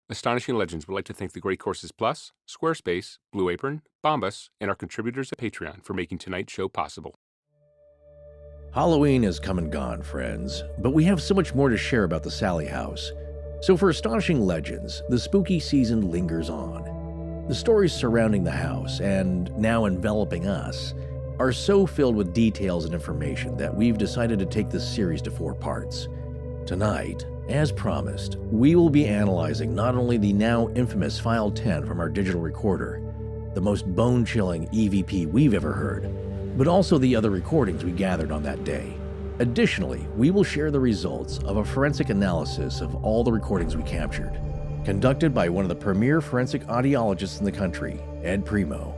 Astonishing Legends would like to thank the Great Courses Plus, Squarespace, Blue Apron, Bombas, and our contributors at Patreon for making tonight's show possible. Halloween has come and gone, friends, but we have so much more to share about the Sallie House. So for Astonishing Legends, the spooky season lingers on. The stories surrounding the house, and now enveloping us, are so filled with details and information that we've decided to take this series to 4 parts. Tonight, as promised, we will be analyzing not only the now infamous File 10 from our digital recorder, the most bone-chilling EVP we've ever heard, but also the other recordings we gathered on that day. Additionally, we will share the results of a forensic analysis of all the recordings we captured, conducted by one of the premier forensic audiologists in the country, Ed Primeau.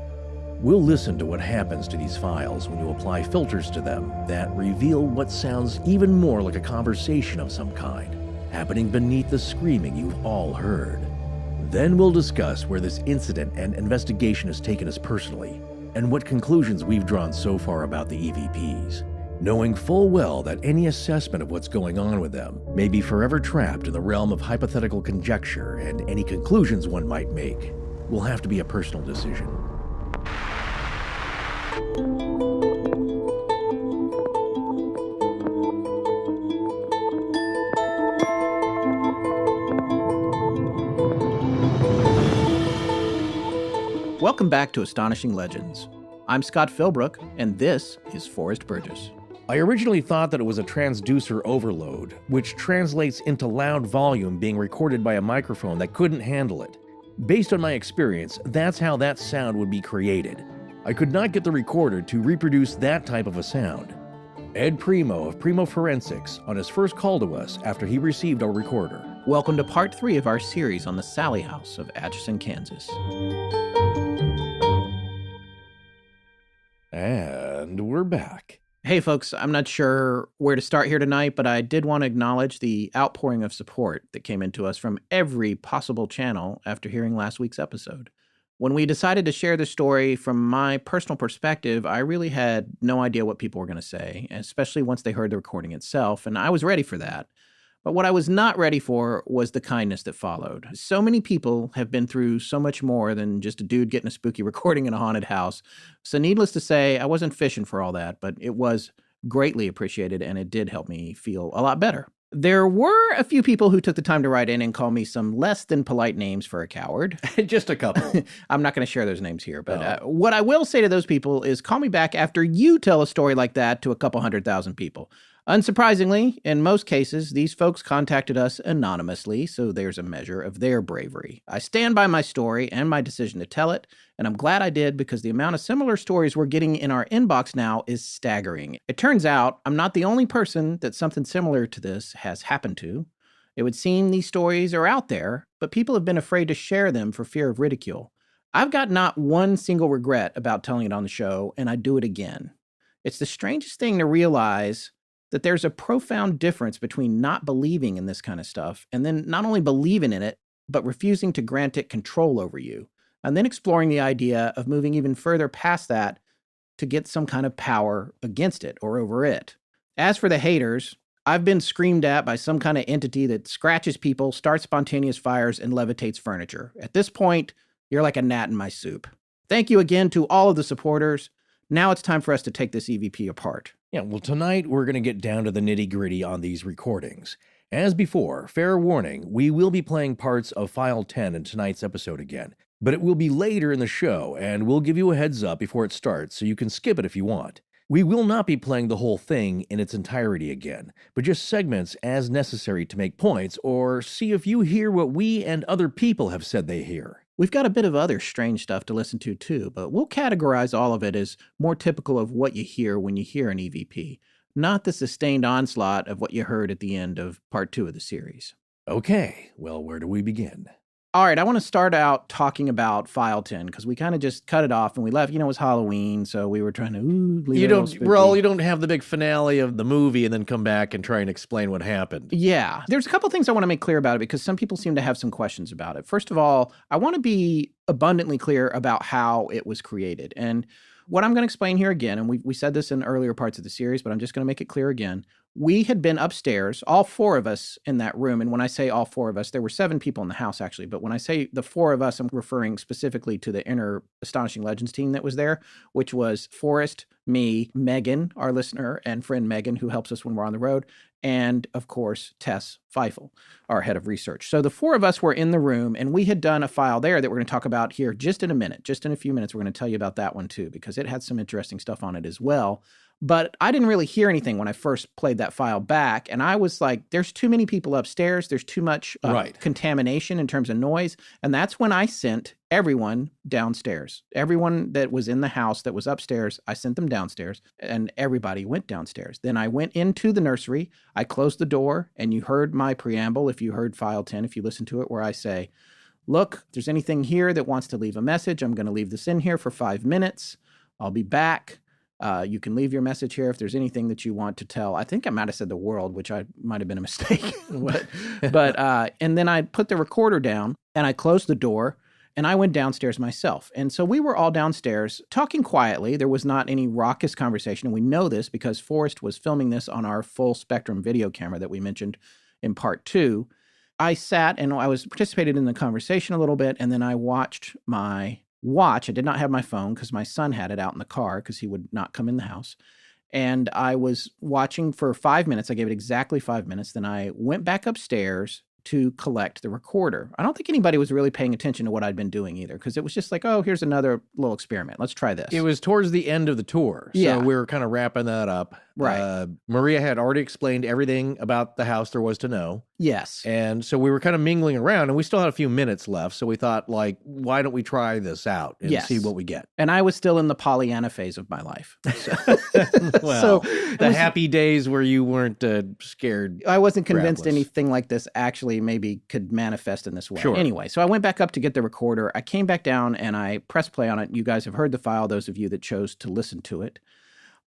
We'll listen to what happens to these files when you apply filters to them that reveal what sounds even more like a conversation of some kind, happening beneath the screaming you've all heard. Then we'll discuss where this incident and investigation has taken us personally, and what conclusions we've drawn so far about the EVPs, knowing full well that any assessment of what's going on with them may be forever trapped in the realm of hypothetical conjecture, and any conclusions one might make will have to be a personal decision. Welcome back to Astonishing Legends. I'm Scott Philbrook, and this is Forrest Burgess. I originally thought that it was a transducer overload, which translates into loud volume being recorded by a microphone that couldn't handle it. Based on my experience, that's how that sound would be created. I could not get the recorder to reproduce that type of a sound. Ed Primeau of Primeau Forensics on his first call to us after he received our recorder. Welcome to part 3 of our series on the Sallie House of Atchison, Kansas. And we're back. Hey folks, I'm not sure where to start here tonight, but I did want to acknowledge the outpouring of support that came into us from every possible channel after hearing last week's episode. When we decided to share the story from my personal perspective, I really had no idea what people were going to say, especially once they heard the recording itself, and I was ready for that. But what I was not ready for was the kindness that followed. So many people have been through so much more than just a dude getting a spooky recording in a haunted house. So needless to say, I wasn't fishing for all that, but it was greatly appreciated, and it did help me feel a lot better. There were a few people who took the time to write in and call me some less than polite names for a coward. Just a couple. I'm not going to share those names here, but what I will say to those people is call me back after you tell a story like that to a couple 100,000 people. Unsurprisingly, in most cases, these folks contacted us anonymously, so there's a measure of their bravery. I stand by my story and my decision to tell it, and I'm glad I did because the amount of similar stories we're getting in our inbox now is staggering. It turns out I'm not the only person that something similar to this has happened to. It would seem these stories are out there, but people have been afraid to share them for fear of ridicule. I've got not one single regret about telling it on the show, and I'd do it again. It's the strangest thing to realize that there's a profound difference between not believing in this kind of stuff and then not only believing in it, but refusing to grant it control over you, and then exploring the idea of moving even further past that to get some kind of power against it or over it. As for the haters, I've been screamed at by some kind of entity that scratches people, starts spontaneous fires, and levitates furniture. At this point, you're like a gnat in my soup. Thank you again to all of the supporters. Now it's time for us to take this EVP apart. Yeah, well, tonight we're going to get down to the nitty-gritty on these recordings. As before, fair warning, we will be playing parts of File 10 in tonight's episode again, but it will be later in the show, and we'll give you a heads up before it starts so you can skip it if you want. We will not be playing the whole thing in its entirety again, but just segments as necessary to make points or see if you hear what we and other people have said they hear. We've got a bit of other strange stuff to listen to too, but we'll categorize all of it as more typical of what you hear when you hear an EVP, not the sustained onslaught of what you heard at the end of part 2 of the series. Okay, well, where do we begin? All right, I want to start out talking about File 10 because we kind of just cut it off and we left. You know, it was Halloween, so we were trying to leave it a little spooky. You don't have the big finale of the movie and then come back and try and explain what happened. Yeah, there's a couple things I want to make clear about it because some people seem to have some questions about it. First of all, I want to be abundantly clear about how it was created. And what I'm going to explain here again, and we said this in earlier parts of the series, but I'm just going to make it clear again. we had been upstairs, all four of us in that room. And when I say all four of us, there were 7 people in the house, actually. But when I say the 4 of us, I'm referring specifically to the inner Astonishing Legends team that was there, which was Forrest, me, Megan, our listener and friend Megan, who helps us when we're on the road, and, of course, Tess Feifel, our head of research. So the 4 of us were in the room, and we had done a file there that we're going to talk about here just in a minute. Just in a few minutes, we're going to tell you about that one, too, because it had some interesting stuff on it as well. But I didn't really hear anything when I first played that file back. And I was like, there's too many people upstairs. There's too much contamination in terms of noise. And that's when I sent everyone downstairs. Everyone that was in the house that was upstairs, I sent them downstairs. And everybody went downstairs. Then I went into the nursery. I closed the door. And you heard my preamble, if you heard file 10, if you listen to it, where I say, look, if there's anything here that wants to leave a message, I'm going to leave this in here for 5 minutes. I'll be back. You can leave your message here if there's anything that you want to tell. I think I might have said the world, which might have been a mistake. but and then I put the recorder down and I closed the door and I went downstairs myself. And so we were all downstairs talking quietly. There was not any raucous conversation. And we know this because Forrest was filming this on our full spectrum video camera that we mentioned in part 2. I sat and I was participated in the conversation a little bit. And then I watched my watch. I did not have my phone because my son had it out in the car because he would not come in the house. And I was watching for 5 minutes. I gave it exactly 5 minutes. Then I went back upstairs to collect the recorder. I don't think anybody was really paying attention to what I'd been doing either, because it was just like, oh, here's another little experiment. Let's try this. It was towards the end of the tour. So we were kind of wrapping that up. Right. Maria had already explained everything about the house there was to know. Yes. And so we were kind of mingling around, and we still had a few minutes left. So we thought, like, why don't we try this out and see what we get? And I was still in the Pollyanna phase of my life. So, well, the happy days where you weren't scared. I wasn't convinced anything like this actually maybe could manifest in this way. Sure. Anyway, so I went back up to get the recorder. I came back down and I pressed play on it. You guys have heard the file, those of you that chose to listen to it.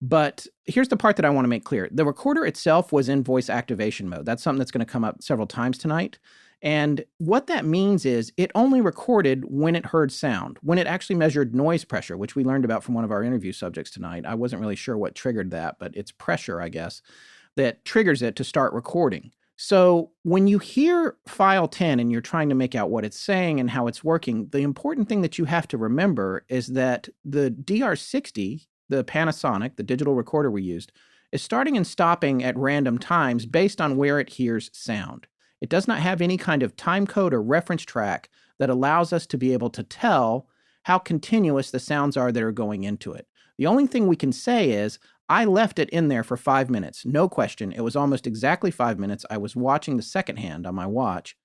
But here's the part that I want to make clear. The recorder itself was in voice activation mode. That's something that's going to come up several times tonight. And what that means is it only recorded when it heard sound, when it actually measured noise pressure, which we learned about from one of our interview subjects tonight. I wasn't really sure what triggered that, but it's pressure, I guess, that triggers it to start recording. So when you hear file 10 and you're trying to make out what it's saying and how it's working, the important thing that you have to remember is that the DR60, the Panasonic, the digital recorder we used, is starting and stopping at random times based on where it hears sound. It does not have any kind of time code or reference track that allows us to be able to tell how continuous the sounds are that are going into it. The only thing we can say is, I left it in there for 5 minutes. No question. It was almost exactly 5 minutes. I was watching the second hand on my watch,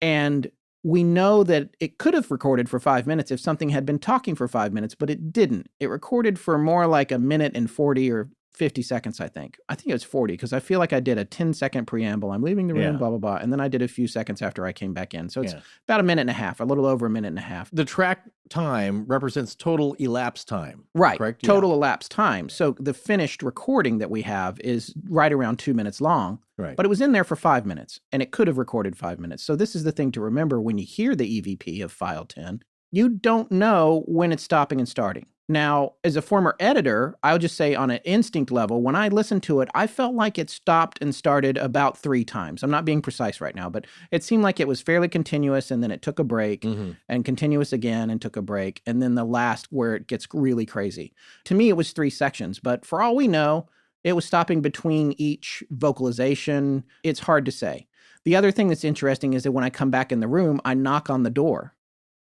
and we know that it could have recorded for 5 minutes if something had been talking for 5 minutes, but it didn't. It recorded for more like a minute and 40 or 50 seconds, I think. I think it was 40 because I feel like I did a 10-second preamble. I'm leaving the room, blah, blah, blah. And then I did a few seconds after I came back in. So it's about a minute and a half, a little over a minute and a half. The track time represents total elapsed time. Right. Correct? Total elapsed time. So the finished recording that we have is right around 2 minutes long. Right. But it was in there for 5 minutes, and it could have recorded 5 minutes. So this is the thing to remember when you hear the EVP of file 10. You don't know when it's stopping and starting. Now, as a former editor, I'll just say on an instinct level, when I listened to it, I felt like it stopped and started about 3 times. I'm not being precise right now, but it seemed like it was fairly continuous, and then it took a break, and continuous again and took a break, and then the last where it gets really crazy. To me, it was 3 sections, but for all we know, it was stopping between each vocalization. It's hard to say. The other thing that's interesting is that when I come back in the room, I knock on the door.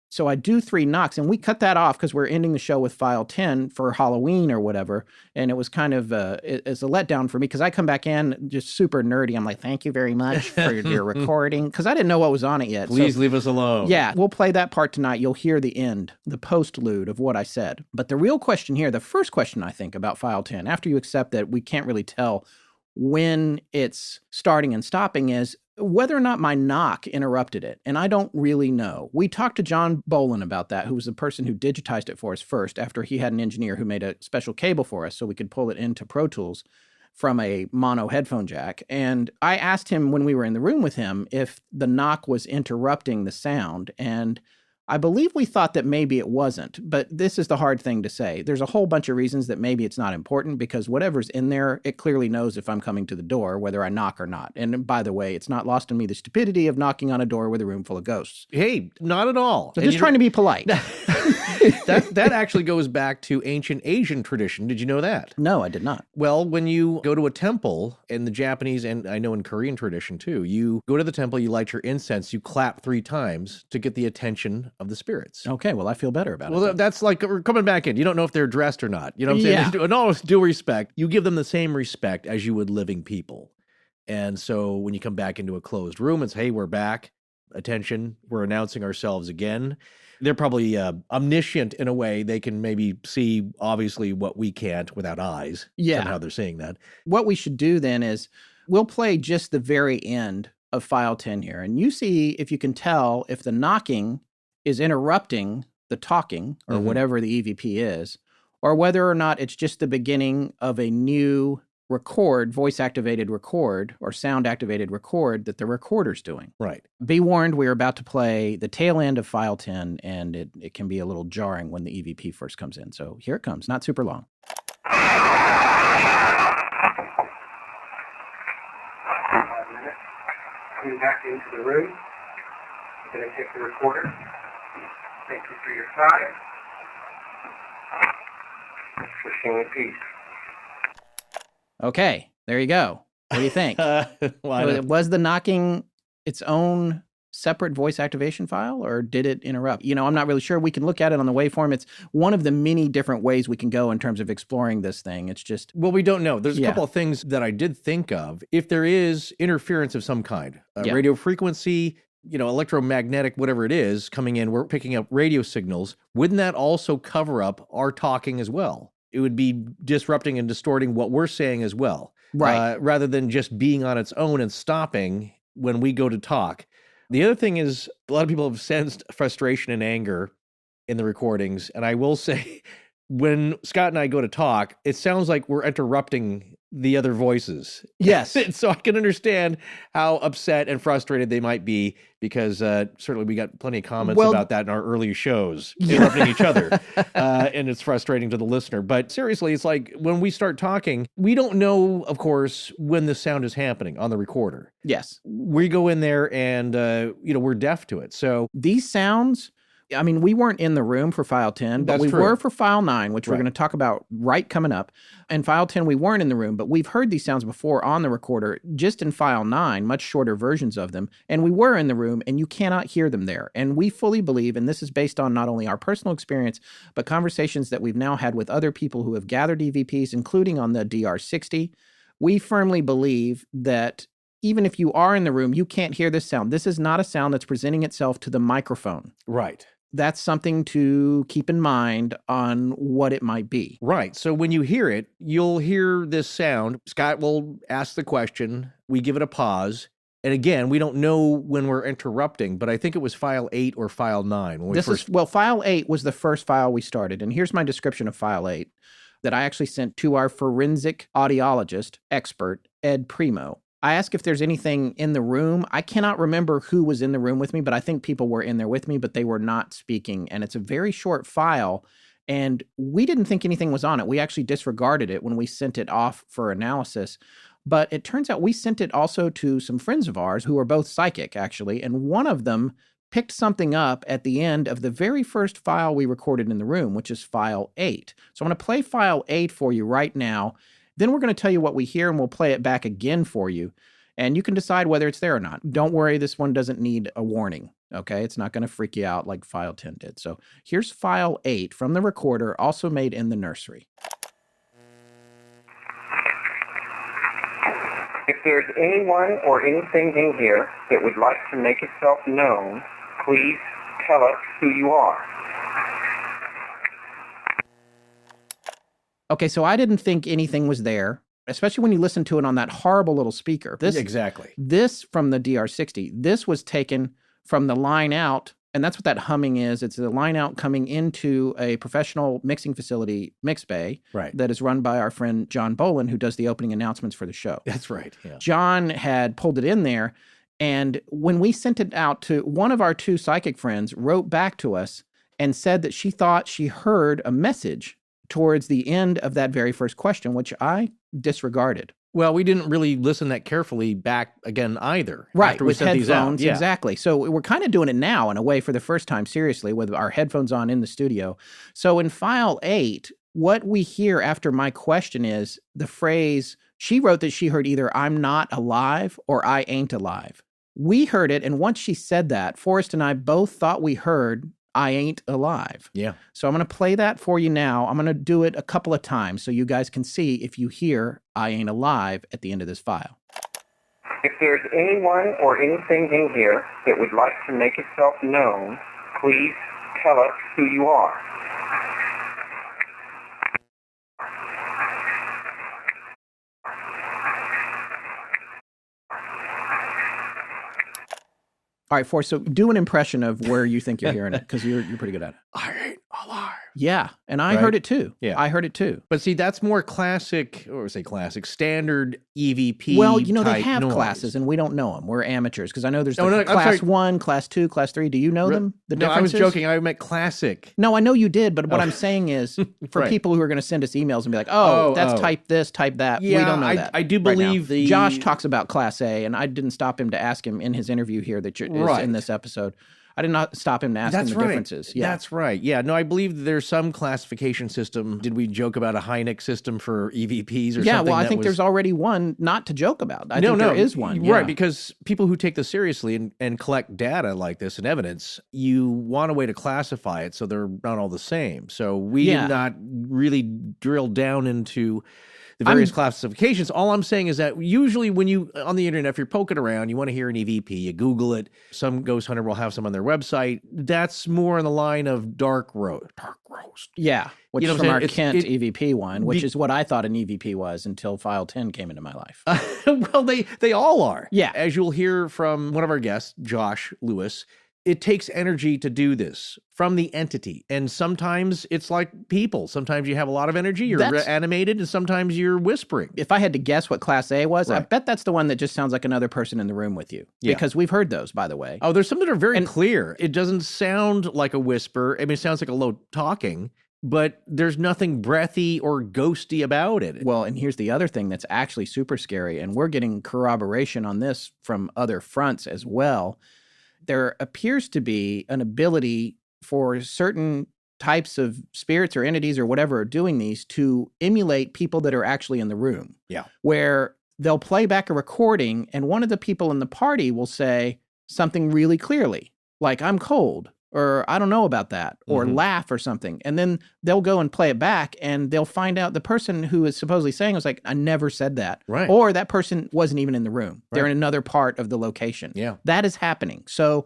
So I do 3 knocks, and we cut that off because we're ending the show with file 10 for Halloween or whatever. And it was kind of it's a letdown for me because I come back in just super nerdy. I'm like, thank you very much for your recording, because I didn't know what was on it yet. Please leave us alone. Yeah, we'll play that part tonight. You'll hear the end, the postlude of what I said. But the real question here, the first question I think about file 10, after you accept that we can't really tell when it's starting and stopping, is whether or not my knock interrupted it. And I don't really know. We talked to John Bolin about that, who was the person who digitized it for us first, after he had an engineer who made a special cable for us so we could pull it into Pro Tools from a mono headphone jack. And I asked him when we were in the room with him if the knock was interrupting the sound. And I believe we thought that maybe it wasn't, but this is the hard thing to say. There's a whole bunch of reasons that maybe it's not important because whatever's in there, it clearly knows if I'm coming to the door, whether I knock or not. And by the way, it's not lost on me the stupidity of knocking on a door with a room full of ghosts. Hey, not at all. I'm just trying to be polite. That actually goes back to ancient Asian tradition. Did you know that? No, I did not. Well, when you go to a temple in the Japanese, and I know in Korean tradition too, you go to the temple, you light your incense, you clap 3 times to get the attention of the spirits. Okay, well, I feel better about it. Well, that's like we're coming back in. You don't know if they're dressed or not. You know what I'm saying? In all due respect, you give them the same respect as you would living people. And so when you come back into a closed room, it's, hey, we're back. Attention, we're announcing ourselves again. They're probably omniscient in a way. They can maybe see, obviously, what we can't without eyes. Yeah. Somehow they're saying that. What we should do then is we'll play just the very end of file 10 here. And you see if you can tell if the knocking is interrupting the talking or whatever the EVP is, or whether or not it's just the beginning of a new record, voice-activated record or sound-activated record that the recorder's doing. Right. Be warned, we're about to play the tail end of file 10, and it can be a little jarring when the EVP first comes in. So here it comes, not super long. Coming back into the room. I'm going to take the recorder. Thank you for your time. Wishing you peace. Okay, there you go. What do you think? Was the knocking its own separate voice activation file, or did it interrupt? You know, I'm not really sure. We can look at it on the waveform. It's one of the many different ways we can go in terms of exploring this thing. It's just... Well, we don't know. There's a couple of things that I did think of. If there is interference of some kind, radio frequency, electromagnetic, whatever it is, coming in, we're picking up radio signals. Wouldn't that also cover up our talking as well? It would be disrupting and distorting what we're saying as well. Right. Rather than just being on its own and stopping when we go to talk. The other thing is, a lot of people have sensed frustration and anger in the recordings. And I will say, when Scott and I go to talk, it sounds like we're interrupting the other voices. Yes. So I can understand how upset and frustrated they might be, because certainly we got plenty of comments about that in our earlier shows, interrupting each other. And it's frustrating to the listener. But seriously, it's like when we start talking, we don't know, of course, when the sound is happening on the recorder. Yes. We go in there and, we're deaf to it. So these sounds... I mean, we weren't in the room for file 10, but we were for file 9, which we're going to talk about right coming up. And file 10, we weren't in the room, but we've heard these sounds before on the recorder, just in file 9, much shorter versions of them. And we were in the room, and you cannot hear them there. And we fully believe, and this is based on not only our personal experience, but conversations that we've now had with other people who have gathered EVPs, including on the DR60. We firmly believe that even if you are in the room, you can't hear this sound. This is not a sound that's presenting itself to the microphone. Right. That's something to keep in mind on what it might be. Right. So when you hear it, you'll hear this sound. Scott will ask the question. We give it a pause. And again, we don't know when we're interrupting, but I think it was file 8 or file 9. File 8 was the first file we started. And here's my description of file 8 that I actually sent to our forensic audiologist expert, Ed Primeau. I asked if there's anything in the room. I cannot remember who was in the room with me, but I think people were in there with me, but they were not speaking. And it's a very short file, and we didn't think anything was on it. We actually disregarded it when we sent it off for analysis. But it turns out we sent it also to some friends of ours who are both psychic, actually, and one of them picked something up at the end of the very first file we recorded in the room, which is file 8. So I'm going to play file 8 for you right now. Then we're going to tell you what we hear, and we'll play it back again for you. And you can decide whether it's there or not. Don't worry, this one doesn't need a warning, okay? It's not going to freak you out like file 10 did. So here's file 8 from the recorder, also made in the nursery. If there's anyone or anything in here that would like to make itself known, please tell us who you are. Okay, so I didn't think anything was there, especially when you listen to it on that horrible little speaker. Exactly. This from the DR60, this was taken from the line out, and that's what that humming is. It's the line out coming into a professional mixing facility, mix bay, that is run by our friend John Bolin, who does the opening announcements for the show. That's right, yeah. John had pulled it in there, And when we sent it out to one of our two psychic friends, wrote back to us and said that she thought she heard a message towards the end of that very first question, which I disregarded. Well, we didn't really listen that carefully back again either. Right, after we with sent these out. headphones, Yeah. exactly. So we're kind of doing it now in a way for the first time, seriously, with our headphones on in the studio. So in file 8, what we hear after my question is the phrase, she wrote that she heard either I'm not alive or I ain't alive. We heard it, and once she said that, Forrest and I both thought we heard I ain't alive. Yeah. So I'm going to play that for you now. I'm going to do it a couple of times so you guys can see if you hear I ain't alive at the end of this file. If there's anyone or anything in here that would like to make itself known, please tell us who you are. All right, Forrest, so do an impression of where you think you're hearing it, because you're pretty good at it. I ain't alive. Yeah, and I Right? heard it too. Yeah. I heard it too. But see, that's more classic, or say classic, standard EVP. Well, they type have noise. classes, and we don't know them. We're amateurs, because I know there's No, like no, I'm class sorry. 1, class 2, class 3. Do you know them? The No, I was differences? joking. I meant classic. No, I know you did, but what Oh. I'm saying is, for Right. people who are going to send us emails and be like, Oh, that's oh. type this, type that. Yeah, we don't know that. I do right now. believe the Josh talks about class A, and I didn't stop him to ask him in his interview here that is Right. in this episode. I did not stop him to ask him the differences. Yeah. That's right. Yeah. No, I believe there's some classification system. Did we joke about a Hynek system for EVPs or something? Yeah, well, I that think was... there's already one not to joke about. I think there is one. Yeah. Right, because people who take this seriously and collect data like this and evidence, you want a way to classify it so they're not all the same. So we Yeah. did not really drill down into the various classifications. All I'm saying is that usually when you, on the internet, if you're poking around, you want to hear an EVP, you Google it. Some ghost hunter will have some on their website. That's more in the line of dark roast. Yeah, which You know is what from I'm our saying? Kent EVP one, which is what I thought an EVP was until File 10 came into my life. Well, they all are. Yeah. As you'll hear from one of our guests, Josh Lewis, it takes energy to do this from the entity. And sometimes it's like people. Sometimes you have a lot of energy, you're animated, and sometimes you're whispering. If I had to guess what Class A was, I Right. bet that's the one that just sounds like another person in the room with you. Yeah. Because we've heard those, by the way. Oh, there's some that are very clear. It doesn't sound like a whisper. I mean, it sounds like a low talking, but there's nothing breathy or ghosty about it. Well, and here's the other thing that's actually super scary, and we're getting corroboration on this from other fronts as well. There appears to be an ability for certain types of spirits or entities or whatever are doing these to emulate people that are actually in the room. Yeah. Where they'll play back a recording and one of the people in the party will say something really clearly, like, I'm cold, or I don't know about that, or laugh or something. And then they'll go and play it back and they'll find out the person who is supposedly saying was like, I never said that. Right. Or that person wasn't even in the room. They're Right. in another part of the location. Yeah. That is happening. So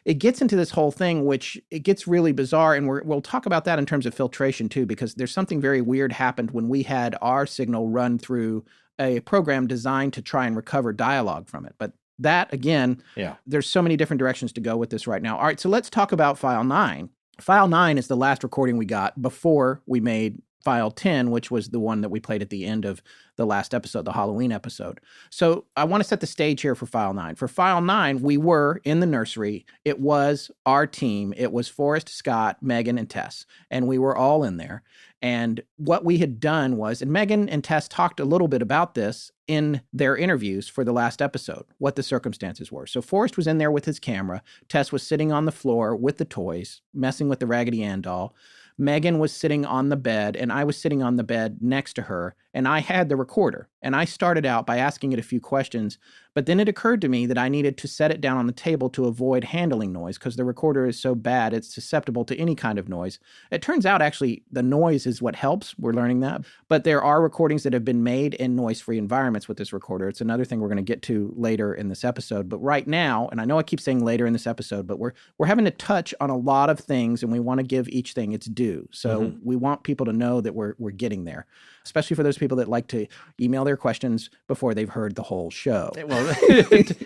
it gets into this whole thing, which it gets really bizarre. And we'll talk about that in terms of filtration too, because there's something very weird happened when we had our signal run through a program designed to try and recover dialogue from it. But that, again, there's so many different directions to go with this right now. All right, so let's talk about File 9. File 9 is the last recording we got before we made File 10, which was the one that we played at the end of the last episode, the Halloween episode. So I want to set the stage here for File 9. For File 9, we were in the nursery. It was our team. It was Forrest, Scott, Megan, and Tess, and we were all in there. And what we had done was, and Megan and Tess talked a little bit about this in their interviews for the last episode, what the circumstances were. So Forrest was in there with his camera. Tess was sitting on the floor with the toys, messing with the Raggedy Ann doll. Megan was sitting on the bed, and I was sitting on the bed next to her, and I had the recorder. And I started out by asking it a few questions, but then it occurred to me that I needed to set it down on the table to avoid handling noise, because the recorder is so bad, it's susceptible to any kind of noise. It turns out, actually, the noise is what helps. We're learning that. But there are recordings that have been made in noise-free environments with this recorder. It's another thing we're going to get to later in this episode. But right now, and I know I keep saying later in this episode, but we're having to touch on a lot of things, and we want to give each thing its due. So we want people to know that we're getting there, especially for those people that like to email their their questions before they've heard the whole show. Well,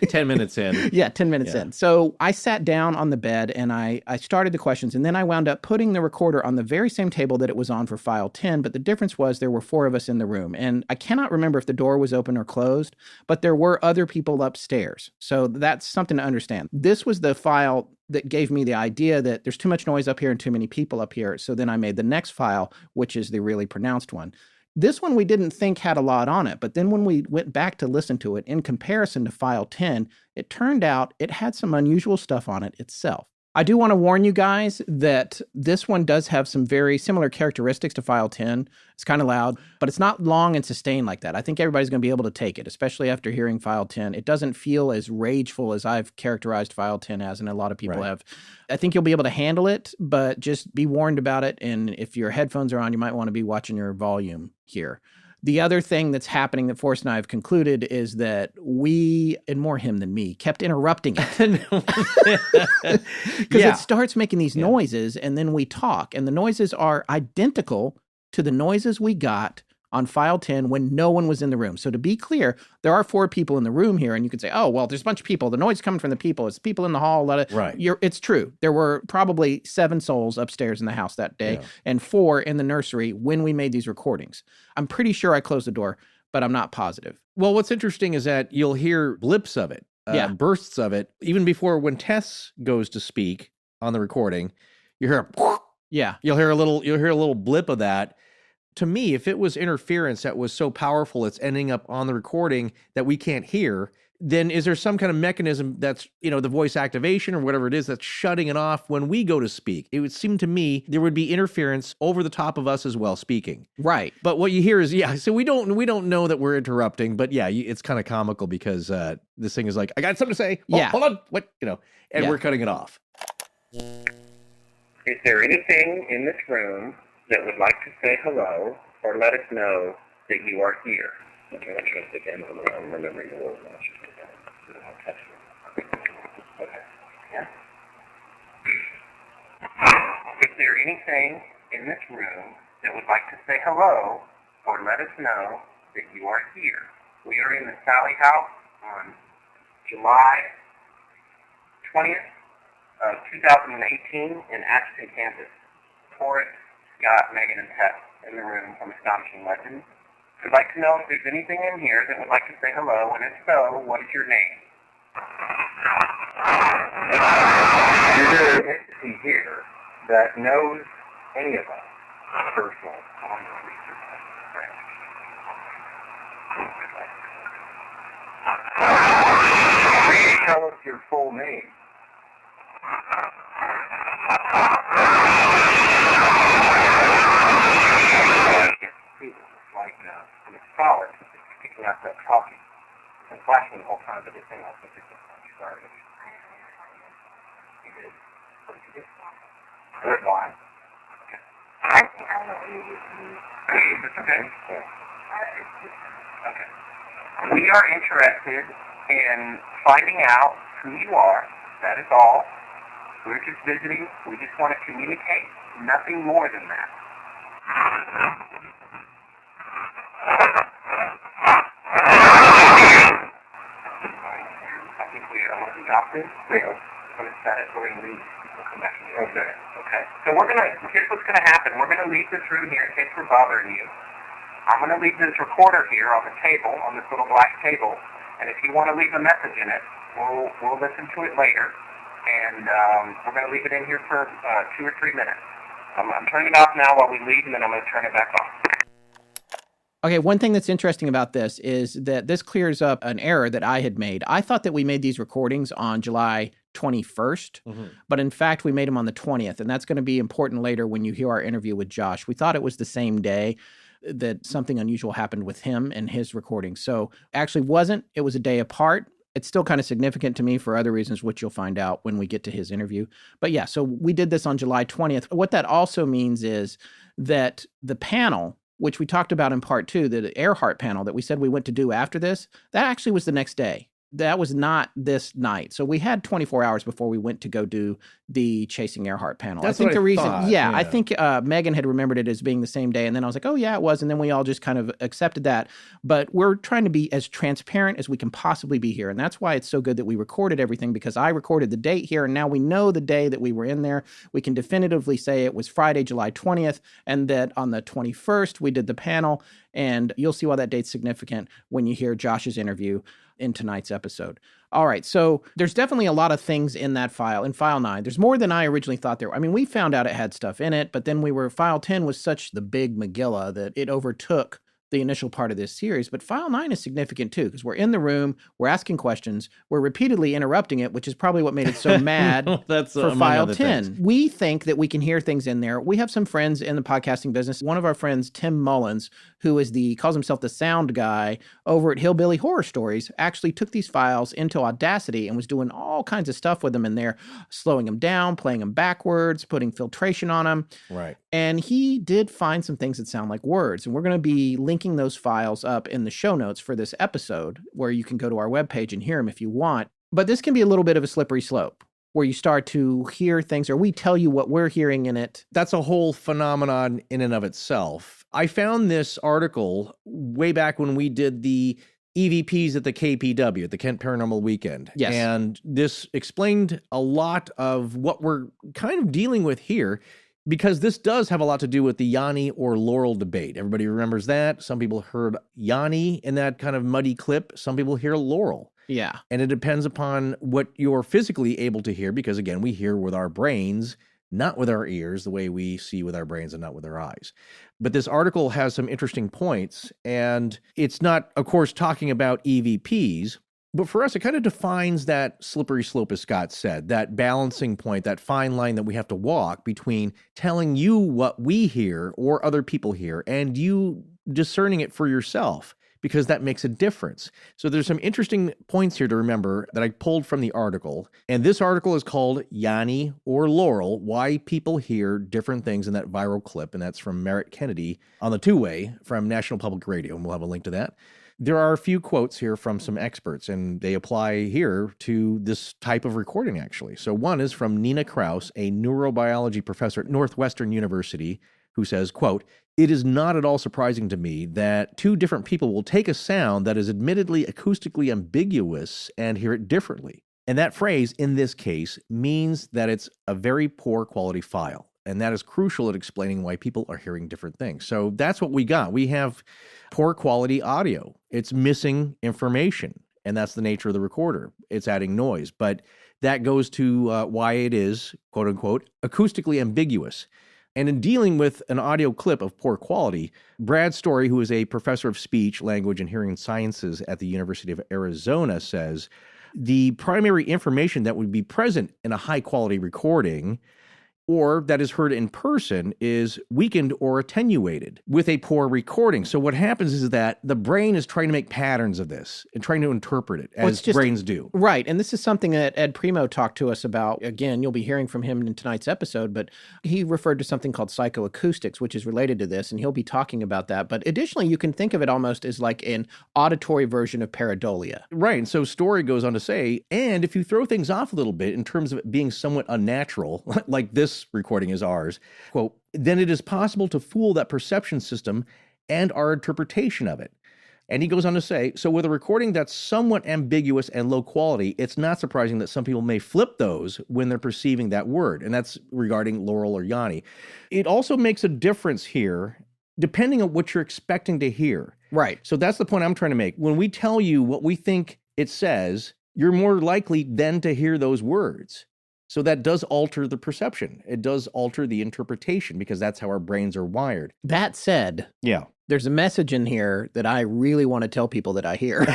10 minutes in. Yeah, 10 minutes in. So I sat down on the bed and I started the questions, and then I wound up putting the recorder on the very same table that it was on for file 10, but the difference was there were 4 of us in the room. And I cannot remember if the door was open or closed, but there were other people upstairs. So that's something to understand. This was the file that gave me the idea that there's too much noise up here and too many people up here. So then I made the next file, which is the really pronounced one. This one we didn't think had a lot on it, but then when we went back to listen to it, in comparison to file 10, it turned out it had some unusual stuff on it itself. I do want to warn you guys that this one does have some very similar characteristics to file 10. It's kind of loud, but it's not long and sustained like that. I think everybody's going to be able to take it, especially after hearing file 10. It doesn't feel as rageful as I've characterized file 10 as, and a lot of people have. I think you'll be able to handle it, but just be warned about it. And if your headphones are on, you might want to be watching your volume here. The other thing that's happening that Forrest and I have concluded is that we, and more him than me, kept interrupting it. Because it starts making these noises, and then we talk. And the noises are identical to the noises we got on file 10 when no one was in the room. So to be clear, there are 4 people in the room here, and you could say, oh, well, there's a bunch of people. The noise coming from the people. It's people in the hall. It's true. There were probably 7 souls upstairs in the house that day and 4 in the nursery when we made these recordings. I'm pretty sure I closed the door, but I'm not positive. Well, what's interesting is that you'll hear blips of it, bursts of it, even before when Tess goes to speak on the recording. You hear you'll hear a little blip of that. To me, if it was interference that was so powerful it's ending up on the recording that we can't hear, then is there some kind of mechanism that's, the voice activation or whatever it is that's shutting it off when we go to speak? It would seem to me there would be interference over the top of us as well speaking. Right. But what you hear is, so we don't know that we're interrupting, but it's kind of comical because this thing is like, I got something to say. Oh, hold on. What, and we're cutting it off. Is there anything in this room that would like to say hello or let us know that you are here? Okay, I'm trying to stick in I'm remembering the words now. Okay. Yeah. Is there anything in this room that would like to say hello or let us know that you are here? We are in the Sallie House on July 20th of 2018 in Atchison, Kansas. Forrest, Scott, Megan, and Tess in the room from Astonishing Legends. I'd like to know if there's anything in here that would like to say hello, and if so, what is your name? Is there an entity here that knows any of us personally? Please tell us your full name. Solid, picking up that talking and flashing the whole time, but this thing also picked up on you. Sorry. You did. What did you do? Red wine. Okay. I don't know what you do. It's okay. Okay. We are interested in finding out who you are. That is all. We're just visiting. We just want to communicate. Nothing more than that. Stop this. We're going to set it. We're going to leave. We'll come back and okay. So here's what's going to happen. We're going to leave this room here in case we're bothering you. I'm going to leave this recorder here on the table, on this little black table, and if you want to leave a message in it, we'll listen to it later, and we're going to leave it in here for 2 or 3 minutes. I'm turning it off now while we leave, and then I'm going to turn it back on. Okay, one thing that's interesting about this is that this clears up an error that I had made. I thought that we made these recordings on July 21st, but in fact, we made them on the 20th, and that's going to be important later when you hear our interview with Josh. We thought it was the same day that something unusual happened with him and his recording. So actually wasn't. It was a day apart. It's still kind of significant to me for other reasons, which you'll find out when we get to his interview. But yeah, so we did this on July 20th. What that also means is that the panel, which we talked about in part 2, the Earhart panel that we said we went to do after this, that actually was the next day. That was not this night. So we had 24 hours before we went to go do the Chasing Earhart panel. That's I think what the I reason, thought, I think Megan had remembered it as being the same day, and then I was like, oh yeah, it was, and then we all just kind of accepted that. But we're trying to be as transparent as we can possibly be here, and that's why it's so good that we recorded everything, because I recorded the date here, and now we know the day that we were in there. We can definitively say it was Friday, July 20th, and that on the 21st we did the panel, and you'll see why that date's significant when you hear Josh's interview in tonight's episode. All right, so there's definitely a lot of things in that file, in file 9. There's more than I originally thought there were. I mean, we found out it had stuff in it, but then file 10 was such the big Megillah that it overtook the initial part of this series. But file 9 is significant too, because we're in the room, we're asking questions, we're repeatedly interrupting it, which is probably what made it so mad for file 10. Things. We think that we can hear things in there. We have some friends in the podcasting business. One of our friends, Tim Mullins, who is calls himself the sound guy over at Hillbilly Horror Stories, actually took these files into Audacity and was doing all kinds of stuff with them in there, slowing them down, playing them backwards, putting filtration on them. Right. And he did find some things that sound like words. And we're going to be linking those files up in the show notes for this episode, where you can go to our webpage and hear them if you want. But this can be a little bit of a slippery slope, where you start to hear things, or we tell you what we're hearing in it. That's a whole phenomenon in and of itself. I found this article way back when we did the EVPs at the KPW, at the Kent Paranormal Weekend. Yes. And this explained a lot of what we're kind of dealing with here, because this does have a lot to do with the Yanni or Laurel debate. Everybody remembers that. Some people heard Yanni in that kind of muddy clip. Some people hear Laurel. Yeah. And it depends upon what you're physically able to hear, because, again, we hear with our brains, not with our ears, the way we see with our brains and not with our eyes. But this article has some interesting points, and it's not, of course, talking about EVPs, but for us, it kind of defines that slippery slope, as Scott said, that balancing point, that fine line that we have to walk between telling you what we hear or other people hear and you discerning it for yourself, because that makes a difference. So there's some interesting points here to remember that I pulled from the article. And this article is called Yanni or Laurel, Why People Hear Different Things in that Viral Clip. And that's from Merritt Kennedy on the Two-Way from National Public Radio. And we'll have a link to that. There are a few quotes here from some experts, and they apply here to this type of recording, actually. So one is from Nina Kraus, a neurobiology professor at Northwestern University, who says, quote, "It is not at all surprising to me that two different people will take a sound that is admittedly acoustically ambiguous and hear it differently. And that phrase, in this case, means that it's a very poor quality file. And that is crucial at explaining why people are hearing different things." So that's what we got. We have poor quality audio. It's missing information. And that's the nature of the recorder. It's adding noise. But that goes to why it is, quote unquote, acoustically ambiguous. And in dealing with an audio clip of poor quality, Brad Story, who is a professor of speech, language, and hearing sciences at the University of Arizona, says the primary information that would be present in a high-quality recording or that is heard in person is weakened or attenuated with a poor recording. So what happens is that the brain is trying to make patterns of this and trying to interpret it as brains do. Right. And this is something that Ed Primeau talked to us about. Again, you'll be hearing from him in tonight's episode, but he referred to something called psychoacoustics, which is related to this, and he'll be talking about that. But additionally, you can think of it almost as like an auditory version of pareidolia. Right. And so Story goes on to say, and if you throw things off a little bit in terms of it being somewhat unnatural, like this recording is ours, quote, then it is possible to fool that perception system and our interpretation of it. And he goes on to say, so with a recording that's somewhat ambiguous and low quality, it's not surprising that some people may flip those when they're perceiving that word. And that's regarding Laurel or Yanni. It also makes a difference here, depending on what you're expecting to hear. Right. So that's the point I'm trying to make. When we tell you what we think it says, you're more likely then to hear those words. So that does alter the perception. It does alter the interpretation because that's how our brains are wired. That said, yeah, there's a message in here that I really want to tell people that I hear.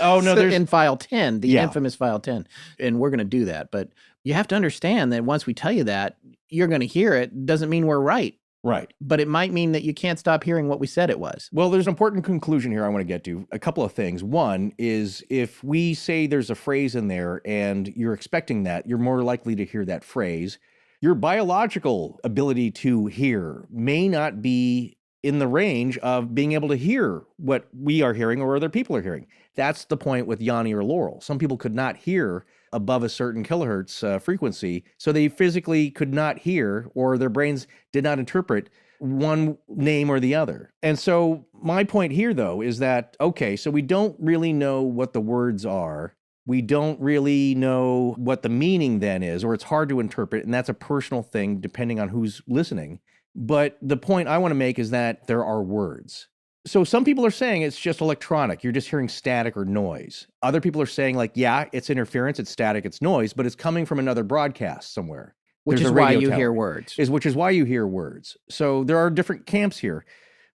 Oh, no, there's in file 10, the infamous file 10. And we're going to do that. But you have to understand that once we tell you that, you're going to hear it. Doesn't mean we're right. Right. But it might mean that you can't stop hearing what we said it was. Well, there's an important conclusion here I want to get to. A couple of things. One is if we say there's a phrase in there and you're expecting that, you're more likely to hear that phrase. Your biological ability to hear may not be in the range of being able to hear what we are hearing or other people are hearing. That's the point with Yanni or Laurel. Some people could not hear above a certain kilohertz frequency, so they physically could not hear, or their brains did not interpret one name or the other. And so my point here, though, is that, okay, so we don't really know what the words are. We don't really know what the meaning then is, or it's hard to interpret, and that's a personal thing depending on who's listening. But the point I want to make is that there are words. So some people are saying it's just electronic. You're just hearing static or noise. Other people are saying, like, yeah, it's interference, it's static, it's noise, but it's coming from another broadcast somewhere. Which is why you hear words. Which is why you hear words. So there are different camps here.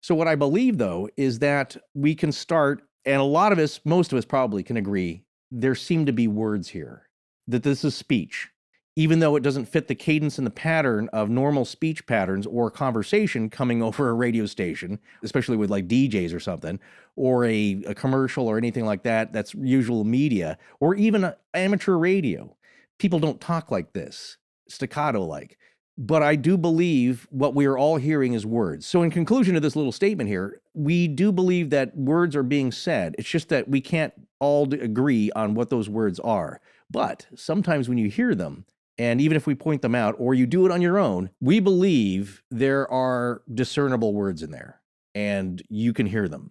So what I believe, though, is that we can start, and a lot of us, most of us probably can agree, there seem to be words here, that this is speech. Even though it doesn't fit the cadence and the pattern of normal speech patterns or conversation coming over a radio station, especially with like DJs or something, or a commercial or anything like that, that's usual media, or even amateur radio. People don't talk like this, staccato-like. But I do believe what we are all hearing is words. So in conclusion to this little statement here, we do believe that words are being said. It's just that we can't all agree on what those words are. But sometimes when you hear them, and even if we point them out or you do it on your own, we believe there are discernible words in there and you can hear them.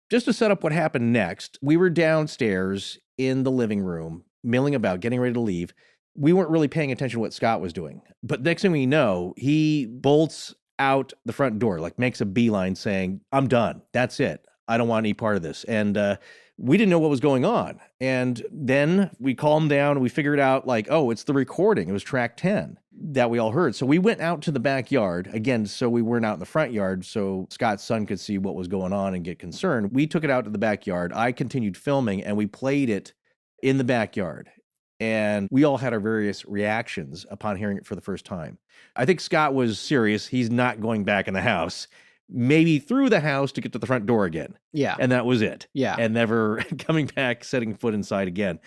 Just to set up what happened next, we were downstairs in the living room, milling about, getting ready to leave. We weren't really paying attention to what Scott was doing. But next thing we know, he bolts out the front door, like makes a beeline saying, I'm done. That's it. I don't want any part of this. And we didn't know what was going on. And then we calmed down and we figured out like, oh, it's the recording. It was track 10 that we all heard. So we went out to the backyard again. So we weren't out in the front yard. So Scott's son could see what was going on and get concerned. We took it out to the backyard. I continued filming and we played it in the backyard. And we all had our various reactions upon hearing it for the first time. I think Scott was serious. He's not going back in the house. Maybe through the house to get to the front door again. Yeah. And that was it. Yeah. And never coming back, setting foot inside again.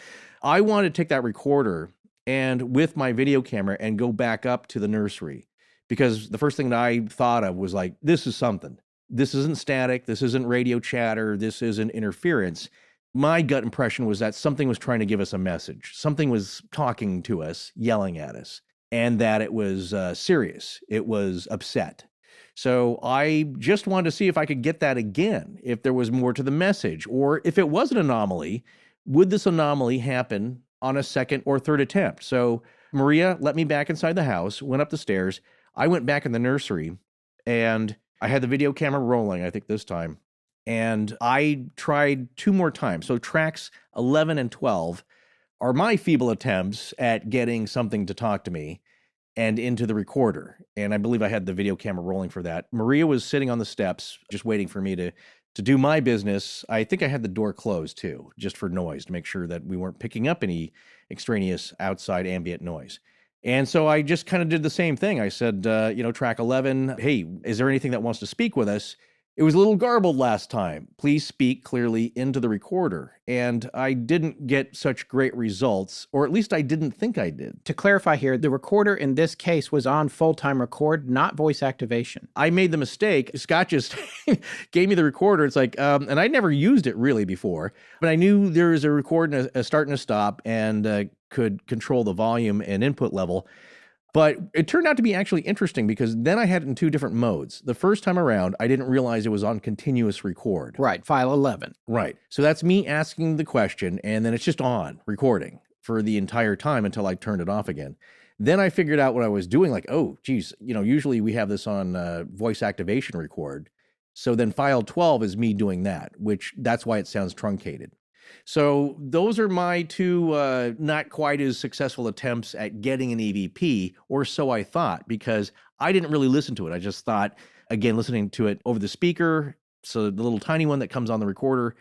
I wanted to take that recorder and with my video camera and go back up to the nursery because the first thing that I thought of was like, this is something. This isn't static. This isn't radio chatter. This isn't interference. My gut impression was that something was trying to give us a message. Something was talking to us, yelling at us, and that it was serious. It was upset. So I just wanted to see if I could get that again, if there was more to the message, or if it was an anomaly, would this anomaly happen on a second or third attempt? So Maria let me back inside the house, went up the stairs. I went back in the nursery, and I had the video camera rolling, I think this time. And I tried 2 more times. So tracks 11 and 12 are my feeble attempts at getting something to talk to me and into the recorder. And I believe I had the video camera rolling for that. Maria was sitting on the steps, just waiting for me to do my business. I think I had the door closed too, just for noise, to make sure that we weren't picking up any extraneous outside ambient noise. And so I just kind of did the same thing. I said, track 11, hey, is there anything that wants to speak with us? It was a little garbled last time. Please speak clearly into the recorder. And I didn't get such great results, or at least I didn't think I did. To clarify here, the recorder in this case was on full-time record, not voice activation. I made the mistake. Scott just gave me the recorder. It's like, and I never used it really before, but I knew there was a record and a start and a stop and could control the volume and input level. But it turned out to be actually interesting because then I had it in 2 different modes. The first time around, I didn't realize it was on continuous record. Right, file 11. Right. So that's me asking the question, and then it's just on recording for the entire time until I turned it off again. Then I figured out what I was doing, like, oh, geez, usually we have this on voice activation record. So then file 12 is me doing that, which that's why it sounds truncated. So those are my 2 not quite as successful attempts at getting an EVP, or so I thought, because I didn't really listen to it. I just thought, again, listening to it over the speaker, so the little tiny one that comes on the recorder,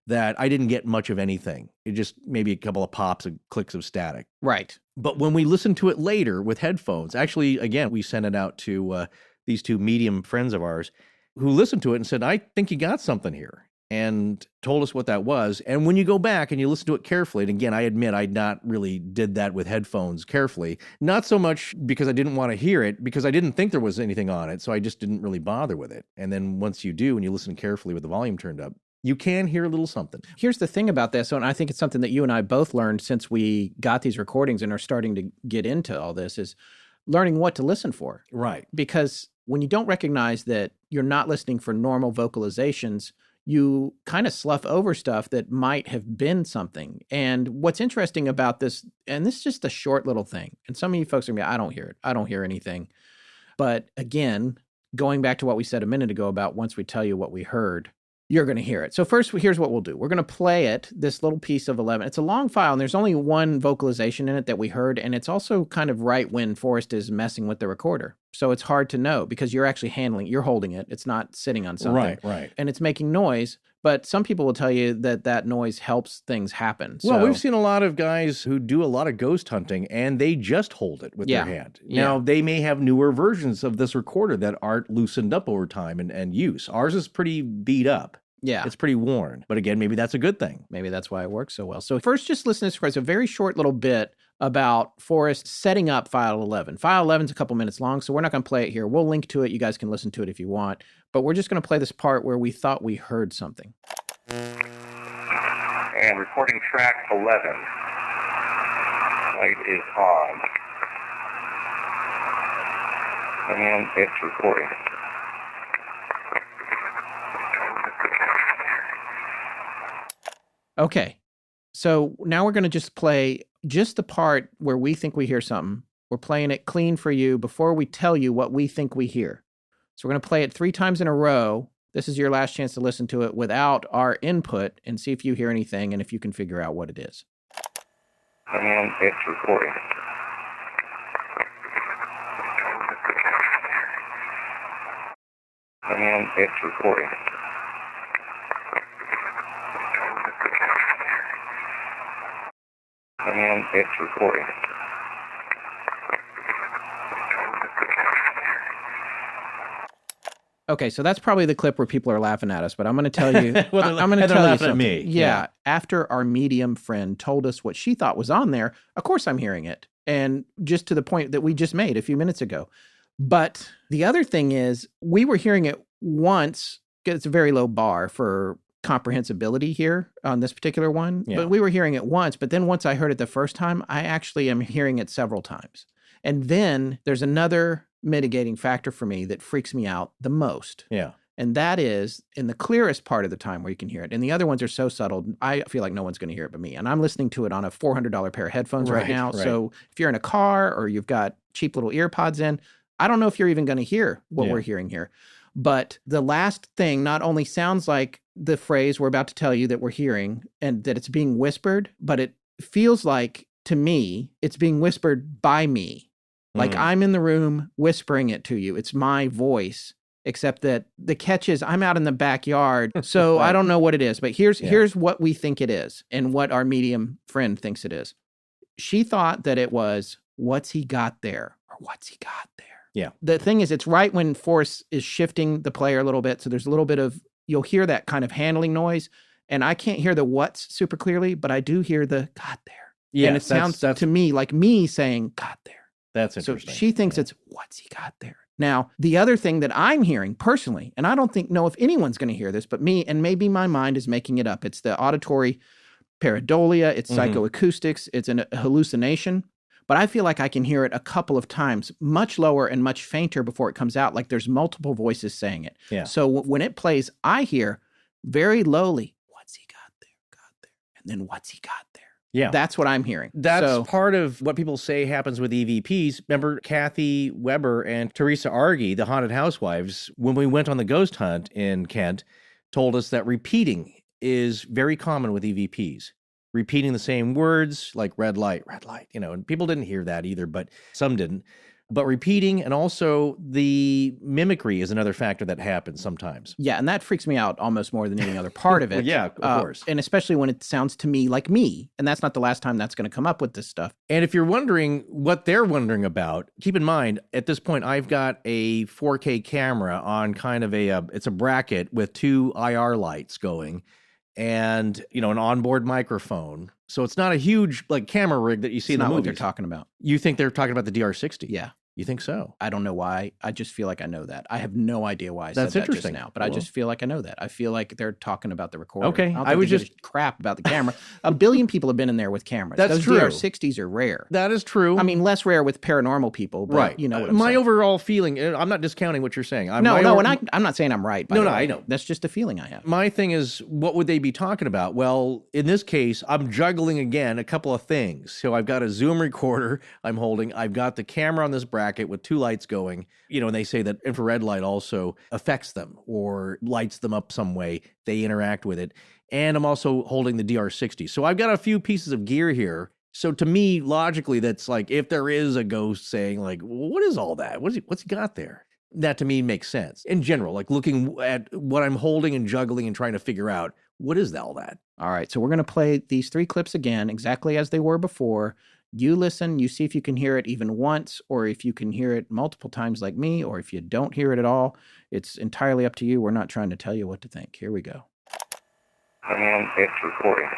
that I didn't get much of anything. It just maybe a couple of pops and clicks of static. Right. But when we listened to it later with headphones, actually, again, we sent it out to these 2 medium friends of ours who listened to it and said, I think you got something here. and told us what that was. And when you go back and you listen to it carefully, and again, I admit I not really did that with headphones carefully, not so much because I didn't want to hear it, because I didn't think there was anything on it, so I just didn't really bother with it. And then once you do, and you listen carefully with the volume turned up, you can hear a little something. Here's the thing about this, and I think it's something that you and I both learned since we got these recordings and are starting to get into all this, is learning what to listen for. Right. Because when you don't recognize that you're not listening for normal vocalizations, you kind of slough over stuff that might have been something. And what's interesting about this, and this is just a short little thing, and some of you folks are going to be, I don't hear it. I don't hear anything. But again, going back to what we said a minute ago about once we tell you what we heard, you're going to hear it. So first, here's what we'll do. We're going to play it, this little piece of 11. It's a long file, and there's only one vocalization in it that we heard, and it's also kind of right when Forrest is messing with the recorder. So it's hard to know because you're actually you're holding it. It's not sitting on something. Right. And it's making noise, but some people will tell you that that noise helps things happen. Well, we've seen a lot of guys who do a lot of ghost hunting, and they just hold it with their hand. Now, they may have newer versions of this recorder that aren't loosened up over time and use. Ours is pretty beat up. Yeah. It's pretty worn. But again, maybe that's a good thing. Maybe that's why it works so well. So first, just listen to this. A very short little bit about Forrest setting up file 11. File 11 is a couple minutes long, so we're not going to play it here. We'll link to it. You guys can listen to it if you want. But we're just going to play this part where we thought we heard something. And recording track 11. Light is on. And it's recording. Okay, so now we're going to just play just the part where we think we hear something. We're playing it clean for you before we tell you what we think we hear. So we're going to play it 3 times in a row. This is your last chance to listen to it without our input and see if you hear anything and if you can figure out what it is. And it's recording. And it's recording. And it's recording. Okay, so that's probably the clip where people are laughing at us, but I'm going to tell you. Well, I'm going to tell you something. At me. Yeah, after our medium friend told us what she thought was on there, of course I'm hearing it, and just to the point that we just made a few minutes ago. But the other thing is, we were hearing it once. It's a very low bar for comprehensibility here on this particular one, but we were hearing it once. But then once I heard it the first time, I actually am hearing it several times. And then there's another mitigating factor for me that freaks me out the most. Yeah. And that is in the clearest part of the time where you can hear it. And the other ones are so subtle, I feel like no one's going to hear it but me. And I'm listening to it on a $400 pair of headphones right now. Right. So if you're in a car or you've got cheap little ear pods in, I don't know if you're even going to hear what we're hearing here. But the last thing not only sounds like the phrase we're about to tell you that we're hearing and that it's being whispered, but it feels like, to me, it's being whispered by me. Like I'm in the room whispering it to you. It's my voice, except that the catch is I'm out in the backyard. So I don't know what it is, but here's what we think it is and what our medium friend thinks it is. She thought that it was, what's he got there? Or what's he got there? Yeah. The thing is, it's right when Forrest is shifting the player a little bit. So there's a little bit of, you'll hear that kind of handling noise. And I can't hear the what's super clearly, but I do hear the got there. Yeah. And it sounds to me like me saying got there. That's interesting. So she thinks it's what's he got there. Now, the other thing that I'm hearing personally, and I don't know if anyone's going to hear this, but me, and maybe my mind is making it up. It's the auditory pareidolia. It's psychoacoustics. It's a hallucination. But I feel like I can hear it a couple of times, much lower and much fainter before it comes out, like there's multiple voices saying it. Yeah. So when it plays, I hear very lowly, what's he got there, and then what's he got there. Yeah. That's what I'm hearing. That's part of what people say happens with EVPs. Remember Kathy Weber and Teresa Argy, the haunted housewives, when we went on the ghost hunt in Kent, told us that repeating is very common with EVPs. Repeating the same words like red light, and people didn't hear that either, but some didn't. But repeating and also the mimicry is another factor that happens sometimes. Yeah, and that freaks me out almost more than any other part of it. Well, yeah, of course. And especially when it sounds to me like me. And that's not the last time that's going to come up with this stuff. And if you're wondering what they're wondering about, keep in mind, at this point, I've got a 4K camera on kind of it's a bracket with 2 IR lights going and, an onboard microphone. So it's not a huge camera rig that you see in the movies. Not what they're talking about. You think they're talking about the DR60? Yeah. You think so? I don't know why. I just feel like I know that. I have no idea why I That's said that interesting. just now, but I just feel like I know that. I feel like they're talking about the recorder. Okay. I was just crap about the camera. A billion people have been in there with cameras. That's Those true. DR60s are rare. That is true. I mean, less rare with paranormal people, but right. You know what I'm my saying. overall feeling, I'm not discounting what you're saying. I'm not saying I'm right. By the way. I know. That's just a feeling I have. My thing is, what would they be talking about? Well, in this case, I'm juggling again a couple of things. So I've got a Zoom recorder I'm holding. I've got the camera on this bracket with 2 lights going. And they say that infrared light also affects them or lights them up some way. They interact with it. And I'm also holding the DR60. So I've got a few pieces of gear here. So to me, logically, that's if there is a ghost saying what is all that? What's he got there? That to me makes sense. In general, looking at what I'm holding and juggling and trying to figure out, what is all that? All right. So we're going to play these 3 clips again, exactly as they were before. You listen, you see if you can hear it even once, or if you can hear it multiple times like me, or if you don't hear it at all. It's entirely up to you. We're not trying to tell you what to think. Here we go. And it's recording.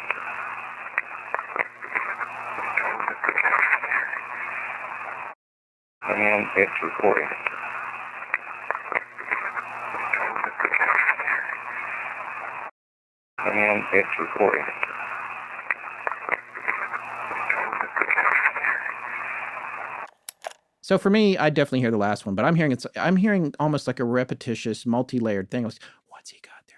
And it's recording. And it's recording. So for me, I definitely hear the last one, but I'm hearing almost like a repetitious, multi-layered thing. What's he got there?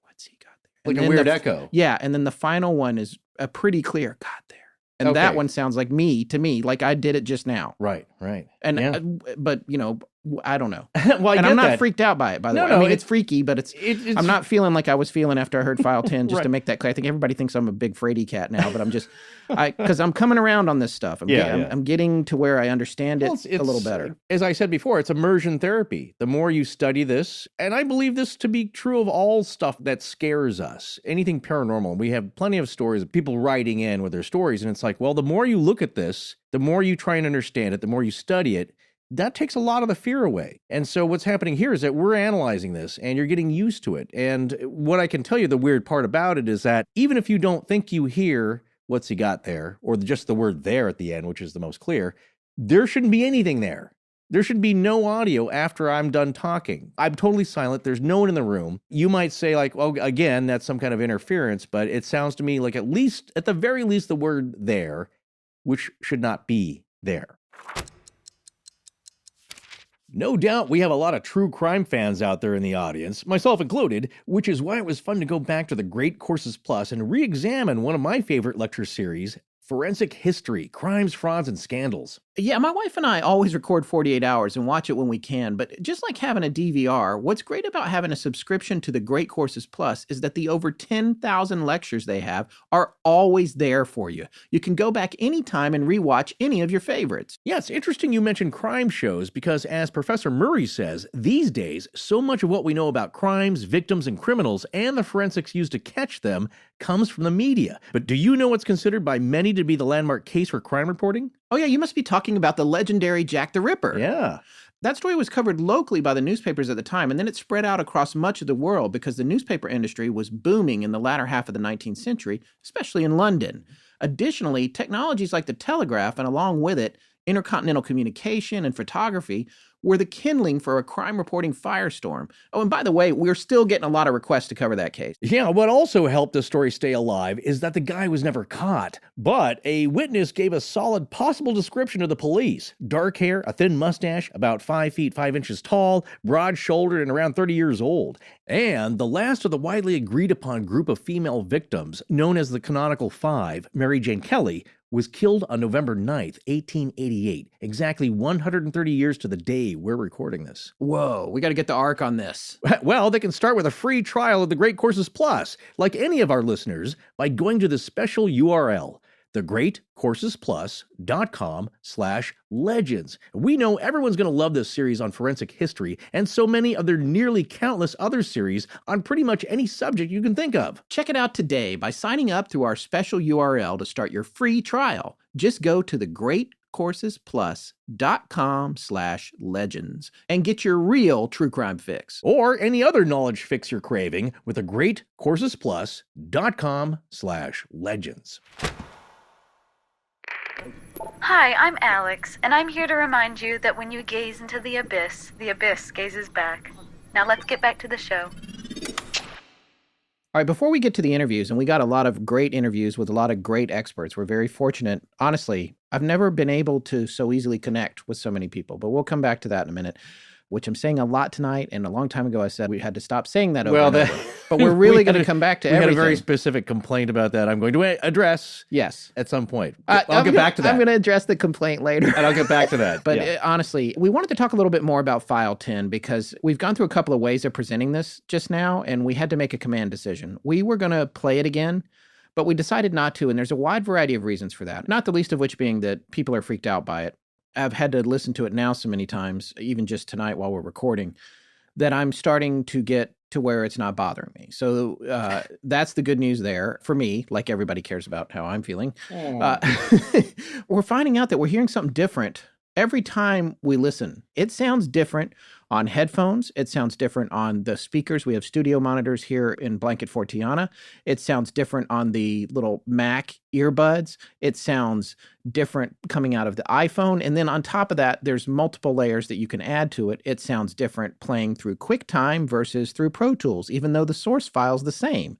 What's he got there? Like a weird echo. Yeah, and then the final one is a pretty clear got there. And that one sounds like me to me, like I did it just now. Right. And but I don't know. Well, and I'm not freaked out by it, by the way. I mean, it's freaky, but it's I'm not feeling like I was feeling after I heard File 10, just to make that clear. I think everybody thinks I'm a big fraidy cat now, but I'm just, because I'm coming around on this stuff. I'm getting to where I understand it a little better. As I said before, it's immersion therapy. The more you study this, and I believe this to be true of all stuff that scares us, anything paranormal. We have plenty of stories of people writing in with their stories, and it's well, the more you look at this, the more you try and understand it, the more you study it, that takes a lot of the fear away. And so what's happening here is that we're analyzing this and you're getting used to it. And what I can tell you, the weird part about it is that even if you don't think you hear what's he got there, or just the word there at the end, which is the most clear, there shouldn't be anything there. There should be no audio after I'm done talking. I'm totally silent. There's no one in the room. You might say well, again, that's some kind of interference, but it sounds to me like at the very least, the word there, which should not be there. No doubt we have a lot of true crime fans out there in the audience, myself included, which is why it was fun to go back to the Great Courses Plus and re-examine one of my favorite lecture series, Forensic History, Crimes, Frauds, and Scandals. Yeah, my wife and I always record 48 hours and watch it when we can, but just like having a DVR, what's great about having a subscription to the Great Courses Plus is that the over 10,000 lectures they have are always there for you. You can go back anytime and rewatch any of your favorites. Yeah, it's interesting you mentioned crime shows because, as Professor Murray says, these days, so much of what we know about crimes, victims, and criminals and the forensics used to catch them comes from the media. But do you know what's considered by many to be the landmark case for crime reporting? Oh yeah, you must be talking about the legendary Jack the Ripper. Yeah. That story was covered locally by the newspapers at the time, and then it spread out across much of the world because the newspaper industry was booming in the latter half of the 19th century, especially in London. Additionally, technologies like the telegraph and along with it, intercontinental communication and photography were the kindling for a crime reporting firestorm. Oh, and by the way, we're still getting a lot of requests to cover that case. Yeah, what also helped the story stay alive is that the guy was never caught, but a witness gave a solid possible description of the police. Dark hair, a thin mustache, about 5 feet 5 inches tall, broad-shouldered, and around 30 years old. And the last of the widely agreed upon group of female victims, known as the Canonical Five, Mary Jane Kelly, was killed on November 9th, 1888, exactly 130 years to the day we're recording this. Whoa, we got to get the arc on this. Well, they can start with a free trial of the Great Courses Plus, like any of our listeners, by going to the special URL. thegreatcoursesplus.com/legends. We know everyone's going to love this series on forensic history and so many of their nearly countless other series on pretty much any subject you can think of. Check it out today by signing up through our special URL to start your free trial. Just go to thegreatcoursesplus.com/legends and get your real true crime fix. Or any other knowledge fix you're craving with thegreatcoursesplus.com/legends. Hi, I'm Alex, and I'm here to remind you that when you gaze into the abyss gazes back. Now let's get back to the show. All right, before we get to the interviews, and we got a lot of great interviews with a lot of great experts. We're very fortunate. Honestly, I've never been able to so easily connect with so many people, but we'll come back to that in a minute, which I'm saying a lot tonight. And a long time ago, I said we had to stop saying that over and over. But we're really going to come back to everything. We had a very specific complaint about that I'm going to address at some point. I'll get back to that. I'm going to address the complaint later. And I'll get back to that. But honestly, we wanted to talk a little bit more about File 10 because we've gone through a couple of ways of presenting this just now, and we had to make a command decision. We were going to play it again, but we decided not to, and there's a wide variety of reasons for that, not the least of which being that people are freaked out by it. I've had to listen to it now so many times, even just tonight while we're recording, that I'm starting to get to where it's not bothering me. So that's the good news there for me, like everybody cares about how I'm feeling. We're finding out that we're hearing something different every time we listen. It sounds different on headphones. It sounds different on the speakers. We have studio monitors here in Blanket Fortiana. It sounds different on the little Mac earbuds. It sounds different coming out of the iPhone. And then on top of that, there's multiple layers that you can add to it. It sounds different playing through QuickTime versus through Pro Tools, even though the source file is the same.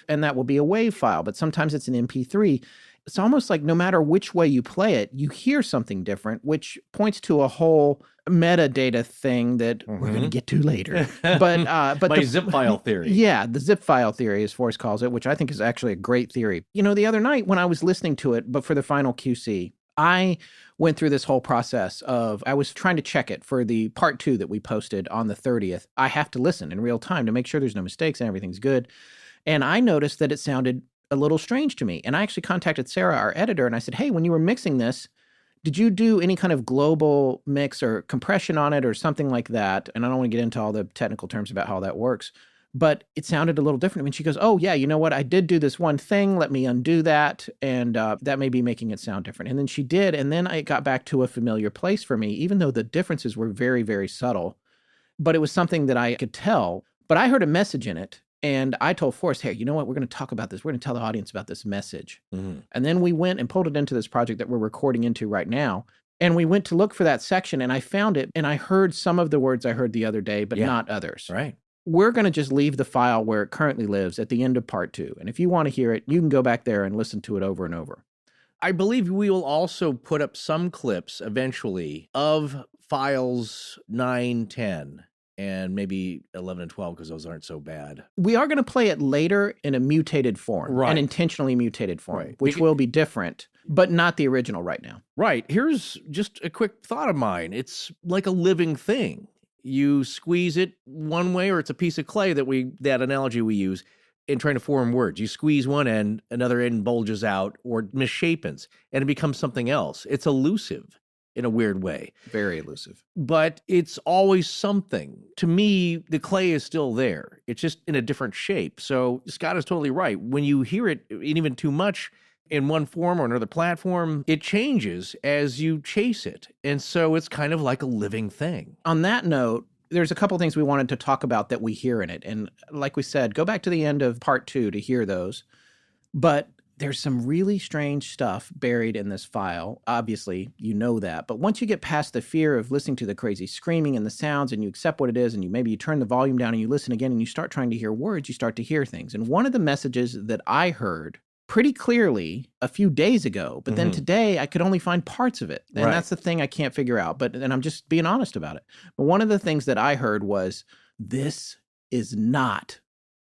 And that will be a WAV file, but sometimes it's an MP3. It's almost like no matter which way you play it, you hear something different, which points to a whole metadata thing that we're going to get to later. But my zip file theory. Yeah, the zip file theory, as Forrest calls it, which I think is actually a great theory. You know, the other night when I was listening to it, but for the final QC, I went through this whole process of, I was trying to check it for the part 2 that we posted on the 30th. I have to listen in real time to make sure there's no mistakes and everything's good. And I noticed that it sounded a little strange to me. And I actually contacted Sarah, our editor, and I said, hey, when you were mixing this, did you do any kind of global mix or compression on it or something like that? And I don't want to get into all the technical terms about how that works, but it sounded a little different. When she goes, oh yeah, you know what? I did do this one thing. Let me undo that. And that may be making it sound different. And then she did. And then it got back to a familiar place for me, even though the differences were very, very subtle, but it was something that I could tell. But I heard a message in it. And I told Forrest, hey, you know what? We're going to talk about this. We're going to tell the audience about this message. And then we went and pulled it into this project that we're recording into right now. And we went to look for that section and I found it. And I heard some of the words I heard the other day, but not others. Right. We're going to just leave the file where it currently lives at the end of part 2. And if you want to hear it, you can go back there and listen to it over and over. I believe we will also put up some clips eventually of files 9, 10. And maybe 11 and 12, because those aren't so bad. We are going to play it later in a mutated form, an intentionally mutated form, which will be different, but not the original right now. Right. Here's just a quick thought of mine. It's like a living thing. You squeeze it one way, or it's a piece of clay that analogy we use in trying to form words. You squeeze one end, another end bulges out or misshapens, and it becomes something else. It's elusive. In a weird way. Very elusive. But it's always something. To me, the clay is still there. It's just in a different shape. So Scott is totally right. When you hear it, even too much in one form or another platform, it changes as you chase it. And so it's kind of like a living thing. On that note, there's a couple things we wanted to talk about that we hear in it. And like we said, go back to the end of part 2 to hear those. But there's some really strange stuff buried in this file. Obviously, you know that. But once you get past the fear of listening to the crazy screaming and the sounds and you accept what it is and maybe you turn the volume down and you listen again and you start trying to hear words, you start to hear things. And one of the messages that I heard pretty clearly a few days ago, but then today I could only find parts of it. And that's the thing I can't figure out. And I'm just being honest about it. But one of the things that I heard was, this is not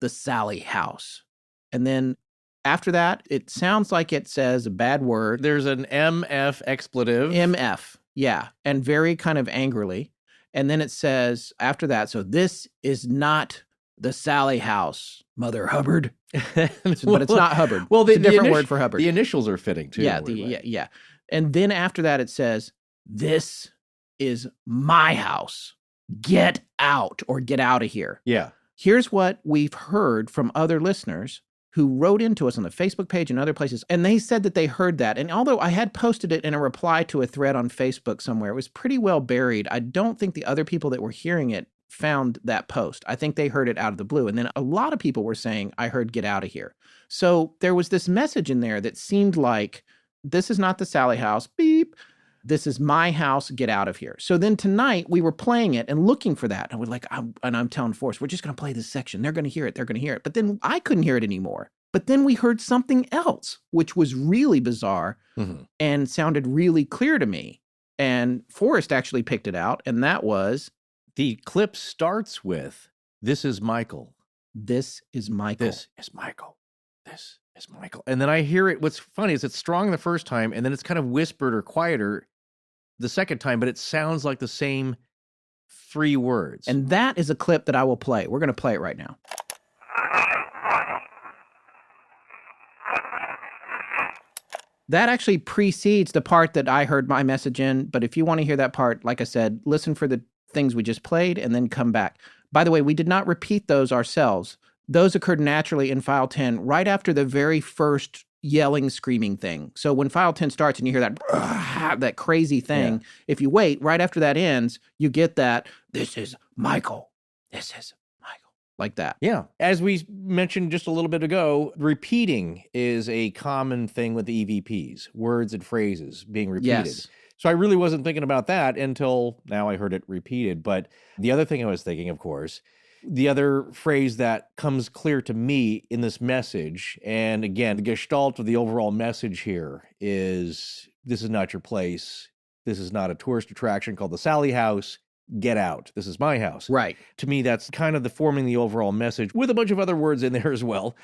the Sallie House. And then after that, it sounds like it says a bad word. There's an MF expletive. MF, yeah, and very kind of angrily. And then it says after that, so this is not the Sallie House, Mother Hubbard. But it's not Hubbard. Well, it's a different word for Hubbard. The initials are fitting too. Yeah. And then after that, it says, "This is my house. Get out," or "get out of here." Yeah. Here's what we've heard from other listeners who wrote into us on the Facebook page and other places, and they said that they heard that. And although I had posted it in a reply to a thread on Facebook somewhere, it was pretty well buried. I don't think the other people that were hearing it found that post. I think they heard it out of the blue. And then a lot of people were saying, "I heard get out of here." So there was this message in there that seemed like, this is not the Sallie House, beep. This is my house, get out of here. So then tonight we were playing it and looking for that. And we're like, I'm telling Forrest, we're just going to play this section. They're going to hear it. But then I couldn't hear it anymore. But then we heard something else, which was really bizarre and sounded really clear to me. And Forrest actually picked it out. And that was, the clip starts with, "This is Michael. This is Michael. This is Michael. This is Michael." And then I hear it. What's funny is it's strong the first time, and then it's kind of whispered or quieter the second time, but it sounds like the same 3 words. And that is a clip that I will play. We're going to play it right now. That actually precedes the part that I heard my message in. But if you want to hear that part, like I said, listen for the things we just played and then come back. By the way, we did not repeat those ourselves. Those occurred naturally in file 10 right after the very first yelling, screaming thing. So when file 10 starts and you hear that crazy thing, if you wait, right after that ends, you get that, "This is Michael. This is Michael." Like that. Yeah. As we mentioned just a little bit ago, repeating is a common thing with the EVPs, words and phrases being repeated. Yes. So I really wasn't thinking about that until now I heard it repeated. But the other thing I was thinking, of course, the other phrase that comes clear to me in this message, and again, the gestalt of the overall message here is, this is not your place. This is not a tourist attraction called the Sallie House. Get out. This is my house. Right. To me, that's kind of the forming the overall message with a bunch of other words in there as well.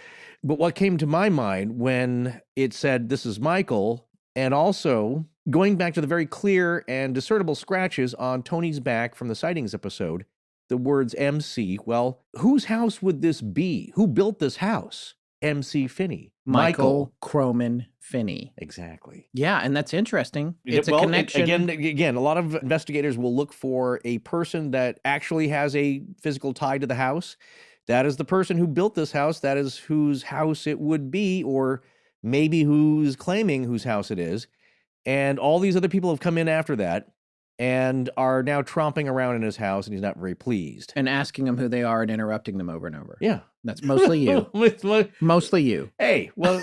But what came to my mind when it said, "This is Michael," and also going back to the very clear and discernible scratches on Tony's back from the sightings episode, the words MC, well, whose house would this be? Who built this house? MC Finney. Michael Croman Finney. Exactly. Yeah, and that's interesting. It's a connection. Again, a lot of investigators will look for a person that actually has a physical tie to the house. That is the person who built this house. That is whose house it would be, or maybe who's claiming whose house it is. And all these other people have come in after that and are now tromping around in his house, and he's not very pleased. And asking them who they are and interrupting them over and over. Yeah. That's mostly you. Mostly you. Hey, well,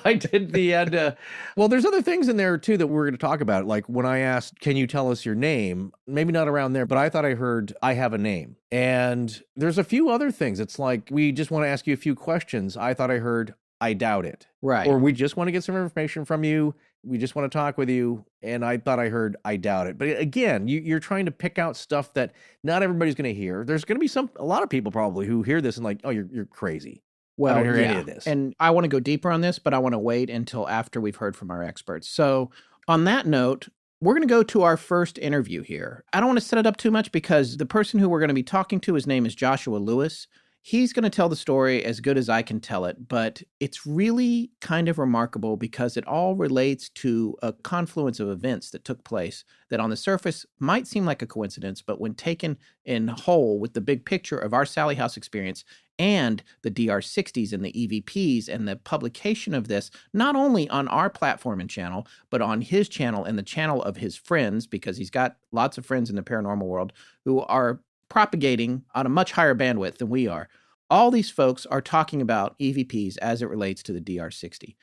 I did the end. Well, there's other things in there, too, that we're going to talk about. Like when I asked, "Can you tell us your name?" Maybe not around there, but I thought I heard, "I have a name." And there's a few other things. It's like, "We just want to ask you a few questions." I thought I heard, "I doubt it." Right. Or, "We just want to get some information from you. We just want to talk with you." And I thought I heard, "I doubt it." But again, you're trying to pick out stuff that not everybody's going to hear. There's going to be a lot of people probably who hear this and like, "Oh, you're crazy." Well, I don't hear any of this. And I want to go deeper on this, but I want to wait until after we've heard from our experts. So on that note, we're going to go to our first interview here. I don't want to set it up too much because the person who we're going to be talking to, his name is Joshua Lewis. He's going to tell the story as good as I can tell it, but it's really kind of remarkable because it all relates to a confluence of events that took place that on the surface might seem like a coincidence, but when taken in whole with the big picture of our Sallie House experience and the DR60s and the EVPs and the publication of this, not only on our platform and channel, but on his channel and the channel of his friends, because he's got lots of friends in the paranormal world who are propagating on a much higher bandwidth than we are. All these folks are talking about EVPs as it relates to the DR60.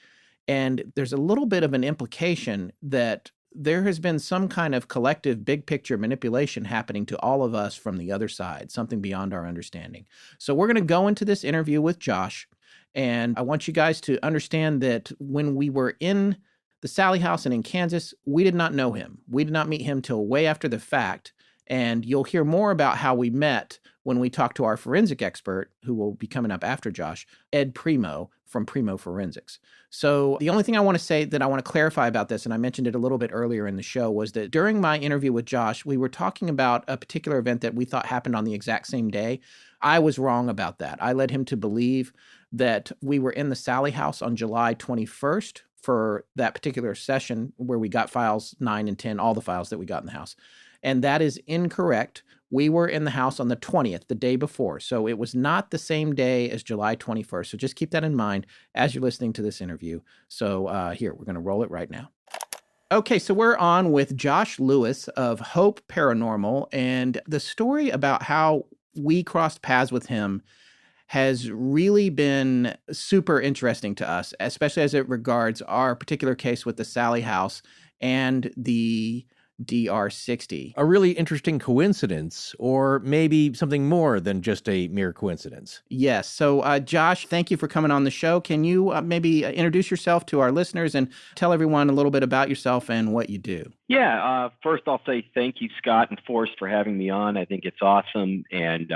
And there's a little bit of an implication that there has been some kind of collective big picture manipulation happening to all of us from the other side, something beyond our understanding. So we're going to go into this interview with Josh. And I want you guys to understand that when we were in the Sallie House and in Kansas, we did not know him. We did not meet him till way after the fact. And you'll hear more about how we met when we talk to our forensic expert, who will be coming up after Josh, Ed Primeau, from Primeau Forensics. So the only thing I want to say that I want to clarify about this, and I mentioned it a little bit earlier in the show, was that during my interview with Josh, we were talking about a particular event that we thought happened on the exact same day. I was wrong about that. I led him to believe that we were in the Sallie House on July 21st for that particular session where we got files 9 and 10, all the files that we got in the house. And that is incorrect. We were in the house on the 20th, the day before. So it was not the same day as July 21st. So just keep that in mind as you're listening to this interview. So here, we're going to roll it right now. Okay, so we're on with Josh Lewis of Hope Paranormal, and the story about how we crossed paths with him has really been super interesting to us, especially as it regards our particular case with the Sallie House and the DR60. A really interesting coincidence, or maybe something more than just a mere coincidence. Yes. So, Josh, thank you for coming on the show. Can you maybe introduce yourself to our listeners and tell everyone a little bit about yourself and what you do? Yeah. First, I'll say thank you, Scott and Forrest, for having me on. I think it's awesome. And,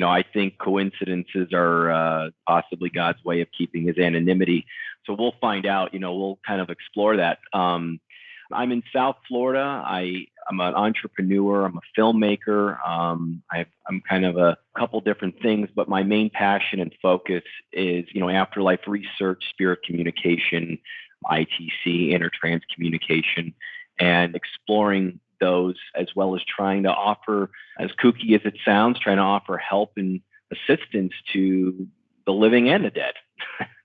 I think coincidences are possibly God's way of keeping his anonymity. So we'll find out, we'll kind of explore that. I'm in South Florida. I'm an entrepreneur. I'm a filmmaker. I'm kind of a couple different things, but my main passion and focus is, afterlife research, spirit communication, ITC, intertrans communication, and exploring those, as well as trying to offer, as kooky as it sounds, trying to offer help and assistance to the living and the dead,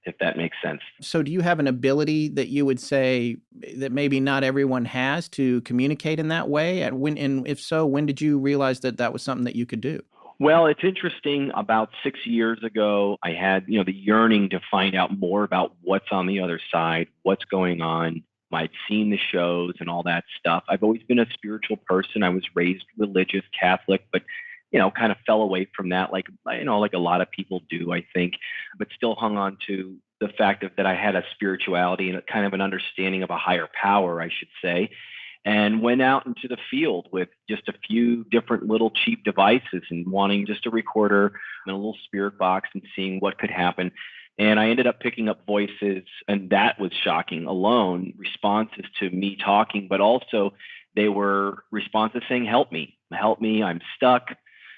if that makes sense. So do you have an ability that you would say that maybe not everyone has to communicate in that way? And if so, when did you realize that that was something that you could do? Well, it's interesting. About 6 years ago, I had, the yearning to find out more about what's on the other side, what's going on. I'd seen the shows and all that stuff. I've always been a spiritual person. I was raised religious, Catholic, but kind of fell away from that, like a lot of people do, I think, but still hung on to the fact that I had a spirituality and kind of an understanding of a higher power, I should say, and went out into the field with just a few different little cheap devices and wanting just a recorder and a little spirit box and seeing what could happen. And I ended up picking up voices, and that was shocking alone, responses to me talking, but also they were responses saying, help me, I'm stuck,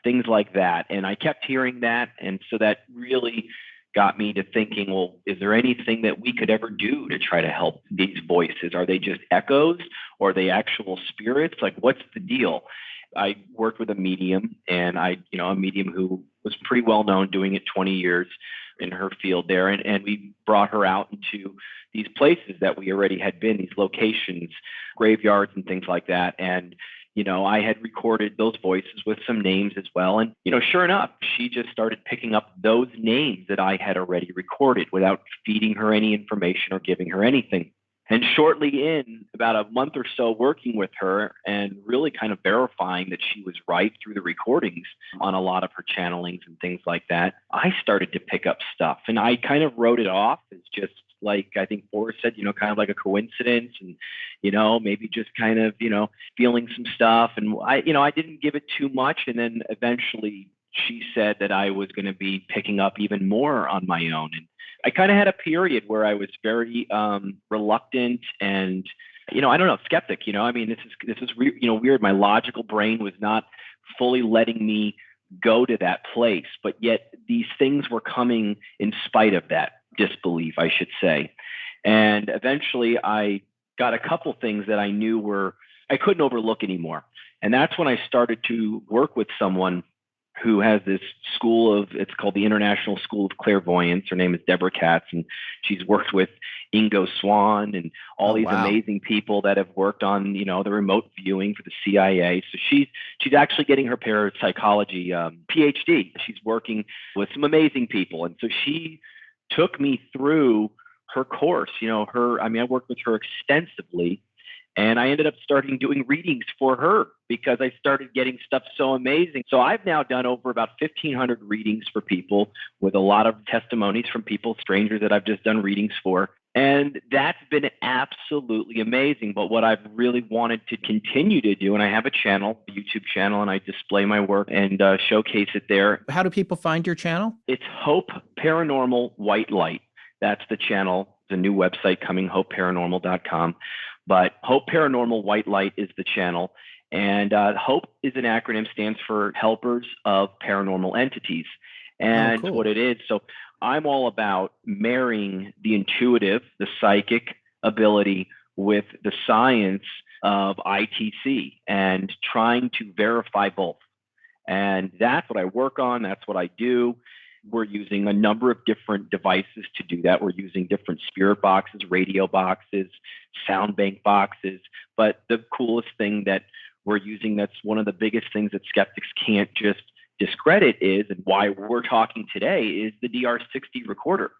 things like that. And I kept hearing that. And so that really got me to thinking, well, is there anything that we could ever do to try to help these voices? Are they just echoes, or are they actual spirits? Like, what's the deal? I worked with a medium, and a medium who was pretty well known, doing it 20 years in her field there. And we brought her out into these places that we already had been, these locations, graveyards and things like that. And, I had recorded those voices with some names as well. And, sure enough, she just started picking up those names that I had already recorded without feeding her any information or giving her anything. And shortly in, about a month or so working with her and really kind of verifying that she was right through the recordings on a lot of her channelings and things like that, I started to pick up stuff. And I kind of wrote it off as just like, I think Forrest said, kind of like a coincidence and, maybe just kind of, feeling some stuff. And I didn't give it too much. And then eventually she said that I was going to be picking up even more on my own. And I kind of had a period where I was very reluctant and, I don't know, skeptic. This is weird. My logical brain was not fully letting me go to that place, but yet these things were coming in spite of that disbelief, I should say. And eventually I got a couple things that I knew I couldn't overlook anymore. And that's when I started to work with someone who has this it's called the International School of Clairvoyance. Her name is Deborah Katz, and she's worked with Ingo Swann and all these amazing people that have worked on, the remote viewing for the CIA. So she's actually getting her parapsychology PhD. She's working with some amazing people. And so she took me through her course, I worked with her extensively. And I ended up starting doing readings for her because I started getting stuff so amazing. So I've now done over about 1,500 readings for people with a lot of testimonies from people, strangers that I've just done readings for. And that's been absolutely amazing. But what I've really wanted to continue to do, and I have a channel, a YouTube channel, and I display my work and showcase it there. How do people find your channel? It's Hope Paranormal White Light. That's the channel. The new website coming, hopeparanormal.com. But Hope Paranormal White Light is the channel. And HOPE is an acronym, stands for Helpers of Paranormal Entities. And cool. what it is, so I'm all about marrying the intuitive, the psychic ability with the science of ITC and trying to verify both. And that's what I work on. That's what I do. We're using a number of different devices to do that. We're using different spirit boxes, radio boxes, sound bank boxes. But the coolest thing that we're using, that's one of the biggest things that skeptics can't just discredit is, and why we're talking today, is the DR60 recorder,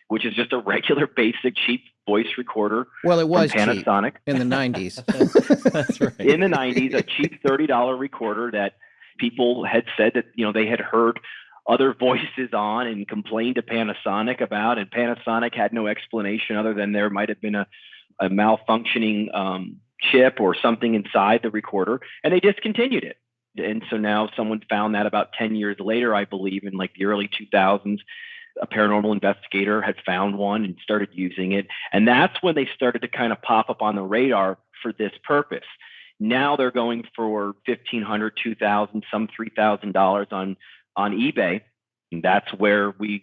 which is just a regular, basic, cheap voice recorder. Well, it was from Panasonic. Cheap in the 90s. That's right. In the 90s, a cheap $30 recorder that people had said that, they had heard other voices on and complained to Panasonic about, and Panasonic had no explanation other than there might have been a malfunctioning chip or something inside the recorder, and they discontinued it. And so now someone found that about 10 years later, I believe, in like the early 2000s, a paranormal investigator had found one and started using it. And that's when they started to kind of pop up on the radar for this purpose. Now they're going for $1,500, $2,000, some $3,000 on eBay. And that's where we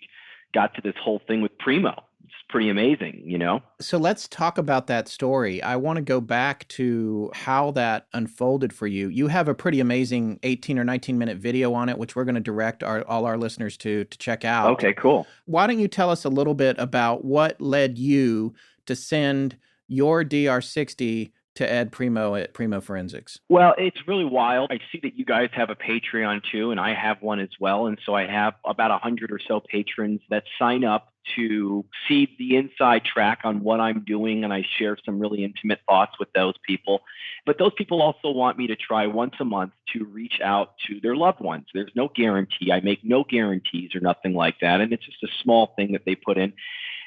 got to this whole thing with Primeau. It's pretty amazing, So let's talk about that story. I want to go back to how that unfolded for you. You have a pretty amazing 18 or 19-minute video on it, which we're going to direct all our listeners to check out. Okay, cool. Why don't you tell us a little bit about what led you to send your DR60 to Ed Primeau at Primeau Forensics? Well, it's really wild. I see that you guys have a Patreon too, and I have one as well. And so I have about 100 or so patrons that sign up to see the inside track on what I'm doing, and I share some really intimate thoughts with those people. But those people also want me to try once a month to reach out to their loved ones. There's no guarantee. I make no guarantees or nothing like that, and it's just a small thing that they put in.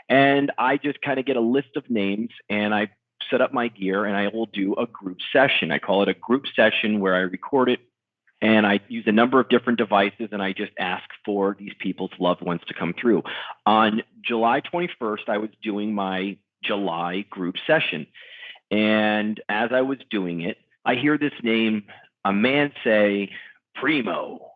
And I just kind of get a list of names, and I set up my gear, and I will do a group session. I call it a group session where I record it, and I use a number of different devices, and I just ask for these people's loved ones to come through. On July 21st, I was doing my July group session. And as I was doing it, I hear this name, a man say, Primeau.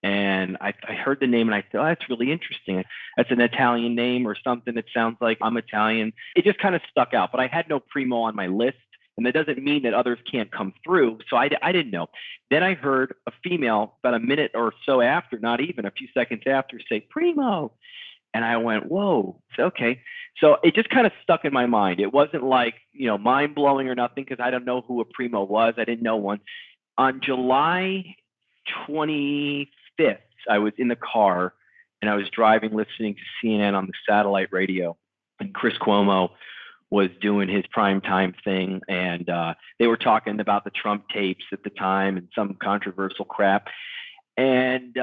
And I heard the name, and I thought, oh, that's really interesting. That's an Italian name or something that sounds like I'm Italian. It just kind of stuck out, but I had no Primeau on my list. And that doesn't mean that others can't come through. So I didn't know. Then I heard a female about a minute or so after, not even a few seconds after, say, Primeau. And I went, whoa, okay. So it just kind of stuck in my mind. It wasn't like, mind blowing or nothing, because I don't know who a Primeau was. I didn't know one. On July 25th, I was in the car, and I was driving, listening to CNN on the satellite radio, and Chris Cuomo was doing his primetime thing, and they were talking about the Trump tapes at the time and some controversial crap. And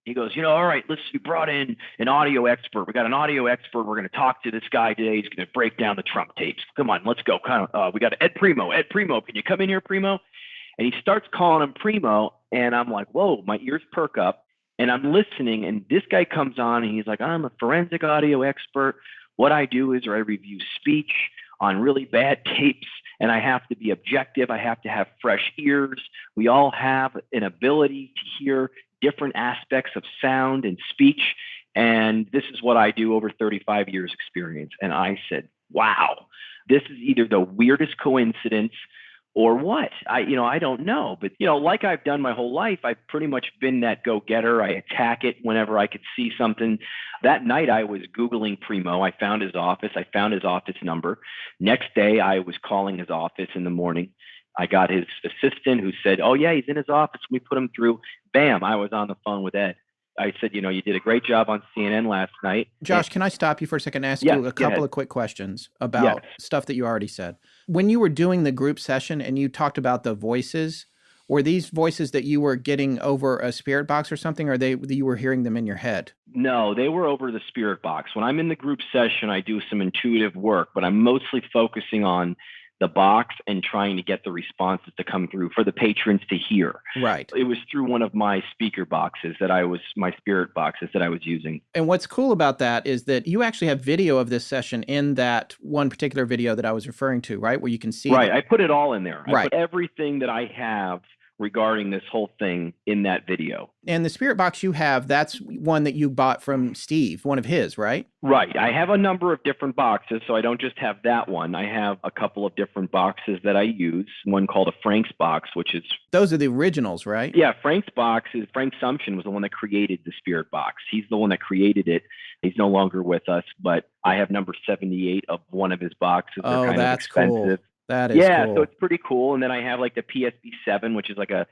he goes, all right, we brought in an audio expert. We got an audio expert. We're going to talk to this guy today. He's going to break down the Trump tapes. Come on, let's go. We got Ed Primeau. Ed Primeau, can you come in here, Primeau? And he starts calling him Primeau, and I'm like, whoa, my ears perk up, and I'm listening, and this guy comes on, and he's like, I'm a forensic audio expert. What I do is I review speech on really bad tapes, and I have to be objective. I have to have fresh ears. We all have an ability to hear different aspects of sound and speech, and this is what I do over 35 years experience. And I said, wow, this is either the weirdest coincidence or what? I don't know. But, like I've done my whole life, I've pretty much been that go-getter. I attack it whenever I could see something. That night I was Googling Primeau. I found his office. I found his office number. Next day I was calling his office in the morning. I got his assistant who said, oh, yeah, he's in his office. We put him through. Bam, I was on the phone with Ed. I said, you did a great job on CNN last night. Josh, can I stop you for a second and ask you a couple of quick questions about stuff that you already said? When you were doing the group session and you talked about the voices, were these voices that you were getting over a spirit box or something, or you were hearing them in your head? No, they were over the spirit box. When I'm in the group session, I do some intuitive work, but I'm mostly focusing on the box and trying to get the responses to come through for the patrons to hear. Right. It was through one of my speaker boxes my spirit boxes that I was using. And what's cool about that is that you actually have video of this session in that one particular video that I was referring to, right? Where you can see. Right. I put it all in there. Right. I put everything that I have regarding this whole thing in that video. And the spirit box you have, that's one that you bought from Steve, one of his, right? Right. I have a number of different boxes, so I don't just have that one. I have a couple of different boxes that I use, one called a Frank's box, which is... Those are the originals, right? Yeah, Frank's box is... Frank Sumption was the one that created the spirit box. He's the one that created it. He's no longer with us, but I have number 78 of one of his boxes. Oh, They're kind that's of expensive. cool. That is cool. So it's pretty cool. And then I have like the PSB-7, which is like a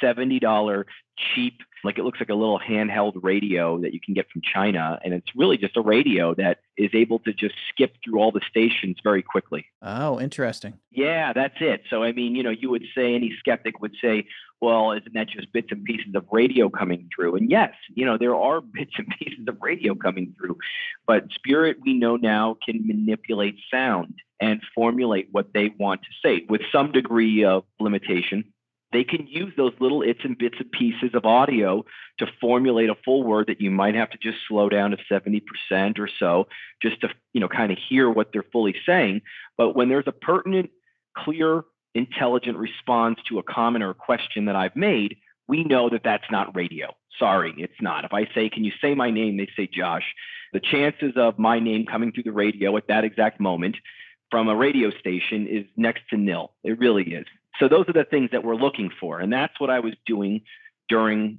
$70 cheap, like it looks like a little handheld radio that you can get from China. And it's really just a radio that is able to just skip through all the stations very quickly. Oh, interesting. Yeah, that's it. So, I mean, you would say, any skeptic would say, well, isn't that just bits and pieces of radio coming through? And yes, there are bits and pieces of radio coming through, but spirit, we know now, can manipulate sound and formulate what they want to say with some degree of limitation. They can use those little its and bits and pieces of audio to formulate a full word that you might have to just slow down to 70% or so, just to, kind of hear what they're fully saying. But when there's a pertinent, clear, intelligent response to a comment or a question that I've made, we know that that's not radio. Sorry, it's not. If I say, can you say my name? They say Josh. The chances of my name coming through the radio at that exact moment from a radio station is next to nil. It really is. So those are the things that we're looking for. And that's what I was doing during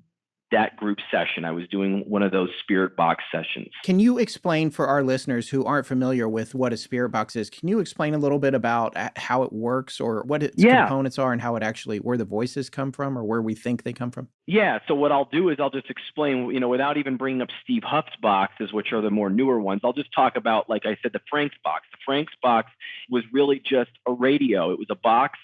that group session. I was doing one of those spirit box sessions. Can you explain for our listeners who aren't familiar with what a spirit box is? Can you explain a little bit about how it works or what its components are and how it actually, where the voices come from or where we think they come from? Yeah. So what I'll do is I'll just explain, without even bringing up Steve Huff's boxes, which are the more newer ones. I'll just talk about, like I said, the Frank's box. The Frank's box was really just a radio. It was a box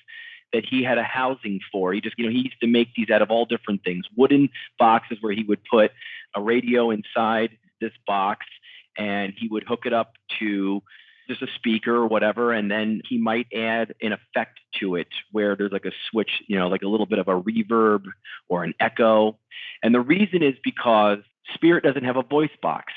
that he had a housing for. He just, he used to make these out of all different things, wooden boxes where he would put a radio inside this box and he would hook it up to just a speaker or whatever. And then he might add an effect to it where there's like a switch, like a little bit of a reverb or an echo. And the reason is because spirit doesn't have a voice box.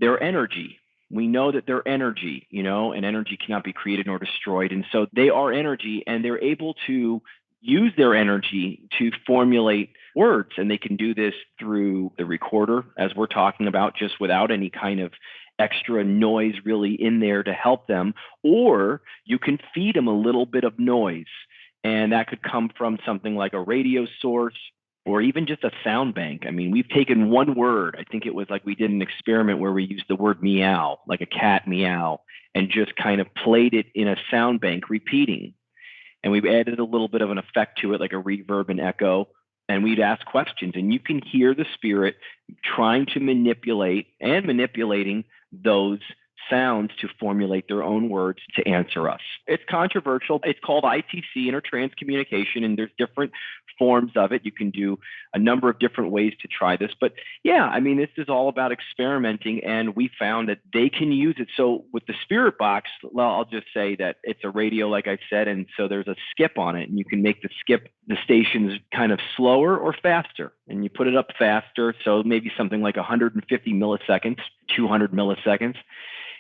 They're energy. We know that they're energy, and energy cannot be created nor destroyed. And so they are energy, and they're able to use their energy to formulate words. And they can do this through the recorder, as we're talking about, just without any kind of extra noise really in there to help them. Or you can feed them a little bit of noise. And that could come from something like a radio source, or even just a sound bank. I mean, we've taken one word. I think it was like we did an experiment where we used the word meow, like a cat meow, and just kind of played it in a sound bank repeating. And we've added a little bit of an effect to it, like a reverb and echo. And we'd ask questions. And you can hear the spirit trying to manipulating those sounds to formulate their own words to answer us. It's controversial. It's called ITC, intertrans communication, and there's different forms of it. You can do a number of different ways to try this. But yeah, I mean, this is all about experimenting, and we found that they can use it. So with the spirit box, well, I'll just say that it's a radio, like I said, and so there's a skip on it, and you can make the stations kind of slower or faster. And you put it up faster, so maybe something like 150 milliseconds, 200 milliseconds.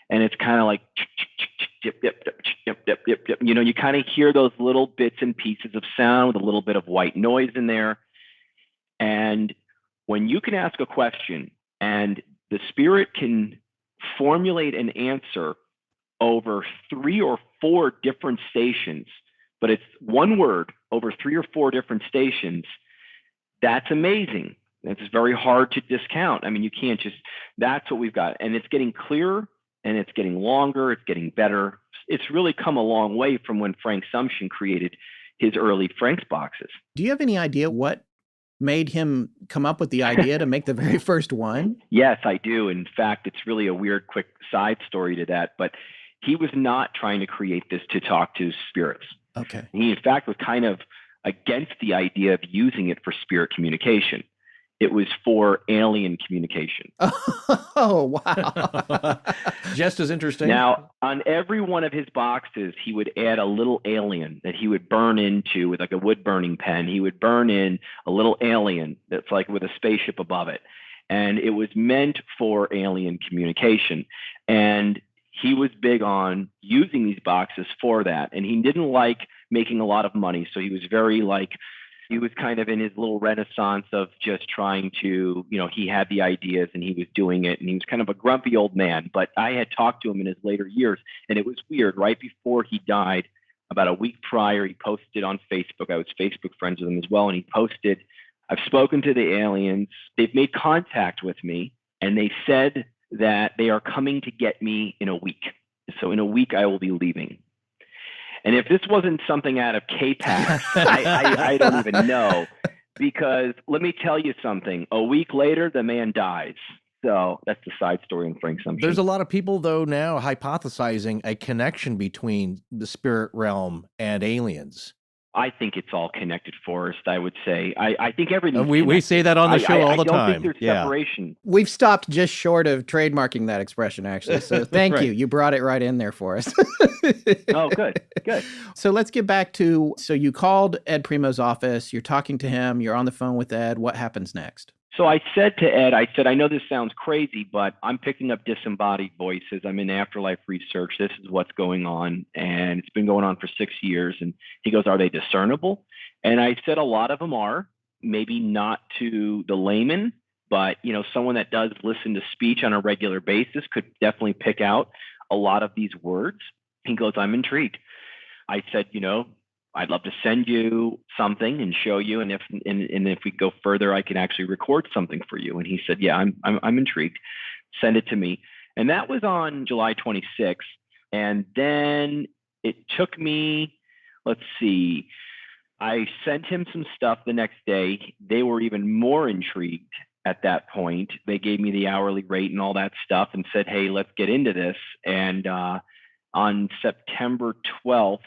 And it's kind of like, you kind of hear those little bits and pieces of sound with a little bit of white noise in there. And when you can ask a question and the spirit can formulate an answer over 3 or 4 different stations, but it's one word over 3 or 4 different stations, that's amazing. It's very hard to discount. I mean, you can't just, that's what we've got. And it's getting clearer. And it's getting longer, it's getting better. It's really come a long way from when Frank Sumption created his early Frank's boxes. Do you have any idea what made him come up with the idea to make the very first one? Yes, I do. In fact, it's really a weird, quick side story to that. But he was not trying to create this to talk to spirits. Okay. He, in fact, was kind of against the idea of using it for spirit communication. It was for alien communication. Oh, wow. Just as interesting. Now, on every one of his boxes, he would add a little alien that he would burn into with like a wood burning pen. He would burn in a little alien that's like with a spaceship above it. And it was meant for alien communication. And he was big on using these boxes for that. And he didn't like making a lot of money. So he was very like, he was kind of in his little renaissance of just trying to, he had the ideas and he was doing it. And he was kind of a grumpy old man. But I had talked to him in his later years, and it was weird. Right before he died, about a week prior, he posted on Facebook. I was Facebook friends with him as well. And he posted, I've spoken to the aliens. They've made contact with me, and they said that they are coming to get me in a week. So in a week, I will be leaving. And if this wasn't something out of K-Pax, I don't even know. Because let me tell you something. A week later, the man dies. So that's the side story in Frank's assumption. There's a lot of people, though, now hypothesizing a connection between the spirit realm and aliens. I think it's all connected, Forrest, I would say. I think everything. We say that on the show all the time. I don't think there's separation. We've stopped just short of trademarking that expression, actually. So thank right. you. You brought it right in there for us. Oh, good. So let's get back to, so you called Ed Primeau's office. You're talking to him. You're on the phone with Ed. What happens next? So I said to Ed, I know this sounds crazy, but I'm picking up disembodied voices. I'm in afterlife research. This is what's going on. And it's been going on for 6 years. And he goes, are they discernible? And I said, a lot of them are, maybe not to the layman, but, someone that does listen to speech on a regular basis could definitely pick out a lot of these words. He goes, I'm intrigued. I said, I'd love to send you something and show you, and if we go further, I can actually record something for you. And he said, yeah, I'm intrigued. Send it to me. And that was on July 26th. And then it took me, let's see, I sent him some stuff the next day. They were even more intrigued at that point. They gave me the hourly rate and all that stuff and said, hey, let's get into this. And on September 12th,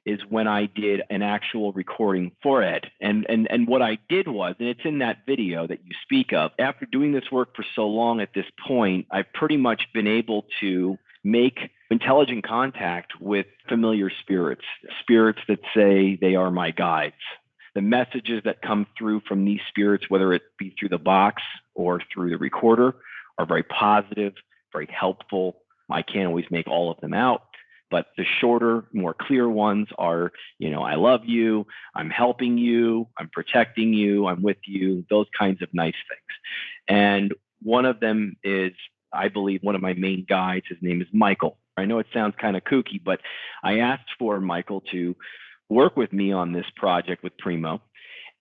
is when I did an actual recording for Ed. And what I did was, and it's in that video that you speak of, after doing this work for so long at this point, I've pretty much been able to make intelligent contact with familiar spirits that say they are my guides. The messages that come through from these spirits, whether it be through the box or through the recorder, are very positive, very helpful. I can't always make all of them out. But the shorter, more clear ones are, I love you, I'm helping you, I'm protecting you, I'm with you, those kinds of nice things. And one of them is, I believe, one of my main guides. His name is Michael. I know it sounds kind of kooky, but I asked for Michael to work with me on this project with Primeau.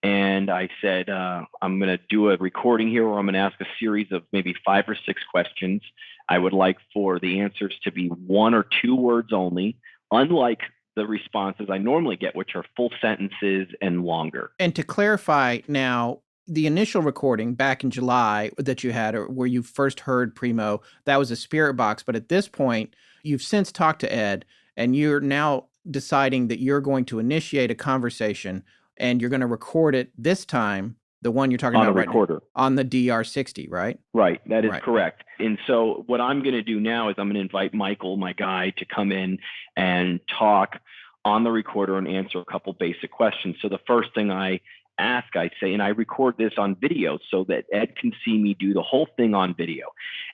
And I said, I'm going to do a recording here where I'm going to ask a series of maybe 5 or 6 questions. I would like for the answers to be 1 or 2 words only, unlike the responses I normally get, which are full sentences and longer. And to clarify now, the initial recording back in July that you had, or where you first heard Primeau, that was a spirit box. But at this point, you've since talked to Ed, and you're now deciding that you're going to initiate a conversation, and you're going to record it this time, the one you're talking about right now, on the DR60, right? Right, that is correct. And so what I'm going to do now is I'm going to invite Michael, my guy, to come in and talk on the recorder and answer a couple basic questions. So the first thing I ask, I say, and I record this on video so that Ed can see me do the whole thing on video.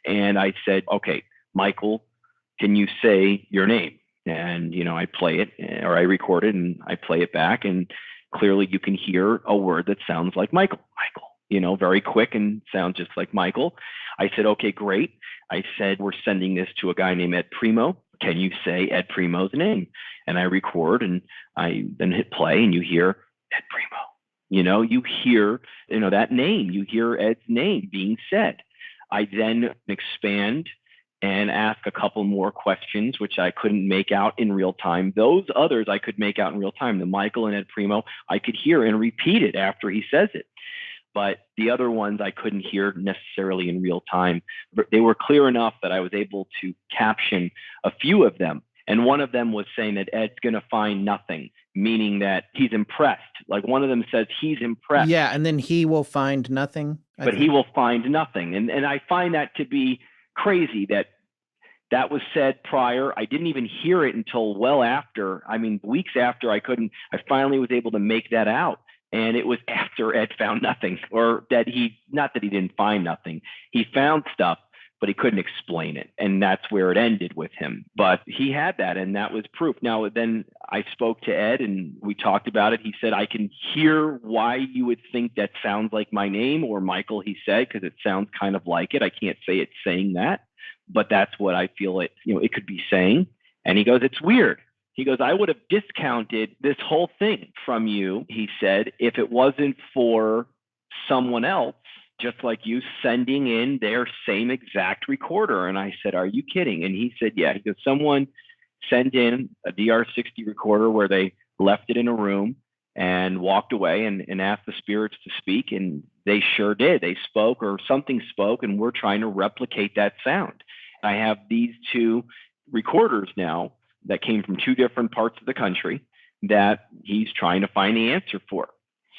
And I said, okay, Michael, can you say your name? And, I play it, or I record it and I play it back, and clearly you can hear a word that sounds like Michael, very quick and sounds just like Michael. I said, okay, great. I said, we're sending this to a guy named Ed Primeau. Can you say Ed Primeau's name? And I record, and I then hit play, and you hear Ed Primeau. You hear, that name, you hear Ed's name being said. I then expand and ask a couple more questions, which I couldn't make out in real time. Those others I could make out in real time. The Michael and Ed Primeau, I could hear and repeat it after he says it. But the other ones I couldn't hear necessarily in real time. But they were clear enough that I was able to caption a few of them. And one of them was saying that Ed's going to find nothing, meaning that he's impressed. Like one of them says he's impressed. Yeah, and then he will find nothing. But he will find nothing. And I find that to be crazy that was said prior. I didn't even hear it until well after. I mean, weeks after I finally was able to make that out. And it was after Ed found nothing, or not that he didn't find nothing. He found stuff, but he couldn't explain it. And that's where it ended with him. But he had that, and that was proof. Now, then I spoke to Ed and we talked about it. He said, I can hear why you would think that sounds like my name, or Michael, he said, because it sounds kind of like it. I can't say it's saying that, but that's what I feel it could be saying. And he goes, it's weird. He goes, I would have discounted this whole thing from you, he said, if it wasn't for someone else, just like you, sending in their same exact recorder. And I said, are you kidding? And he said, yeah. He goes, someone sent in a DR60 recorder where they left it in a room and walked away and asked the spirits to speak. And they sure did. They spoke, or something spoke, and we're trying to replicate that sound. I have these two recorders now that came from two different parts of the country that he's trying to find the answer for.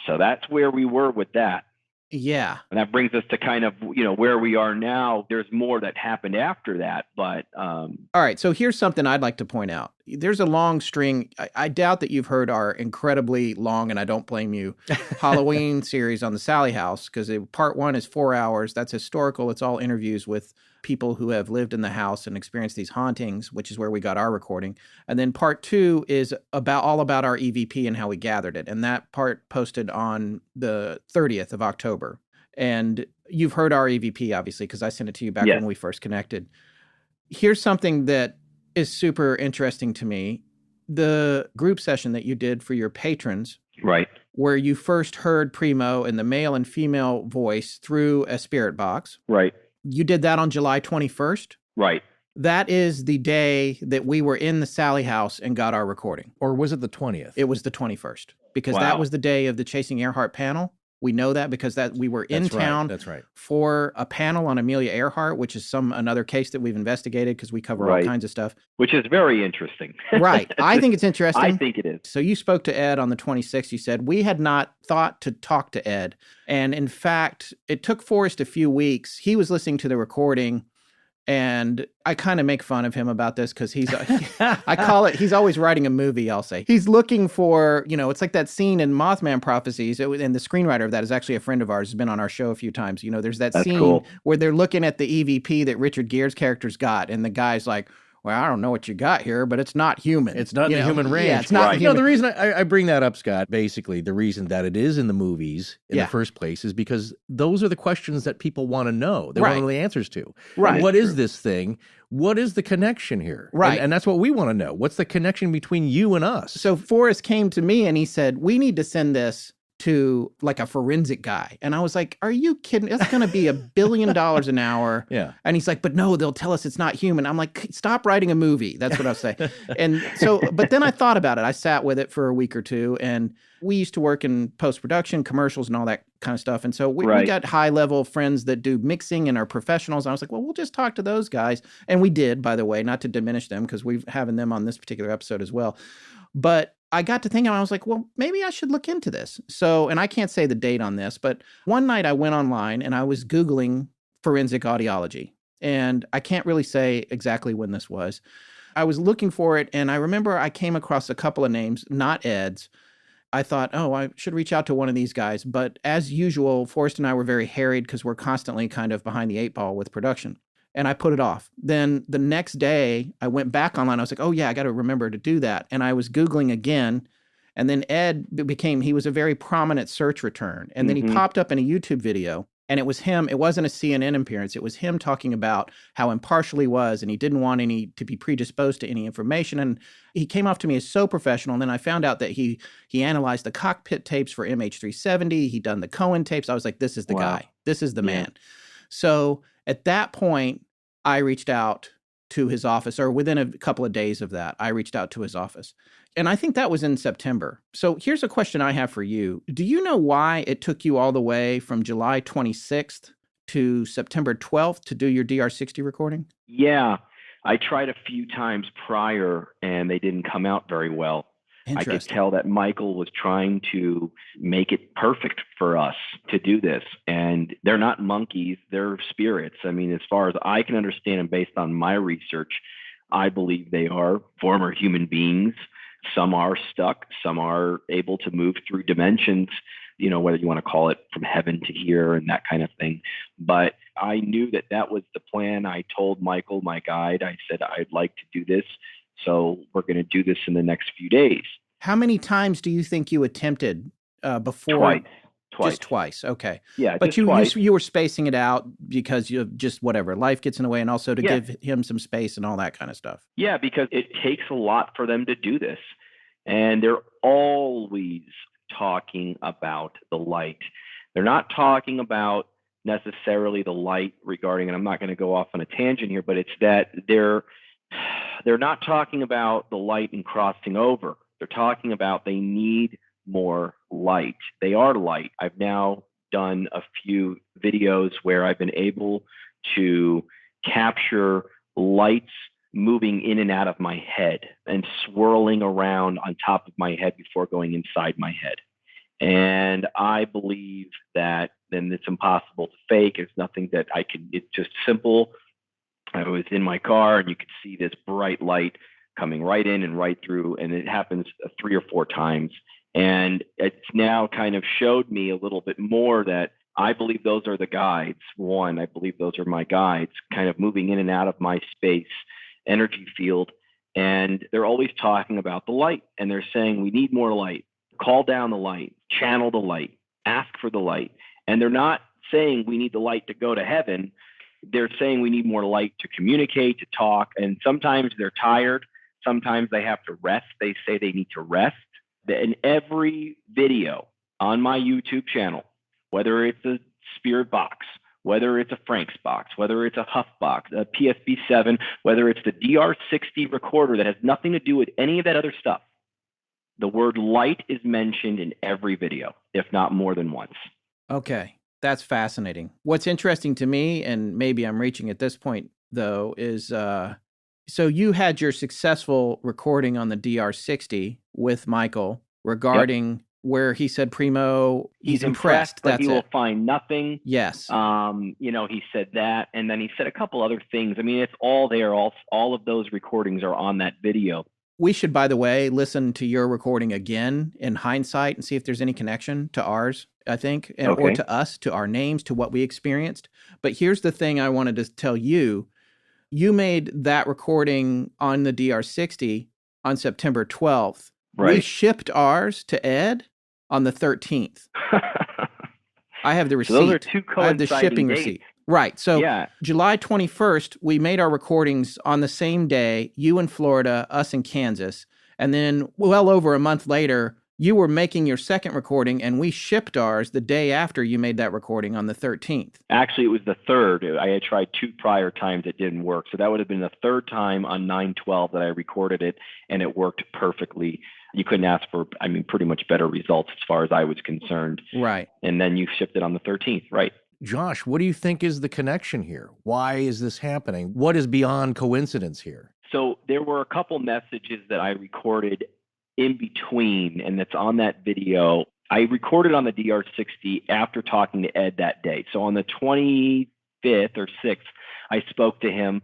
So that's where we were with that. Yeah. And that brings us to kind of, where we are now. There's more that happened after that, but... All right, so here's something I'd like to point out. There's a long string. I doubt that you've heard our incredibly long, and I don't blame you, Halloween series on the Sallie House, because part 1 is 4 hours. That's historical. It's all interviews with people who have lived in the house and experienced these hauntings, which is where we got our recording. And then part 2 is all about our EVP and how we gathered it. And that part posted on the 30th of October. And you've heard our EVP, obviously, because I sent it to you back when we first connected. Here's something that is super interesting to me. The group session that you did for your patrons, right, where you first heard Primeau in the male and female voice through a spirit box. Right. You did that on July 21st? Right. That is the day that we were in the Sallie House and got our recording. Or was it the 20th? It was the 21st, because that was the day of the Chasing Earhart panel. We know that because we were in town for a panel on Amelia Earhart, which is another case that we've investigated because we cover all kinds of stuff. Which is very interesting. Right. I think it's interesting. I think it is. So you spoke to Ed on the 26th. You said, we had not thought to talk to Ed. And in fact, it took Forrest a few weeks. He was listening to the recording. And I kind of make fun of him about this because I call it, he's always writing a movie, I'll say. He's looking for, it's like that scene in Mothman Prophecies, and the screenwriter of that is actually a friend of ours, has been on our show a few times. There's that scene where they're looking at the EVP that Richard Gere's character's got, and the guy's like, well, I don't know what you got here, but it's not human. It's not the human range. Yeah, it's not human. The reason I bring that up, Scott, basically, the reason that it is in the movies in the first place is because those are the questions that people want to know. They want to know the answers to. Right. What is this thing? What is the connection here? Right. And that's what we want to know. What's the connection between you and us? So Forrest came to me and he said, we need to send this to like a forensic guy. And I was like, are you kidding? That's going to be $1 billion an hour. Yeah. And he's like, but no, they'll tell us it's not human. I'm like, stop writing a movie. That's what I was saying. And so, but then I thought about it. I sat with it for a week or two, and we used to work in post-production, commercials and all that kind of stuff. And so we got high-level friends that do mixing and are professionals. And I was like, well, we'll just talk to those guys. And we did, by the way, not to diminish them, because we're having them on this particular episode as well. But I got to thinking, I was like, well, maybe I should look into this. So, and I can't say the date on this, but one night I went online and I was Googling forensic audiology. And I can't really say exactly when this was. I was looking for it, and I remember I came across a couple of names, not Ed's. I thought, oh, I should reach out to one of these guys. But as usual, Forrest and I were very harried because we're constantly kind of behind the 8 ball with production. And I put it off. Then the next day, I went back online. I was like, oh, yeah, I got to remember to do that. And I was Googling again. And then Ed he was a very prominent search return. And then he popped up in a YouTube video. And it was him. It wasn't a CNN appearance. It was him talking about how impartial he was, and he didn't want any to be predisposed to any information. And he came off to me as so professional. And then I found out that he analyzed the cockpit tapes for MH370. He'd done the Cohen tapes. I was like, this is the guy. This is the man. So at that point, I reached out to his office, or within a couple of days of that, I reached out to his office. And I think that was in September. So here's a question I have for you. Do you know why it took you all the way from July 26th to September 12th to do your DR60 recording? Yeah, I tried a few times prior and they didn't come out very well. I could tell that Michael was trying to make it perfect for us to do this. And they're not monkeys, they're spirits. I mean, as far as I can understand and based on my research, I believe they are former human beings. Some are stuck, some are able to move through dimensions, whether you want to call it from heaven to here and that kind of thing. But I knew that that was the plan. I told Michael, my guide, I said, I'd like to do this. So we're going to do this in the next few days. How many times do you think you attempted before? Twice. Just twice. Okay. Yeah. But you were spacing it out because you just whatever life gets in the way, and also to give him some space and all that kind of stuff. Yeah, because it takes a lot for them to do this, and they're always talking about the light. They're not talking about necessarily the light regarding, and I'm not going to go off on a tangent here, but it's that they're not talking about the light and crossing over. They're talking about they need more light. They are light. I've now done a few videos where I've been able to capture lights moving in and out of my head and swirling around on top of my head before going inside my head. And I believe that then it's impossible to fake. It's nothing that I can, it's just simple. I was in my car and you could see this bright light coming right in and right through, and it happens 3 or 4 times. And it's now kind of showed me a little bit more that I believe those are the guides. One, I believe those are my guides, kind of moving in and out of my space, energy field. And they're always talking about the light. And they're saying, we need more light. Call down the light, channel the light, ask for the light. And they're not saying we need the light to go to heaven. They're saying we need more light to communicate, to talk. And sometimes they're tired. Sometimes they have to rest. They say they need to rest. In every video on my YouTube channel, whether it's a Spirit box, whether it's a Frank's box, whether it's a Huff box, a PSB7, whether it's the DR60 recorder that has nothing to do with any of that other stuff, the word light is mentioned in every video, if not more than once. Okay, that's fascinating. What's interesting to me, and maybe I'm reaching at this point, though, is so you had your successful recording on the DR60 with Michael regarding where he said Primeau, he's impressed, but he will find nothing. Yes. He said that, and then he said a couple other things. I mean, it's all there. All of those recordings are on that video. We should, by the way, listen to your recording again in hindsight and see if there's any connection to ours, I think, or to us, to our names, to what we experienced. But here's the thing I wanted to tell you. You made that recording on the DR60 on September 12th. Right. We shipped ours to Ed on the 13th. I have the receipt. So those are two coinciding I have the shipping dates. receipt. Right. So July 21st, we made our recordings on the same day, you in Florida, us in Kansas. And then well over a month later, you were making your second recording, and we shipped ours the day after you made that recording on the 13th. Actually, it was the third. I had tried 2 prior times. It didn't work. So that would have been the third time on 9/12 that I recorded it, and it worked perfectly. You couldn't ask for, pretty much better results as far as I was concerned. Right. And then you shipped it on the 13th. Right. Josh, what do you think is the connection here? Why is this happening? What is beyond coincidence here? So there were a couple messages that I recorded in between, and that's on that video. I recorded on the DR60 after talking to Ed that day. So on the 25th or 6th, I spoke to him.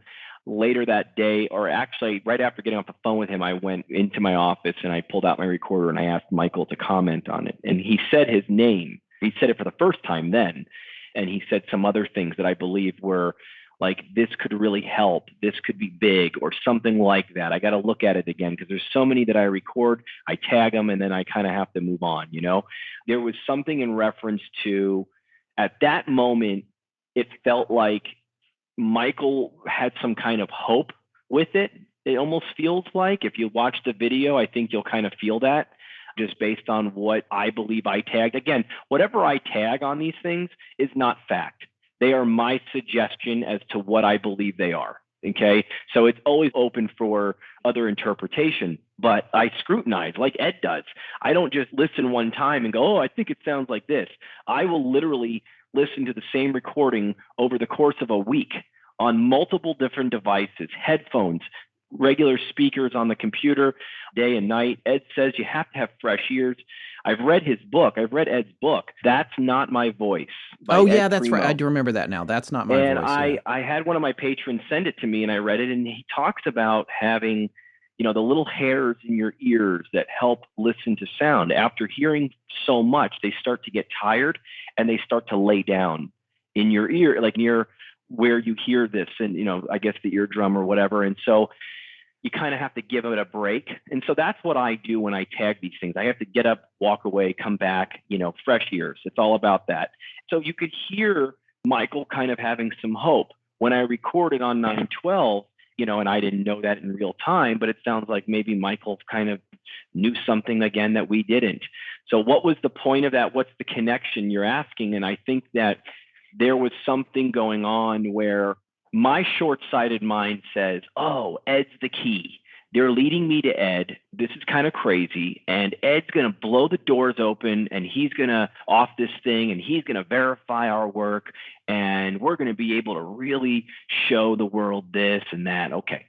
Later that day, or actually right after getting off the phone with him, I went into my office and I pulled out my recorder and I asked Michael to comment on it. And he said his name. He said it for the first time then. And he said some other things that I believe were like, this could really help. This could be big or something like that. I got to look at it again because there's so many that I record, I tag them, and then I kind of have to move on, There was something in reference to, at that moment, it felt like Michael had some kind of hope with it. It almost feels like, if you watch the video, I think you'll kind of feel that. Just based on what I believe I tagged. Again, whatever I tag on these things is not fact. They are my suggestion as to what I believe they are. Okay. So it's always open for other interpretation, but I scrutinize like Ed does. I don't just listen one time and go, oh, I think it sounds like this. I will literally listen to the same recording over the course of a week on multiple different devices, headphones, regular speakers on the computer day and night. Ed says you have to have fresh ears. I've read his book. I've read Ed's book. That's Not My Voice. Oh, yeah, Ed that's right. Primeau. I do remember that now. That's Not My And Voice. Yeah. I had one of my patrons send it to me, and I read it, and he talks about having, the little hairs in your ears that help listen to sound. After hearing so much, they start to get tired, and they start to lay down in your ear, like near where you hear this, and, I guess the eardrum or whatever. And so you kind of have to give it a break. And so that's what I do when I tag these things. I have to get up, walk away, come back, fresh ears. It's all about that. So you could hear Michael kind of having some hope. When I recorded on 9/12, and I didn't know that in real time, but it sounds like maybe Michael kind of knew something again that we didn't. So what was the point of that? What's the connection you're asking? And I think that there was something going on where my short-sighted mind says, oh, Ed's the key. They're leading me to Ed. This is kind of crazy. And Ed's going to blow the doors open, and he's going to off this thing, and he's going to verify our work, and we're going to be able to really show the world this and that. Okay.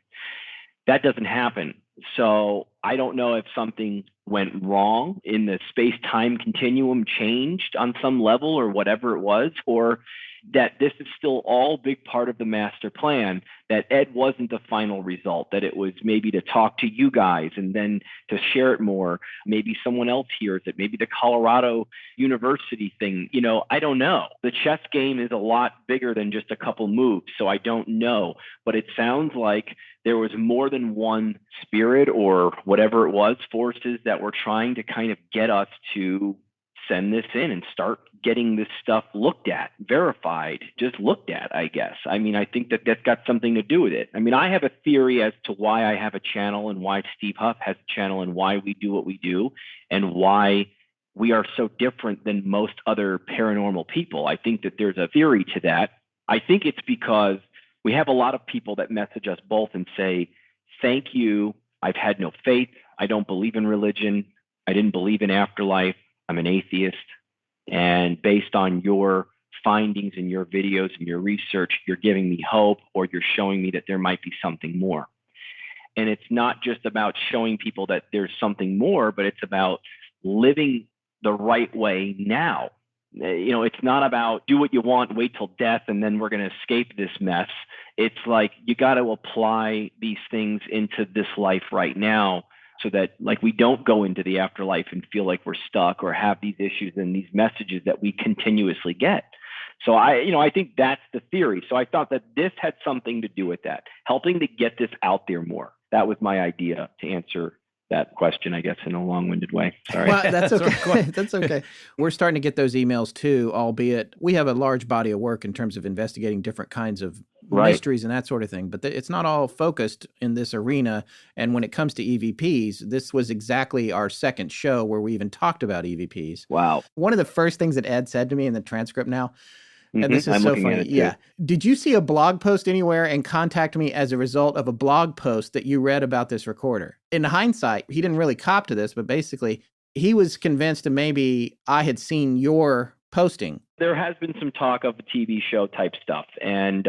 That doesn't happen. So I don't know if something went wrong in the space-time continuum, changed on some level or whatever it was, or that this is still all big part of the master plan, that Ed wasn't the final result, that it was maybe to talk to you guys and then to share it more. Maybe someone else hears it, maybe the Colorado University thing. I don't know. The chess game is a lot bigger than just a couple moves, so I don't know. But it sounds like there was more than one spirit or whatever it was, forces that were trying to kind of get us to send this in and start getting this stuff looked at, verified, just looked at, I guess. I mean, I think that that's got something to do with it. I mean, I have a theory as to why I have a channel and why Steve Huff has a channel and why we do what we do and why we are so different than most other paranormal people. I think that there's a theory to that. I think it's because we have a lot of people that message us both and say, thank you. I've had no faith. I don't believe in religion. I didn't believe in afterlife. I'm an atheist. And based on your findings and your videos and your research, you're giving me hope, or you're showing me that there might be something more. And it's not just about showing people that there's something more, but it's about living the right way now. It's not about do what you want, wait till death, and then we're going to escape this mess. It's like you got to apply these things into this life right now, so that we don't go into the afterlife and feel like we're stuck or have these issues and these messages that we continuously get. So I think that's the theory. So I thought that this had something to do with that, helping to get this out there more. That was my idea to answer that question, I guess, in a long-winded way. Sorry. Well, that's okay. That's okay. We're starting to get those emails too, albeit we have a large body of work in terms of investigating different kinds of mysteries and that sort of thing. But it's not all focused in this arena. And when it comes to EVPs, this was exactly our second show where we even talked about EVPs. Wow. One of the first things that Ed said to me in the transcript now, and this is I'm so looking funny. at it too. Yeah. Did you see a blog post anywhere and contact me as a result of a blog post that you read about this recorder? In hindsight, he didn't really cop to this, but basically he was convinced that maybe I had seen your posting. There has been some talk of the TV show type stuff. And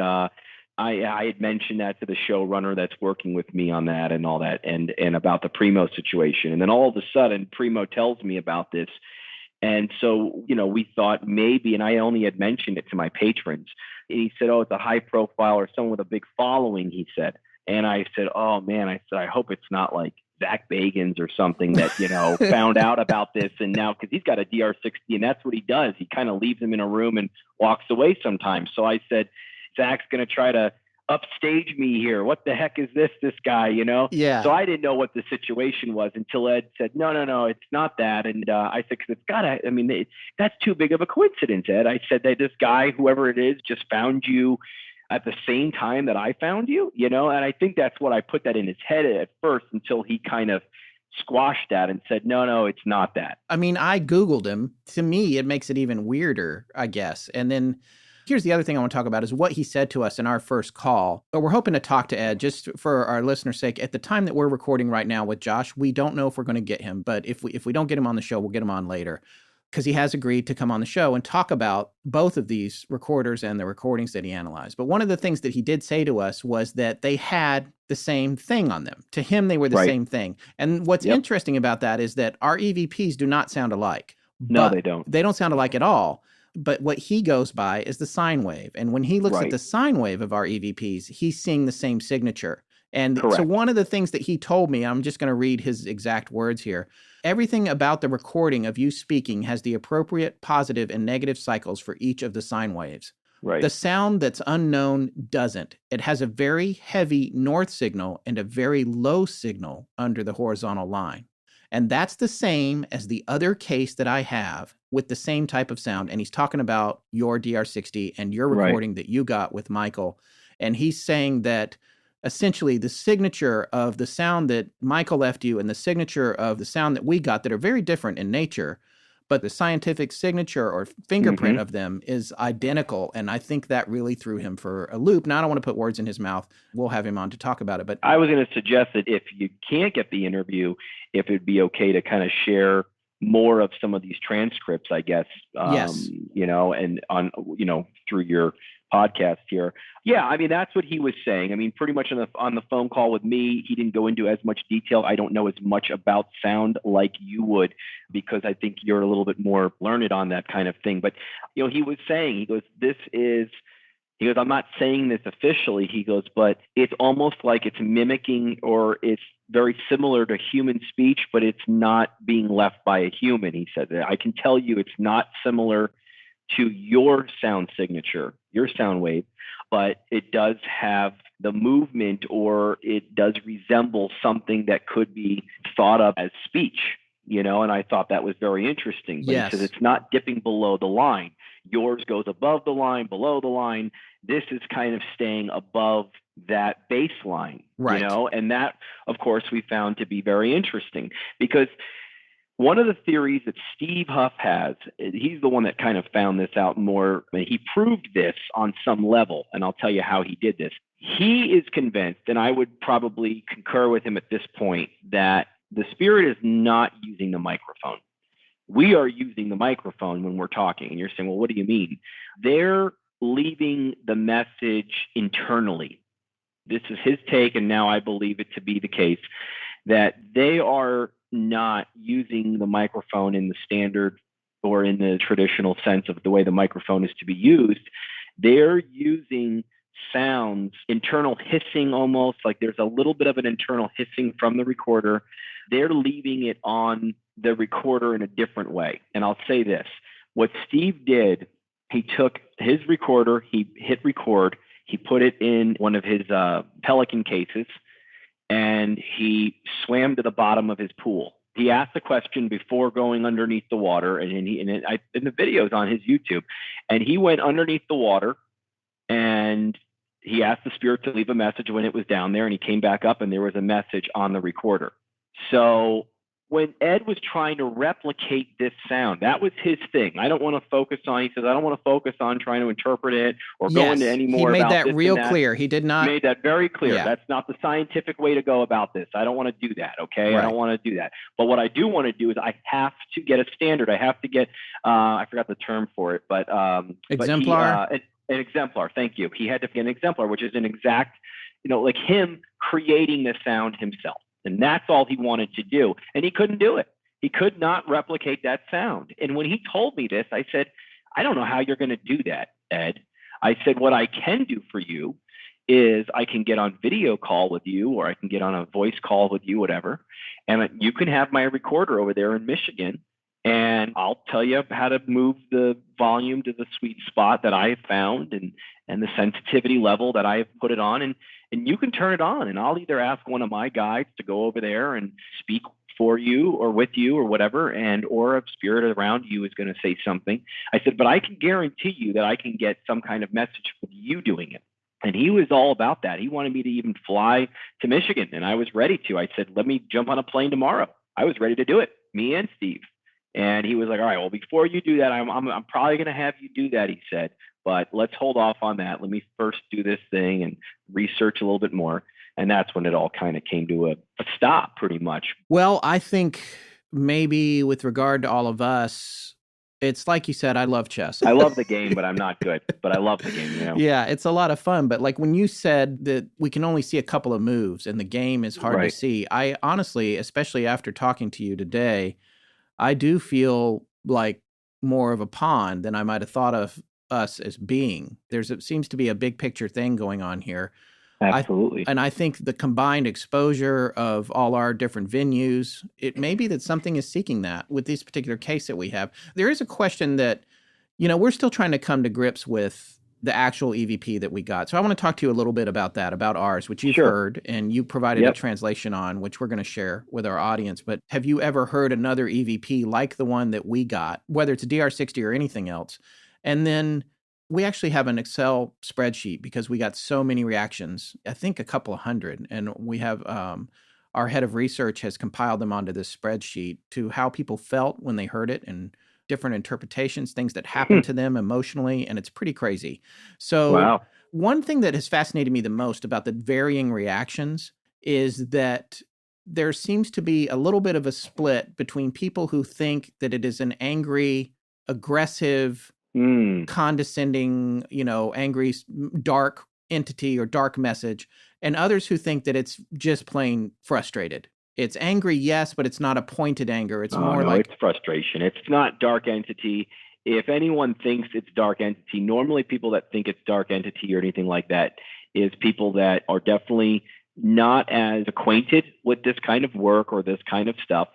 I had mentioned that to the showrunner that's working with me on that and all that, and about the Primeau situation. And then all of a sudden, Primeau tells me about this. And so, we thought maybe, and I only had mentioned it to my patrons. And he said, oh, it's a high profile or someone with a big following, he said. And I said, oh, man, I hope it's not like Zach Bagans or something that, found out about this. And now, because he's got a DR60 and that's what he does. He kind of leaves him in a room and walks away sometimes. So I said, Zach's going to try to upstage me here. What the heck is this guy, Yeah. So I didn't know what the situation was until Ed said, no, it's not that. And I said, because that's too big of a coincidence, Ed. I said that this guy, whoever it is, just found you at the same time that I found you, and I think that's what I put that in his head at first until he kind of squashed that and said, no, it's not that. I Googled him. To me, it makes it even weirder, I guess. And then here's the other thing I want to talk about is what he said to us in our first call. But we're hoping to talk to Ed just for our listeners' sake. At the time that we're recording right now with Josh, we don't know if we're going to get him. But if we don't get him on the show, we'll get him on later. because he has agreed to come on the show and talk about both of these recorders and the recordings that he analyzed. But one of the things that he did say to us was that they had the same thing on them. To him, they were the same thing. And what's interesting about that is that our EVPs do not sound alike. No, they don't. They don't sound alike at all. But what he goes by is the sine wave. And when he looks at the sine wave of our EVPs, he's seeing the same signature. And so one of the things that he told me, I'm just going to read his exact words here. Everything about the recording of you speaking has the appropriate positive and negative cycles for each of the sine waves. Right. The sound that's unknown doesn't. It has a very heavy north signal and a very low signal under the horizontal line. And that's the same as the other case that I have with the same type of sound. And he's talking about your DR60 and your recording that you got with Michael. And he's saying that essentially the signature of the sound that Michael left you and the signature of the sound that we got that are very different in nature, but the scientific signature or fingerprint of them is identical. And I think that really threw him for a loop. Now, I don't want to put words in his mouth. We'll have him on to talk about it. But I was going to suggest that if you can't get the interview, if it'd be okay to kind of share more of some of these transcripts, I guess, and on, through your podcast here. Yeah, I mean, that's what he was saying. I mean, pretty much on the phone call with me, he didn't go into as much detail. I don't know as much about sound like you would, because I think you're a little bit more learned on that kind of thing. But, he was saying, he goes, I'm not saying this officially. He goes, but it's almost like it's mimicking, or it's very similar to human speech, but it's not being left by a human. He said that I can tell you it's not similar to your sound signature, your sound wave, but it does have the movement, or it does resemble something that could be thought of as speech, and I thought that was very interesting. But he says it's not dipping below the line. Yours goes above the line, below the line. This is kind of staying above that baseline, and that, of course, we found to be very interesting, because one of the theories that Steve Huff has, he's the one that kind of found this out more. He proved this on some level, and I'll tell you how he did this. He is convinced, and I would probably concur with him at this point, that the spirit is not using the microphone. We are using the microphone when we're talking. And you're saying, well, what do you mean? They're leaving the message internally. This is his take, and now I believe it to be the case, that they are not using the microphone in the standard or in the traditional sense of the way the microphone is to be used. They're using sounds, internal hissing, almost like there's a little bit of an internal hissing from the recorder. They're leaving it on the recorder in a different way. And I'll say this, what Steve did, he took his recorder, he hit record, he put it in one of his Pelican cases, and he swam to the bottom of his pool. He asked the question before going underneath the water, and the video's on his YouTube, and he went underneath the water, and he asked the spirit to leave a message when it was down there, and he came back up, and there was a message on the recorder. So when Ed was trying to replicate this sound, that was his thing. I don't want to focus on, he says, I don't want to focus on trying to interpret it or go into any more about this. He made that real clear. He did not. He made that very clear. Yeah. That's not the scientific way to go about this. I don't want to do that, okay? Right. I don't want to do that. But what I do want to do is I have to get a standard. I have to get, I forgot the term for it, but exemplar? An exemplar, thank you. He had to get an exemplar, which is an exact, like him creating the sound himself. And that's all he wanted to do. And he couldn't do it. He could not replicate that sound. And when he told me this, I said, I don't know how you're going to do that, Ed. I said, what I can do for you is I can get on video call with you, or I can get on a voice call with you, whatever. And you can have my recorder over there in Michigan, and I'll tell you how to move the volume to the sweet spot that I have found, and the sensitivity level that I have put it on. And you can turn it on, and I'll either ask one of my guides to go over there and speak for you or with you or whatever, or a spirit around you is going to say something. I said, but I can guarantee you that I can get some kind of message with you doing it. And he was all about that. He wanted me to even fly to Michigan, and I was ready to. I said, let me jump on a plane tomorrow. I was ready to do it, me and Steve. And he was like, all right, well, before you do that, I'm probably going to have you do that, he said. But let's hold off on that. Let me first do this thing and research a little bit more. And that's when it all kind of came to a stop, pretty much. Well, I think maybe with regard to all of us, It's like you said, I love chess. I love the game, but I'm not good. But I love the game, you know? Yeah, it's a lot of fun. But like when you said that we can only see a couple of moves and the game is hard to see, I honestly, especially after talking to you today, I do feel like more of a pawn than I might have thought of us as being. It seems to be a big picture thing going on here. Absolutely. And I think the combined exposure of all our different venues, it may be that something is seeking that with this particular case that we have. There is a question that, we're still trying to come to grips with the actual EVP that we got. So I want to talk to you a little bit about that, about ours, which you've heard and you provided a translation on, which we're going to share with our audience. But have you ever heard another EVP like the one that we got, whether it's a DR60 or anything else? And then we actually have an Excel spreadsheet because we got so many reactions, I think a couple of hundred. And we have our head of research has compiled them onto this spreadsheet to how people felt when they heard it and different interpretations, things that happened to them emotionally. And it's pretty crazy. So one thing that has fascinated me the most about the varying reactions is that there seems to be a little bit of a split between people who think that it is an angry, aggressive, condescending, angry, dark entity or dark message, and others who think that it's just plain frustrated. It's angry, yes, but it's not a pointed anger. It's it's frustration. It's not dark entity. If anyone thinks it's dark entity, normally people that think it's dark entity or anything like that is people that are definitely not as acquainted with this kind of work or this kind of stuff.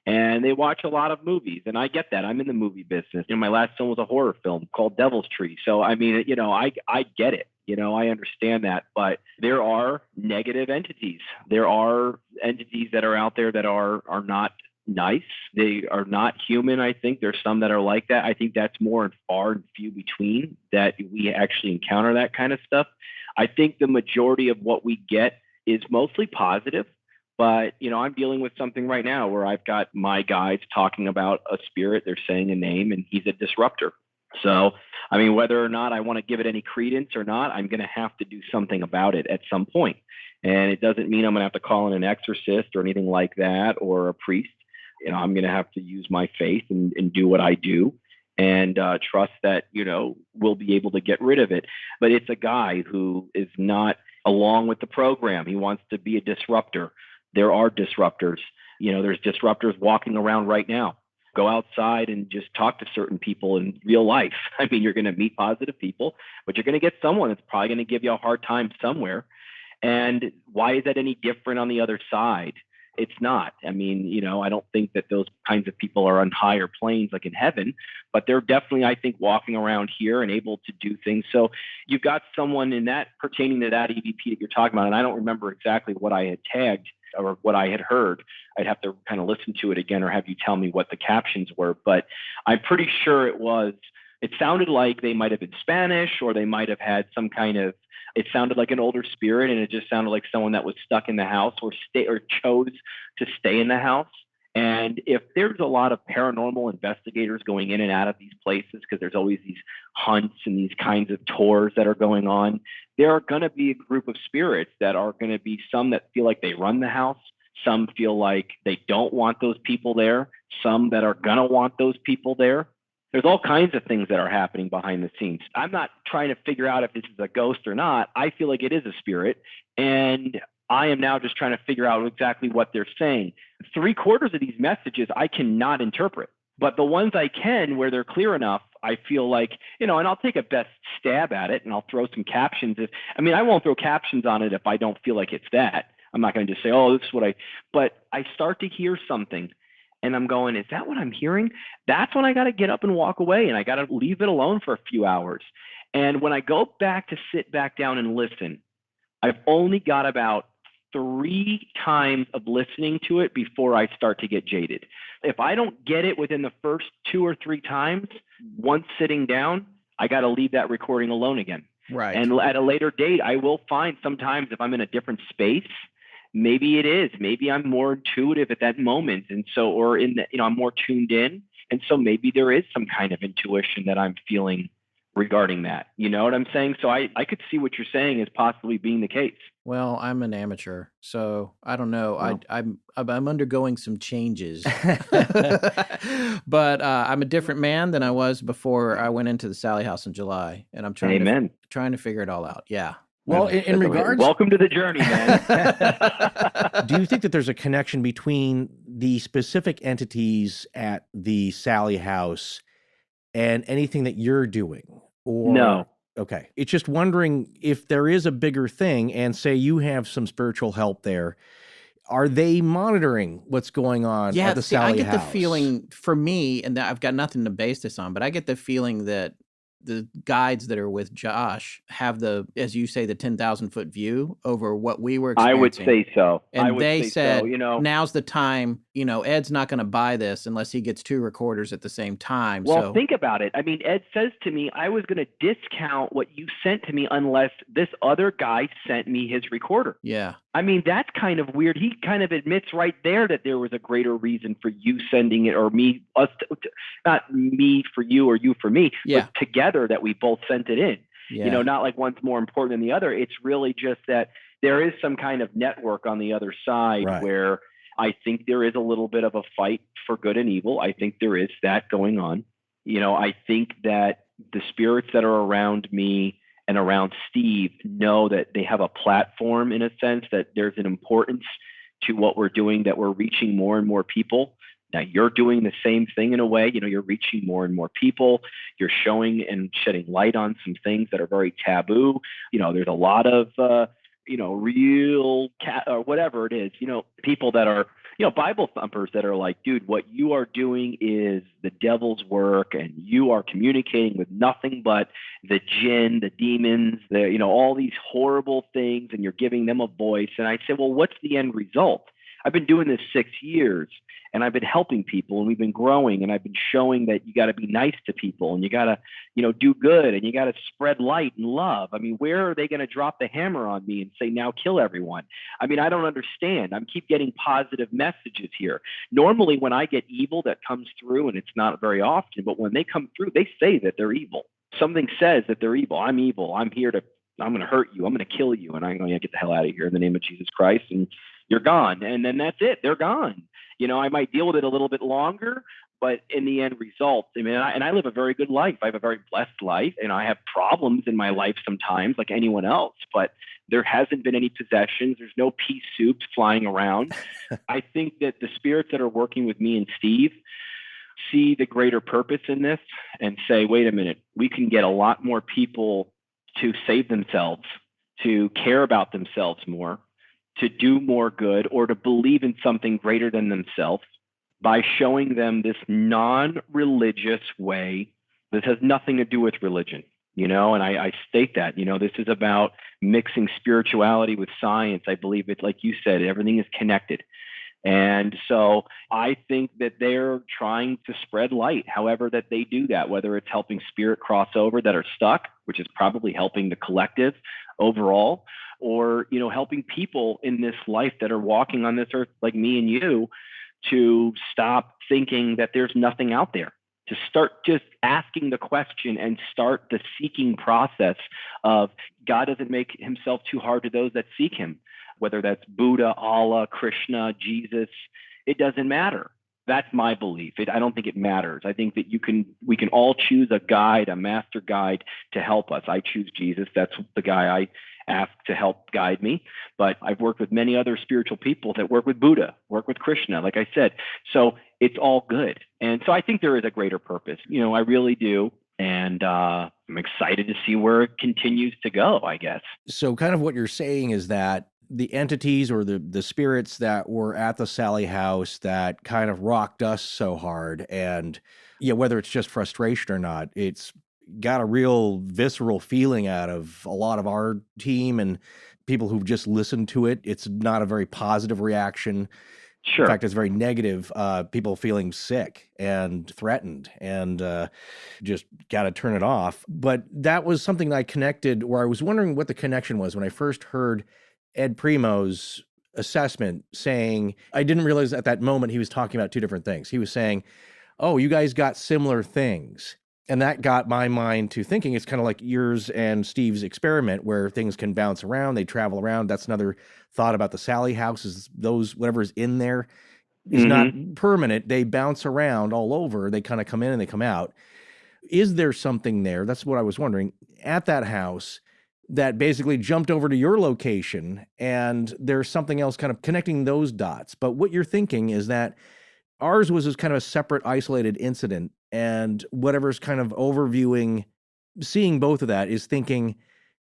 And they watch a lot of movies. And I get that. I'm in the movie business. My last film was a horror film called Devil's Tree. So, I mean, I get it. I understand that. But there are negative entities. There are entities that are out there that are not nice. They are not human, I think. There's some that are like that. I think that's more and far and few between that we actually encounter that kind of stuff. I think the majority of what we get is mostly positive. But, I'm dealing with something right now where I've got my guys talking about a spirit. They're saying a name and he's a disruptor. So, I mean, whether or not I want to give it any credence or not, I'm going to have to do something about it at some point. And it doesn't mean I'm going to have to call in an exorcist or anything like that or a priest. I'm going to have to use my faith and do what I do and trust that, we'll be able to get rid of it. But it's a guy who is not along with the program. He wants to be a disruptor. There are disruptors. There's disruptors walking around right now. Go outside and just talk to certain people in real life. I mean, you're going to meet positive people, but you're going to get someone that's probably going to give you a hard time somewhere. And why is that any different on the other side? It's not. I mean, I don't think that those kinds of people are on higher planes like in heaven, but they're definitely, I think, walking around here and able to do things. So you've got someone in that pertaining to that EVP that you're talking about, and I don't remember exactly what I had tagged or what I had heard. I'd have to kind of listen to it again or have you tell me what the captions were, but I'm pretty sure it sounded like they might have been Spanish or they might have had some kind of, it sounded like an older spirit and it just sounded like someone that was stuck in the house or chose to stay in the house. And if there's a lot of paranormal investigators going in and out of these places, because there's always these hunts and these kinds of tours that are going on, there are going to be a group of spirits that are going to be some that feel like they run the house. Some feel like they don't want those people there. Some that are going to want those people there. There's all kinds of things that are happening behind the scenes. I'm not trying to figure out if this is a ghost or not. I feel like it is a spirit. And I am now just trying to figure out exactly what they're saying. 3/4 of these messages I cannot interpret, but the ones I can, where they're clear enough, I feel like, and I'll take a best stab at it and I'll throw some captions. I won't throw captions on it if I don't feel like it's that. I'm not going to just say, oh, this is what but I start to hear something and I'm going, is that what I'm hearing? That's when I got to get up and walk away and I got to leave it alone for a few hours. And when I go back to sit back down and listen, I've only got about 3 times of listening to it before I start to get jaded. If I don't get it within the first 2 or 3 times, once sitting down, I got to leave that recording alone again. Right. And at a later date, I will find sometimes if I'm in a different space, maybe it is. Maybe I'm more intuitive at that moment. And so, or I'm more tuned in. And so maybe there is some kind of intuition that I'm feeling regarding that. You know what I'm saying? So I could see what you're saying as possibly being the case. Well, I'm an amateur, so I don't know. Well. I'm undergoing some changes, but I'm a different man than I was before I went into the Sallie House in July, and I'm trying to figure it all out. Yeah. Well, in regards, welcome to the journey, man. Do you think that there's a connection between the specific entities at the Sallie House and anything that you're doing? Or no. Okay. It's just wondering if there is a bigger thing, and say you have some spiritual help there, are they monitoring what's going on at the Sallie House? I get the feeling, for me, and I've got nothing to base this on, but I get the feeling that the guides that are with Josh have as you say, the 10,000-foot view over what we were experiencing. I would say so. And they said, now's the time, Ed's not going to buy this unless he gets 2 recorders at the same time. Well, think about it. I mean, Ed says to me, I was going to discount what you sent to me unless this other guy sent me his recorder. Yeah. I mean, that's kind of weird. He kind of admits right there that there was a greater reason for you sending it, or not me for you or you for me, but together that we both sent it in. Yeah. Not like one's more important than the other. It's really just that there is some kind of network on the other side, right, where I think there is a little bit of a fight for good and evil. I think there is that going on. I think that the spirits that are around me and around Steve know that they have a platform, in a sense, that there's an importance to what we're doing, that we're reaching more and more people. Now, you're doing the same thing in a way. You're reaching more and more people. You're showing and shedding light on some things that are very taboo. There's a lot of, real or whatever it is, people that are, Bible thumpers that are like, dude, what you are doing is the devil's work, and you are communicating with nothing but the jinn, the demons, all these horrible things, and you're giving them a voice. And I say, well, what's the end result? I've been doing this 6 years, and I've been helping people, and we've been growing, and I've been showing that you got to be nice to people, and you got to, do good, and you got to spread light and love. I mean, where are they going to drop the hammer on me and say, now kill everyone? I mean, I don't understand. I keep getting positive messages here. Normally, when I get evil that comes through, and it's not very often, but when they come through, they say that they're evil. Something says that they're evil. I'm evil. I'm going to hurt you. I'm going to kill you. And I'm going to get the hell out of here in the name of Jesus Christ. And you're gone. And then that's it. They're gone. I might deal with it a little bit longer, but in the end result, I live a very good life. I have a very blessed life, and I have problems in my life sometimes like anyone else, but there hasn't been any possessions. There's no pea soups flying around. I think that the spirits that are working with me and Steve see the greater purpose in this and say, wait a minute, we can get a lot more people to save themselves, to care about themselves more, to do more good, or to believe in something greater than themselves by showing them this non-religious way that has nothing to do with religion, and I state that, this is about mixing spirituality with science. I believe it's, like you said, everything is connected. And so I think that they're trying to spread light, however that they do that, whether it's helping spirit crossover that are stuck, which is probably helping the collective overall, or, helping people in this life that are walking on this earth like me and you to stop thinking that there's nothing out there, to start just asking the question and start the seeking process of God doesn't make himself too hard to those that seek him, whether that's Buddha, Allah, Krishna, Jesus, it doesn't matter. That's my belief. I don't think it matters. I think that we can all choose a guide, a master guide to help us. I choose Jesus. That's the guy I ask to help guide me. But I've worked with many other spiritual people that work with Buddha, work with Krishna, like I said. So it's all good. And so I think there is a greater purpose. I really do. And I'm excited to see where it continues to go, I guess. So kind of what you're saying is that the entities or the spirits that were at the Sallie House that kind of rocked us so hard, and whether it's just frustration or not, it's got a real visceral feeling out of a lot of our team and people who've just listened to it. It's not a very positive reaction. Sure. In fact, it's very negative. People feeling sick and threatened and just got to turn it off. But that was something I connected, where I was wondering what the connection was when I first heard Ed Primeau's assessment, saying, I didn't realize at that moment he was talking about two different things. He was saying, oh, you guys got similar things. And that got my mind to thinking it's kind of like yours and Steve's experiment where things can bounce around, they travel around. That's another thought about the Sallie House is those, whatever's in there is not permanent. They bounce around all over. They kind of come in and they come out. Is there something there? That's what I was wondering at that house that basically jumped over to your location and there's something else kind of connecting those dots. But what you're thinking is that ours was kind of a separate, isolated incident, and whatever's kind of overviewing, seeing both of that is thinking,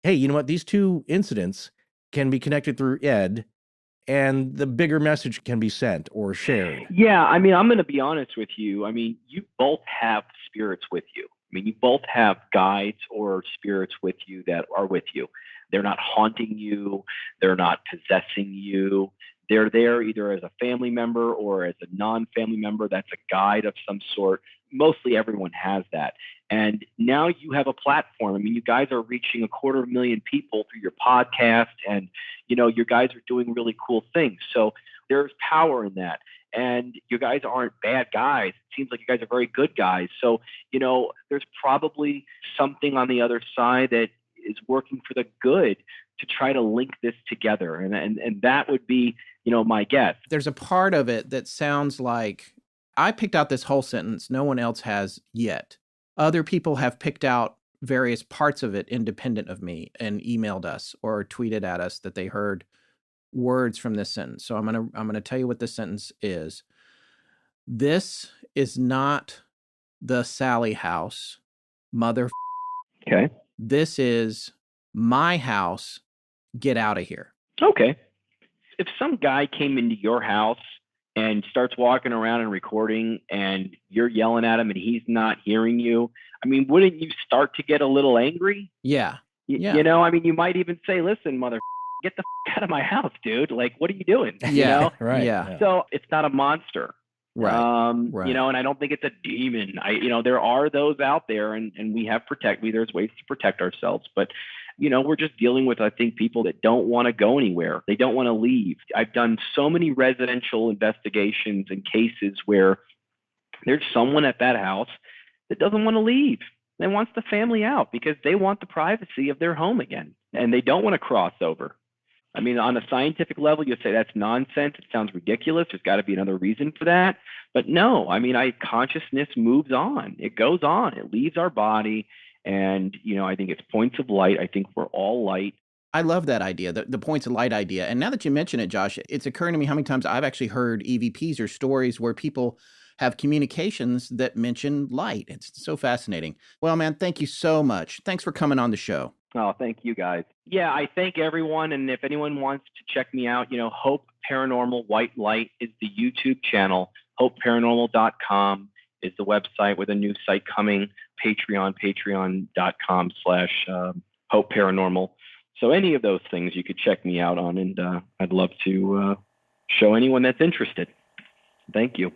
hey, you know what? These two incidents can be connected through Ed, and the bigger message can be sent or shared. Yeah, I mean, I'm going to be honest with you. I mean, you both have spirits with you. I mean, you both have guides or spirits with you that are with you. They're not haunting you. They're not possessing you. They're there either as a family member or as a non-family member. That's a guide of some sort. Mostly everyone has that. And now you have a platform. I mean, you guys are reaching 250,000 people through your podcast, and, you know, you guys are doing really cool things. So there's power in that. And you guys aren't bad guys. It seems like you guys are very good guys. So, you know, there's probably something on the other side that is working for the good to try to link this together. And that would be, you know, my guess. There's a part of it that sounds like I picked out this whole sentence. No one else has yet. Other people have picked out various parts of it independent of me and emailed us or tweeted at us that they heard words from this sentence. So I'm going to tell you what this sentence is. This is not the Sallie House, mother. Okay. This is my house. Get out of here. Okay. If some guy came into your house and starts walking around and recording and you're yelling at him and he's not hearing you, I mean, wouldn't you start to get a little angry? Yeah. You know, I mean, you might even say, listen, mother, get the out of my house, dude. Like, what are you doing? Yeah. You know? Right. Yeah. So it's not a monster. Right. Right. You know, and I don't think it's a demon. You know, there are those out there and we have there's ways to protect ourselves, but you know, we're just dealing with, I think, people that don't want to go anywhere. They don't want to leave. I've done so many residential investigations and cases where there's someone at that house that doesn't want to leave and wants the family out because they want the privacy of their home again and they don't want to cross over. I mean, on a scientific level, you say that's nonsense. It sounds ridiculous. There's got to be another reason for that. But no, I mean, consciousness moves on. It goes on. It leaves our body. And, you know, I think it's points of light. I think we're all light. I love that idea, the points of light idea. And now that you mention it, Josh, it's occurring to me how many times I've actually heard EVPs or stories where people have communications that mention light. It's so fascinating. Well, man, thank you so much. Thanks for coming on the show. Oh, thank you guys. Yeah, I thank everyone. And if anyone wants to check me out, you know, Hope Paranormal White Light is the YouTube channel. HopeParanormal.com is the website with a new site coming. patreon.com/Hope Paranormal. So any of those things you could check me out on, and I'd love to show anyone that's interested. Thank you.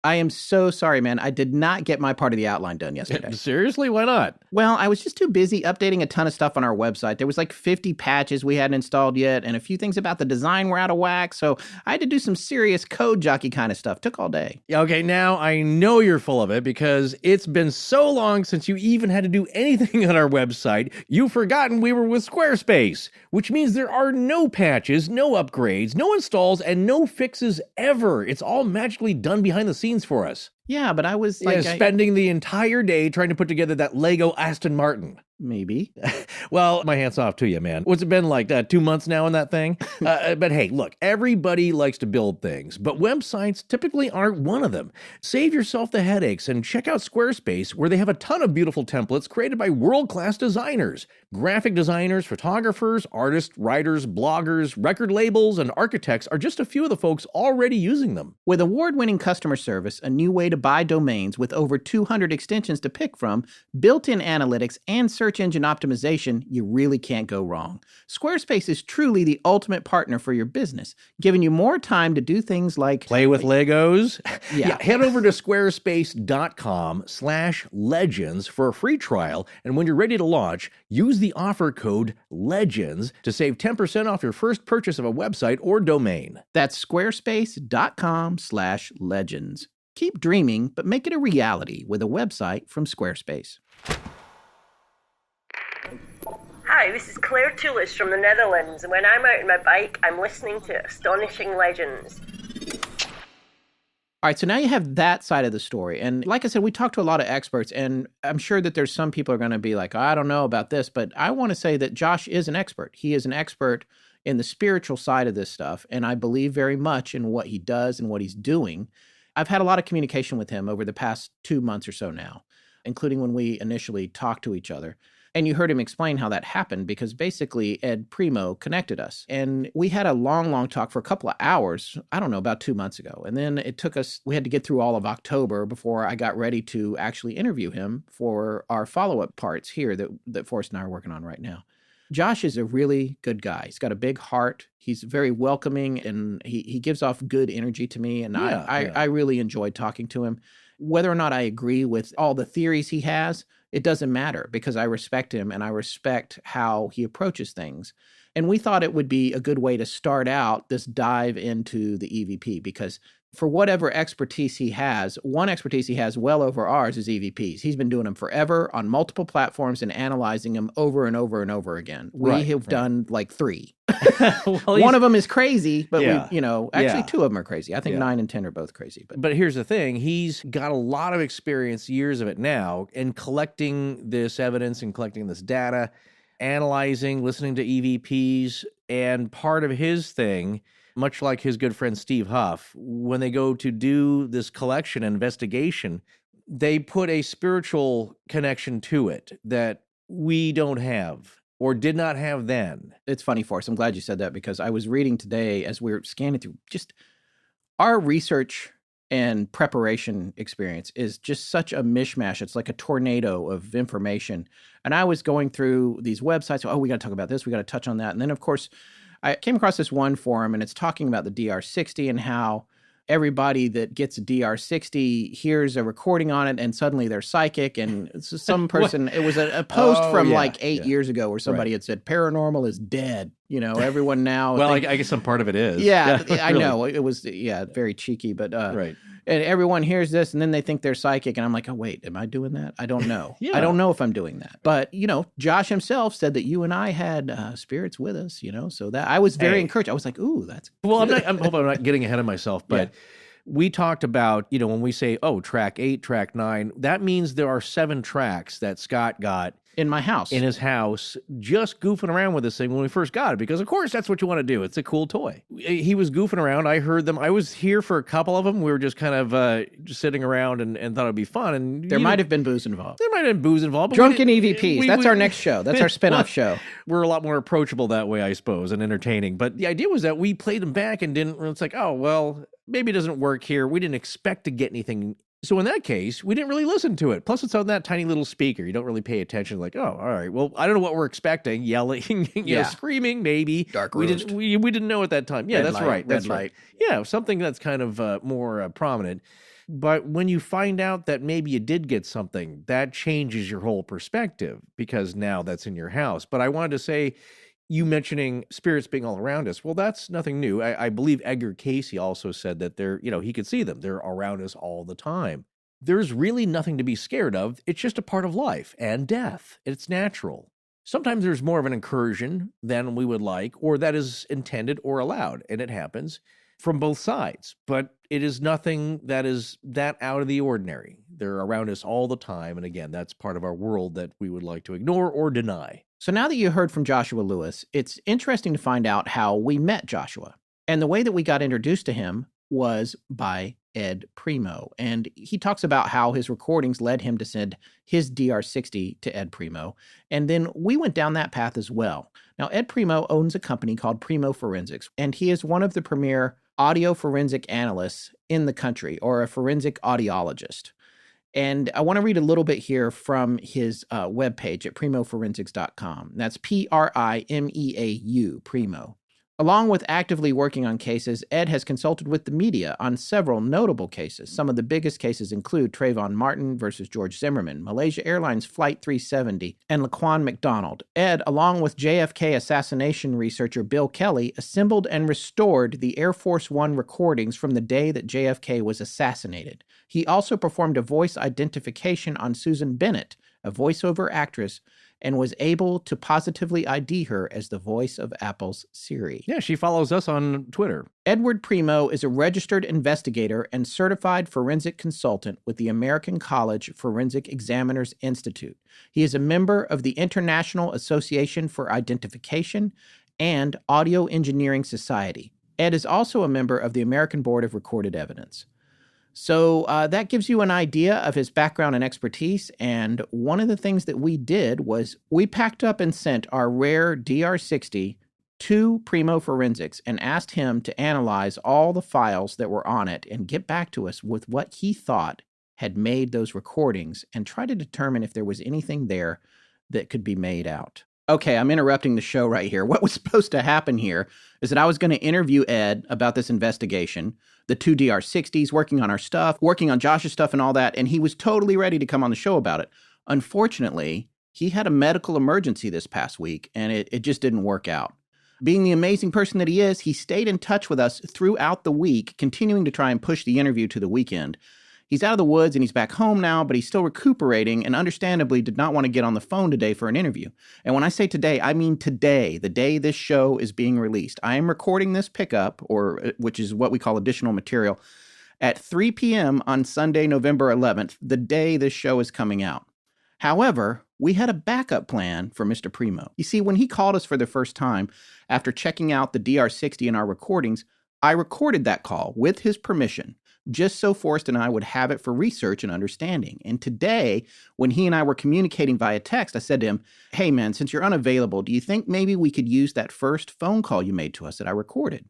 I am so sorry, man. I did not get my part of the outline done yesterday. Seriously? Why not? Well, I was just too busy updating a ton of stuff on our website. There was like 50 patches we hadn't installed yet, and a few things about the design were out of whack, so I had to do some serious code jockey kind of stuff. Took all day. Okay, now I know you're full of it because it's been so long since you even had to do anything on our website, you've forgotten we were with Squarespace, which means there are no patches, no upgrades, no installs, and no fixes ever. It's all magically done behind the scenes for us. Yeah, but I was spending the entire day trying to put together that Lego Aston Martin. Maybe. Well, my hat's off to you, man. What's it been like, 2 months now in that thing? But hey, look, everybody likes to build things, but websites typically aren't one of them. Save yourself the headaches and check out Squarespace, where they have a ton of beautiful templates created by world-class designers. Graphic designers, photographers, artists, writers, bloggers, record labels, and architects are just a few of the folks already using them. With award-winning customer service, a new way to buy domains with over 200 extensions to pick from, built-in analytics, and search engine optimization, you really can't go wrong. Squarespace is truly the ultimate partner for your business, giving you more time to do things like play with Legos. Yeah. Head over to squarespace.com/legends for a free trial. And when you're ready to launch, use the offer code LEGENDS to save 10% off your first purchase of a website or domain. That's squarespace.com/legends. Keep dreaming, but make it a reality with a website from Squarespace. Hi, this is Claire Tullis from the Netherlands, and when I'm out on my bike, I'm listening to Astonishing Legends. All right, so now you have that side of the story. And like I said, we talked to a lot of experts, and I'm sure that there's some people are going to be like, I don't know about this, but I want to say that Josh is an expert. He is an expert in the spiritual side of this stuff, and I believe very much in what he does and what he's doing. I've had a lot of communication with him over the past 2 months or so now, including when we initially talked to each other. And you heard him explain how that happened because basically Ed Primeau connected us. And we had a long talk for a couple of hours, I don't know, about 2 months ago. And then it took us, we had to get through all of October before I got ready to actually interview him for our follow-up parts here that Forrest and I are working on right now. Josh is a really good guy. He's got a big heart. He's very welcoming, and he gives off good energy to me. And I really enjoyed talking to him. Whether or not I agree with all the theories he has, it doesn't matter because I respect him and I respect how he approaches things. And we thought it would be a good way to start out this dive into the EVP because for whatever expertise he has, one expertise he has well over ours is EVPs. He's been doing them forever on multiple platforms and analyzing them over and over and over again. We have done like 3. One of them is crazy, but actually 2 of them are crazy. I think 9 and 10 are both crazy. But here's the thing. He's got a lot of experience, years of it now, in collecting this evidence and collecting this data, analyzing, listening to EVPs, and part of his thing, much like his good friend Steve Huff, when they go to do this collection investigation, they put a spiritual connection to it that we don't have or did not have then. It's funny, Forrest. I'm glad you said that because I was reading today as we were scanning through just our research and preparation experience is just such a mishmash. It's like a tornado of information. And I was going through these websites. Oh, we got to talk about this. We got to touch on that. And then, of course, I came across this one forum, and it's talking about the DR60 and how everybody that gets a DR60 hears a recording on it, and suddenly they're psychic. And some person, it was a post from 8 years ago where somebody had said, paranormal is dead. Everyone now. Well, I guess some part of it is. Yeah, I know. It was, very cheeky, but right. And everyone hears this and then they think they're psychic. And I'm like, oh, wait, am I doing that? I don't know. I don't know if I'm doing that. But, Josh himself said that you and I had spirits with us, so that I was very encouraged. I was like, ooh, that's well, I'm hoping I'm not getting ahead of myself, but we talked about, when we say, track 8, track 9, that means there are 7 tracks that Scott got in my house, in his house, just goofing around with this thing when we first got it, because of course that's what you want to do. It's a cool toy. He was goofing around. I heard them. I was here for a couple of them. We were just kind of just sitting around and thought it'd be fun. And there might have been booze involved. There might have been booze involved. Drunken EVPs. That's our next show. That's our spinoff show. We're a lot more approachable that way, I suppose, and entertaining. But the idea was that we played them back and it's like, oh, well, maybe it doesn't work here. We didn't expect to get anything. So in that case, we didn't really listen to it. Plus, it's on that tiny little speaker. You don't really pay attention. Like, oh, all right. Well, I don't know what we're expecting. Yelling, screaming, maybe. Dark roast. We didn't know at that time. Yeah, that's right. That's right. Yeah, something that's kind of more prominent. But when you find out that maybe you did get something, that changes your whole perspective because now that's in your house. But I wanted to say, you mentioning spirits being all around us. Well, that's nothing new. I believe Edgar Casey also said that he could see them. They're around us all the time. There's really nothing to be scared of. It's just a part of life and death. It's natural. Sometimes there's more of an incursion than we would like, or that is intended or allowed, and it happens from both sides. But it is nothing that is that out of the ordinary. They're around us all the time, and again, that's part of our world that we would like to ignore or deny. So now that you heard from Joshua Lewis, it's interesting to find out how we met Joshua. And the way that we got introduced to him was by Ed Primeau. And he talks about how his recordings led him to send his DR60 to Ed Primeau. And then we went down that path as well. Now, Ed Primeau owns a company called Primeau Forensics, and he is one of the premier audio forensic analysts in the country, or a forensic audiologist. And I want to read a little bit here from his webpage at primeauforensics.com. That's Primeau, Primeau. Along with actively working on cases, Ed has consulted with the media on several notable cases. Some of the biggest cases include Trayvon Martin versus George Zimmerman, Malaysia Airlines Flight 370, and Laquan McDonald. Ed, along with JFK assassination researcher Bill Kelly, assembled and restored the Air Force One recordings from the day that JFK was assassinated. He also performed a voice identification on Susan Bennett, a voiceover actress, and was able to positively ID her as the voice of Apple's Siri. Yeah, she follows us on Twitter. Ed Primeau is a registered investigator and certified forensic consultant with the American College Forensic Examiners Institute. He is a member of the International Association for Identification and Audio Engineering Society. Ed is also a member of the American Board of Recorded Evidence. So that gives you an idea of his background and expertise, and one of the things that we did was we packed up and sent our rare DR60 to Primeau Forensics and asked him to analyze all the files that were on it and get back to us with what he thought had made those recordings and try to determine if there was anything there that could be made out. Okay, I'm interrupting the show right here. What was supposed to happen here is that I was going to interview Ed about this investigation, the two DR60s, working on our stuff, working on Josh's stuff and all that, and he was totally ready to come on the show about it. Unfortunately, he had a medical emergency this past week, and it just didn't work out. Being the amazing person that he is, he stayed in touch with us throughout the week, continuing to try and push the interview to the weekend. He's out of the woods and he's back home now, but he's still recuperating and understandably did not want to get on the phone today for an interview. And when I say today, I mean today, the day this show is being released. I am recording this pickup, which is what we call additional material, at 3 p.m. on Sunday, November 11th, the day this show is coming out. However, we had a backup plan for Mr. Primeau. You see, when he called us for the first time, after checking out the DR60 in our recordings, I recorded that call with his permission, just so Forrest and I would have it for research and understanding. And today, when he and I were communicating via text, I said to him, hey man, since you're unavailable, do you think maybe we could use that first phone call you made to us that I recorded?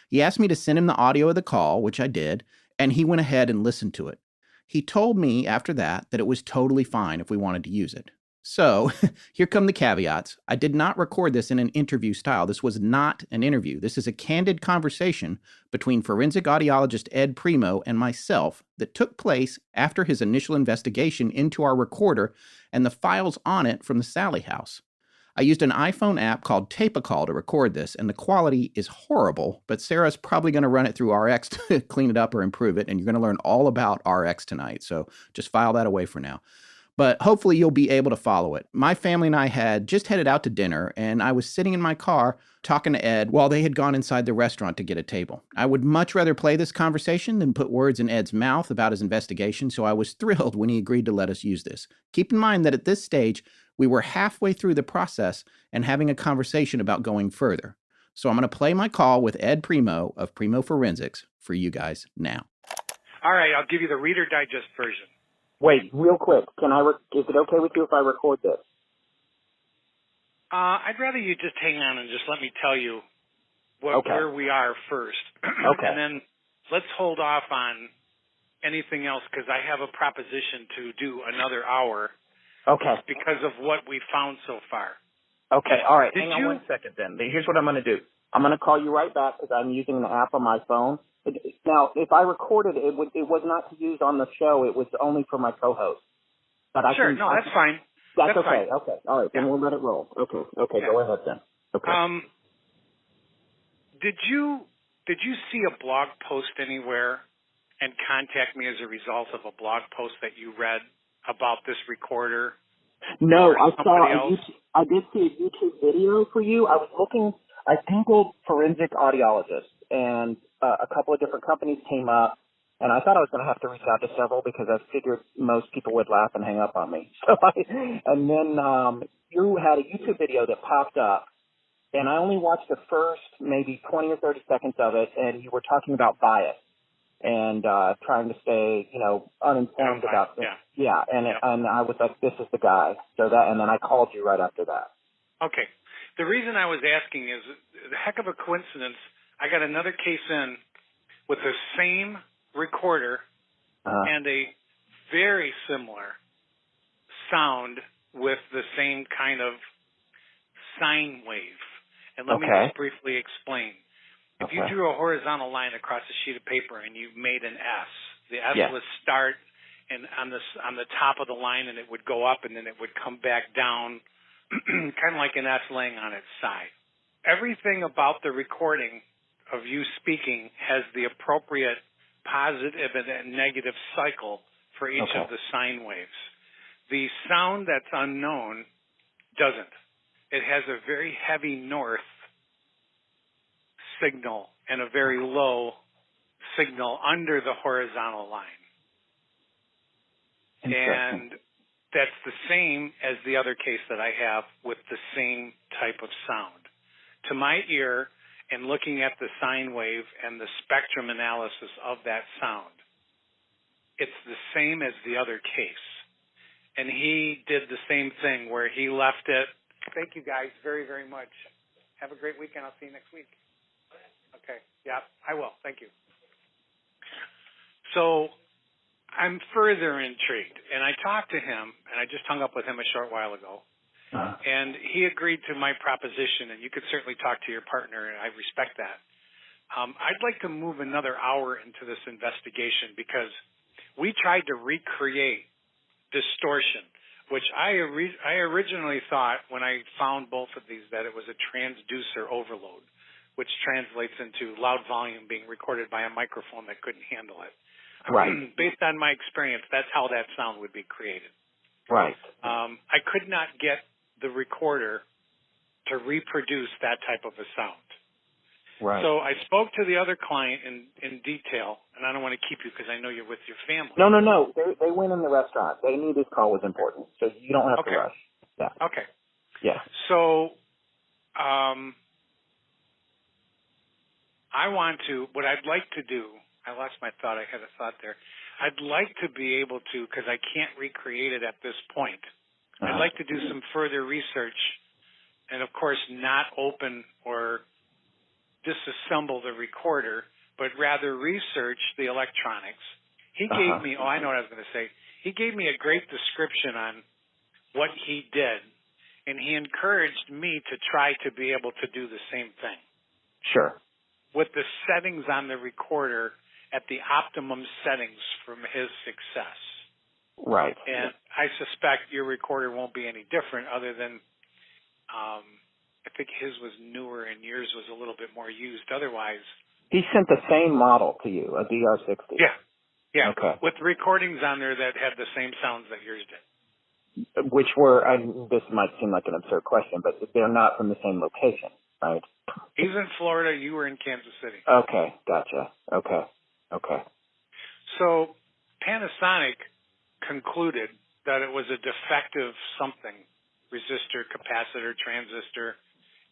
He asked me to send him the audio of the call, which I did, and he went ahead and listened to it. He told me after that it was totally fine if we wanted to use it. So, here come the caveats. I did not record this in an interview style. This was not an interview. This is a candid conversation between forensic audiologist Ed Primeau and myself that took place after his initial investigation into our recorder and the files on it from the Sallie House. I used an iPhone app called Tape-A-Call to record this, and the quality is horrible, but Sarah's probably going to run it through RX to clean it up or improve it, and you're going to learn all about RX tonight, so just file that away for now. But hopefully you'll be able to follow it. My family and I had just headed out to dinner, and I was sitting in my car talking to Ed while they had gone inside the restaurant to get a table. I would much rather play this conversation than put words in Ed's mouth about his investigation, so I was thrilled when he agreed to let us use this. Keep in mind that at this stage, we were halfway through the process and having a conversation about going further. So I'm going to play my call with Ed Primeau of Primeau Forensics for you guys now. All right, I'll give you the Reader Digest version. Wait, real quick. Is it okay with you if I record this? I'd rather you just hang on and just let me tell you where we are first. Okay. And then let's hold off on anything else because I have a proposition to do another hour. Okay. Because of what we found so far. Okay, all right. Hang on 1 second then. Here's what I'm going to do. I'm going to call you right back because I'm using the app on my phone. Now, if I recorded it, it was not to use on the show. It was only for my co-host. But that's fine. That's okay. Fine. Okay. All right. Then we'll let it roll. Okay. Yeah. Go ahead then. Okay. Did you see a blog post anywhere and contact me as a result of a blog post that you read about this recorder? No, I did see a YouTube video for you. I Googled forensic audiologist, and a couple of different companies came up, and I thought I was going to have to reach out to several because I figured most people would laugh and hang up on me. And then you had a YouTube video that popped up, and I only watched the first maybe 20 or 30 seconds of it, and you were talking about bias and trying to stay, uninformed about things. Yeah. And I was like, this is the guy. And then I called you right after that. Okay. The reason I was asking is a heck of a coincidence. I got another case in with the same recorder and a very similar sound with the same kind of sine wave. And let me just briefly explain. If you drew a horizontal line across a sheet of paper and you made an S, the S would start and on the top of the line, and it would go up, and then it would come back down, kind of like an S laying on its side. Everything about the recording of you speaking has the appropriate positive and negative cycle for each of the sine waves. The sound that's unknown doesn't. It has a very heavy north signal and a very low signal under the horizontal line. And that's the same as the other case that I have with the same type of sound. To my ear, and looking at the sine wave and the spectrum analysis of that sound, it's the same as the other case. And he did the same thing where he left it. Thank you guys very, very much. Have a great weekend. I'll see you next week. Okay. Yeah, I will. Thank you. So I'm further intrigued. And I talked to him, and I just hung up with him a short while ago. And he agreed to my proposition, and you could certainly talk to your partner, and I respect that. I'd like to move another hour into this investigation because we tried to recreate distortion, which I originally thought when I found both of these that it was a transducer overload, which translates into loud volume being recorded by a microphone that couldn't handle it. Right. Based on my experience, that's how that sound would be created. Right. I could not get the recorder to reproduce that type of a sound. Right. So I spoke to the other client in detail, and I don't want to keep you because I know you're with your family. No. They went in the restaurant. They knew this call was important, so you don't have to rush. Yeah. Okay. Yeah. So what I'd like to do, I lost my thought. I had a thought there. I'd like to be able to, because I can't recreate it at this point, I'd like to do some further research and, of course, not open or disassemble the recorder, but rather research the electronics. He gave me, I know what I was going to say. He gave me a great description on what he did, and he encouraged me to try to be able to do the same thing. Sure. With the settings on the recorder at the optimum settings from his success. Right. And I suspect your recorder won't be any different other than I think his was newer and yours was a little bit more used. Otherwise, he sent the same model to you, a DR60. Yeah. Okay. With recordings on there that had the same sounds that yours did. Which were, this might seem like an absurd question, but they're not from the same location, right? He's in Florida. You were in Kansas City. Okay. Gotcha. Okay. So Panasonic concluded that it was a defective something, resistor, capacitor, transistor,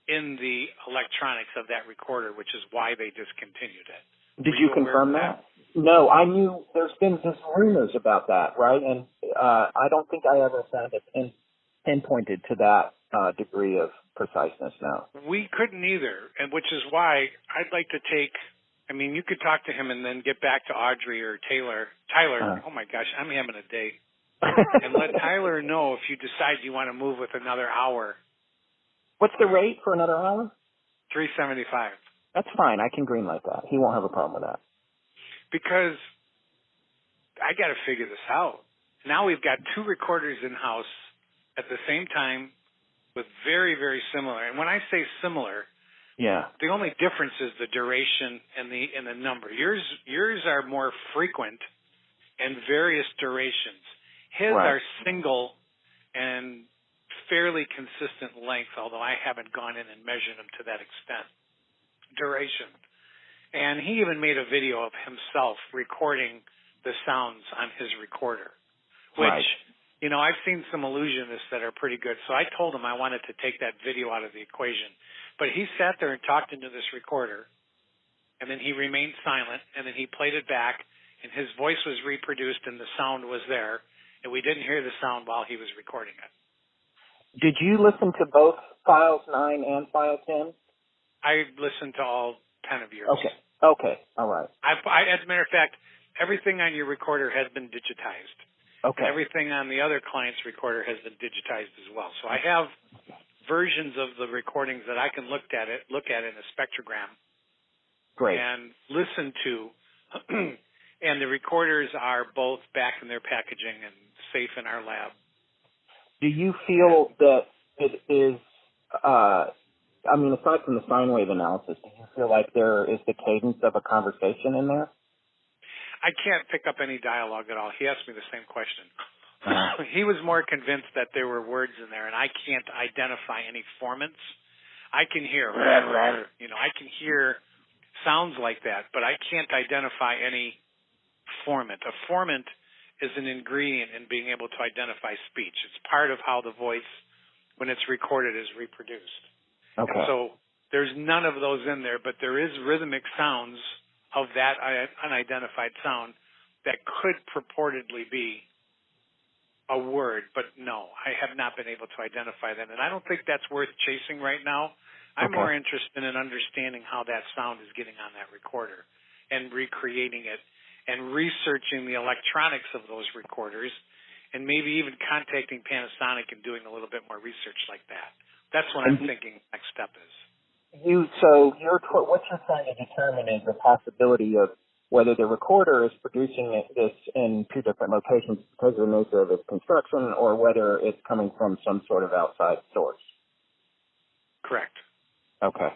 in the electronics of that recorder, which is why they discontinued it. Did you confirm that? No, I knew there's been some rumors about that, right? And I don't think I ever found it pinpointed to that degree of preciseness now. We couldn't either, and which is why I'd like to take, you could talk to him and then get back to Audrey or Tyler. Oh my gosh, I'm having a day. And let Tyler know if you decide you want to move with another hour. What's the rate for another hour? $375. That's fine. I can greenlight that. He won't have a problem with that. Because I got to figure this out. Now we've got two recorders in-house at the same time with very, very similar. And when I say similar, the only difference is the duration and the number. Yours are more frequent and various durations. His are single and fairly consistent length, although I haven't gone in and measured them to that extent. Duration. And he even made a video of himself recording the sounds on his recorder, which, I've seen some illusionists that are pretty good. So I told him I wanted to take that video out of the equation. But he sat there and talked into this recorder, and then he remained silent, and then he played it back, and his voice was reproduced, and the sound was there, and we didn't hear the sound while he was recording it. Did you listen to both Files 9 and File 10? I listened to all 10 of yours. Okay. All right. As a matter of fact, everything on your recorder has been digitized. Okay. And everything on the other client's recorder has been digitized as well. So I have versions of the recordings that I can look at in a spectrogram. Great. And listen to. And the recorders are both back in their packaging and safe in our lab. Do you feel that it is, aside from the sine wave analysis, do you feel like there is the cadence of a conversation in there? I can't pick up any dialogue at all. He asked me the same question. He was more convinced that there were words in there, and I can't identify any formants. I can hear, I can hear sounds like that, but I can't identify any formant. A formant is an ingredient in being able to identify speech. It's part of how the voice, when it's recorded, is reproduced. Okay. And so there's none of those in there, but there is rhythmic sounds of that unidentified sound that could purportedly be a word, but no, I have not been able to identify that, and I don't think that's worth chasing right now. I'm more interested in understanding how that sound is getting on that recorder and recreating it and researching the electronics of those recorders and maybe even contacting Panasonic and doing a little bit more research like that. That's what I'm thinking next step is. What you're trying to determine is the possibility of whether the recorder is producing this in two different locations because of the nature of its construction or whether it's coming from some sort of outside source. Correct. Okay.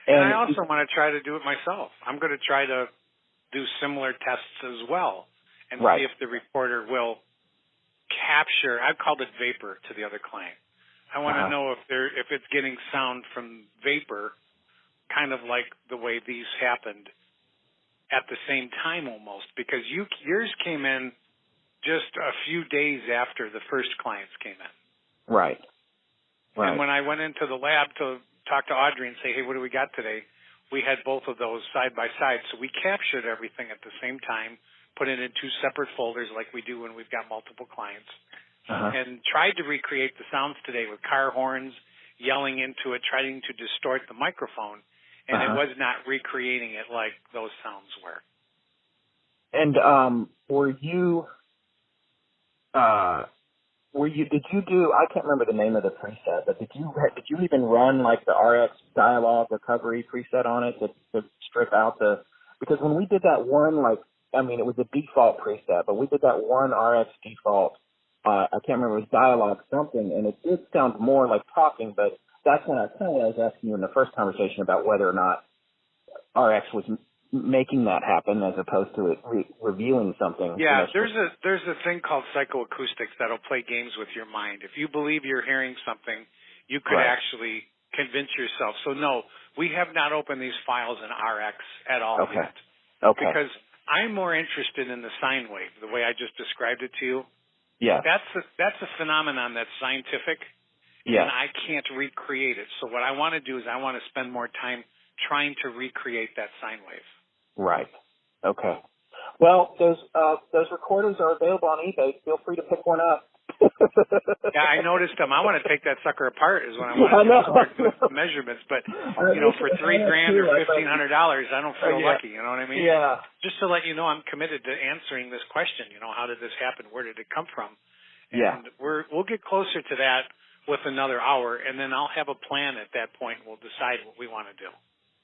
And I also want to try to do it myself. I'm going to try to do similar tests as well and see if the recorder will capture. I've called it vapor to the other client. I want to know if it's getting sound from vapor, kind of like the way these happened at the same time almost, because yours came in just a few days after the first clients came in. Right. And when I went into the lab to talk to Audrey and say, hey, what do we got today? We had both of those side by side. So we captured everything at the same time, put it in two separate folders like we do when we've got multiple clients, and tried to recreate the sounds today with car horns, yelling into it, trying to distort the microphone, and it was not recreating it like those sounds were. And did you do, I can't remember the name of the preset, but did you even run like the RX dialogue recovery preset on it to strip out because when we did that one, it was a default preset, but we did that one RX default, I can't remember, it was dialogue something, and it did sound more like talking, but that's when I was asking you in the first conversation about whether or not RX was making that happen as opposed to it revealing something. Yeah, there's a thing called psychoacoustics that'll play games with your mind. If you believe you're hearing something, you could actually convince yourself. So no, we have not opened these files in RX at all yet. Okay. Because I'm more interested in the sine wave, the way I just described it to you. Yeah. That's a phenomenon that's scientific. Yeah. And I can't recreate it. So what I want to do is I want to spend more time trying to recreate that sine wave. Right. Okay. Well, those recorders are available on eBay. Feel free to pick one up. Yeah, I noticed them. I want to take that sucker apart is when I want to start doing some measurements. But, for $3,000 or $1,500, I don't feel lucky. You know what I mean? Yeah. Just to let you know, I'm committed to answering this question. How did this happen? Where did it come from? And we'll get closer to that with another hour, and then I'll have a plan at that point. We'll decide what we want to do.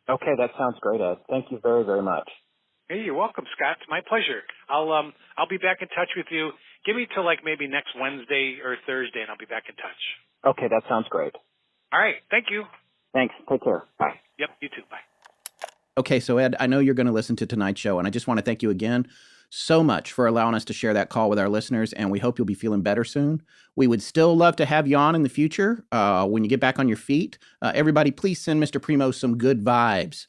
Okay, that sounds great, Ed. Thank you very, very much. Hey, you're welcome, Scott. It's my pleasure. I'll be back in touch with you. Give me till maybe next Wednesday or Thursday, and I'll be back in touch. Okay, that sounds great. All right. Thank you. Thanks. Take care. Bye. Yep, you too. Bye. Okay, so Ed, I know you're going to listen to tonight's show, and I just want to thank you again so much for allowing us to share that call with our listeners, and we hope you'll be feeling better soon. We would still love to have you on in the future when you get back on your feet. Everybody, please send Mr. Primeau some good vibes.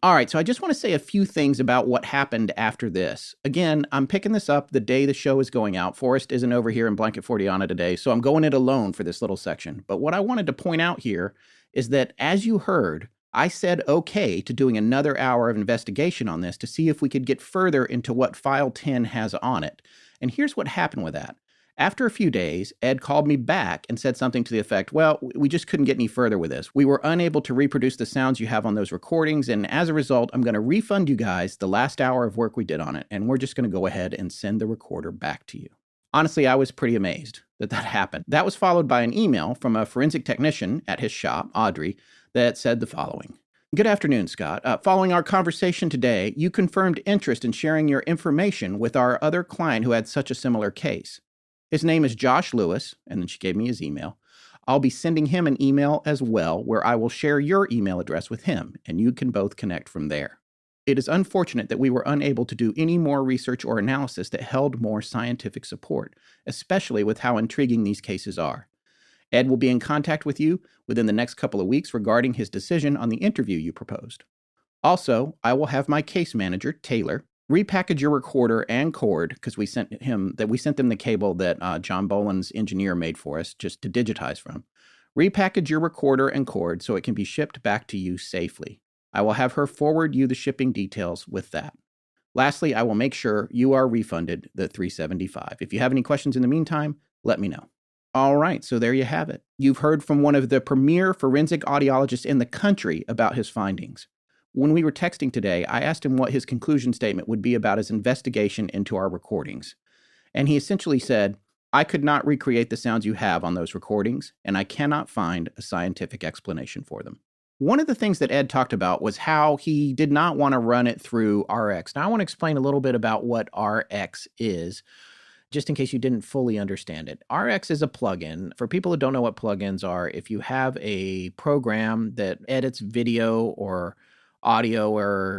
All right, so I just want to say a few things about what happened after this. Again, I'm picking this up the day the show is going out. Forrest isn't over here in Blanket Fortiana today, so I'm going it alone for this little section. But what I wanted to point out here is that, as you heard, I said okay to doing another hour of investigation on this to see if we could get further into what File 10 has on it. And here's what happened with that. After a few days, Ed called me back and said something to the effect, well, we just couldn't get any further with this. We were unable to reproduce the sounds you have on those recordings, and as a result, I'm going to refund you guys the last hour of work we did on it, and we're just going to go ahead and send the recorder back to you. Honestly, I was pretty amazed. that happened. That was followed by an email from a forensic technician at his shop, Auditory, that said the following. Good afternoon, Scott. Following our conversation today, you confirmed interest in sharing your information with our other client who had such a similar case. His name is Josh Lewis, and then she gave me his email. I'll be sending him an email as well, where I will share your email address with him, and you can both connect from there. It is unfortunate that we were unable to do any more research or analysis that held more scientific support, especially with how intriguing these cases are. Ed will be in contact with you within the next couple of weeks regarding his decision on the interview you proposed. Also, I will have my case manager, Taylor, repackage your recorder and cord, because we sent them the cable that John Boland's engineer made for us just to digitize from. Repackage your recorder and cord so it can be shipped back to you safely. I will have her forward you the shipping details with that. Lastly, I will make sure you are refunded the $375. If you have any questions in the meantime, let me know. All right, so there you have it. You've heard from one of the premier forensic audiologists in the country about his findings. When we were texting today, I asked him what his conclusion statement would be about his investigation into our recordings. And he essentially said, I could not recreate the sounds you have on those recordings, and I cannot find a scientific explanation for them. One of the things that Ed talked about was how he did not want to run it through RX. Now, I want to explain a little bit about what RX is, just in case you didn't fully understand it. RX is a plugin. For people who don't know what plugins are, if you have a program that edits video or audio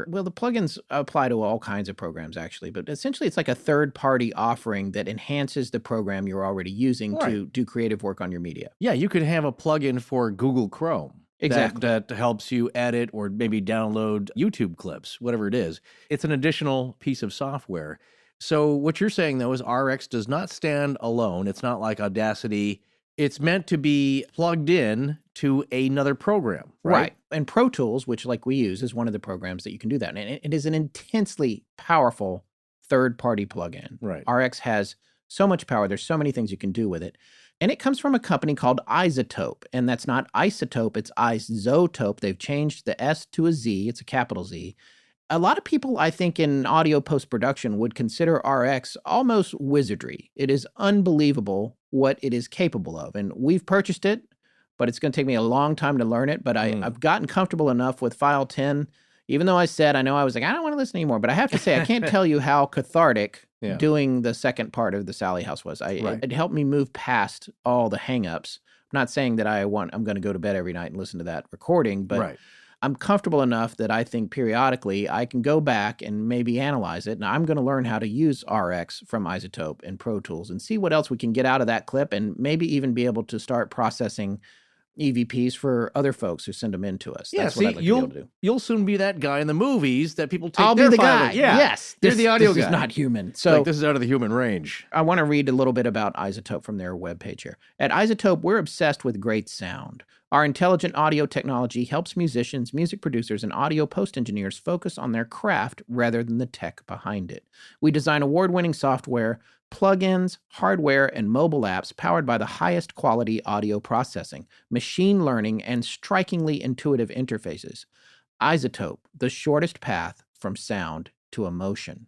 the plugins apply to all kinds of programs, actually. But essentially, it's like a third-party offering that enhances the program you're already using to do creative work on your media. Yeah, you could have a plugin for Google Chrome. Exactly. That helps you edit or maybe download YouTube clips, whatever it is. It's an additional piece of software. So what you're saying, though, is RX does not stand alone. It's not like Audacity. It's meant to be plugged in to another program, right? And Pro Tools, which like we use, is one of the programs that you can do that. And it is an intensely powerful third-party plugin. Right. RX has so much power. There's so many things you can do with it. And it comes from a company called Izotope. And that's not isotope, it's Izotope. They've changed the S to a Z. It's a capital Z. A lot of people, I think, in audio post-production would consider RX almost wizardry. It is unbelievable what it is capable of. And we've purchased it, but it's going to take me a long time to learn it. But I've gotten comfortable enough with File 10, even though I don't want to listen anymore. But I have to say, I can't tell you how cathartic doing the second part of the Sallie House was. It helped me move past all the hangups. I'm not saying that I'm going to go to bed every night and listen to that recording, but I'm comfortable enough that I think periodically I can go back and maybe analyze it. Now, I'm going to learn how to use RX from Izotope and Pro Tools and see what else we can get out of that clip, and maybe even be able to start processing EVPs for other folks who send them in to us. That's what I'd like to be able to do. You'll soon be that guy in the movies that people take I'll their be the file guy. in. Yeah. Yes. You're the audio this guy. is not human. So this is out of the human range. I want to read a little bit about Izotope from their webpage here. At Izotope, we're obsessed with great sound. Our intelligent audio technology helps musicians, music producers, and audio post-engineers focus on their craft rather than the tech behind it. We design award-winning software, plugins, hardware, and mobile apps powered by the highest quality audio processing, machine learning, and strikingly intuitive interfaces. Izotope, the shortest path from sound to emotion.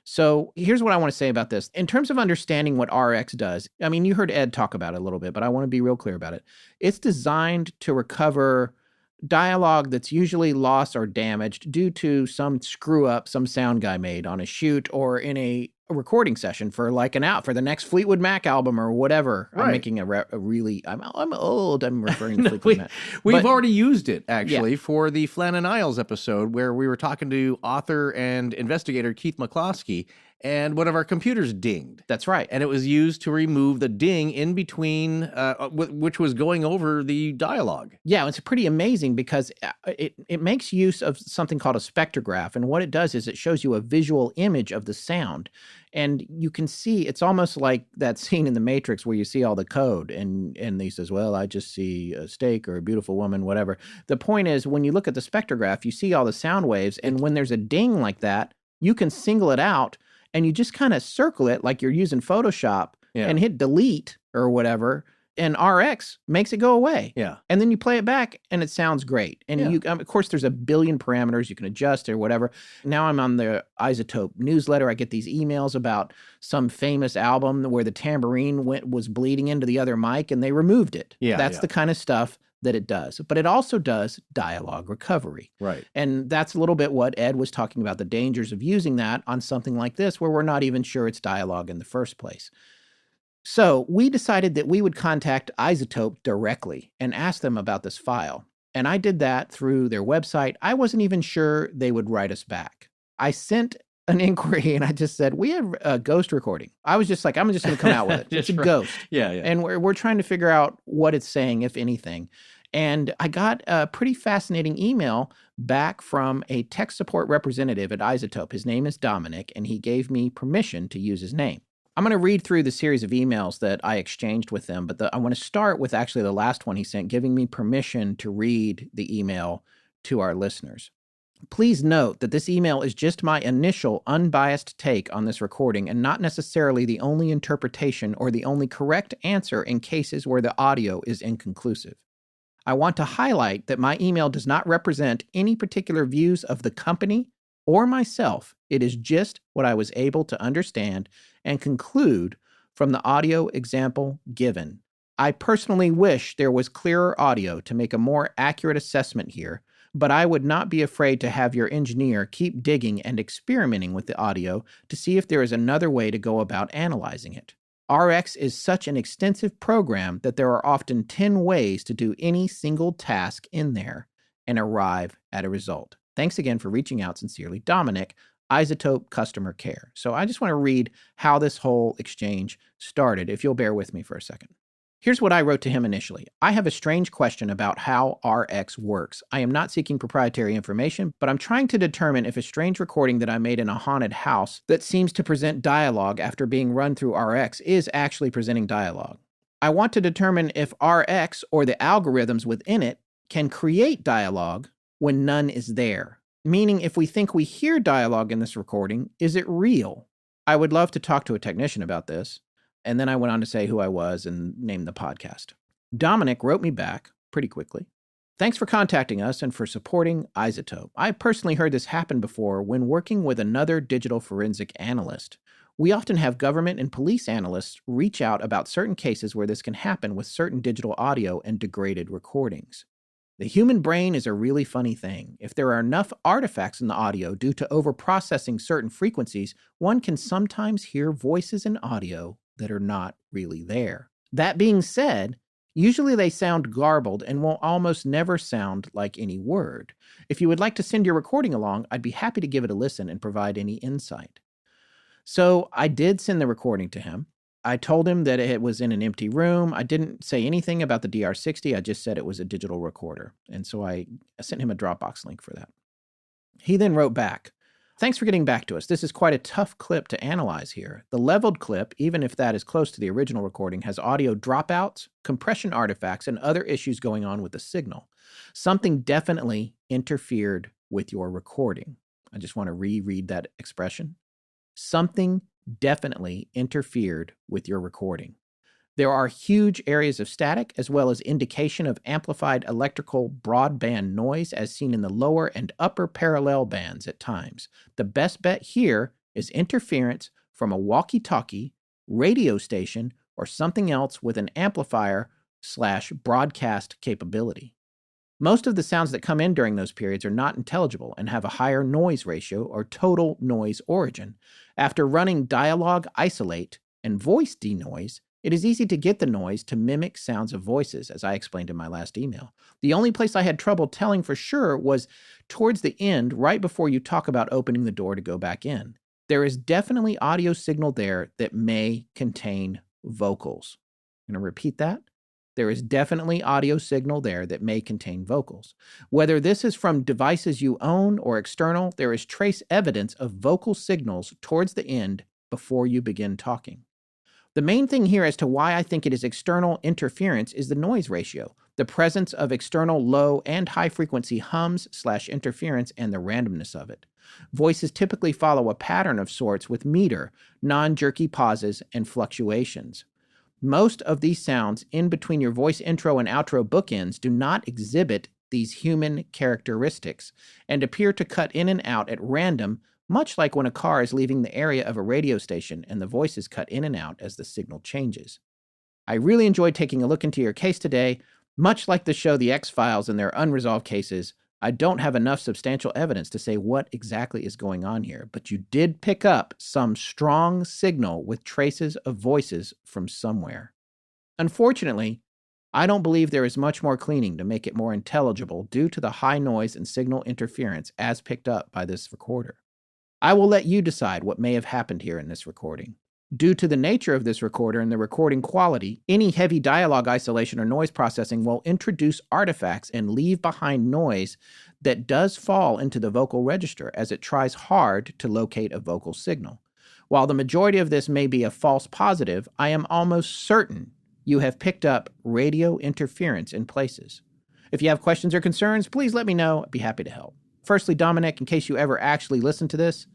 So here's what I want to say about this. In terms of understanding what RX does, I mean, you heard Ed talk about it a little bit, but I want to be real clear about it. It's designed to recover dialogue that's usually lost or damaged due to some screw up some sound guy made on a shoot or in a recording session for for the next Fleetwood Mac album or whatever. Right. I'm making I'm old. I'm referring to Fleetwood Mac. We've already used it, actually, for the Flannan Isles episode where we were talking to author and investigator Keith McCloskey, and one of our computers dinged. That's right. And it was used to remove the ding in between, which was going over the dialogue. Yeah, it's pretty amazing because it makes use of something called a spectrograph. And what it does is it shows you a visual image of the sound. And you can see, it's almost like that scene in The Matrix where you see all the code. And he says, well, I just see a steak or a beautiful woman, whatever. The point is, when you look at the spectrograph, you see all the sound waves. And when there's a ding like that, you can single it out. And you just kind of circle it like you're using Photoshop and hit delete or whatever. And RX makes it go away. Yeah. And then you play it back and it sounds great. And you, of course, there's a billion parameters you can adjust or whatever. Now I'm on the Izotope newsletter. I get these emails about some famous album where the tambourine was bleeding into the other mic and they removed it. Yeah. That's the kind of stuff that it does. But it also does dialogue recovery. Right. And that's a little bit what Ed was talking about, the dangers of using that on something like this where we're not even sure it's dialogue in the first place. So we decided that we would contact Izotope directly and ask them about this file. And I did that through their website. I wasn't even sure they would write us back. I sent an inquiry and I just said, we have a ghost recording. I was just like, I'm just going to come out with it. It's a ghost. Yeah. And we're trying to figure out what it's saying, if anything. And I got a pretty fascinating email back from a tech support representative at Izotope. His name is Dominic, and he gave me permission to use his name. I'm going to read through the series of emails that I exchanged with them, but I want to start with actually the last one he sent, giving me permission to read the email to our listeners. Please note that this email is just my initial unbiased take on this recording and not necessarily the only interpretation or the only correct answer in cases where the audio is inconclusive. I want to highlight that my email does not represent any particular views of the company or myself. It is just what I was able to understand and conclude from the audio example given. I personally wish there was clearer audio to make a more accurate assessment here, but I would not be afraid to have your engineer keep digging and experimenting with the audio to see if there is another way to go about analyzing it. RX is such an extensive program that there are often 10 ways to do any single task in there and arrive at a result. Thanks again for reaching out. Sincerely, Dominic, Izotope Customer Care. So I just want to read how this whole exchange started, if you'll bear with me for a second. Here's what I wrote to him initially. I have a strange question about how RX works. I am not seeking proprietary information, but I'm trying to determine if a strange recording that I made in a haunted house that seems to present dialogue after being run through RX is actually presenting dialogue. I want to determine if RX or the algorithms within it can create dialogue when none is there. Meaning, if we think we hear dialogue in this recording, is it real? I would love to talk to a technician about this. And then I went on to say who I was and named the podcast. Dominic wrote me back pretty quickly. Thanks for contacting us and for supporting Izotope. I personally heard this happen before when working with another digital forensic analyst. We often have government and police analysts reach out about certain cases where this can happen with certain digital audio and degraded recordings. The human brain is a really funny thing. If there are enough artifacts in the audio due to overprocessing certain frequencies, one can sometimes hear voices in audio that are not really there. That being said, usually they sound garbled and will almost never sound like any word. If you would like to send your recording along, I'd be happy to give it a listen and provide any insight. So I did send the recording to him. I told him that it was in an empty room. I didn't say anything about the DR60. I just said it was a digital recorder. And so I sent him a Dropbox link for that. He then wrote back, "Thanks for getting back to us. This is quite a tough clip to analyze here. The leveled clip, even if that is close to the original recording, has audio dropouts, compression artifacts, and other issues going on with the signal. Something definitely interfered with your recording." I just want to reread that expression. Something definitely interfered with your recording. There are huge areas of static as well as indication of amplified electrical broadband noise as seen in the lower and upper parallel bands at times. The best bet here is interference from a walkie-talkie, radio station, or something else with an amplifier/broadcast capability. Most of the sounds that come in during those periods are not intelligible and have a higher noise ratio or total noise origin. After running dialogue isolate and voice denoise, it is easy to get the noise to mimic sounds of voices, as I explained in my last email. The only place I had trouble telling for sure was towards the end, right before you talk about opening the door to go back in. There is definitely audio signal there that may contain vocals. I'm going to repeat that. There is definitely audio signal there that may contain vocals. Whether this is from devices you own or external, there is trace evidence of vocal signals towards the end before you begin talking. The main thing here as to why I think it is external interference is the noise ratio, the presence of external low and high frequency hums/interference, and the randomness of it. Voices typically follow a pattern of sorts with meter, non-jerky pauses, and fluctuations. Most of these sounds in between your voice intro and outro bookends do not exhibit these human characteristics and appear to cut in and out at random, much like when a car is leaving the area of a radio station and the voice is cut in and out as the signal changes. I really enjoyed taking a look into your case today. Much like the show The X-Files and their unresolved cases, I don't have enough substantial evidence to say what exactly is going on here, but you did pick up some strong signal with traces of voices from somewhere. Unfortunately, I don't believe there is much more cleaning to make it more intelligible due to the high noise and signal interference as picked up by this recorder. I will let you decide what may have happened here in this recording. Due to the nature of this recorder and the recording quality, any heavy dialogue isolation or noise processing will introduce artifacts and leave behind noise that does fall into the vocal register as it tries hard to locate a vocal signal. While the majority of this may be a false positive, I am almost certain you have picked up radio interference in places. If you have questions or concerns, please let me know. I'd be happy to help. Firstly, Dominic, in case you ever actually listen to this,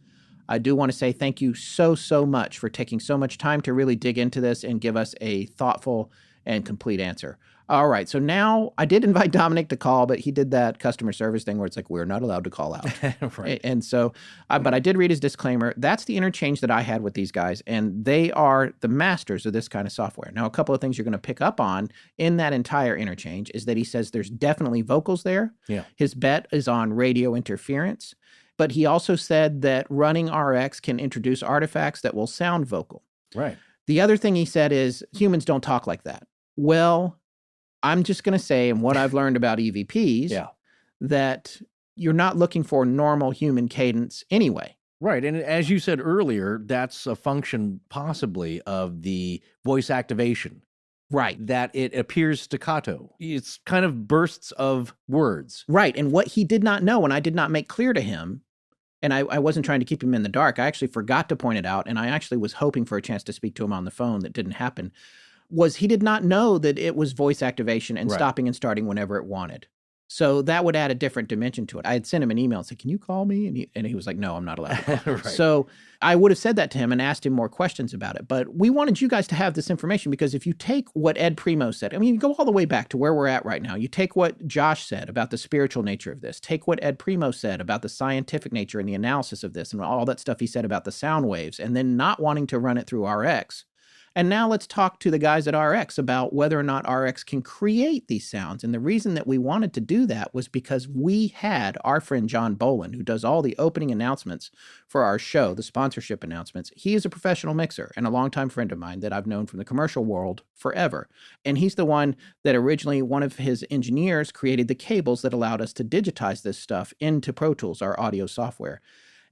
I do want to say thank you so much for taking so much time to really dig into this and give us a thoughtful and complete answer. All right, so now I did invite Dominic to call, but he did that customer service thing where it's like, we're not allowed to call out. Right. And so, but I did read his disclaimer. That's the interchange that I had with these guys, and they are the masters of this kind of software. Now, a couple of things you're going to pick up on in that entire interchange is that he says there's definitely vocals there. Yeah. His bet is on radio interference. But he also said that running RX can introduce artifacts that will sound vocal. Right. The other thing he said is humans don't talk like that. Well, I'm just going to say, and what I've learned about EVPs, that you're not looking for normal human cadence anyway. Right. And as you said earlier, that's a function possibly of the voice activation. Right. That it appears staccato. It's kind of bursts of words. Right. And what he did not know, and I did not make clear to him, and I wasn't trying to keep him in the dark. I actually forgot to point it out, and I actually was hoping for a chance to speak to him on the phone that didn't happen, was he did not know that it was voice activation and stopping and starting whenever it wanted. So that would add a different dimension to it. I had sent him an email and said, can you call me? And he was like, no, I'm not allowed to call. Right. So I would have said that to him and asked him more questions about it. But we wanted you guys to have this information because if you take what Ed Primeau said, I mean, you go all the way back to where we're at right now. You take what Josh said about the spiritual nature of this. Take what Ed Primeau said about the scientific nature and the analysis of this and all that stuff he said about the sound waves and then not wanting to run it through RX. And now let's talk to the guys at RX about whether or not RX can create these sounds. And the reason that we wanted to do that was because we had our friend John Bolin, who does all the opening announcements for our show, the sponsorship announcements. He is a professional mixer and a longtime friend of mine that I've known from the commercial world forever. And he's the one that originally, one of his engineers created the cables that allowed us to digitize this stuff into Pro Tools, our audio software.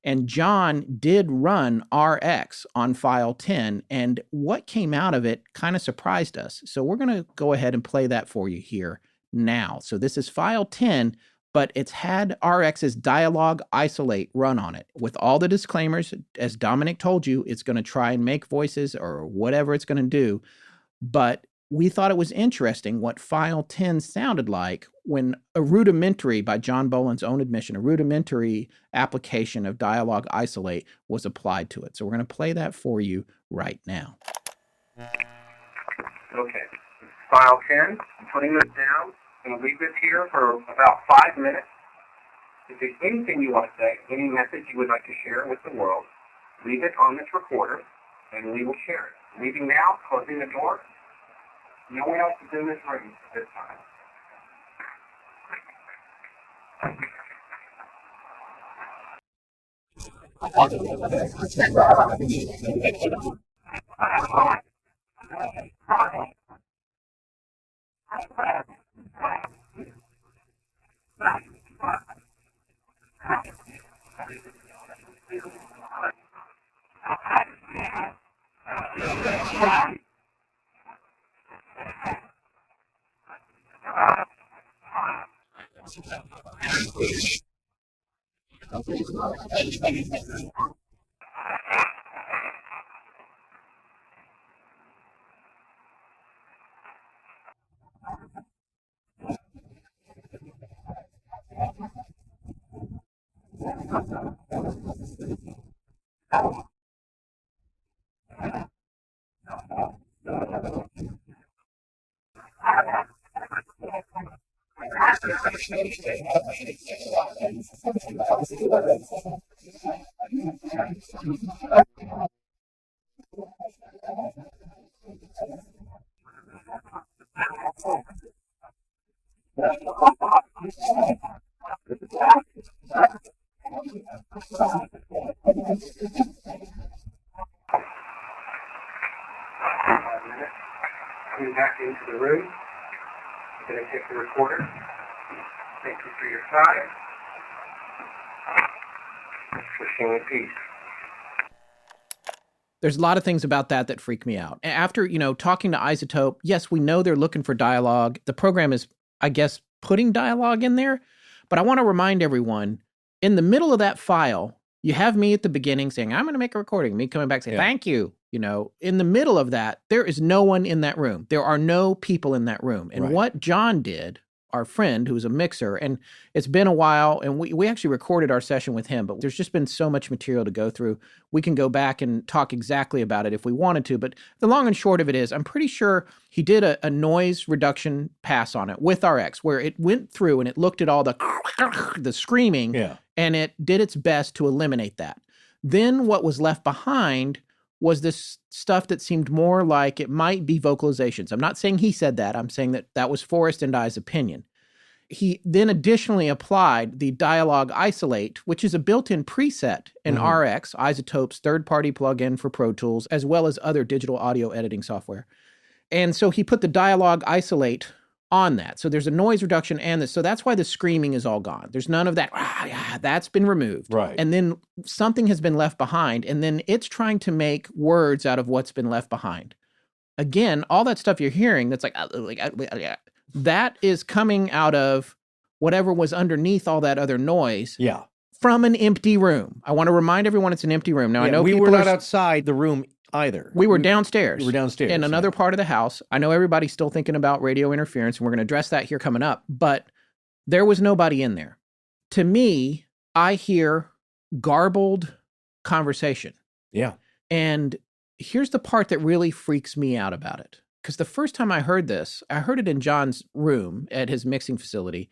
And John did run RX on file 10, and what came out of it kind of surprised us. So we're going to go ahead and play that for you here now. So this is file 10, but it's had RX's dialogue isolate run on it with all the disclaimers. As Dominic told you, it's going to try and make voices or whatever it's going to do. But we thought it was interesting what file 10 sounded like when a rudimentary, by John Bolin's own admission, a rudimentary application of dialogue isolate was applied to it. So we're going to play that for you right now. Okay. File 10, I'm putting this down. I'm going to leave this here for about 5 minutes. If there's anything you want to say, any message you would like to share with the world, leave it on this recorder, and we will share it. Leaving now, closing the door. No one else is in this room at this time. Coming back into the room. I'm going to take the recorder. Thank you for your time. Wishing you peace. There's a lot of things about that freak me out. After, talking to Izotope, yes, we know they're looking for dialogue. The program is, I guess, putting dialogue in there. But I want to remind everyone, in the middle of that file, you have me at the beginning saying, I'm going to make a recording. Me coming back saying, thank you. In the middle of that, there is no one in that room. There are no people in that room. And what John did, our friend who's a mixer, and it's been a while, and we actually recorded our session with him, but there's just been so much material to go through. We can go back and talk exactly about it if we wanted to, but the long and short of it is, I'm pretty sure he did a noise reduction pass on it with RX, where it went through and it looked at all the screaming, and it did its best to eliminate that. Then what was left behind was this stuff that seemed more like it might be vocalizations. I'm not saying he said that. I'm saying that was Forrest and I's opinion. He then additionally applied the dialogue isolate, which is a built-in preset in RX, Izotope's third-party plugin for Pro Tools, as well as other digital audio editing software. And so he put the dialogue isolate on that. So there's a noise reduction and this. So that's why the screaming is all gone. There's none of that. That's been removed. Right. And then something has been left behind. And then it's trying to make words out of what's been left behind. Again, all that stuff you're hearing, that's like that is coming out of whatever was underneath all that other noise. Yeah. From an empty room. I want to remind everyone it's an empty room. Now, I know we were not outside the room either. We were downstairs. We were downstairs. In another part of the house. I know everybody's still thinking about radio interference, and we're going to address that here coming up, but there was nobody in there. To me, I hear garbled conversation. Yeah. And here's the part that really freaks me out about it. Because the first time I heard this, I heard it in John's room at his mixing facility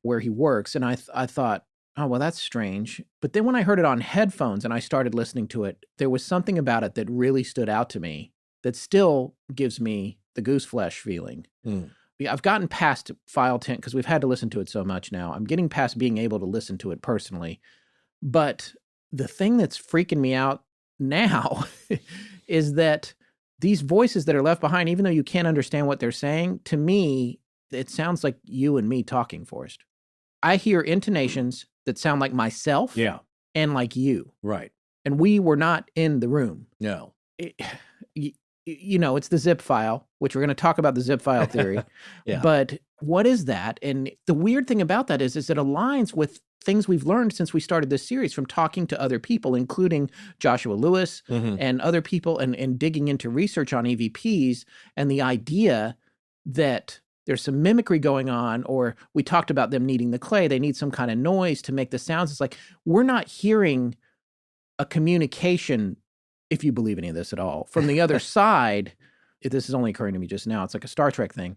where he works, and I thought, oh, well, that's strange. But then when I heard it on headphones and I started listening to it, there was something about it that really stood out to me that still gives me the goose flesh feeling. I've gotten past file 10 because we've had to listen to it so much now. I'm getting past being able to listen to it personally. But the thing that's freaking me out now is that these voices that are left behind, even though you can't understand what they're saying, to me, it sounds like you and me talking, Forrest. I hear intonations that sound like myself and like you. Right. And we were not in the room. No. It's the zip file, which we're going to talk about the zip file theory. But what is that? And the weird thing about that is it aligns with things we've learned since we started this series from talking to other people, including Joshua Lewis and other people and digging into research on EVPs and the idea that there's some mimicry going on, or we talked about them needing the clay. They need some kind of noise to make the sounds. It's like, we're not hearing a communication, if you believe any of this at all, from the other side. This is only occurring to me just now. It's like a Star Trek thing.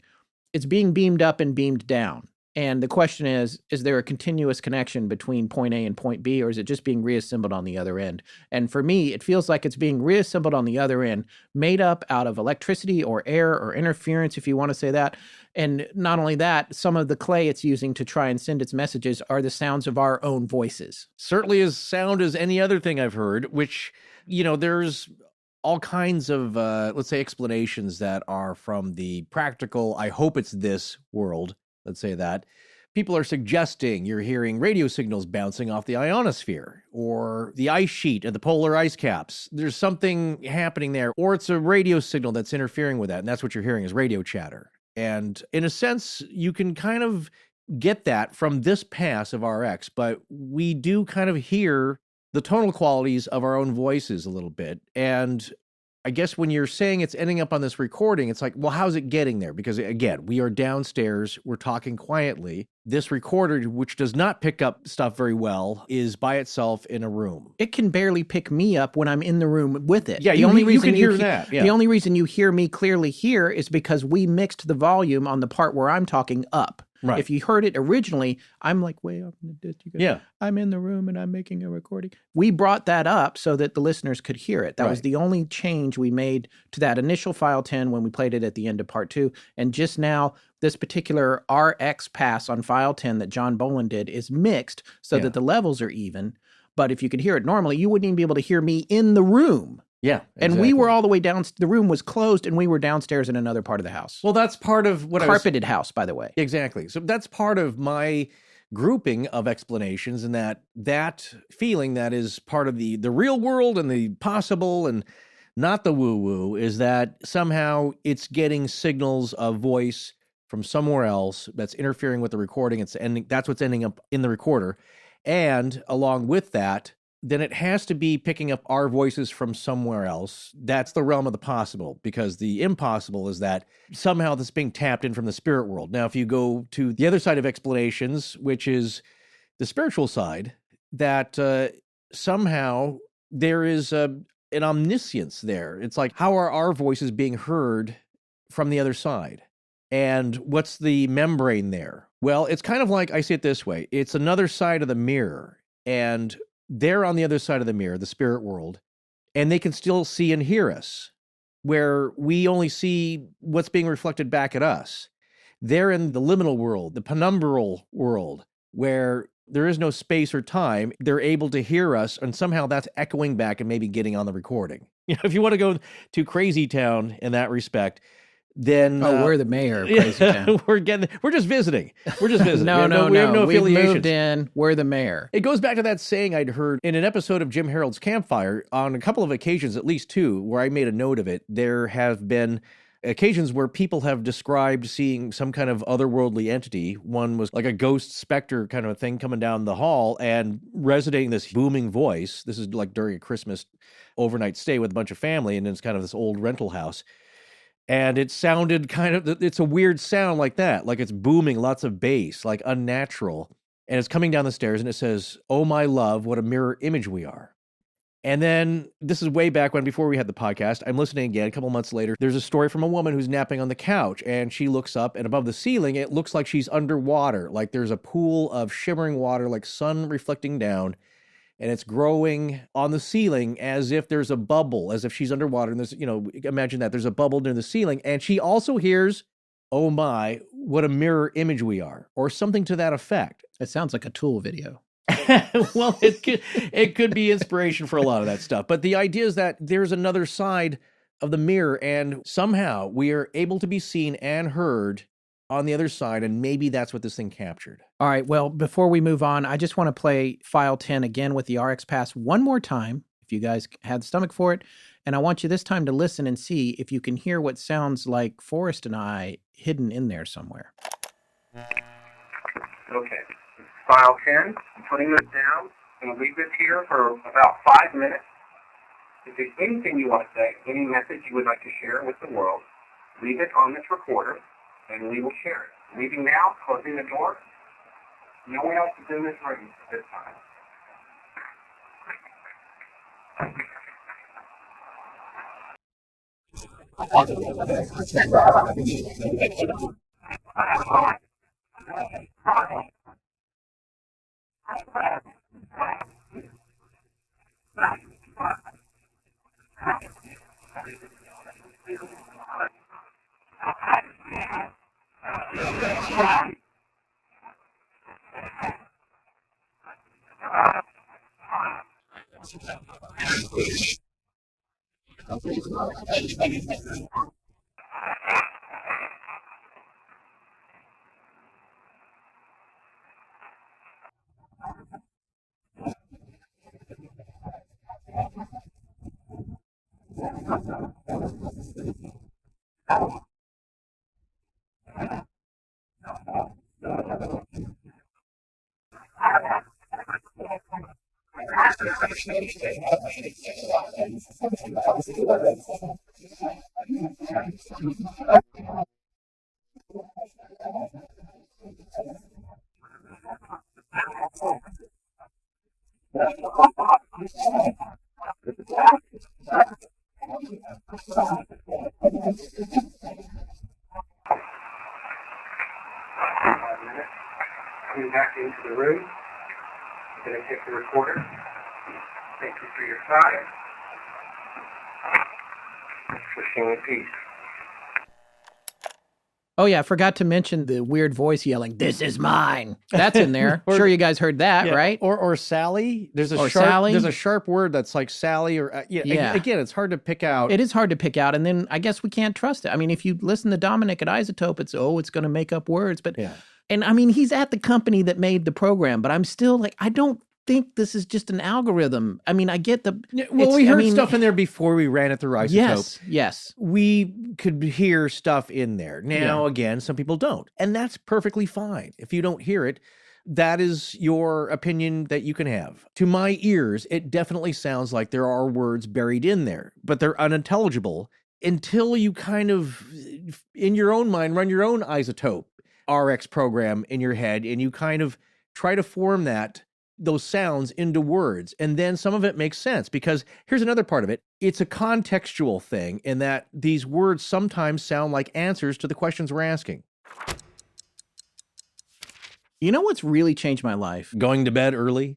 It's being beamed up and beamed down. And the question is there a continuous connection between point A and point B, or is it just being reassembled on the other end? And for me, it feels like it's being reassembled on the other end, made up out of electricity or air or interference, if you want to say that. And not only that, some of the clay it's using to try and send its messages are the sounds of our own voices. Certainly as sound as any other thing I've heard, which, there's all kinds of, let's say, explanations that are from the practical, I hope it's this world. Let's say that. People are suggesting you're hearing radio signals bouncing off the ionosphere or the ice sheet of the polar ice caps. There's something happening there, or it's a radio signal that's interfering with that, and that's what you're hearing is radio chatter. And in a sense, you can kind of get that from this pass of RX, but we do kind of hear the tonal qualities of our own voices a little bit. And I guess when you're saying it's ending up on this recording, it's like, well, how's it getting there? Because again, we are downstairs, we're talking quietly. This recorder, which does not pick up stuff very well, is by itself in a room. It can barely pick me up when I'm in the room with it. Yeah, the only reason you can hear that. Yeah. The only reason you hear me clearly here is because we mixed the volume on the part where I'm talking up. Right. If you heard it originally, I'm like way up in the ditch. Yeah. I'm in the room and I'm making a recording. We brought that up so that the listeners could hear it. That was the only change we made to that initial file 10 when we played it at the end of part 2. And just now, this particular RX pass on file 10 that John Boland did is mixed so that the levels are even. But if you could hear it normally, you wouldn't even be able to hear me in the room. Yeah. Exactly. And we were all the way down. The room was closed and we were downstairs in another part of the house. Well, that's part of what carpeted house, by the way. Exactly. So that's part of my grouping of explanations, and that feeling that is part of the real world and the possible and not the woo-woo is that somehow it's getting signals of voice from somewhere else that's interfering with the recording. That's what's ending up in the recorder. And along with that, then it has to be picking up our voices from somewhere else. That's the realm of the possible, because the impossible is that somehow this being tapped in from the spirit world. Now, if you go to the other side of explanations, which is the spiritual side, that somehow there is an omniscience there. It's like, how are our voices being heard from the other side? And what's the membrane there? Well, it's kind of like, I see it this way. It's another side of the mirror, and they're on the other side of the mirror, the spirit world, and they can still see and hear us, where we only see what's being reflected back at us. They're in the liminal world, the penumbral world, where there is no space or time. They're able to hear us, and somehow that's echoing back and maybe getting on the recording. If you want to go to Crazy Town in that respect, then we're the mayor of Crazy Town. We're just visiting. We're just visiting. No. We have no affiliations. We moved in. We're the mayor. It goes back to that saying I'd heard in an episode of Jim Harold's Campfire on a couple of occasions, at least 2, where I made a note of it. There have been occasions where people have described seeing some kind of otherworldly entity. One was like a ghost specter kind of a thing coming down the hall and resonating this booming voice. This is like during a Christmas overnight stay with a bunch of family, and it's kind of this old rental house. And it sounded it's a weird sound like that, like it's booming, lots of bass, like unnatural. And it's coming down the stairs and it says, "Oh, my love, what a mirror image we are." And then this is way back when, before we had the podcast, I'm listening again a couple months later. There's a story from a woman who's napping on the couch, and she looks up, and above the ceiling, it looks like she's underwater. Like there's a pool of shimmering water, like sun reflecting down. And it's growing on the ceiling as if there's a bubble, as if she's underwater. And there's, imagine that there's a bubble near the ceiling. And she also hears, "Oh my, what a mirror image we are," or something to that effect. It sounds like a Tool video. Well, it could be inspiration for a lot of that stuff. But the idea is that there's another side of the mirror, and somehow we are able to be seen and heard on the other side, and maybe that's what this thing captured. All right, well, before we move on, I just want to play file 10 again with the RX Pass one more time, if you guys had the stomach for it, and I want you this time to listen and see if you can hear what sounds like Forrest and I hidden in there somewhere. Okay, file 10, I'm putting this down. I'm going to leave this here for about 5 minutes. If there's anything you want to say, any message you would like to share with the world, leave it on this recorder, and we will share it. Leaving now, closing the door. No one else is in this room this time. about a minute. Coming back into the room. I'm going to take the recorder. Thank you for your time. Wishing you peace. Oh, yeah, I forgot to mention the weird voice yelling, "This is mine." That's in there. Sure you guys heard that, right? Or Sally. There's a Sally. There's a sharp word that's like Sally or again, it's hard to pick out. It is hard to pick out, and then I guess we can't trust it. I mean, if you listen to Dominic at Izotope, it's going to make up words, but and I mean, he's at the company that made the program, but I'm still like, I don't think this is just an algorithm. I mean, I get the... Well, we heard stuff in there before we ran it through Izotope. Yes. We could hear stuff in there. Now, again, some people don't. And that's perfectly fine. If you don't hear it, that is your opinion that you can have. To my ears, it definitely sounds like there are words buried in there, but they're unintelligible until you kind of, in your own mind, run your own Izotope RX program in your head, and you kind of try to form those sounds into words. And then some of it makes sense, because here's another part of it. It's a contextual thing in that these words sometimes sound like answers to the questions we're asking. You know what's really changed my life? Going to bed early?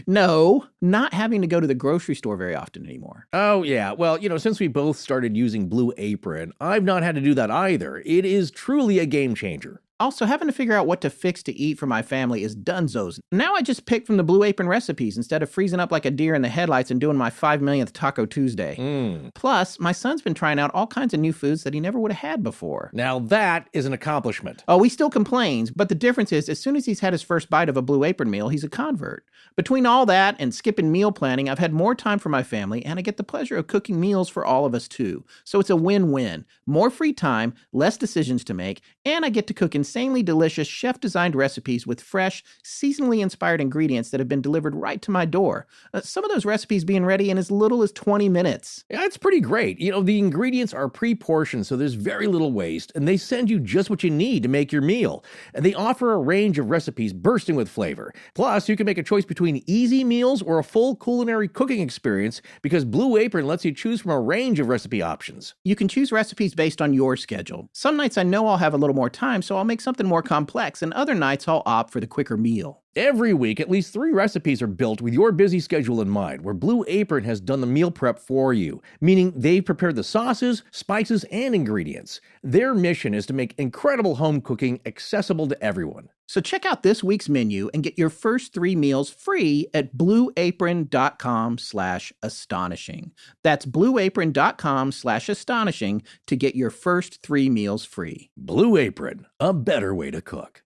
No, not having to go to the grocery store very often anymore. Oh, yeah. Well, since we both started using Blue Apron, I've not had to do that either. It is truly a game changer. Also, having to figure out what to fix to eat for my family is dunzos. Now I just pick from the Blue Apron recipes instead of freezing up like a deer in the headlights and doing my 5 millionth Taco Tuesday. Plus, my son's been trying out all kinds of new foods that he never would have had before. Now that is an accomplishment. Oh, he still complains, but the difference is, as soon as he's had his first bite of a Blue Apron meal, he's a convert. Between all that and skipping meal planning, I've had more time for my family, and I get the pleasure of cooking meals for all of us too. So it's a win-win. More free time, less decisions to make, and I get to cook insanely delicious chef-designed recipes with fresh, seasonally inspired ingredients that have been delivered right to my door. Some of those recipes being ready in as little as 20 minutes. Yeah, it's pretty great. The ingredients are pre-portioned, so there's very little waste, and they send you just what you need to make your meal. And they offer a range of recipes bursting with flavor. Plus, you can make a choice between easy meals or a full culinary cooking experience, because Blue Apron lets you choose from a range of recipe options. You can choose recipes based on your schedule. Some nights I know I'll have a little more time, so I'll make something more complex, and other nights I'll opt for the quicker meal. Every week, at least 3 recipes are built with your busy schedule in mind, where Blue Apron has done the meal prep for you, meaning they've prepared the sauces, spices, and ingredients. Their mission is to make incredible home cooking accessible to everyone. So check out this week's menu and get your first 3 meals free at blueapron.com/astonishing. That's blueapron.com/astonishing to get your first 3 meals free. Blue Apron, a better way to cook.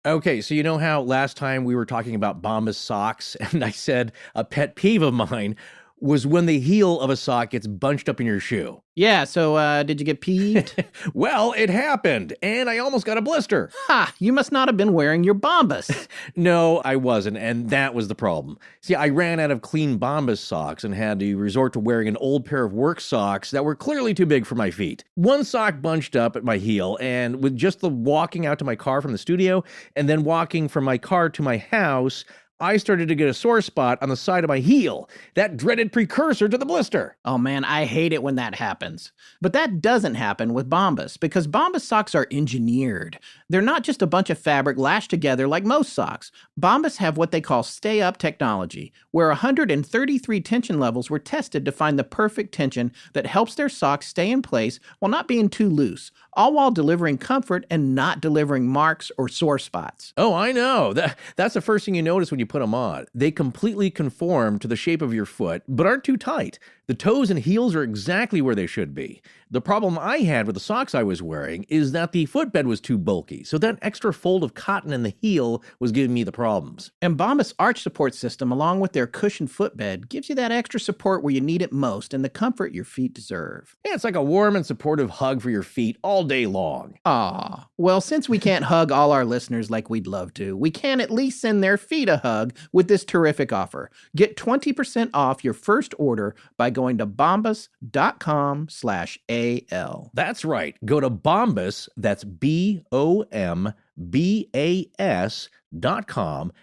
Okay, so you know how last time we were talking about Bombas socks, and I said a pet peeve of mine was when the heel of a sock gets bunched up in your shoe. Yeah, so did you get peeved? Well, it happened, and I almost got a blister. Ha! You must not have been wearing your Bombas. No, I wasn't, and that was the problem. See, I ran out of clean Bombas socks and had to resort to wearing an old pair of work socks that were clearly too big for my feet. One sock bunched up at my heel, and with just the walking out to my car from the studio, and then walking from my car to my house, I started to get a sore spot on the side of my heel, that dreaded precursor to the blister. Oh man, I hate it when that happens. But that doesn't happen with Bombas, because Bombas socks are engineered. They're not just a bunch of fabric lashed together like most socks. Bombas have what they call stay-up technology, where 133 tension levels were tested to find the perfect tension that helps their socks stay in place while not being too loose, all while delivering comfort and not delivering marks or sore spots. Oh, I know. That's the first thing you notice when you put them on. They completely conform to the shape of your foot, but aren't too tight. The toes and heels are exactly where they should be. The problem I had with the socks I was wearing is that the footbed was too bulky, so that extra fold of cotton in the heel was giving me the problems. And Bombas arch support system, along with their cushioned footbed, gives you that extra support where you need it most and the comfort your feet deserve. Yeah, it's like a warm and supportive hug for your feet all day long. Aw. Well, since we can't hug all our listeners like we'd love to, we can at least send their feet a hug with this terrific offer. Get 20% off your first order by going to bombas.com/AL. That's right. Go to Bombas, that's BOMBAS.com,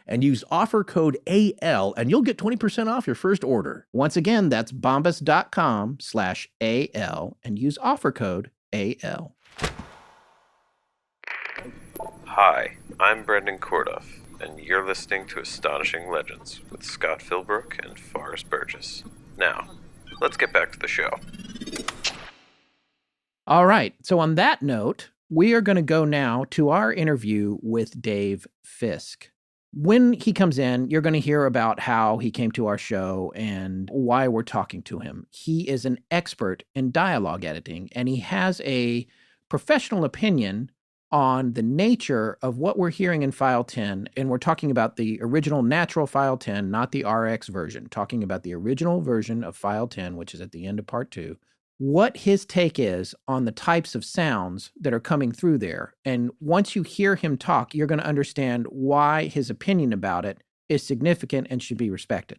and use offer code AL, and you'll get 20% off your first order. Once again, that's bombas.com/AL, and use offer code AL. Hi, I'm Brendan Kordoff, and you're listening to Astonishing Legends with Scott Philbrook and Forrest Burgess. Now, let's get back to the show. All right. So on that note, we are going to go now to our interview with Dave Fisk. When he comes in, you're going to hear about how he came to our show and why we're talking to him. He is an expert in dialogue editing, and he has a professional opinion on the nature of what we're hearing in File 10. And we're talking about the original natural File 10, not the RX version, talking about the original version of File 10, which is at the end of Part 2. What his take is on the types of sounds that are coming through there. And once you hear him talk, you're going to understand why his opinion about it is significant and should be respected.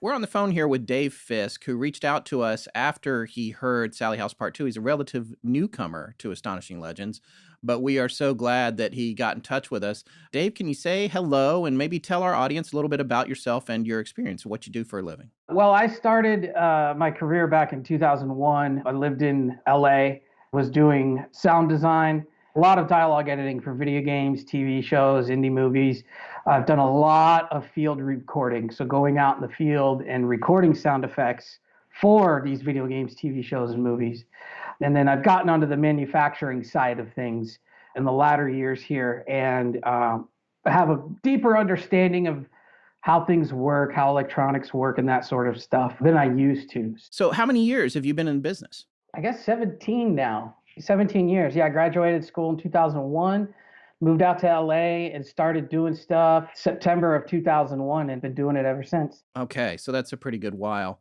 We're on the phone here with Dave Fisk, who reached out to us after he heard Sallie House Part 2. He's a relative newcomer to Astonishing Legends, but we are so glad that he got in touch with us. Dave, can you say hello and maybe tell our audience a little bit about yourself and your experience, what you do for a living? Well, I started my career back in 2001. I lived in LA, was doing sound design, a lot of dialogue editing for video games, TV shows, indie movies. I've done a lot of field recording, so going out in the field and recording sound effects for these video games, TV shows, and movies. And then I've gotten onto the manufacturing side of things in the latter years here and have a deeper understanding of how things work, how electronics work, and that sort of stuff than I used to. So how many years have you been in business? I guess 17 now. 17 years. Yeah, I graduated school in 2001, moved out to LA and started doing stuff September of 2001 and been doing it ever since. Okay, so that's a pretty good while.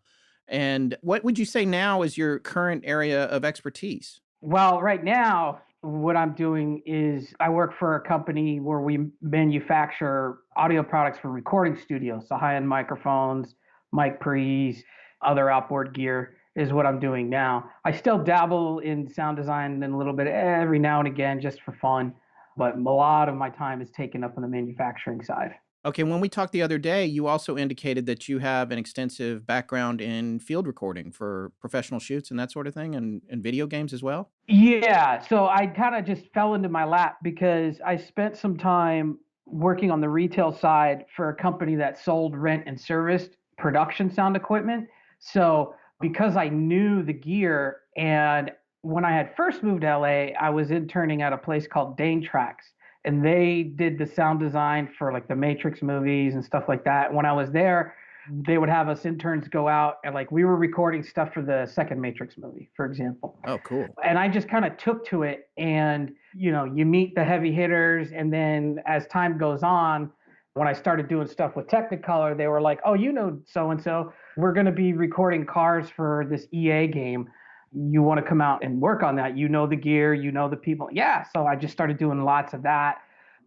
And what would you say now is your current area of expertise? Well, right now, what I'm doing is I work for a company where we manufacture audio products for recording studios, so high-end microphones, mic pre's, other outboard gear is what I'm doing now. I still dabble in sound design and a little bit every now and again just for fun, but a lot of my time is taken up on the manufacturing side. Okay, when we talked the other day, you also indicated that you have an extensive background in field recording for professional shoots and that sort of thing, and video games as well? Yeah, so I kind of just fell into my lap because I spent some time working on the retail side for a company that sold, rent, and serviced production sound equipment. So because I knew the gear, and when I had first moved to LA, I was interning at a place called Dane Tracks. And they did the sound design for like the Matrix movies and stuff like that. When I was there, they would have us interns go out and like we were recording stuff for the second Matrix movie, for example. Oh, cool. And I just kind of took to it. And, you know, you meet the heavy hitters. And then as time goes on, when I started doing stuff with Technicolor, they were like, oh, you know, so-and-so, we're going to be recording cars for this EA game. You want to come out and work on that. You know the gear, you know the people. Yeah, so I just started doing lots of that.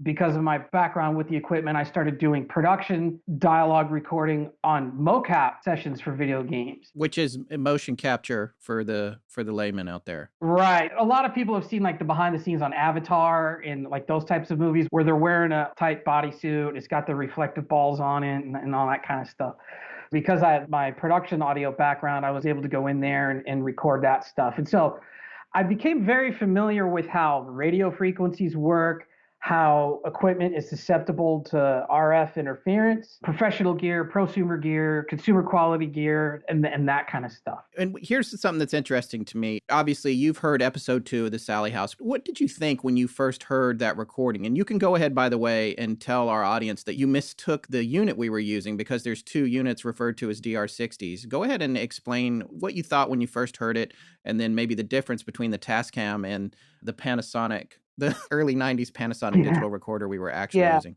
Because of my background with the equipment, I started doing production dialogue recording on mocap sessions for video games. Which is motion capture for the layman out there. Right. A lot of people have seen like the behind the scenes on Avatar and like those types of movies where they're wearing a tight bodysuit. It's got the reflective balls on it and all that kind of stuff. Because I had my production audio background, I was able to go in there and record that stuff. And so I became very familiar with how radio frequencies work, how equipment is susceptible to RF interference, professional gear, prosumer gear, consumer quality gear, and that kind of stuff. And here's something that's interesting to me. Obviously, you've heard episode 2 of the Sallie House. What did you think when you first heard that recording? And you can go ahead, by the way, and tell our audience that you mistook the unit we were using because there's 2 units referred to as DR60s. Go ahead and explain what you thought when you first heard it, and then maybe the difference between the Tascam and the Panasonic, the early 90s Panasonic digital recorder we were actually using.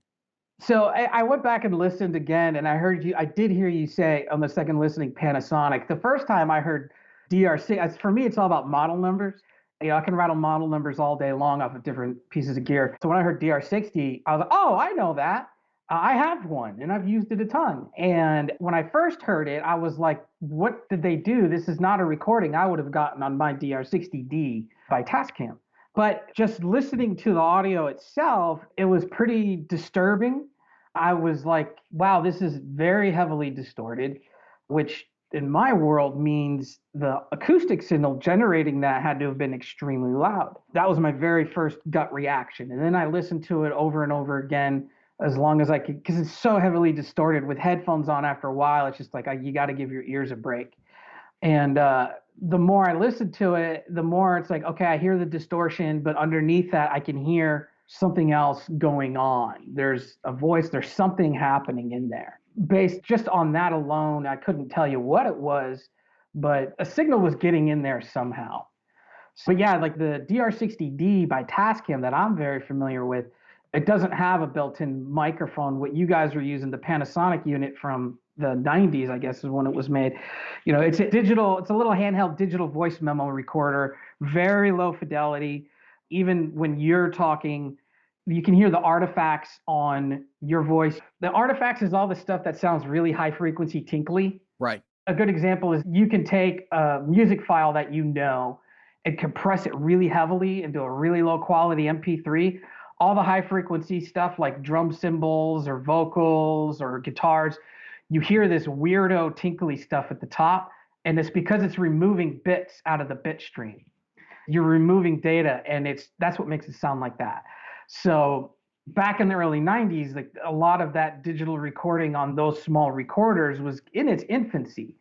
So I went back and listened again, and I did hear you say on the second listening Panasonic. The first time I heard DR6, for me, it's all about model numbers. You know, I can rattle model numbers all day long off of different pieces of gear. So when I heard DR60, I was like, oh, I know that. I have one, and I've used it a ton. And when I first heard it, I was like, what did they do? This is not a recording I would have gotten on my DR60D by Tascam. But just listening to the audio itself, it was pretty disturbing. I was like, wow, this is very heavily distorted, which in my world means the acoustic signal generating that had to have been extremely loud. That was my very first gut reaction. And then I listened to it over and over again as long as I could, because it's so heavily distorted with headphones on. After a while, it's just like, you got to give your ears a break. And the more I listened to it, the more it's like, okay, I hear the distortion, but underneath that, I can hear something else going on. There's a voice, there's something happening in there. Based just on that alone, I couldn't tell you what it was, but a signal was getting in there somehow. So yeah, like the DR60D by Tascam that I'm very familiar with, it doesn't have a built-in microphone. What you guys were using, the Panasonic unit from the 90s, I guess is when it was made. You know, it's a little handheld digital voice memo recorder, very low fidelity. Even when you're talking, you can hear the artifacts on your voice. The artifacts is all the stuff that sounds really high frequency tinkly. Right. A good example is you can take a music file that you know and compress it really heavily into a really low quality MP3. All the high frequency stuff like drum cymbals or vocals or guitars, you hear this weirdo tinkly stuff at the top, and it's because it's removing bits out of the bit stream. You're removing data, and that's what makes it sound like that. So back in the early 90s, like a lot of that digital recording on those small recorders was in its infancy.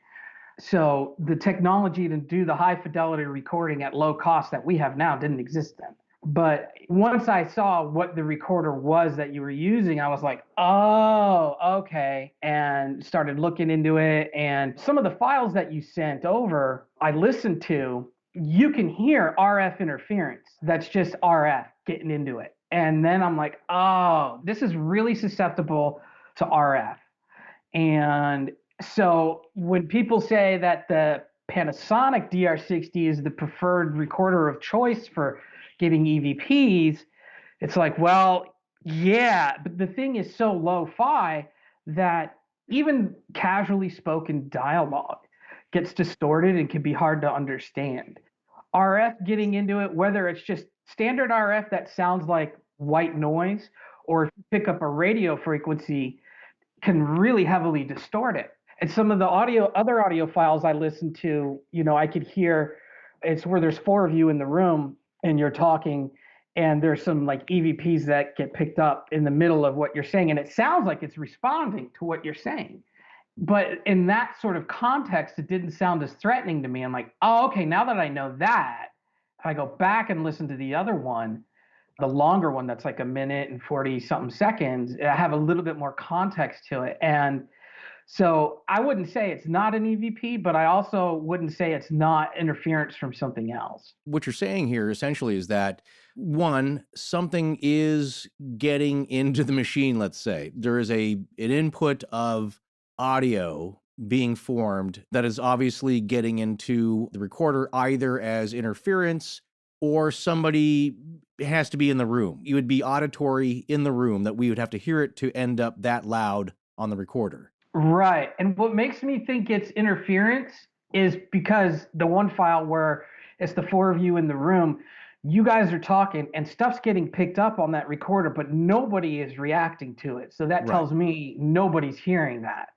So the technology to do the high fidelity recording at low cost that we have now didn't exist then. But once I saw what the recorder was that you were using, I was like, oh, okay, and started looking into it. And some of the files that you sent over, I listened to. You can hear RF interference. That's just RF getting into it. And then I'm like, oh, this is really susceptible to RF. And so when people say that the Panasonic DR60 is the preferred recorder of choice for getting EVPs, it's like, well, yeah, but the thing is so lo-fi that even casually spoken dialogue gets distorted and can be hard to understand. RF getting into it, whether it's just standard RF that sounds like white noise, or if you pick up a radio frequency, can really heavily distort it. And some of the other audio files I listened to, I could hear, it's where there's 4 of you in the room and you're talking, and there's some like EVPs that get picked up in the middle of what you're saying, and it sounds like it's responding to what you're saying. But in that sort of context, it didn't sound as threatening to me. I'm like, oh, okay, now that I know that, if I go back and listen to the other one, the longer one that's like 1 minute and 40 something seconds, I have a little bit more context to it. And so I wouldn't say it's not an EVP, but I also wouldn't say it's not interference from something else. What you're saying here essentially is that, one, something is getting into the machine, let's say. There is an input of audio being formed that is obviously getting into the recorder either as interference or somebody has to be in the room. You would be auditory in the room that we would have to hear it to end up that loud on the recorder. Right. And what makes me think it's interference is because the one file where it's the 4 of you in the room, you guys are talking and stuff's getting picked up on that recorder, but nobody is reacting to it. So that tells me nobody's hearing that.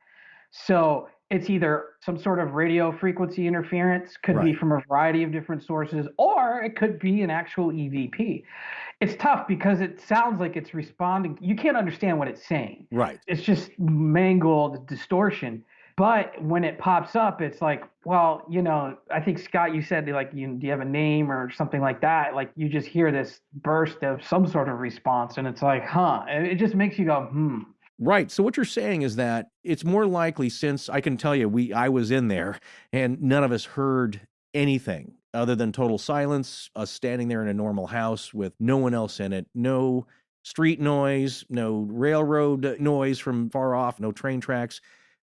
So it's either some sort of radio frequency interference, could be from a variety of different sources, or it could be an actual EVP. It's tough because it sounds like it's responding. You can't understand what it's saying. Right. It's just mangled distortion. But when it pops up, it's like, well, I think, Scott, you said, like, do you have a name or something like that? Like, you just hear this burst of some sort of response, and it's like, and it just makes you go, Right. So what you're saying is that it's more likely, since I can tell you, I was in there and none of us heard anything other than total silence, us standing there in a normal house with no one else in it, no street noise, no railroad noise from far off, no train tracks,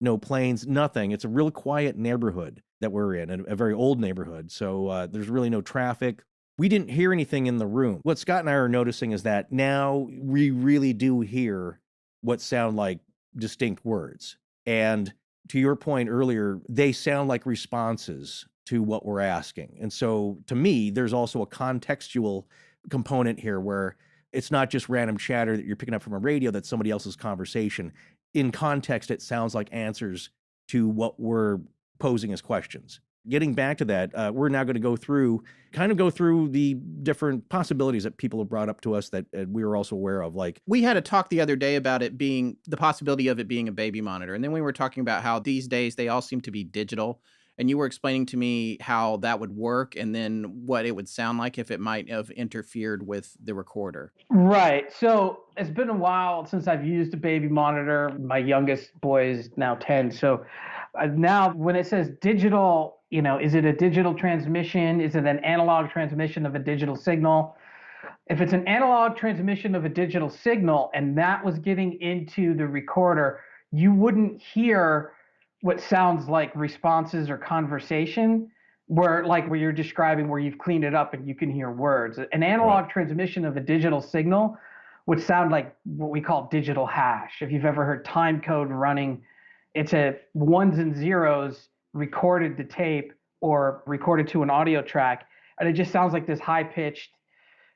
no planes, nothing. It's a real quiet neighborhood that we're in, a very old neighborhood. So there's really no traffic. We didn't hear anything in the room. What Scott and I are noticing is that now we really do hear what sound like distinct words. And to your point earlier, they sound like responses to what we're asking. And so to me, there's also a contextual component here where it's not just random chatter that you're picking up from a radio, that's somebody else's conversation. In context, it sounds like answers to what we're posing as questions. Getting back to that, we're now going to go through the different possibilities that people have brought up to us that we were also aware of. Like, we had a talk the other day about it being the possibility of it being a baby monitor. And then we were talking about how these days they all seem to be digital. And you were explaining to me how that would work and then what it would sound like if it might have interfered with the recorder. Right. So it's been a while since I've used a baby monitor. My youngest boy is now 10. So now when it says digital, is it a digital transmission? Is it an analog transmission of a digital signal? If it's an analog transmission of a digital signal and that was getting into the recorder, you wouldn't hear what sounds like responses or conversation where you're describing where you've cleaned it up and you can hear words. An analog transmission of a digital signal would sound like what we call digital hash. If you've ever heard time code running, it's a ones and zeros recorded to tape or recorded to an audio track. And it just sounds like this high-pitched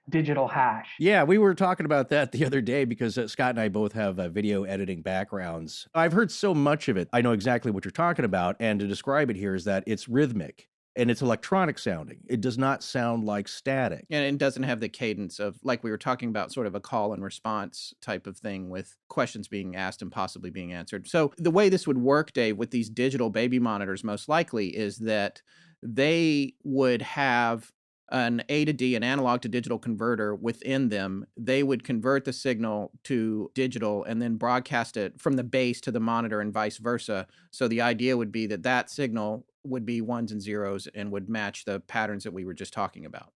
digital hash. Yeah, we were talking about that the other day because Scott and I both have video editing backgrounds. I've heard so much of it. I know exactly what you're talking about. And to describe it here is that it's rhythmic and it's electronic sounding. It does not sound like static. And it doesn't have the cadence of, like we were talking about, sort of a call and response type of thing with questions being asked and possibly being answered. So the way this would work, Dave, with these digital baby monitors most likely is that they would have an A to D, an analog to digital converter within them. They would convert the signal to digital and then broadcast it from the base to the monitor and vice versa. So the idea would be that that signal would be ones and zeros and would match the patterns that we were just talking about.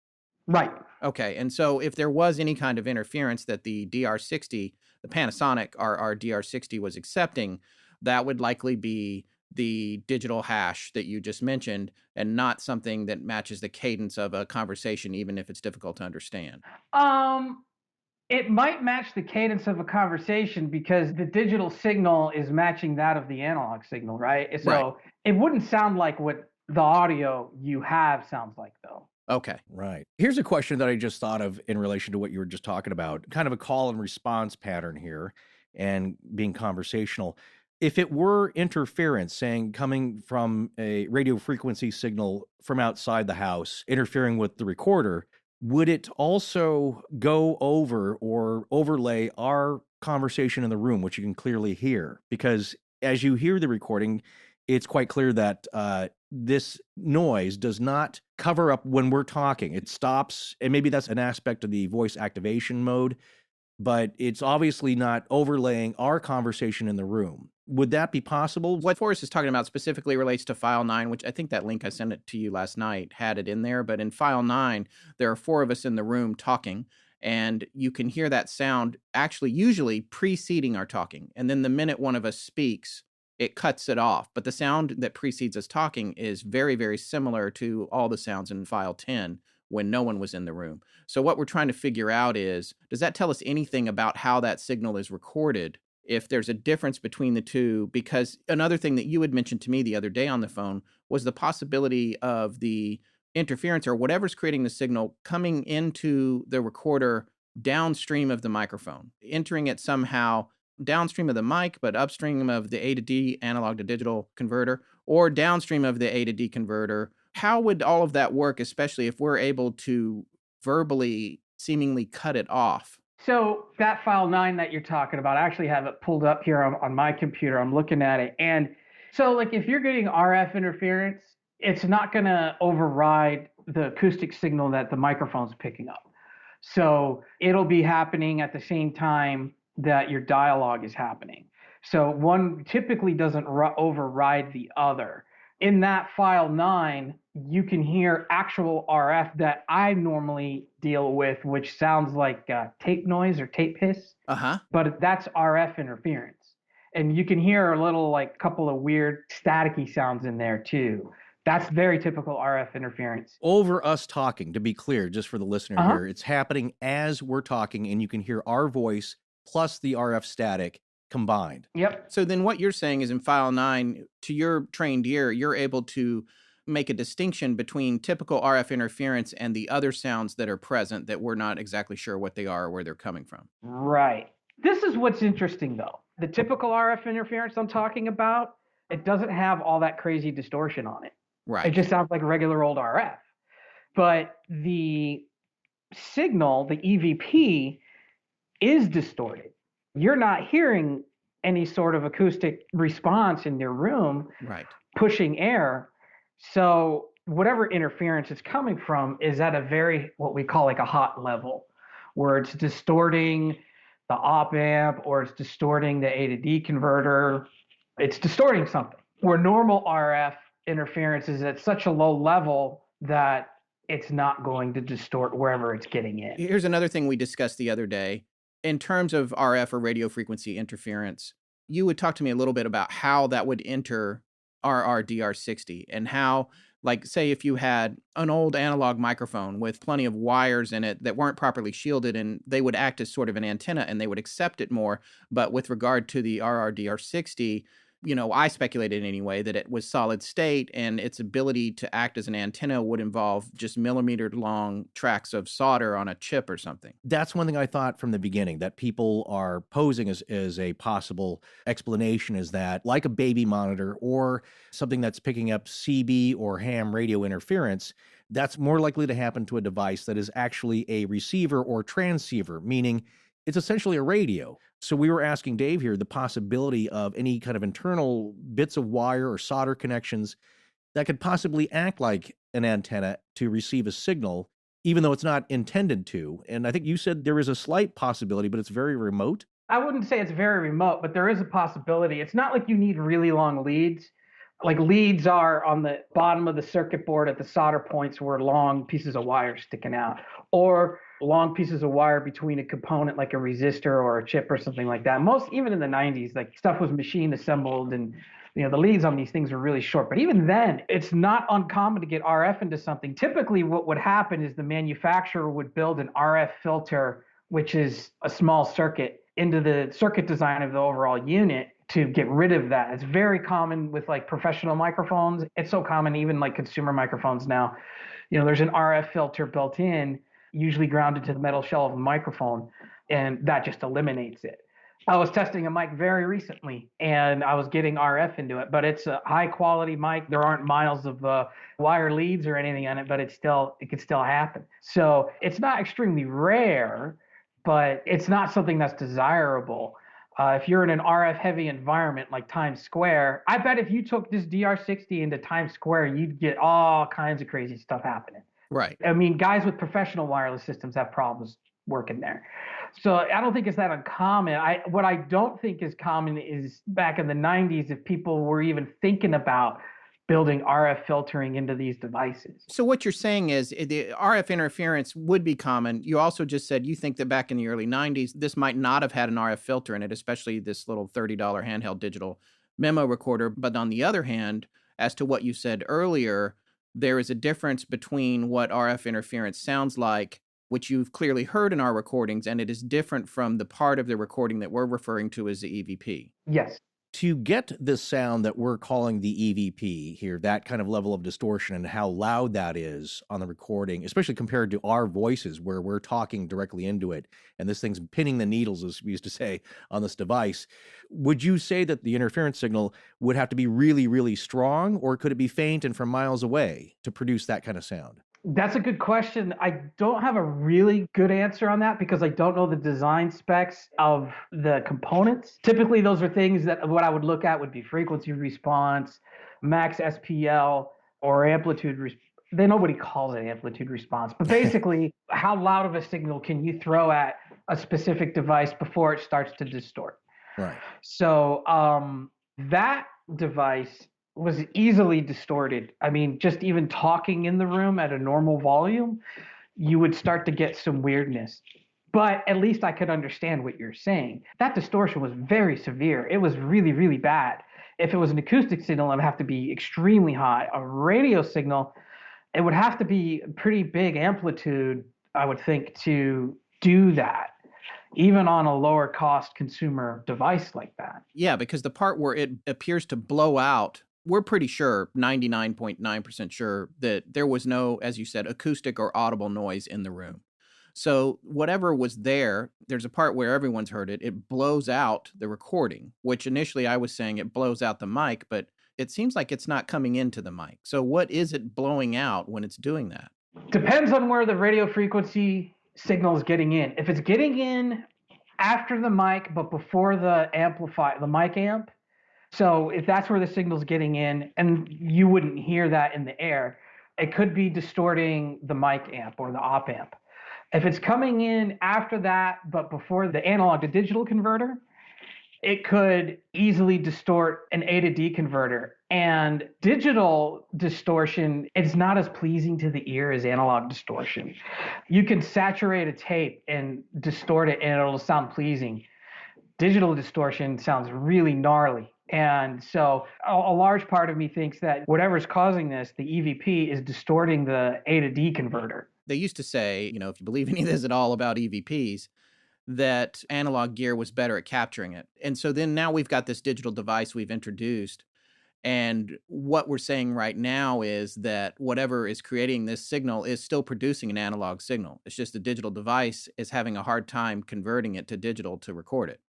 Right. Okay. And so if there was any kind of interference that the DR60, the Panasonic RR DR60 was accepting, that would likely be the digital hash that you just mentioned and not something that matches the cadence of a conversation, even if it's difficult to understand. It might match the cadence of a conversation because the digital signal is matching that of the analog signal, right? So It wouldn't sound like what the audio you have sounds like, though. Okay. Right. Here's a question that I just thought of in relation to what you were just talking about, kind of a call and response pattern here and being conversational. If it were interference, saying coming from a radio frequency signal from outside the house, interfering with the recorder, would it also go over or overlay our conversation in the room, which you can clearly hear? Because as you hear the recording, it's quite clear that this noise does not cover up when we're talking. It stops, and maybe that's an aspect of the voice activation mode, but it's obviously not overlaying our conversation in the room. Would that be possible? What Forrest is talking about specifically relates to File 9, which I think that link I sent it to you last night had it in there. But in File 9, there are 4 of us in the room talking, and you can hear that sound actually usually preceding our talking. And then the minute one of us speaks, it cuts it off. But the sound that precedes us talking is very, very similar to all the sounds in File 10 when no one was in the room. So what we're trying to figure out is, does that tell us anything about how that signal is recorded? If there's a difference between the two, because another thing that you had mentioned to me the other day on the phone was the possibility of the interference or whatever's creating the signal coming into the recorder downstream of the microphone, entering it somehow downstream of the mic, but upstream of the A to D analog to digital converter, or downstream of the A to D converter. How would all of that work, especially if we're able to verbally seemingly cut it off? So that File 9 that you're talking about, I actually have it pulled up here on my computer. I'm looking at it. And so if you're getting RF interference, it's not going to override the acoustic signal that the microphone's picking up. So it'll be happening at the same time that your dialogue is happening. So one typically doesn't override the other. In that File 9, you can hear actual RF that I normally deal with, which sounds like tape noise or tape hiss. But that's RF interference. And you can hear a little couple of weird staticky sounds in there too. That's very typical RF interference. Over us talking, to be clear, just for the listener here, it's happening as we're talking, and you can hear our voice plus the RF static combined. Yep. So then what you're saying is in File 9, to your trained ear, you're able to make a distinction between typical RF interference and the other sounds that are present that we're not exactly sure what they are or where they're coming from. Right. This is what's interesting, though. The typical RF interference I'm talking about, it doesn't have all that crazy distortion on it. Right. It just sounds like regular old RF. But the signal, the EVP, is distorted. You're not hearing any sort of acoustic response in your room, right, pushing air. So whatever interference it's coming from is at a very, what we call like a hot level, where it's distorting the op amp or it's distorting the A to D converter. It's distorting something. Where normal RF interference is at such a low level that it's not going to distort wherever it's getting in. Here's another thing we discussed the other day. In terms of RF or radio frequency interference, you would talk to me a little bit about how that would enter RRDR60 and how, like, say if you had an old analog microphone with plenty of wires in it that weren't properly shielded, and they would act as sort of an antenna and they would accept it more. But with regard to the RRDR60, I speculated anyway that it was solid state and its ability to act as an antenna would involve just millimeter long tracks of solder on a chip or something. That's one thing I thought from the beginning that people are posing as a possible explanation, is that like a baby monitor or something that's picking up CB or ham radio interference, that's more likely to happen to a device that is actually a receiver or transceiver, meaning it's essentially a radio. So we were asking Dave here the possibility of any kind of internal bits of wire or solder connections that could possibly act like an antenna to receive a signal, even though it's not intended to. And I think you said there is a slight possibility, but it's very remote. I wouldn't say it's very remote, but there is a possibility. It's not like you need really long leads. Like leads are on the bottom of the circuit board at the solder points where long pieces of wire sticking out, or long pieces of wire between a component like a resistor or a chip or something like that. Even in the 90s, like stuff was machine assembled and the leads on these things are really short. But even then, it's not uncommon to get RF into something. Typically what would happen is the manufacturer would build an RF filter, which is a small circuit, into the circuit design of the overall unit to get rid of that. It's very common with like professional microphones. It's so common even like consumer microphones now. There's an RF filter built in, usually grounded to the metal shell of a microphone, and that just eliminates it. I was testing a mic very recently, and I was getting RF into it, but it's a high-quality mic. There aren't miles of wire leads or anything on it, but it could still happen. So it's not extremely rare, but it's not something that's desirable. If you're in an RF-heavy environment like Times Square, I bet if you took this DR60 into Times Square, you'd get all kinds of crazy stuff happening. Right. I mean, guys with professional wireless systems have problems working there. So I don't think it's that uncommon. What I don't think is common is back in the 90s, if people were even thinking about building RF filtering into these devices. So what you're saying is the RF interference would be common. You also just said you think that back in the early 90s, this might not have had an RF filter in it, especially this little $30 handheld digital memo recorder. But on the other hand, as to what you said earlier, there is a difference between what RF interference sounds like, which you've clearly heard in our recordings, and it is different from the part of the recording that we're referring to as the EVP. Yes. To get this sound that we're calling the EVP here, that kind of level of distortion and how loud that is on the recording, especially compared to our voices where we're talking directly into it, and this thing's pinning the needles, as we used to say, on this device, would you say that the interference signal would have to be really, really strong, or could it be faint and from miles away to produce that kind of sound? That's a good question. I don't have a really good answer on that because I don't know the design specs of the components. Typically, those are things that what I would look at would be frequency response, max SPL, or amplitude response. Nobody calls it amplitude response, but basically, how loud of a signal can you throw at a specific device before it starts to distort? Right. So that device was easily distorted. I mean, just even talking in the room at a normal volume, you would start to get some weirdness. But at least I could understand what you're saying. That distortion was very severe. It was really, really bad. If it was an acoustic signal, it would have to be extremely high. A radio signal, it would have to be a pretty big amplitude, I would think, to do that, even on a lower cost consumer device like that. Yeah, because the part where it appears to blow out, we're pretty sure, 99.9% sure, that there was no, as you said, acoustic or audible noise in the room. So whatever was there, there's a part where everyone's heard it. It blows out the recording, which initially I was saying it blows out the mic, but it seems like it's not coming into the mic. So what is it blowing out when it's doing that? Depends on where the radio frequency signal is getting in. If it's getting in after the mic, but before the mic amp, so if that's where the signal's getting in and you wouldn't hear that in the air, it could be distorting the mic amp or the op amp. If it's coming in after that, but before the analog to digital converter, it could easily distort an A to D converter. And digital distortion is not as pleasing to the ear as analog distortion. You can saturate a tape and distort it and it'll sound pleasing. Digital distortion sounds really gnarly. And so a large part of me thinks that whatever's causing this, the EVP, is distorting the A to D converter. They used to say, if you believe any of this at all about EVPs, that analog gear was better at capturing it. And so then now we've got this digital device we've introduced. And what we're saying right now is that whatever is creating this signal is still producing an analog signal. It's just the digital device is having a hard time converting it to digital to record it.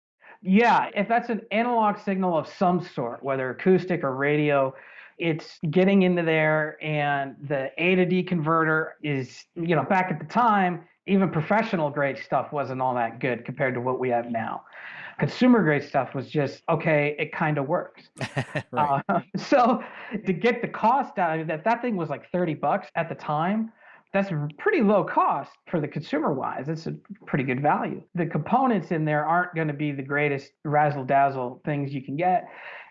Yeah, if that's an analog signal of some sort, whether acoustic or radio, it's getting into there, and the A to D converter is, back at the time, even professional grade stuff wasn't all that good compared to what we have now. Consumer grade stuff was just, okay, it kind of works. Right. So to get the cost out of it, that thing was like $30 at the time. That's pretty low cost for the consumer wise. It's a pretty good value. The components in there aren't going to be the greatest razzle dazzle things you can get.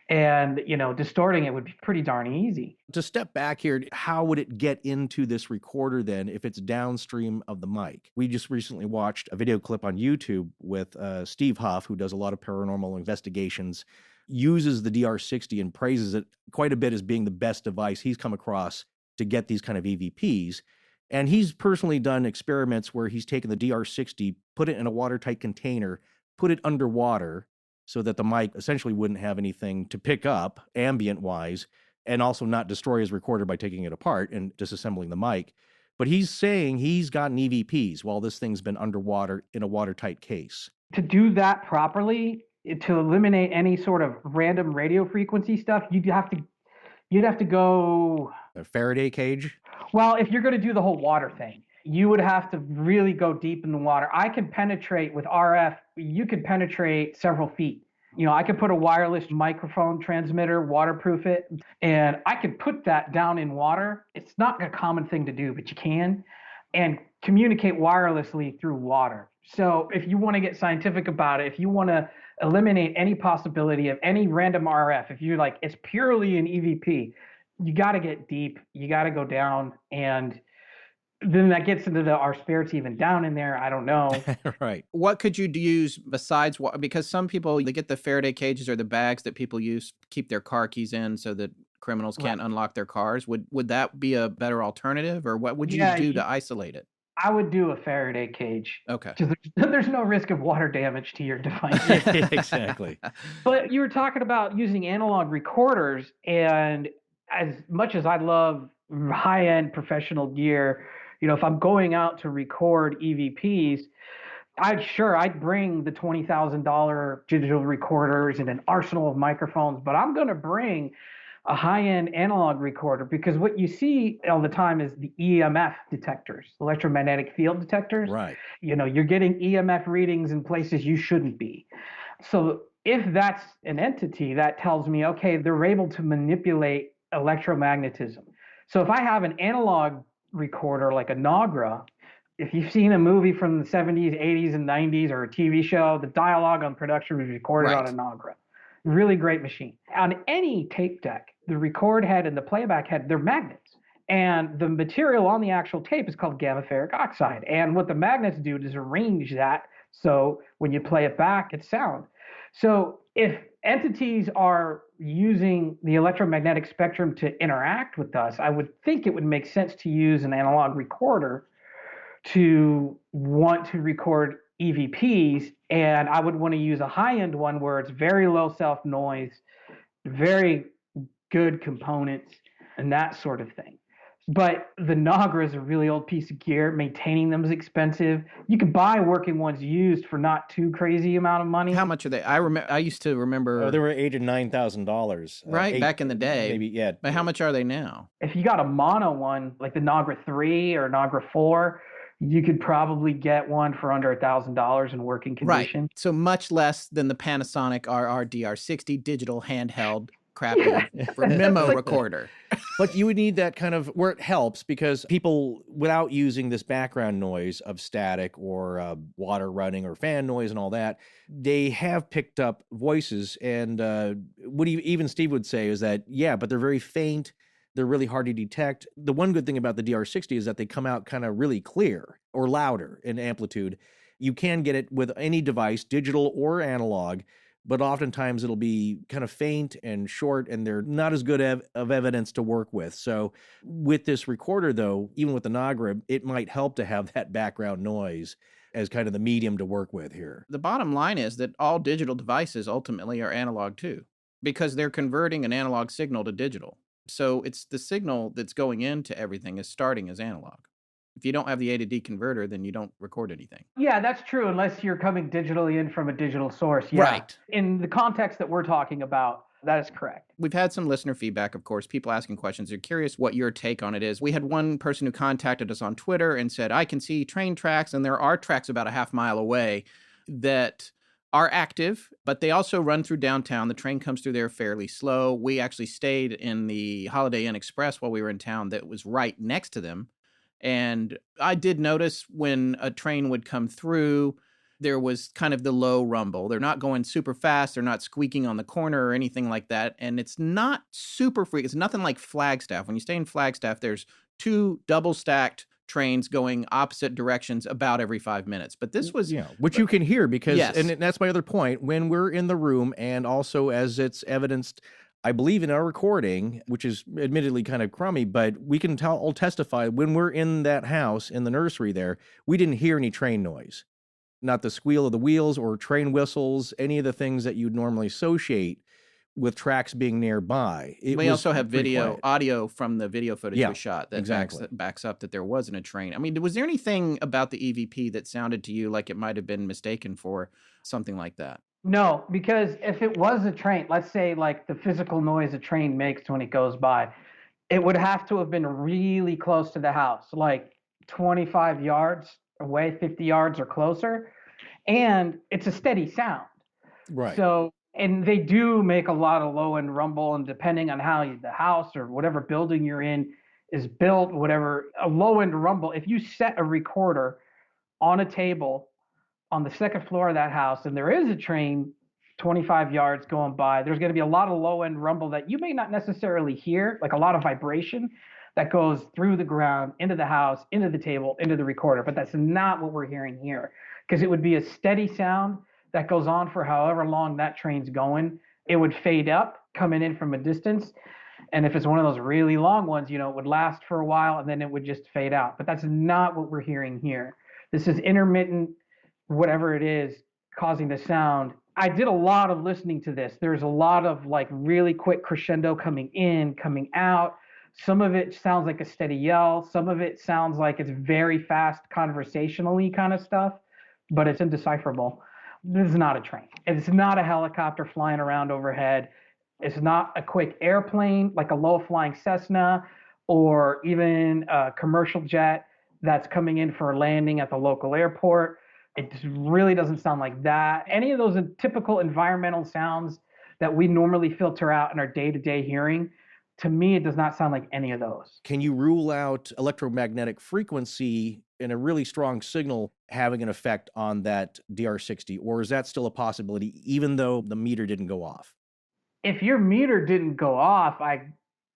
And, distorting it would be pretty darn easy. To step back here, how would it get into this recorder then if it's downstream of the mic? We just recently watched a video clip on YouTube with Steve Huff, who does a lot of paranormal investigations, uses the DR60 and praises it quite a bit as being the best device he's come across to get these kind of EVPs. And he's personally done experiments where he's taken the DR60, put it in a watertight container, put it underwater, so that the mic essentially wouldn't have anything to pick up ambient-wise, and also not destroy his recorder by taking it apart and disassembling the mic. But he's saying he's gotten EVPs while this thing's been underwater in a watertight case. To do that properly, to eliminate any sort of random radio frequency stuff, you'd have to go... A Faraday cage? Well, if you're going to do the whole water thing, you would have to really go deep in the water. I can penetrate with RF. You can penetrate several feet. I could put a wireless microphone transmitter, waterproof it, and I could put that down in water. It's not a common thing to do, but you can, and communicate wirelessly through water. So if you want to get scientific about it, if you want to eliminate any possibility of any random RF, if you're like, it's purely an EVP, you got to get deep, you got to go down, and then that gets into our spirits even down in there. I don't know. Right. What could you use besides water? Because some people, they get the Faraday cages or the bags that people use to keep their car keys in so that criminals can't unlock their cars. Would that be a better alternative, or what would you do to isolate it? I would do a Faraday cage. Okay. There's no risk of water damage to your device. Exactly. But you were talking about using analog recorders, and as much as I love high-end professional gear, if I'm going out to record EVPs, I'd bring the $20,000 digital recorders and an arsenal of microphones, but I'm going to bring a high-end analog recorder, because what you see all the time is the EMF detectors, electromagnetic field detectors. Right. You're getting EMF readings in places you shouldn't be. So if that's an entity, that tells me, okay, they're able to manipulate electromagnetism. So if I have an analog recorder like a Nagra, if you've seen a movie from the 70s, 80s, and 90s, or a TV show, the dialogue on production was recorded on a Nagra. Really great machine. On any tape deck, the record head and the playback head, they're magnets. And the material on the actual tape is called gamma ferric oxide. And what the magnets do is arrange that so when you play it back, it's sound. So if entities are using the electromagnetic spectrum to interact with us, I would think it would make sense to use an analog recorder to want to record EVPs, and I would want to use a high-end one where it's very low self-noise, very good components, and that sort of thing. But the Nagra is a really old piece of gear. Maintaining them is expensive. You could buy working ones used for not too crazy amount of money. How much are they? I used to remember. They were $8,000 to $9,000. Right, back in the day. Maybe, yeah. But how much are they now? If you got a mono one, like the Nagra 3 or Nagra 4, you could probably get one for under $1,000 in working condition. Right. So much less than the Panasonic DR60 digital handheld crappy memo recorder. But you would need that kind of where it helps, because people, without using this background noise of static or water running or fan noise and all that, they have picked up voices. And what even Steve would say is that, yeah, but they're very faint. They're really hard to detect. The one good thing about the DR60 is that they come out kind of really clear or louder in amplitude. You can get it with any device, digital or analog, but oftentimes it'll be kind of faint and short, and they're not as good of evidence to work with. So with this recorder, though, even with the Nagra, it might help to have that background noise as kind of the medium to work with here. The bottom line is that all digital devices ultimately are analog too, because they're converting an analog signal to digital. So it's the signal that's going into everything is starting as analog. If you don't have the A to D converter, then you don't record anything. Yeah, that's true, unless you're coming digitally in from a digital source. Yeah. Right. In the context that we're talking about, that is correct. We've had some listener feedback, of course, people asking questions. They're curious what your take on it is. We had one person who contacted us on Twitter and said, I can see train tracks, and there are tracks about a half mile away that are active, but they also run through downtown. The train comes through there fairly slow. We actually stayed in the Holiday Inn Express while we were in town that was right next to them. And I did notice when a train would come through, there was kind of the low rumble. They're not going super fast. They're not squeaking on the corner or anything like that. And it's not super freak. It's nothing like Flagstaff. When you stay in Flagstaff, there's 2 double stacked trains going opposite directions about every 5 minutes. But this was... Yeah, which you can hear because, yes. And that's my other point, when we're in the room, and also as it's evidenced, I believe, in our recording, which is admittedly kind of crummy, but we can all testify, when we're in that house, in the nursery there, we didn't hear any train noise. Not the squeal of the wheels or train whistles, any of the things that you'd normally associate with tracks being nearby. We also have audio from the video footage we shot that backs up that there wasn't a train. I mean, was there anything about the EVP that sounded to you like it might have been mistaken for something like that? No, because if it was a train, let's say like the physical noise a train makes when it goes by, it would have to have been really close to the house, like 25 yards away, 50 yards or closer. And it's a steady sound. Right. So, and they do make a lot of low end rumble, and depending on how the house or whatever building you're in is built, whatever, a low end rumble, if you set a recorder on a table on the second floor of that house, and there is a train 25 yards going by, there's going to be a lot of low-end rumble that you may not necessarily hear, like a lot of vibration that goes through the ground, into the house, into the table, into the recorder. But that's not what we're hearing here, because it would be a steady sound that goes on for however long that train's going. It would fade up, coming in from a distance. And if it's one of those really long ones, it would last for a while, and then it would just fade out. But that's not what we're hearing here. This is intermittent, whatever it is, causing the sound. I did a lot of listening to this. There's a lot of like really quick crescendo coming in, coming out. Some of it sounds like a steady yell. Some of it sounds like it's very fast conversationally kind of stuff, but it's indecipherable. This is not a train. It's not a helicopter flying around overhead. It's not a quick airplane like a low-flying Cessna or even a commercial jet that's coming in for a landing at the local airport. It really doesn't sound like that. Any of those typical environmental sounds that we normally filter out in our day-to-day hearing, to me, it does not sound like any of those. Can you rule out electromagnetic frequency in a really strong signal having an effect on that DR60, or is that still a possibility, even though the meter didn't go off? If your meter didn't go off, I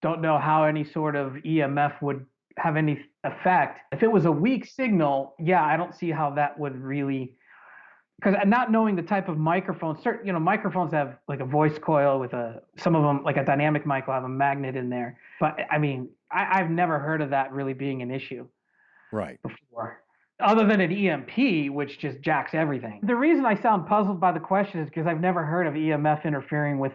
don't know how any sort of EMF would have any effect. If it was a weak signal, yeah, I don't see how that would really, because not knowing the type of microphone, certain, microphones have like a voice coil with some of them, like a dynamic mic will have a magnet in there. But I mean, I've never heard of that really being an issue. Right. Before. Other than an EMP, which just jacks everything. The reason I sound puzzled by the question is because I've never heard of EMF interfering with,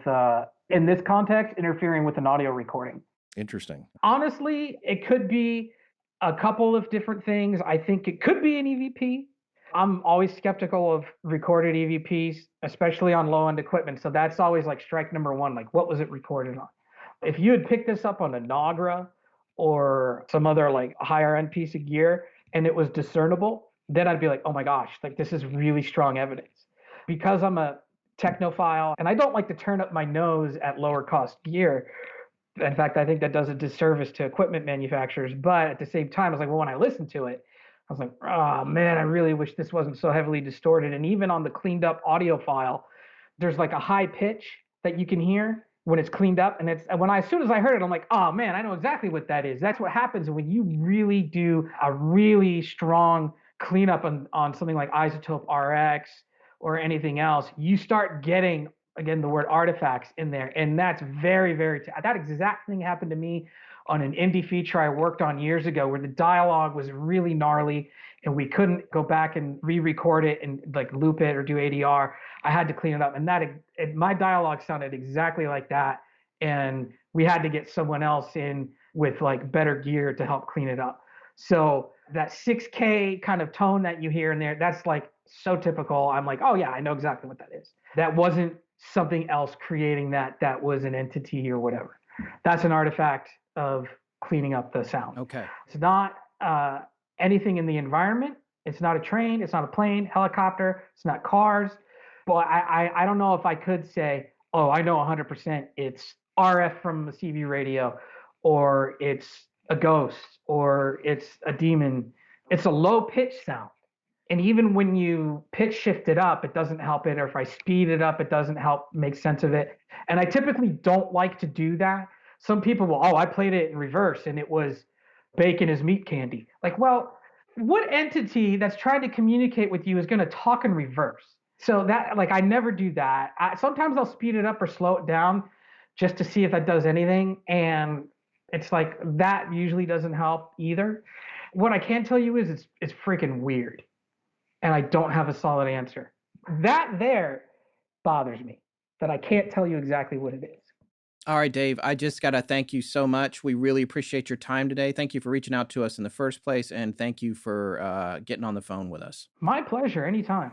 in this context, interfering with an audio recording. Interesting. Honestly, it could be a couple of different things. I think it could be an EVP. I'm always skeptical of recorded EVPs, especially on low-end equipment. So that's always like strike number one, like what was it recorded on? If you had picked this up on a Nagra or some other like higher end piece of gear and it was discernible, then I'd be like, oh my gosh, like this is really strong evidence. Because I'm a technophile and I don't like to turn up my nose at lower cost gear. In fact, I think that does a disservice to equipment manufacturers. But at the same time, I was like, well, when I listened to it, I was like, oh man, I really wish this wasn't so heavily distorted. And even on the cleaned up audio file, there's like a high pitch that you can hear when it's cleaned up. And as soon as I heard it, I'm like, oh man, I know exactly what that is. That's what happens when you really do a really strong cleanup on something like Izotope RX or anything else. You start getting, again, the word artifacts in there. And that's very, that exact thing happened to me on an indie feature I worked on years ago where the dialogue was really gnarly and we couldn't go back and re-record it and like loop it or do ADR. I had to clean it up. And my dialogue sounded exactly like that. And we had to get someone else in with like better gear to help clean it up. So that 6K kind of tone that you hear in there, that's like so typical. I'm like, oh yeah, I know exactly what that is. That wasn't something else creating that was an entity or whatever. That's an artifact of cleaning up the sound. Okay. It's not anything in the environment. It's not a train. It's not a plane, helicopter. It's not cars. But I don't know if I could say, oh, I know 100% it's RF from a CB radio, or it's a ghost, or it's a demon. It's a low pitch sound. And even when you pitch shift it up, it doesn't help it. Or if I speed it up, it doesn't help make sense of it. And I typically don't like to do that. Some people will, I played it in reverse and it was bacon is meat candy. Like, well, what entity that's trying to communicate with you is going to talk in reverse? So that, like, I never do that. Sometimes I'll speed it up or slow it down just to see if that does anything. And it's like, that usually doesn't help either. What I can tell you is it's freaking weird. And I don't have a solid answer. That there bothers me, that I can't tell you exactly what it is. All right, Dave, I just got to thank you so much. We really appreciate your time today. Thank you for reaching out to us in the first place, and thank you for getting on the phone with us. My pleasure, anytime.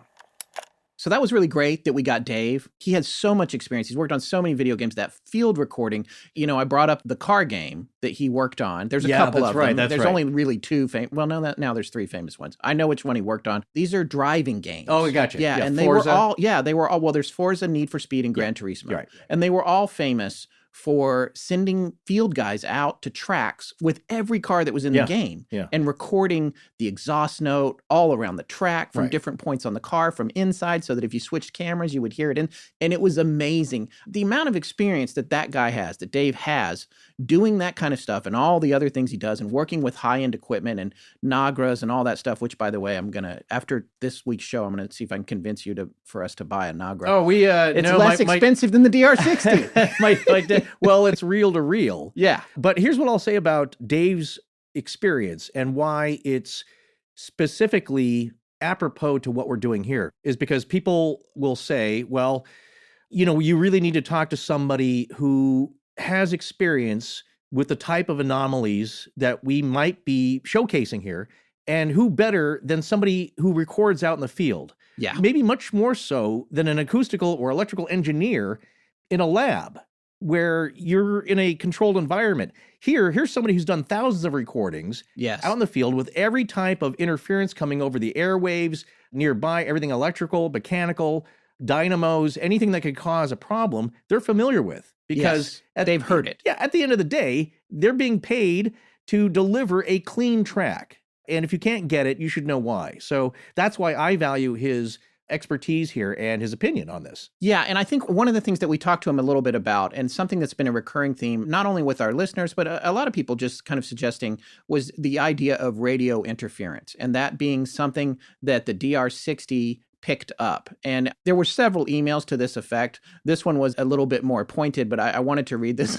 So that was really great that we got Dave. He has so much experience. He's worked on so many video games. That field recording, I brought up the car game that he worked on. There's a couple of them. There's only really two now there's three famous ones. I know which one he worked on. These are driving games. Oh, we got you. Yeah, and Forza. they were all, well, there's Forza, Need for Speed, and Gran Turismo. Right. And they were all famous for sending field guys out to tracks with every car that was in the game and recording the exhaust note all around the track from different points on the car from inside, so that if you switched cameras, you would hear it in. And it was amazing. The amount of experience that guy has, that Dave has, doing that kind of stuff and all the other things he does and working with high-end equipment and Nagras and all that stuff, which, by the way, after this week's show, I'm going to see if I can convince you for us to buy a Nagra. Oh, it's less expensive than the DR60. Well, it's reel to reel. Yeah. But here's what I'll say about Dave's experience and why it's specifically apropos to what we're doing here, is because people will say, well, you really need to talk to somebody who has experience with the type of anomalies that we might be showcasing here, and who better than somebody who records out in the field? Yeah. Maybe much more so than an acoustical or electrical engineer in a lab, where you're in a controlled environment. Here's somebody who's done thousands of recordings out in the field with every type of interference coming over the airwaves nearby, everything electrical, mechanical, dynamos, anything that could cause a problem, they're familiar with, because they've heard it. Yeah, at the end of the day, they're being paid to deliver a clean track. And if you can't get it, you should know why. So that's why I value his expertise here and his opinion on this. Yeah, and I think one of the things that we talked to him a little bit about, and something that's been a recurring theme, not only with our listeners, but a lot of people just kind of suggesting, was the idea of radio interference, and that being something that the DR60 picked up. And there were several emails to this effect. This one was a little bit more pointed, but I wanted to read this.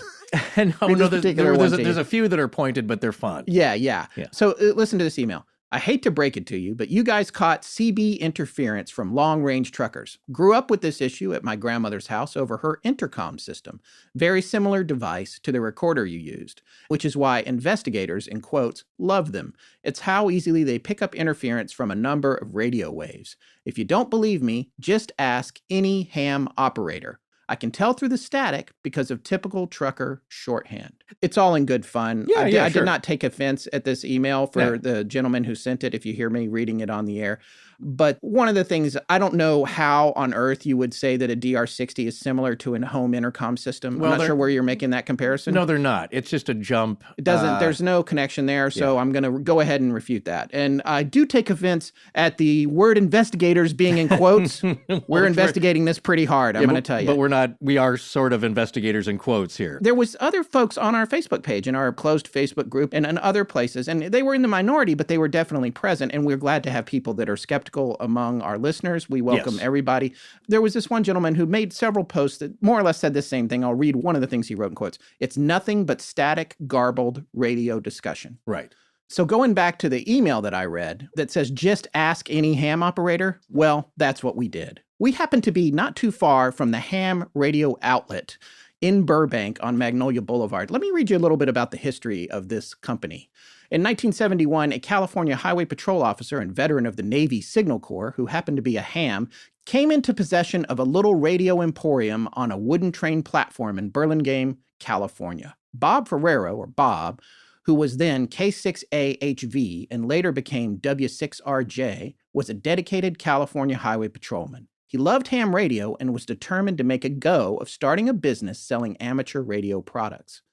There's a few that are pointed, but they're fun. Yeah. So listen to this email. I hate to break it to you, but you guys caught CB interference from long-range truckers. Grew up with this issue at my grandmother's house over her intercom system. Very similar device to the recorder you used, which is why investigators, in quotes, love them. It's how easily they pick up interference from a number of radio waves. If you don't believe me, just ask any ham operator. I can tell through the static because of typical trucker shorthand. It's all in good fun. I did not take offense at this email for the gentleman who sent it, if you hear me reading it on the air. But one of the things, I don't know how on earth you would say that a DR60 is similar to a home intercom system. I'm not sure where you're making that comparison. No, they're not. It's just a jump. It doesn't. There's no connection there, so I'm going to go ahead and refute that. And I do take offense at the word investigators being in quotes. We're investigating this pretty hard, I'm going to tell you. But we're not. We are sort of investigators in quotes here. There was other folks on our Facebook page, in our closed Facebook group, and in other places, and they were in the minority, but they were definitely present, and we're glad to have people that are skeptical among our listeners. We welcome everybody. There was this one gentleman who made several posts that more or less said the same thing. I'll read one of the things he wrote in quotes. It's nothing but static, garbled radio discussion. Right. So going back to the email that I read that says, just ask any ham operator. Well, that's what we did. We happen to be not too far from the ham radio outlet in Burbank on Magnolia Boulevard. Let me read you a little bit about the history of this company. In 1971, a California Highway Patrol officer and veteran of the Navy Signal Corps, who happened to be a ham, came into possession of a little radio emporium on a wooden train platform in Burlingame, California. Bob Ferrero, or Bob, who was then K6AHV and later became W6RJ, was a dedicated California Highway Patrolman. He loved ham radio and was determined to make a go of starting a business selling amateur radio products.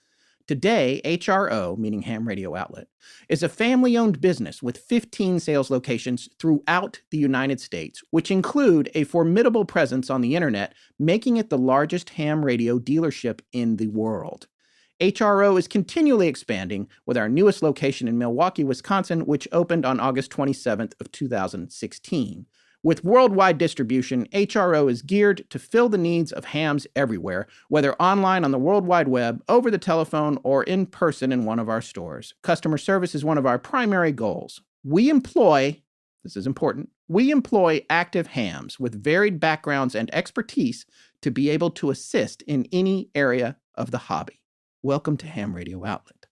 Today, HRO, meaning Ham Radio Outlet, is a family-owned business with 15 sales locations throughout the United States, which include a formidable presence on the internet, making it the largest ham radio dealership in the world. HRO is continually expanding with our newest location in Milwaukee, Wisconsin, which opened on August 27th of 2016. With worldwide distribution, HRO is geared to fill the needs of hams everywhere, whether online on the World Wide Web, over the telephone, or in person in one of our stores. Customer service is one of our primary goals. We employ, this is important, we employ active hams with varied backgrounds and expertise to be able to assist in any area of the hobby. Welcome to Ham Radio Outlet.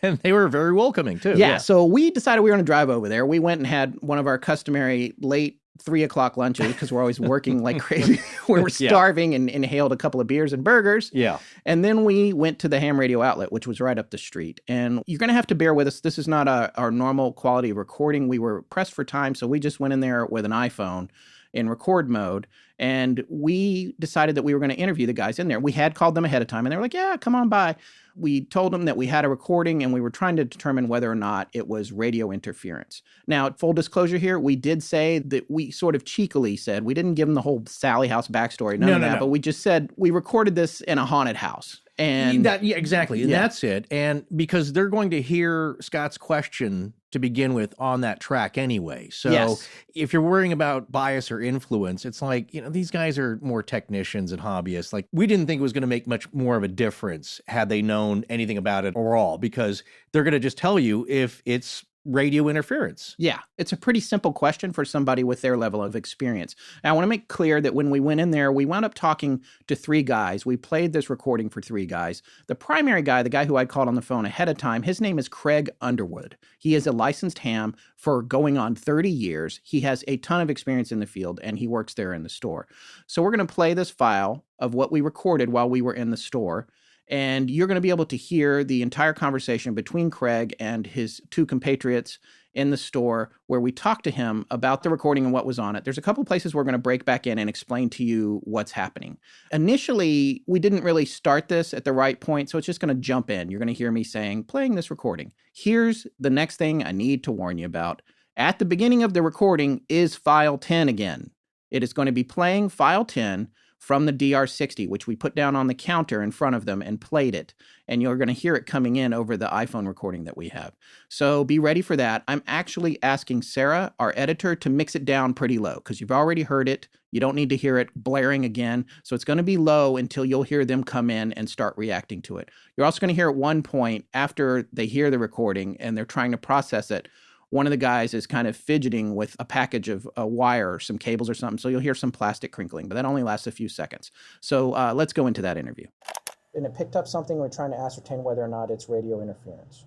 And they were very welcoming, too. Yeah, so we decided we were going to drive over there. We went and had one of our customary late 3 o'clock lunches because we're always working like crazy. We were starving and inhaled a couple of beers and burgers. Yeah. And then we went to the Ham Radio Outlet, which was right up the street. And you're going to have to bear with us. This is not our normal quality of recording. We were pressed for time, so we just went in there with an iPhone in record mode. And we decided that we were going to interview the guys in there. We had called them ahead of time, and they were like, yeah, come on by. We told them that we had a recording, and we were trying to determine whether or not it was radio interference. Now, full disclosure here, we did say that we sort of cheekily said, we didn't give them the whole Sallie House backstory, none of that, but we just said we recorded this in a haunted house. And exactly. And that's it. And because they're going to hear Scott's question to begin with on that track anyway. So if you're worrying about bias or influence, it's like, these guys are more technicians and hobbyists. Like, we didn't think it was going to make much more of a difference had they known anything about it or all, because they're going to just tell you if it's radio interference. Yeah, it's a pretty simple question for somebody with their level of experience. And I want to make clear that when we went in there, we wound up talking to 3 guys. We played this recording for 3 guys. The primary guy, the guy who I called on the phone ahead of time, his name is Craig Underwood. He is a licensed ham for going on 30 years. He has a ton of experience in the field, and he works there in the store. So we're going to play this file of what we recorded while we were in the store. And you're going to be able to hear the entire conversation between Craig and his 2 compatriots in the store where we talked to him about the recording and what was on it. There's a couple places we're going to break back in and explain to you what's happening. Initially, we didn't really start this at the right point, so it's just going to jump in. You're going to hear me saying, playing this recording. Here's the next thing I need to warn you about. At the beginning of the recording is file 10 again. It is going to be playing file 10 from the DR60, which we put down on the counter in front of them and played it. And you're going to hear it coming in over the iPhone recording that we have. So be ready for that. I'm actually asking Sarah, our editor, to mix it down pretty low because you've already heard it. You don't need to hear it blaring again. So it's going to be low until you'll hear them come in and start reacting to it. You're also going to hear at one point after they hear the recording and they're trying to process it, one of the guys is kind of fidgeting with a package of wire or some cables or something. So you'll hear some plastic crinkling, but that only lasts a few seconds. So let's go into that interview. And it picked up something. We're trying to ascertain whether or not it's radio interference.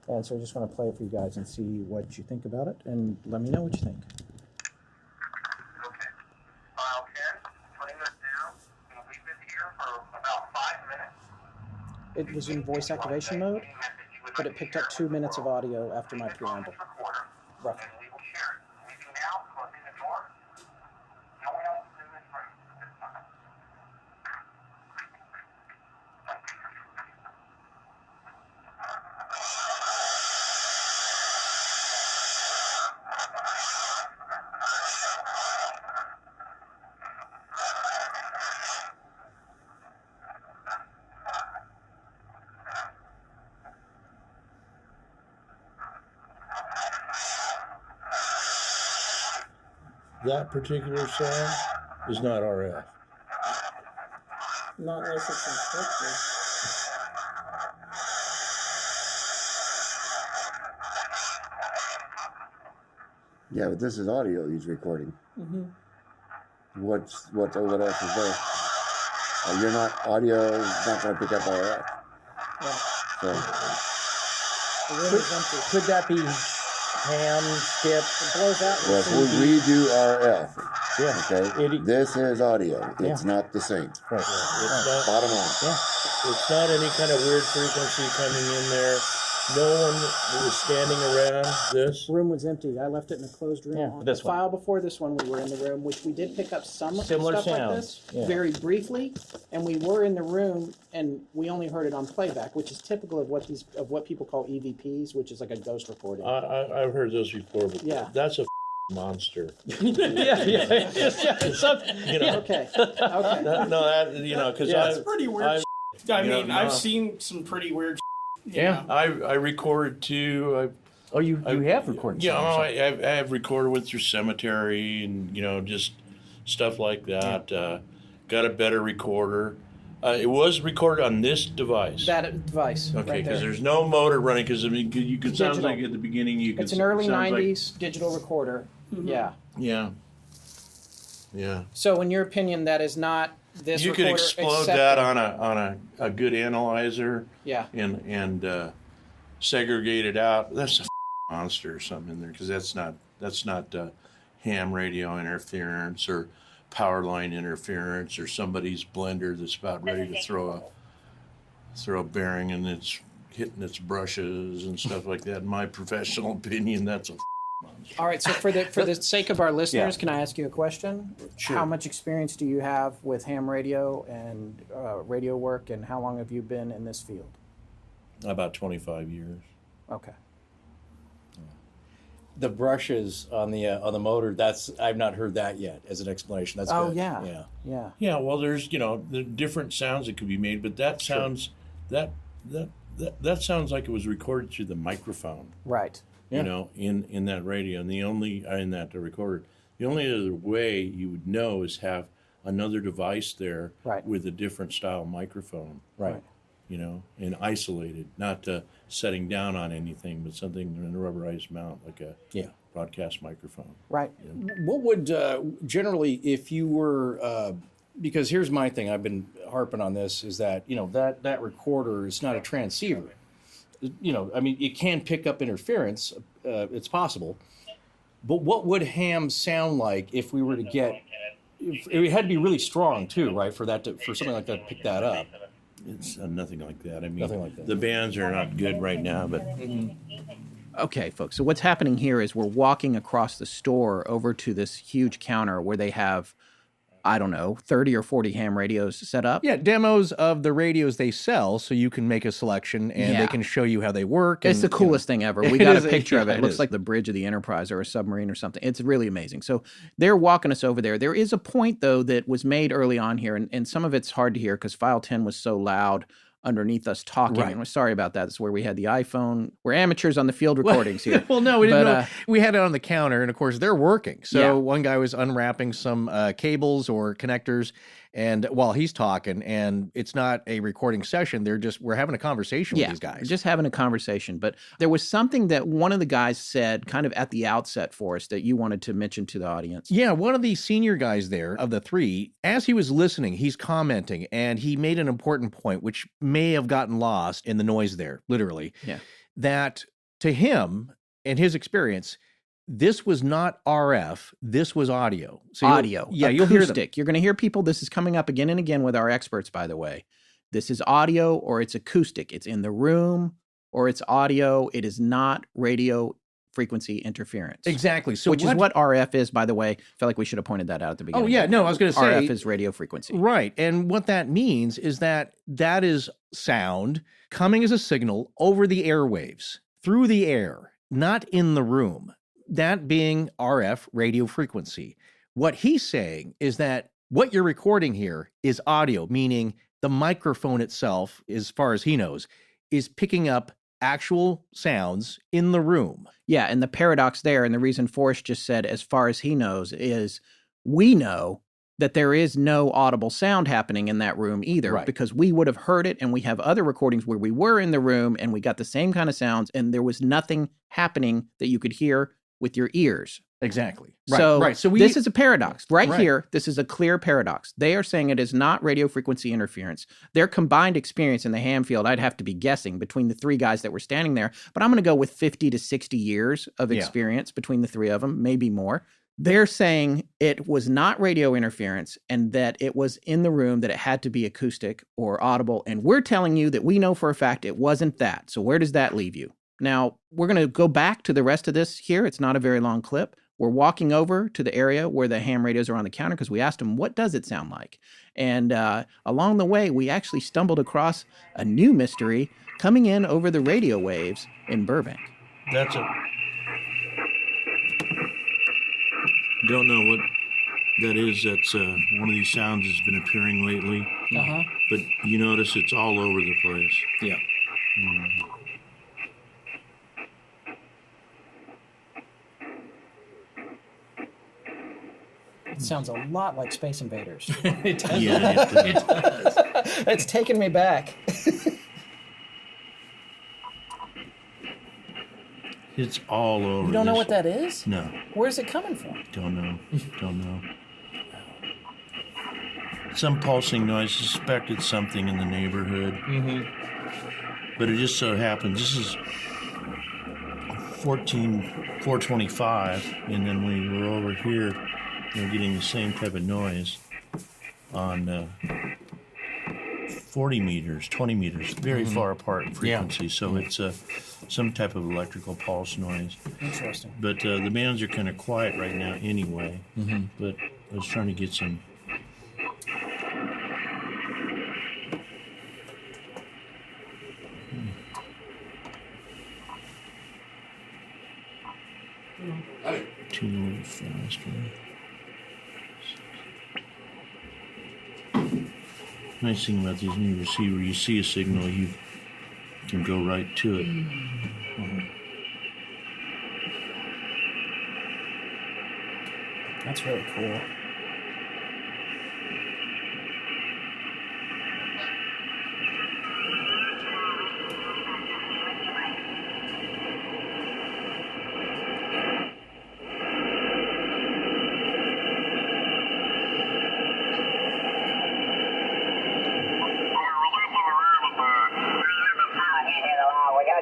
And so we're just going to play it for you guys and see what you think about it, and let me know what you think. Okay. File 10, putting this down. We'll leave it here for about 5 minutes. It was in voice activation mode, but it picked up 2 minutes of audio after my preamble. Roughly. We will share it. Leaving now, closing the door. No one else is in this room at this time. That particular sound is not RF. Not unless it's encrypted. Yeah, but this is audio he's recording. Mm-hmm. What else is there? You're not, audio is not going to pick up RF. Yeah. So. Could that be ham, skip? It blows out. Well, we do RF. Yeah. Okay. This is audio. It's not the same. Right. It's not, bottom line. Yeah. It's not any kind of weird frequency coming in there. No one was standing around this. Room was empty. I left it in a closed room. Yeah, On this the one. file before this one, we were in the room, which we did pick up some Similar stuff like sounds. this Yeah. very briefly, and we were in the room, and we only heard it on playback, which is typical of what people call EVPs, which is like a ghost recording. I've heard those before, but Yeah. that's a monster. yeah. You know. Okay. Because that's pretty weird. I've no. seen some pretty weird. Yeah, I record too. You have recorded? Yeah, I have recorded with your cemetery and just stuff like that. Got a better recorder. It was recorded on this device. That device. Okay, because right there's no motor running. Because you could sound Digital. like at the beginning It's an early '90s digital recorder. Mm-hmm. Yeah. Yeah. So, in your opinion, that is not this. You could explode that on a good analyzer. Yeah. And segregate it out. That's a monster or something in there, because that's not ham radio interference or power line interference or somebody's blender that's about ready to throw a bearing and it's hitting its brushes and stuff like that. In my professional opinion, that's a monster. All right, so for the sake of our listeners, Can I ask you a question? Sure. How much experience do you have with ham radio and radio work, and how long have you been in this field? About 25 years. Okay. The brushes on the motor, I've not heard that yet as an explanation. That's good. Yeah. Yeah, well, there's the different sounds that could be made, but that sounds that sounds like it was recorded through the microphone. Right. Yeah. In that radio, and in that recorder, the only other way you would know is have another device there with a different style microphone. Right. And isolated, not setting down on anything, but something in a rubberized mount, like a broadcast microphone. Right. What would generally, if you were, because here's my thing, I've been harping on this, is that, that recorder is not a transceiver. It can pick up interference, it's possible, but what would ham sound like if we were to get, it had to be really strong too, right, for something like that to pick that up? It's nothing like that. Nothing like that. The bands are not good right now, but... Okay, folks, so what's happening here is we're walking across the store over to this huge counter where they have, 30 or 40 ham radios set up. Yeah, demos of the radios they sell, so you can make a selection and they can show you how they work. It's the coolest thing ever. We got a picture of it. It looks is. like the bridge of the Enterprise or a submarine or something. It's really amazing. So they're walking us over there. There is a point, though, that was made early on here, and some of it's hard to hear because File 10 was so loud underneath us talking. Right. And we're sorry about that. That's where we had the iPhone. We're amateurs on the field recordings here. Well, no, we didn't know. We had it on the counter, and of course, they're working. So Yeah. one guy was unwrapping some cables or connectors, and while he's talking, and it's not a recording session. We're having a conversation with these guys. Just having a conversation. But there was something that one of the guys said kind of at the outset for us that you wanted to mention to the audience. Yeah, one of the senior guys there of the three, as he was listening, he's commenting, and he made an important point, which may have gotten lost in the noise there, literally. Yeah. That to him and his experience, this was not RF, this was audio. So Audio. You'll hear them. You're going to hear people, this is coming up again and again with our experts, by the way. This is audio or it's acoustic. It's in the room or it's audio. It is not radio frequency interference. Exactly. So which is what RF is, by the way. I felt like we should have pointed that out at the beginning. Oh, yeah. No, I was going to say. RF is radio frequency. Right. And what that means is that is sound coming as a signal over the airwaves, through the air, not in the room. That being RF, radio frequency. What he's saying is that what you're recording here is audio, meaning the microphone itself, as far as he knows, is picking up actual sounds in the room. Yeah, and the paradox there, and the reason Forrest just said, as far as he knows, is we know that there is no audible sound happening in that room either, Right. because we would have heard it, and we have other recordings where we were in the room, and we got the same kind of sounds, and there was nothing happening that you could hear with your ears. Exactly. So this is a paradox. Right here, this is a clear paradox. They are saying it is not radio frequency interference. Their combined experience in the ham field, I'd have to be guessing, between the three guys that were standing there, but I'm going to go with 50 to 60 years of experience between the three of them, maybe more. They're saying it was not radio interference and that it was in the room, that it had to be acoustic or audible. And we're telling you that we know for a fact it wasn't that. So where does that leave you? Now, we're going to go back to the rest of this here. It's not a very long clip. We're walking over to the area where the ham radios are on the counter because we asked them, what does it sound like? And along the way, we actually stumbled across a new mystery coming in over the radio waves in Burbank. Don't know what that is. That's one of these sounds that's been appearing lately. But you notice it's all over the place. Yeah. It sounds a lot like Space Invaders. It does. Yeah, it does. It does. It's taken me back. It's all over. You don't know what that is? No. Where's it coming from? Don't know. Some pulsing noise. Suspect it's something in the neighborhood. But it just so happens, this is 425, and then we were over here, we're getting the same type of noise on 40 meters, 20 meters, very far apart in frequency. So it's some type of electrical pulse noise. Interesting. But the bands are kind of quiet right now anyway. But I was trying to get some. Tune a little faster. Nice thing about these new receivers, you see a signal, you can go right to it. That's really cool.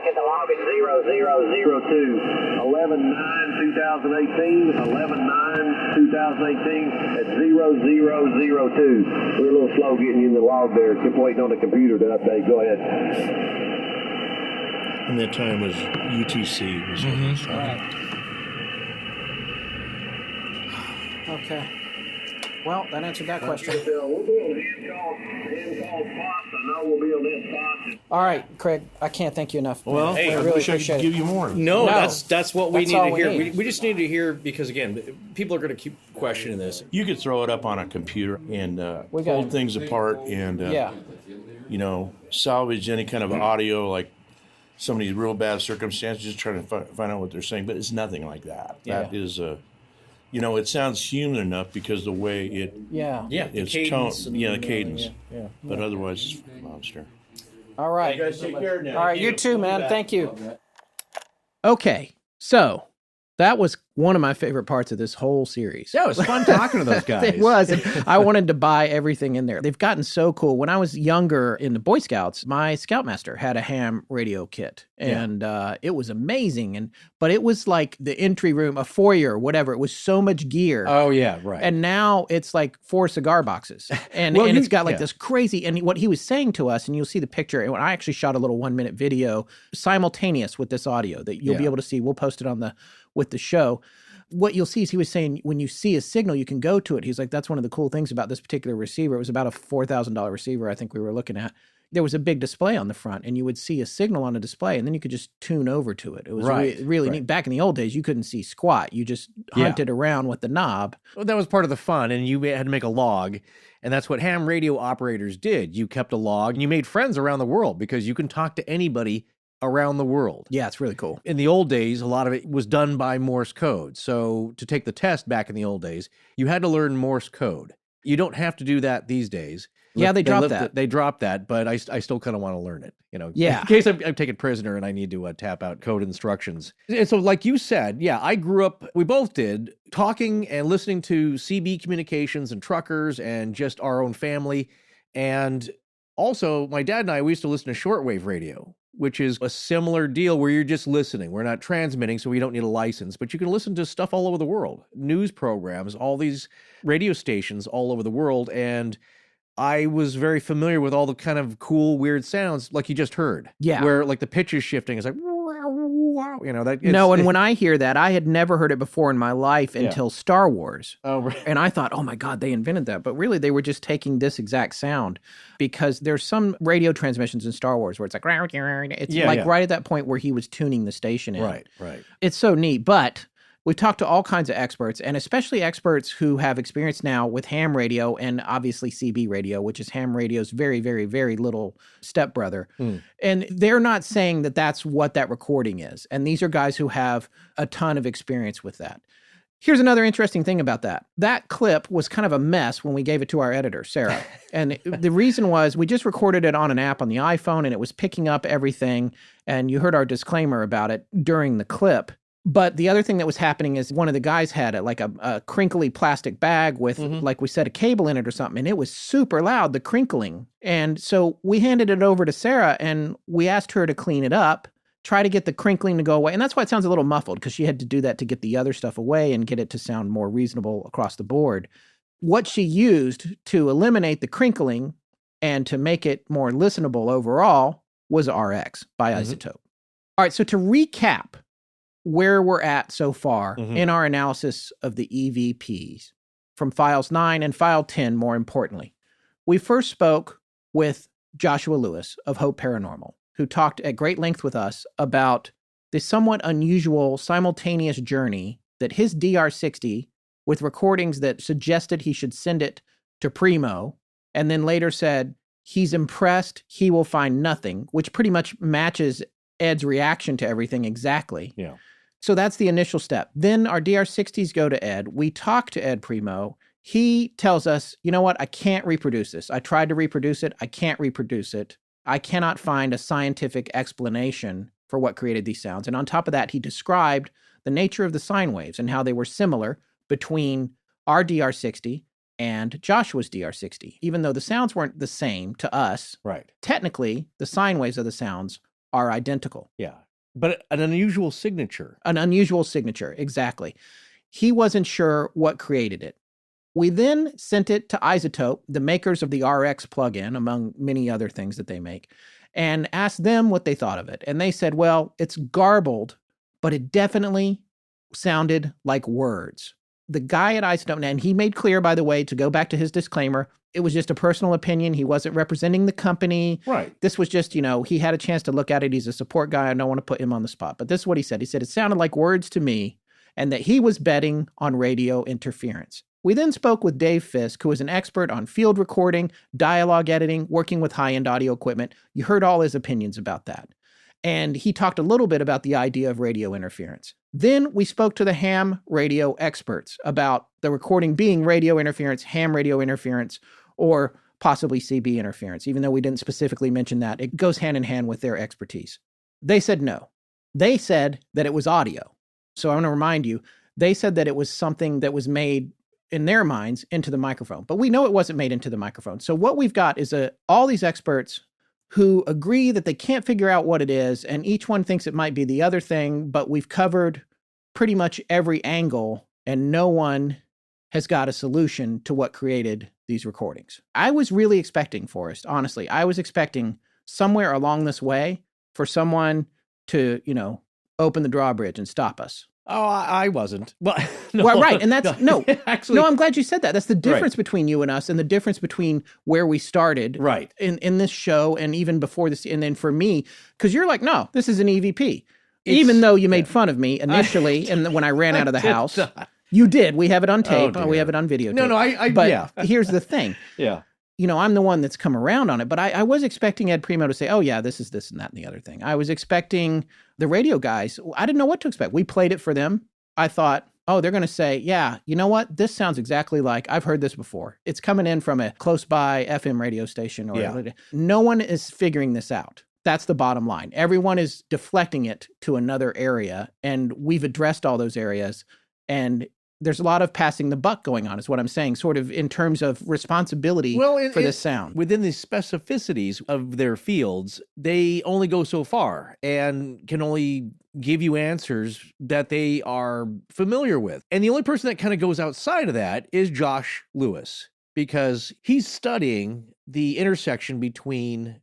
The log is 0002, 11/9/2018, 11/9/2018 at 0002. We're a little slow getting you in the log there. Keep waiting on the computer to update. Go ahead. And that time was UTC. Right. Okay. Well, that answered that question. We'll be on hand-called spots. I know we'll be on that spot. All right, Craig, I can't thank you enough. Well, I hey, really wish I could appreciate give it. you more. No, No. that's what we That's need all to we hear. need. We just need to hear, because again, people are going to keep questioning this. You could throw it up on a computer and We got pull it. things apart and, Yeah. salvage any kind of audio, like somebody's real bad circumstances, just trying to find out what they're saying. But it's nothing like that. Yeah. That is it sounds human enough because the way it, it's tone, the cadence. Yeah. But otherwise, it's a monster. All right. You guys take care now. All right, you too, man. Thank you. Okay, so that was one of my favorite parts of this whole series. Yeah, it was fun talking to those guys. It was. And I wanted to buy everything in there. They've gotten so cool. When I was younger in the Boy Scouts, my Scoutmaster had a ham radio kit, and it was amazing. But it was like the entry room, a foyer, whatever. It was so much gear. Oh, yeah, right. And now it's like 4 cigar boxes. And, Well, and it's you- got like yeah. this crazy, and what he was saying to us, and you'll see the picture, and I actually shot a little 1-minute video simultaneous with this audio that you'll be Yeah. able to see. We'll post it on with the show. What you'll see is he was saying when you see a signal, you can go to it. He's like, that's one of the cool things about this particular receiver. It was about a $4,000 receiver, I think we were looking at. There was a big display on the front, and you would see a signal on a display, and then you could just tune over to it. It was really neat. Back in the old days, you couldn't see squat. You just hunted around with the knob. Well, that was part of the fun, and you had to make a log, and that's what ham radio operators did. You kept a log, and you made friends around the world because you can talk to anybody around the world. Yeah, it's really cool. In the old days, a lot of it was done by Morse code. So to take the test back in the old days, you had to learn Morse code. You don't have to do that these days. Yeah, they dropped that. They dropped that, but I still kind of want to learn it, Yeah. in case I'm taken prisoner and I need to tap out code instructions. And so like you said, I grew up, we both did, talking and listening to CB communications and truckers and just our own family. And also my dad and I, we used to listen to shortwave radio, which is a similar deal where you're just listening. We're not transmitting, so we don't need a license, but you can listen to stuff all over the world, news programs, all these radio stations all over the world. And I was very familiar with all the kind of cool, weird sounds like you just heard. Yeah. Where like the pitch is shifting. It's like, wow, And when I hear that, I had never heard it before in my life until Star Wars. Oh, right. And I thought, oh my God, they invented that. But really, they were just taking this exact sound because there's some radio transmissions in Star Wars where it's like, it's right at that point where he was tuning the station in. Right. It's so neat. But we've talked to all kinds of experts, and especially experts who have experience now with ham radio and obviously CB radio, which is ham radio's very, very, very little stepbrother. And they're not saying that that's what that recording is. And these are guys who have a ton of experience with that. Here's another interesting thing about that. That clip was kind of a mess when we gave it to our editor, Sarah. And the reason was we just recorded it on an app on the iPhone, and it was picking up everything. And you heard our disclaimer about it during the clip. But the other thing that was happening is one of the guys had a crinkly plastic bag with, like we said, a cable in it or something. And it was super loud, the crinkling. And so we handed it over to Sarah, and we asked her to clean it up, try to get the crinkling to go away. And that's why it sounds a little muffled, because she had to do that to get the other stuff away and get it to sound more reasonable across the board. What she used to eliminate the crinkling and to make it more listenable overall was RX by Izotope. All right, so to recap where we're at so far in our analysis of the EVPs from files 9 and file 10, more importantly. We first spoke with Joshua Lewis of Hope Paranormal, who talked at great length with us about the somewhat unusual simultaneous journey that his DR60, with recordings that suggested he should send it to Primeau, and then later said he's impressed, he will find nothing, which pretty much matches Ed's reaction to everything exactly. Yeah. So that's the initial step. Then our DR60s go to Ed. We talk to Ed Primeau. He tells us, you know what? I can't reproduce this. I tried to reproduce it. I can't reproduce it. I cannot find a scientific explanation for what created these sounds. And on top of that, he described the nature of the sine waves and how they were similar between our DR60 and Joshua's DR60. Even though the sounds weren't the same to us, technically, the sine waves of the sounds are identical. Yeah. But an unusual signature. An unusual signature, exactly. He wasn't sure what created it. We then sent it to Izotope, the makers of the RX plugin, among many other things that they make, and asked them what they thought of it. And they said, well, it's garbled, but it definitely sounded like words. The guy at Izotope, and he made clear, by the way, to go back to his disclaimer, it was just a personal opinion. He wasn't representing the company. Right. This was just, he had a chance to look at it. He's a support guy. I don't want to put him on the spot. But this is what he said. He said it sounded like words to me, and that he was betting on radio interference. We then spoke with Dave Fisk, who is an expert on field recording, dialogue editing, working with high-end audio equipment. You heard all his opinions about that. And he talked a little bit about the idea of radio interference. Then we spoke to the ham radio experts about the recording being radio interference, ham radio interference, or possibly CB interference, even though we didn't specifically mention that. It goes hand in hand with their expertise. They said no. They said that it was audio. So I want to remind you, they said that it was something that was made in their minds into the microphone. But we know it wasn't made into the microphone. So what we've got is all these experts who agree that they can't figure out what it is, and each one thinks it might be the other thing, but we've covered pretty much every angle, and no one has got a solution to what created these recordings. I was really expecting, Forrest, honestly, I was expecting somewhere along this way for someone to, open the drawbridge and stop us. Oh, I wasn't. Well, no, well, right. And that's, actually, I'm glad you said that. That's the difference between you and us, and the difference between where we started in this show and even before this. And then for me, because you're like, no, this is an EVP. Even though you made fun of me initially, and when I ran out of the house, you did. We have it on tape. We have it on videotape. No, but here's the thing. Yeah. I'm the one that's come around on it, but I was expecting Ed Primeau to say, oh yeah, this is this and that and the other thing. I was expecting the radio guys. I didn't know what to expect. We played it for them. I thought, oh, they're going to say, yeah, you know what? This sounds exactly like, I've heard this before. It's coming in from a close by FM radio station. No one is figuring this out. That's the bottom line. Everyone is deflecting it to another area, and we've addressed all those areas, and there's a lot of passing the buck going on, is what I'm saying, sort of in terms of responsibility for this sound. Within the specificities of their fields, they only go so far and can only give you answers that they are familiar with. And the only person that kind of goes outside of that is Josh Lewis, because he's studying the intersection between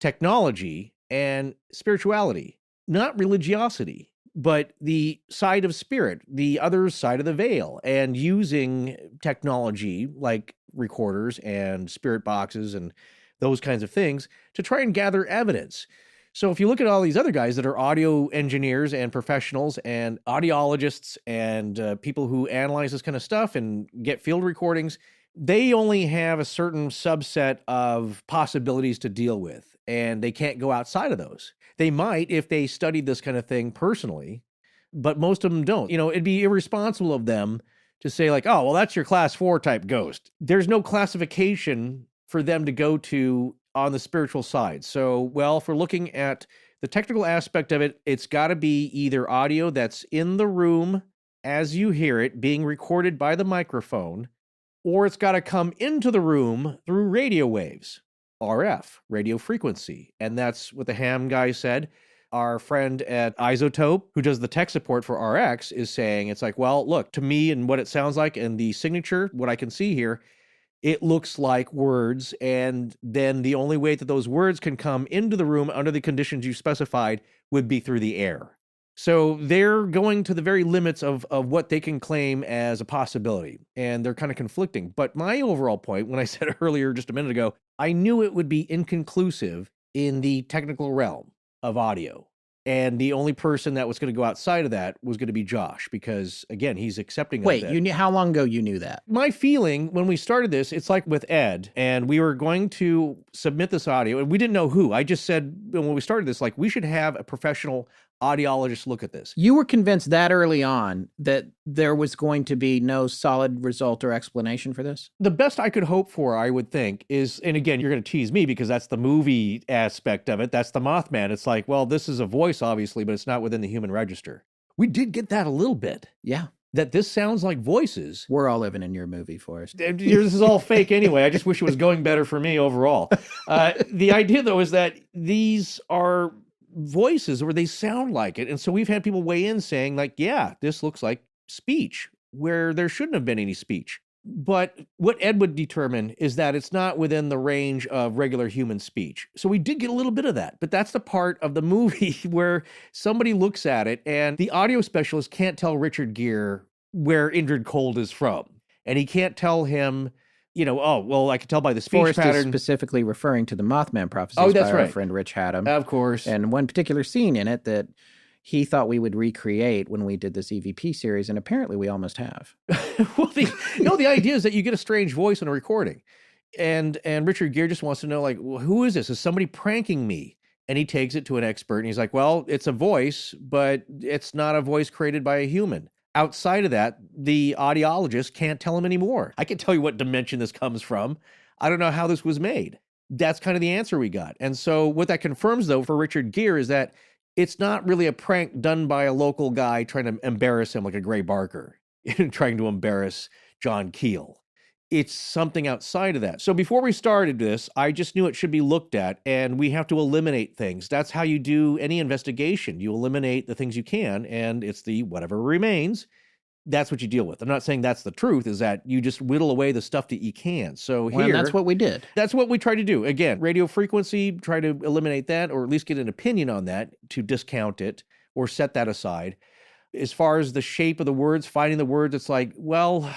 technology and spirituality, not religiosity, but the side of spirit, the other side of the veil, and using technology like recorders and spirit boxes and those kinds of things to try and gather evidence. So if you look at all these other guys that are audio engineers and professionals and audiologists and people who analyze this kind of stuff and get field recordings, they only have a certain subset of possibilities to deal with, and they can't go outside of those. They might if they studied this kind of thing personally, but most of them don't. It'd be irresponsible of them to say like, oh, well, that's your class 4 type ghost. There's no classification for them to go to on the spiritual side. So, well, if we're looking at the technical aspect of it, it's got to be either audio that's in the room as you hear it being recorded by the microphone, or it's got to come into the room through radio waves. RF, radio frequency. And that's what the ham guy said. Our friend at Izotope, who does the tech support for RX, is saying, it's like, well, look, to me and what it sounds like and the signature, what I can see here, it looks like words. And then the only way that those words can come into the room under the conditions you specified would be through the air. So they're going to the very limits of what they can claim as a possibility, and they're kind of conflicting. But my overall point, when I said earlier just a minute ago, I knew it would be inconclusive in the technical realm of audio. And the only person that was going to go outside of that was going to be Josh, because, again, he's accepting of that. Wait, how long ago you knew that? My feeling when we started this, it's like with Ed, and we were going to submit this audio, and we didn't know who. I just said, when we started this, like, we should have a professional audiologist look at this. You were convinced that early on that there was going to be no solid result or explanation for this? The best I could hope for, I would think, is, and again, you're going to tease me because that's the movie aspect of it. That's the Mothman. It's like, well, this is a voice, obviously, but it's not within the human register. We did get that a little bit. Yeah. That this sounds like voices. We're all living in your movie, Forrest. This is all fake anyway. I just wish it was going better for me overall. The idea, though, is that these are voices, or they sound like it. And so we've had people weigh in saying like, yeah, this looks like speech where there shouldn't have been any speech. But what Ed would determine is that it's not within the range of regular human speech. So we did get a little bit of that, but that's the part of the movie where somebody looks at it and the audio specialist can't tell Richard Gere where Indrid Cold is from. And he can't tell him, oh, well, I can tell by the speech Forrest pattern. Is specifically referring to the Mothman prophecies that's by our right. friend Rich Haddam. Of course. And one particular scene in it that he thought we would recreate when we did this EVP series, and apparently we almost have. Well, the idea is that you get a strange voice on a recording. And Richard Gere just wants to know, like, well, who is this? Is somebody pranking me? And he takes it to an expert and he's like, well, it's a voice, but it's not a voice created by a human. Outside of that, the audiologist can't tell him anymore. I can tell you what dimension this comes from. I don't know how this was made. That's kind of the answer we got. And so what that confirms, though, for Richard Gere is that it's not really a prank done by a local guy trying to embarrass him like a Gray Barker, trying to embarrass John Keel. It's something outside of that. So before we started this, I just knew it should be looked at, and we have to eliminate things. That's how you do any investigation. You eliminate the things you can, and it's the whatever remains. That's what you deal with. I'm not saying that's the truth, is that you just whittle away the stuff that you can. So Well, here, and that's what we did. That's what we tried to do. Again, radio frequency, try to eliminate that, or at least get an opinion on that to discount it or set that aside. As far as the shape of the words, finding the words, it's like, well,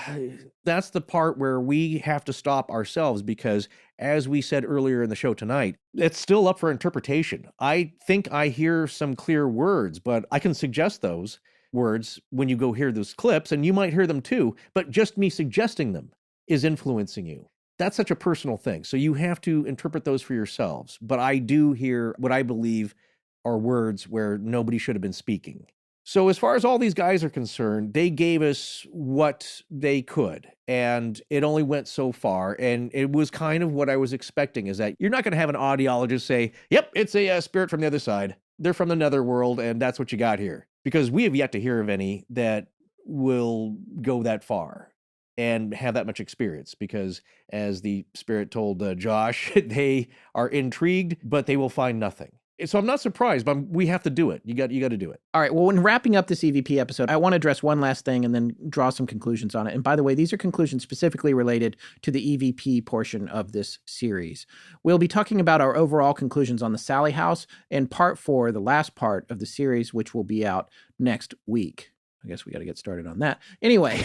that's the part where we have to stop ourselves because, as we said earlier in the show tonight, it's still up for interpretation. I think I hear some clear words, but I can suggest those words when you go hear those clips, and you might hear them too, but just me suggesting them is influencing you. That's such a personal thing. So you have to interpret those for yourselves. But I do hear what I believe are words where nobody should have been speaking. So as far as all these guys are concerned, they gave us what they could, and it only went so far. And it was kind of what I was expecting, is that you're not going to have an audiologist say, yep, it's a spirit from the other side. They're from the netherworld, and that's what you got here. Because we have yet to hear of any that will go that far and have that much experience. Because as the spirit told Josh, they are intrigued, but they will find nothing. So I'm not surprised, but we have to do it. You got to do it. All right. Well, when wrapping up this EVP episode, I want to address one last thing and then draw some conclusions on it. And by the way, these are conclusions specifically related to the EVP portion of this series. We'll be talking about our overall conclusions on the Sallie House in part 4, the last part of the series, which will be out next week. I guess we got to get started on that. Anyway.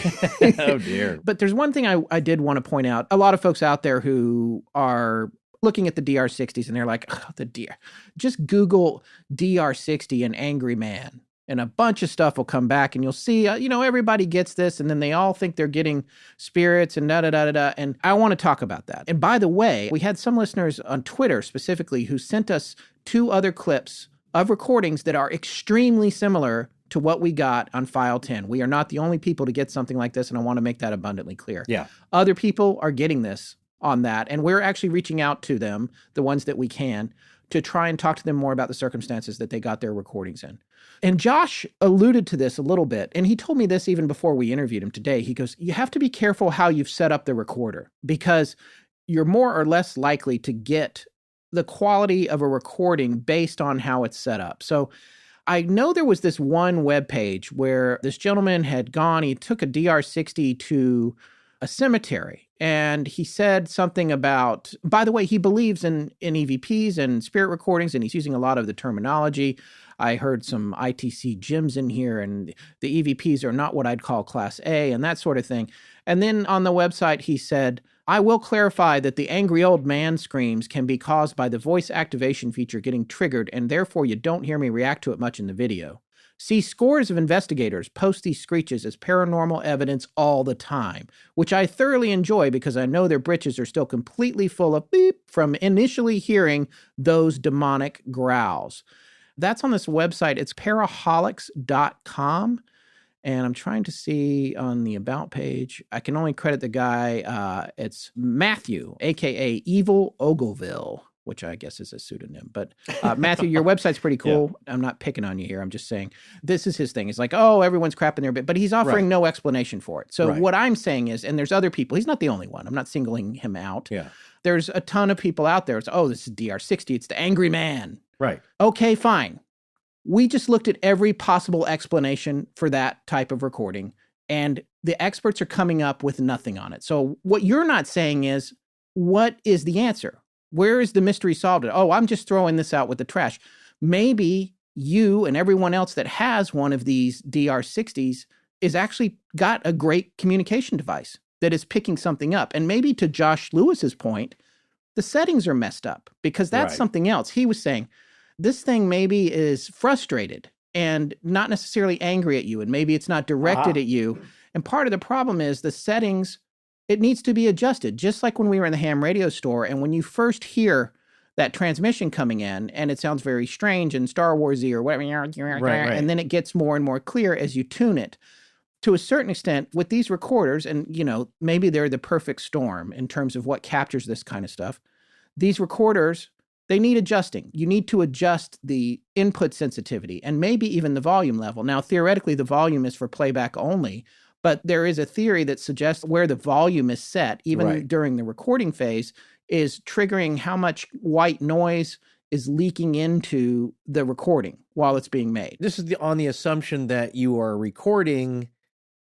Oh, dear. But there's one thing I did want to point out. A lot of folks out there who are looking at the DR60s and they're like, oh, the DR. Just Google DR60 and Angry Man, and a bunch of stuff will come back, and you'll see, everybody gets this, and then they all think they're getting spirits and da-da-da-da-da, and I want to talk about that. And by the way, we had some listeners on Twitter specifically who sent us 2 other clips of recordings that are extremely similar to what we got on File 10. We are not the only people to get something like this, and I want to make that abundantly clear. Yeah. Other people are getting this on that, and we're actually reaching out to them, the ones that we can, to try and talk to them more about the circumstances that they got their recordings in. And Josh alluded to this a little bit, and he told me this even before we interviewed him today. He goes, you have to be careful how you've set up the recorder, because you're more or less likely to get the quality of a recording based on how it's set up. So I know there was this one web page where this gentleman had gone, he took a DR60 to a cemetery, and he said something about, by the way, he believes in EVPs and spirit recordings, and he's using a lot of the terminology. I heard some ITC gems in here, and the EVPs are not what I'd call Class A and that sort of thing. And then on the website, he said, I will clarify that the angry old man screams can be caused by the voice activation feature getting triggered, and therefore you don't hear me react to it much in the video. See, scores of investigators post these screeches as paranormal evidence all the time, which I thoroughly enjoy because I know their britches are still completely full of beep from initially hearing those demonic growls. That's on this website. It's paraholics.com. And I'm trying to see on the About page. I can only credit the guy. It's Matthew, a.k.a. Evil Ogleville, which I guess is a pseudonym. But Matthew, your website's pretty cool. Yeah. I'm not picking on you here. I'm just saying this is his thing. It's like, oh, everyone's crapping their bit. But he's offering no explanation for it. So what I'm saying is, and there's other people. He's not the only one. I'm not singling him out. Yeah. There's a ton of people out there. It's, oh, this is DR60. It's the Angry Man. Right. Okay, fine. We just looked at every possible explanation for that type of recording, and the experts are coming up with nothing on it. So what you're not saying is, what is the answer? Where is the mystery solved? Oh, I'm just throwing this out with the trash. Maybe you and everyone else that has one of these DR60s is actually got a great communication device that is picking something up. And maybe to Josh Lewis's point, the settings are messed up, because that's something else. He was saying, this thing maybe is frustrated and not necessarily angry at you, and maybe it's not directed at you. And part of the problem is the settings, it needs to be adjusted. Just like when we were in the ham radio store, and when you first hear that transmission coming in, and it sounds very strange and Star Wars-y or whatever, Right. and then it gets more and more clear as you tune it. To a certain extent, with these recorders, and maybe they're the perfect storm in terms of what captures this kind of stuff, these recorders, they need adjusting. You need to adjust the input sensitivity and maybe even the volume level. Now, theoretically, the volume is for playback only, but there is a theory that suggests where the volume is set, even during the recording phase, is triggering how much white noise is leaking into the recording while it's being made. This is on the assumption that you are recording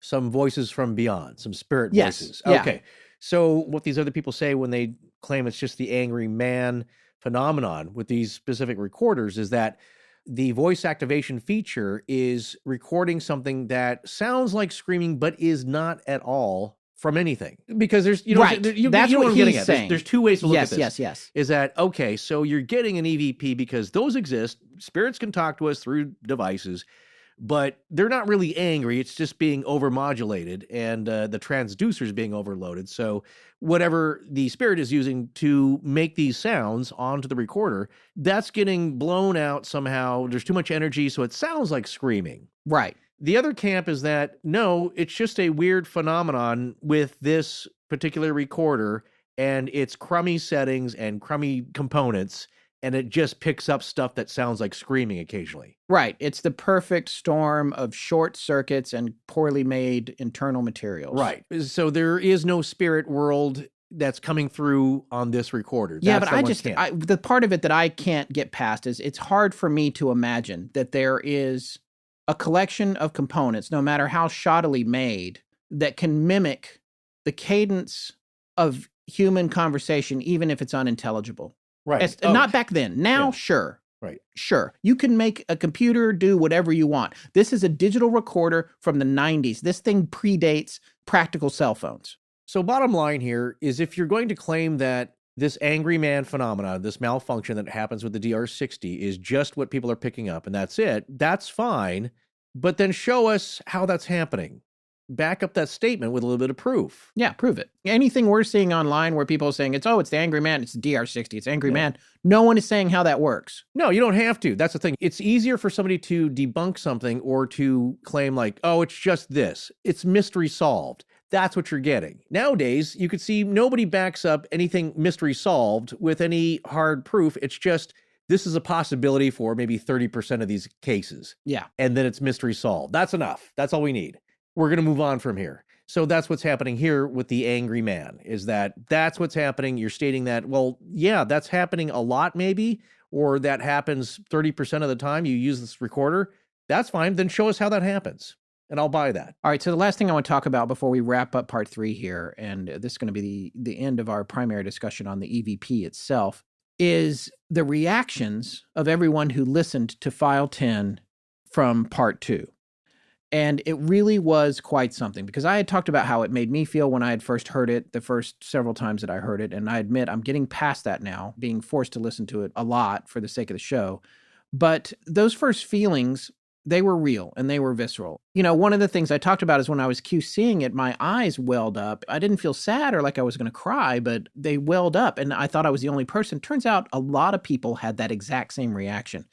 some voices from beyond, some spirit voices. Yeah. Okay. So what these other people say when they claim it's just the angry man phenomenon with these specific recorders is that the voice activation feature is recording something that sounds like screaming, but is not at all from anything. Because there's, that's what he's saying. There's two ways to look at this. Yes. Is that, okay, so you're getting an EVP because those exist. Spirits can talk to us through devices, but they're not really angry. It's just being overmodulated, and the transducer is being overloaded. So whatever the spirit is using to make these sounds onto the recorder, that's getting blown out somehow. There's too much energy, so it sounds like screaming. Right. The other camp is that, no, it's just a weird phenomenon with this particular recorder and its crummy settings and crummy components, and it just picks up stuff that sounds like screaming occasionally. Right. It's the perfect storm of short circuits and poorly made internal materials. Right. So there is no spirit world that's coming through on this recorder. Yeah, but the part of it that I can't get past is it's hard for me to imagine that there is a collection of components, no matter how shoddily made, that can mimic the cadence of human conversation, even if it's unintelligible. Right. Not back then. Now, sure. Right. Sure. You can make a computer do whatever you want. This is a digital recorder from the 90s. This thing predates practical cell phones. So bottom line here is, if you're going to claim that this angry man phenomena, this malfunction that happens with the DR60 is just what people are picking up and that's it, that's fine. But then show us how that's happening. Back up that statement with a little bit of proof. Yeah, prove it. Anything we're seeing online where people are saying it's the angry man, it's the DR60, it's angry man. No one is saying how that works. No, you don't have to. That's the thing. It's easier for somebody to debunk something or to claim like, oh, it's just this. It's mystery solved. That's what you're getting. Nowadays, you could see nobody backs up anything mystery solved with any hard proof. It's just, this is a possibility for maybe 30% of these cases. Yeah. And then it's mystery solved. That's enough. That's all we need. We're going to move on from here. So that's what's happening here with the angry man, is that's what's happening. You're stating that, well, yeah, that's happening a lot maybe, or that happens 30% of the time you use this recorder. That's fine. Then show us how that happens, and I'll buy that. All right, so the last thing I want to talk about before we wrap up part 3 here, and this is going to be the end of our primary discussion on the EVP itself, is the reactions of everyone who listened to File 10 from part 2. And it really was quite something, because I had talked about how it made me feel when I had first heard it, the first several times that I heard it. And I admit I'm getting past that now, being forced to listen to it a lot for the sake of the show. But those first feelings, they were real and they were visceral. One of the things I talked about is when I was QCing it, my eyes welled up. I didn't feel sad or like I was going to cry, but they welled up. And I thought I was the only person. Turns out a lot of people had that exact same reaction.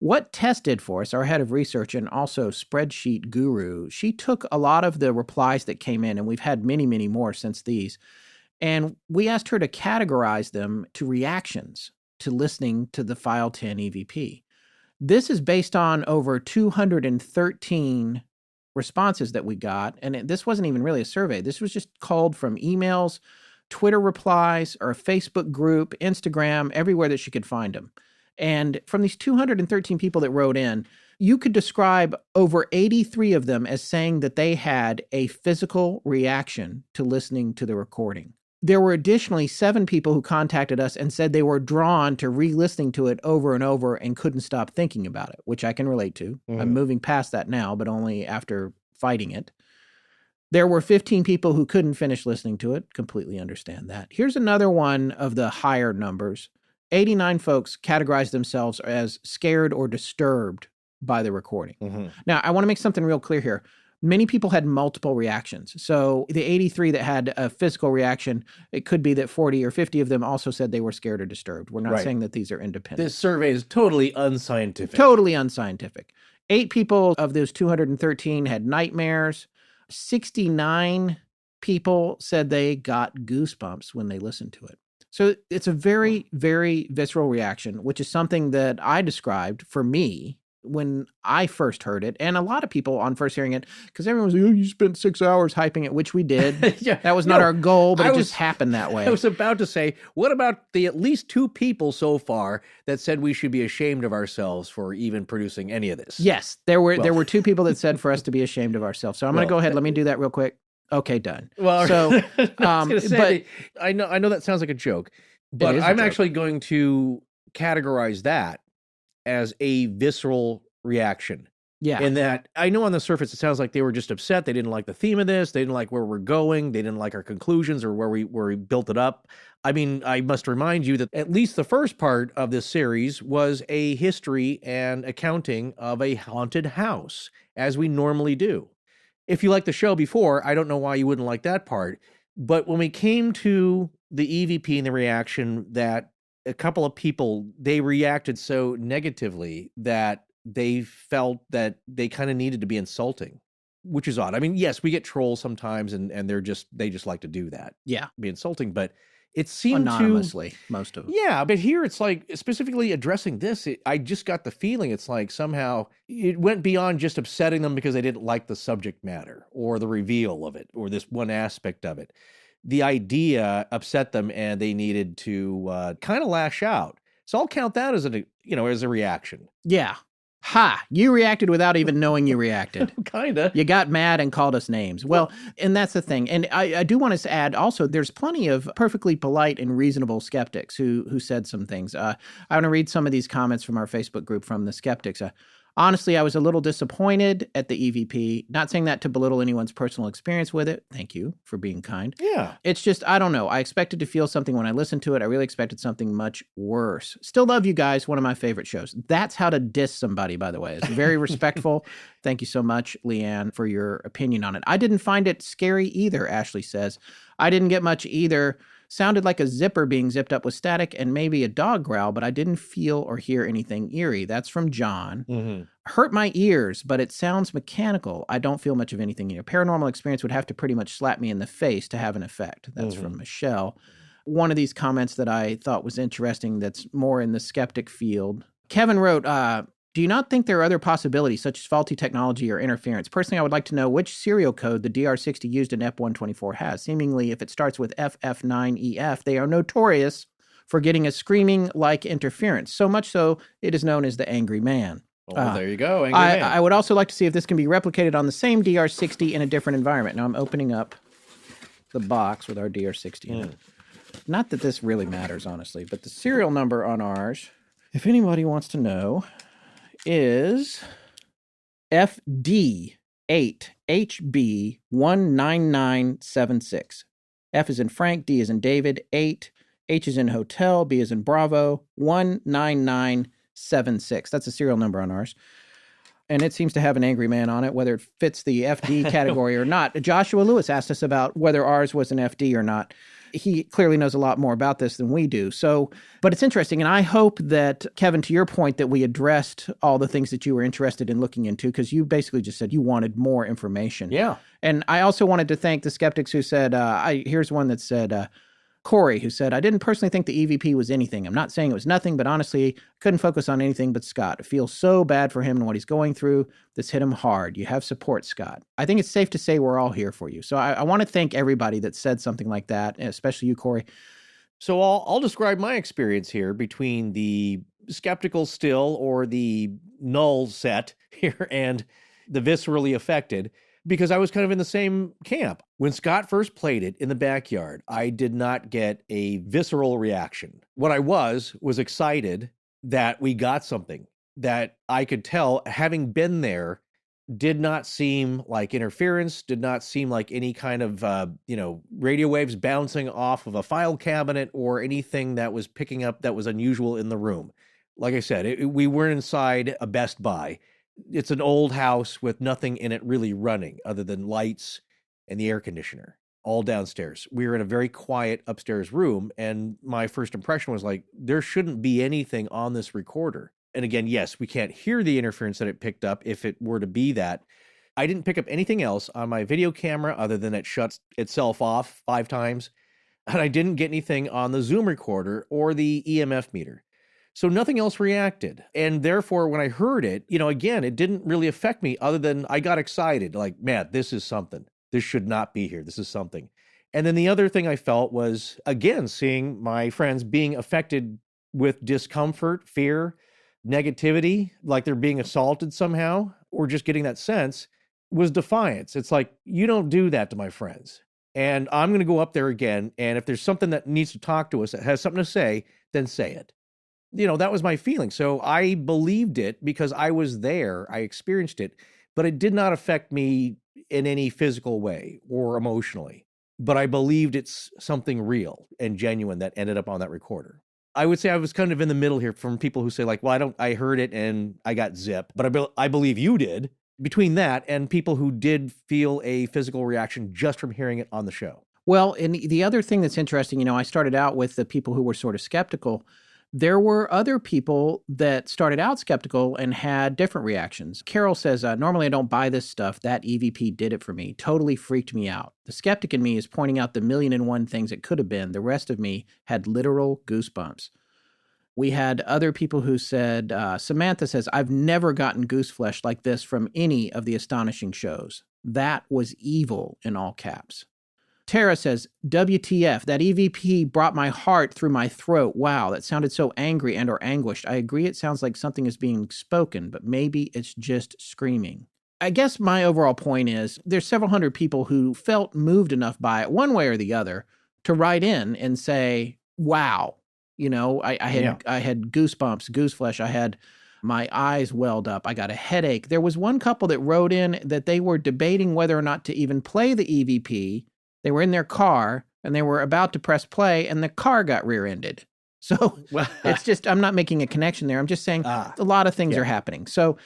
What Tess did for us, our head of research and also spreadsheet guru, she took a lot of the replies that came in, and we've had many, many more since these, and we asked her to categorize them to reactions to listening to the File 10 EVP. This is based on over 213 responses that we got, and this wasn't even really a survey. This was just culled from emails, Twitter replies, or a Facebook group, Instagram, everywhere that she could find them. And from these 213 people that wrote in, you could describe over 83 of them as saying that they had a physical reaction to listening to the recording. There were additionally 7 people who contacted us and said they were drawn to re-listening to it over and over and couldn't stop thinking about it, which I can relate to. Mm-hmm. I'm moving past that now, but only after fighting it. There were 15 people who couldn't finish listening to it. Completely understand that. Here's another one of the higher numbers. 89 folks categorized themselves as scared or disturbed by the recording. Mm-hmm. Now, I want to make something real clear here. Many people had multiple reactions. So the 83 that had a physical reaction, it could be that 40 or 50 of them also said they were scared or disturbed. We're not saying that these are independent. This survey is totally unscientific. Totally unscientific. 8 people of those 213 had nightmares. 69 people said they got goosebumps when they listened to it. So it's a very, very visceral reaction, which is something that I described for me when I first heard it. And a lot of people on first hearing it, because everyone was like, oh, you spent 6 hours hyping it, which we did. That was not our goal, but it just happened that way. I was about to say, what about the at least 2 people so far that said we should be ashamed of ourselves for even producing any of this? Yes, there were 2 people that said for us to be ashamed of ourselves. So I'm going to go ahead. Let me do that real quick. Okay, done. Well, so but I know that sounds like a joke, but I'm actually going to categorize that as a visceral reaction. Yeah. In that, I know on the surface it sounds like they were just upset. They didn't like the theme of this. They didn't like where we're going. They didn't like our conclusions or where we built it up. I mean, I must remind you that at least the first part of this series was a history and accounting of a haunted house, as we normally do. If you liked the show before, I don't know why you wouldn't like that part. But when we came to the EVP and the reaction that a couple of people, they reacted so negatively that they felt that they kind of needed to be insulting, which is odd. I mean, yes, we get trolls sometimes and they just like to do that. Yeah. Be insulting, but it seemed anonymously, most of them. Yeah, but here it's like, specifically addressing this, I just got the feeling it's like somehow it went beyond just upsetting them because they didn't like the subject matter or the reveal of it or this one aspect of it. The idea upset them and they needed to kind of lash out. So I'll count that as a reaction. Yeah. Ha! You reacted without even knowing you reacted. Kinda. You got mad and called us names. Well, and that's the thing. And I do want to add also, there's plenty of perfectly polite and reasonable skeptics who said some things. I want to read some of these comments from our Facebook group from the skeptics. Honestly, I was a little disappointed at the EVP. Not saying that to belittle anyone's personal experience with it. Thank you for being kind. Yeah. It's just, I don't know. I expected to feel something when I listened to it. I really expected something much worse. Still love you guys. One of my favorite shows. That's how to diss somebody, by the way. It's very respectful. Thank you so much, Leanne, for your opinion on it. I didn't find it scary either, Ashley says. I didn't get much either. Sounded like a zipper being zipped up with static and maybe a dog growl, but I didn't feel or hear anything eerie. That's from John. Mm-hmm. Hurt my ears, but it sounds mechanical. I don't feel much of anything either. Paranormal experience would have to pretty much slap me in the face to have an effect. That's from Michelle. One of these comments that I thought was interesting that's more in the skeptic field. Kevin wrote, do you not think there are other possibilities, such as faulty technology or interference? Personally, I would like to know which serial code the DR60 used in F124 has. Seemingly, if it starts with FF9EF, they are notorious for getting a screaming-like interference. So much so, it is known as the Angry Man. Oh, there you go, Angry Man. I would also like to see if this can be replicated on the same DR60 in a different environment. Now, I'm opening up the box with our DR60 in it. Not that this really matters, honestly, but the serial number on ours, if anybody wants to know, is FD8HB19976. F is in Frank, D is in David, 8, H is in Hotel, B is in Bravo, 19976. That's a serial number on ours. And it seems to have an Angry Man on it, whether it fits the FD category or not. Joshua Lewis asked us about whether ours was an FD or not. He clearly knows a lot more about this than we do. So, but it's interesting. And I hope that, Kevin, to your point, that we addressed all the things that you were interested in looking into, because you basically just said you wanted more information. Yeah. And I also wanted to thank the skeptics who said, here's one that said, Corey, who said, I didn't personally think the EVP was anything. I'm not saying it was nothing, but honestly, couldn't focus on anything but Scott. I feel so bad for him and what he's going through. This hit him hard. You have support, Scott. I think it's safe to say we're all here for you. So I want to thank everybody that said something like that, especially you, Corey. So I'll describe my experience here between the skeptical still or the null set here and the viscerally affected, because I was kind of in the same camp. When Scott first played it in the backyard, I did not get a visceral reaction. What I was excited that we got something that I could tell, having been there, did not seem like interference, did not seem like any kind of, radio waves bouncing off of a file cabinet or anything that was picking up that was unusual in the room. Like I said, we weren't inside a Best Buy. It's an old house with nothing in it really running other than lights and the air conditioner, all downstairs. We were in a very quiet upstairs room, and my first impression was like, there shouldn't be anything on this recorder. And again, yes, we can't hear the interference that it picked up if it were to be that. I didn't pick up anything else on my video camera other than it shuts itself off 5 times. And I didn't get anything on the Zoom recorder or the EMF meter. So nothing else reacted. And therefore, when I heard it, again, it didn't really affect me other than I got excited. Like, man, this is something. This should not be here. This is something. And then the other thing I felt was, again, seeing my friends being affected with discomfort, fear, negativity, like they're being assaulted somehow, or just getting that sense, was defiance. It's like, you don't do that to my friends. And I'm going to go up there again. And if there's something that needs to talk to us, that has something to say, then say it. That was my feeling. So I believed it because I was there. I experienced it, but it did not affect me in any physical way or emotionally. But I believed it's something real and genuine that ended up on that recorder. I would say I was kind of in the middle here from people who say like, well, I heard it and I got zipped, but I believe you did. Between that and people who did feel a physical reaction just from hearing it on the show. Well, and the other thing that's interesting, I started out with the people who were sort of skeptical. There were other people that started out skeptical and had different reactions. Carol says, normally I don't buy this stuff. That EVP did it for me. Totally freaked me out. The skeptic in me is pointing out the 1,000,001 things it could have been. The rest of me had literal goosebumps. We had other people who said, Samantha says, I've never gotten goose flesh like this from any of the astonishing shows. That was evil in all caps. Tara says, WTF, that EVP brought my heart through my throat. Wow, that sounded so angry and or anguished. I agree it sounds like something is being spoken, but maybe it's just screaming. I guess my overall point is there's several hundred people who felt moved enough by it one way or the other to write in and say, wow. I had goosebumps, goose flesh. I had my eyes welled up. I got a headache. There was one couple that wrote in that they were debating whether or not to even play the EVP. They were in their car and they were about to press play and the car got rear-ended. So it's just, I'm not making a connection there. I'm just saying a lot of things are happening. So,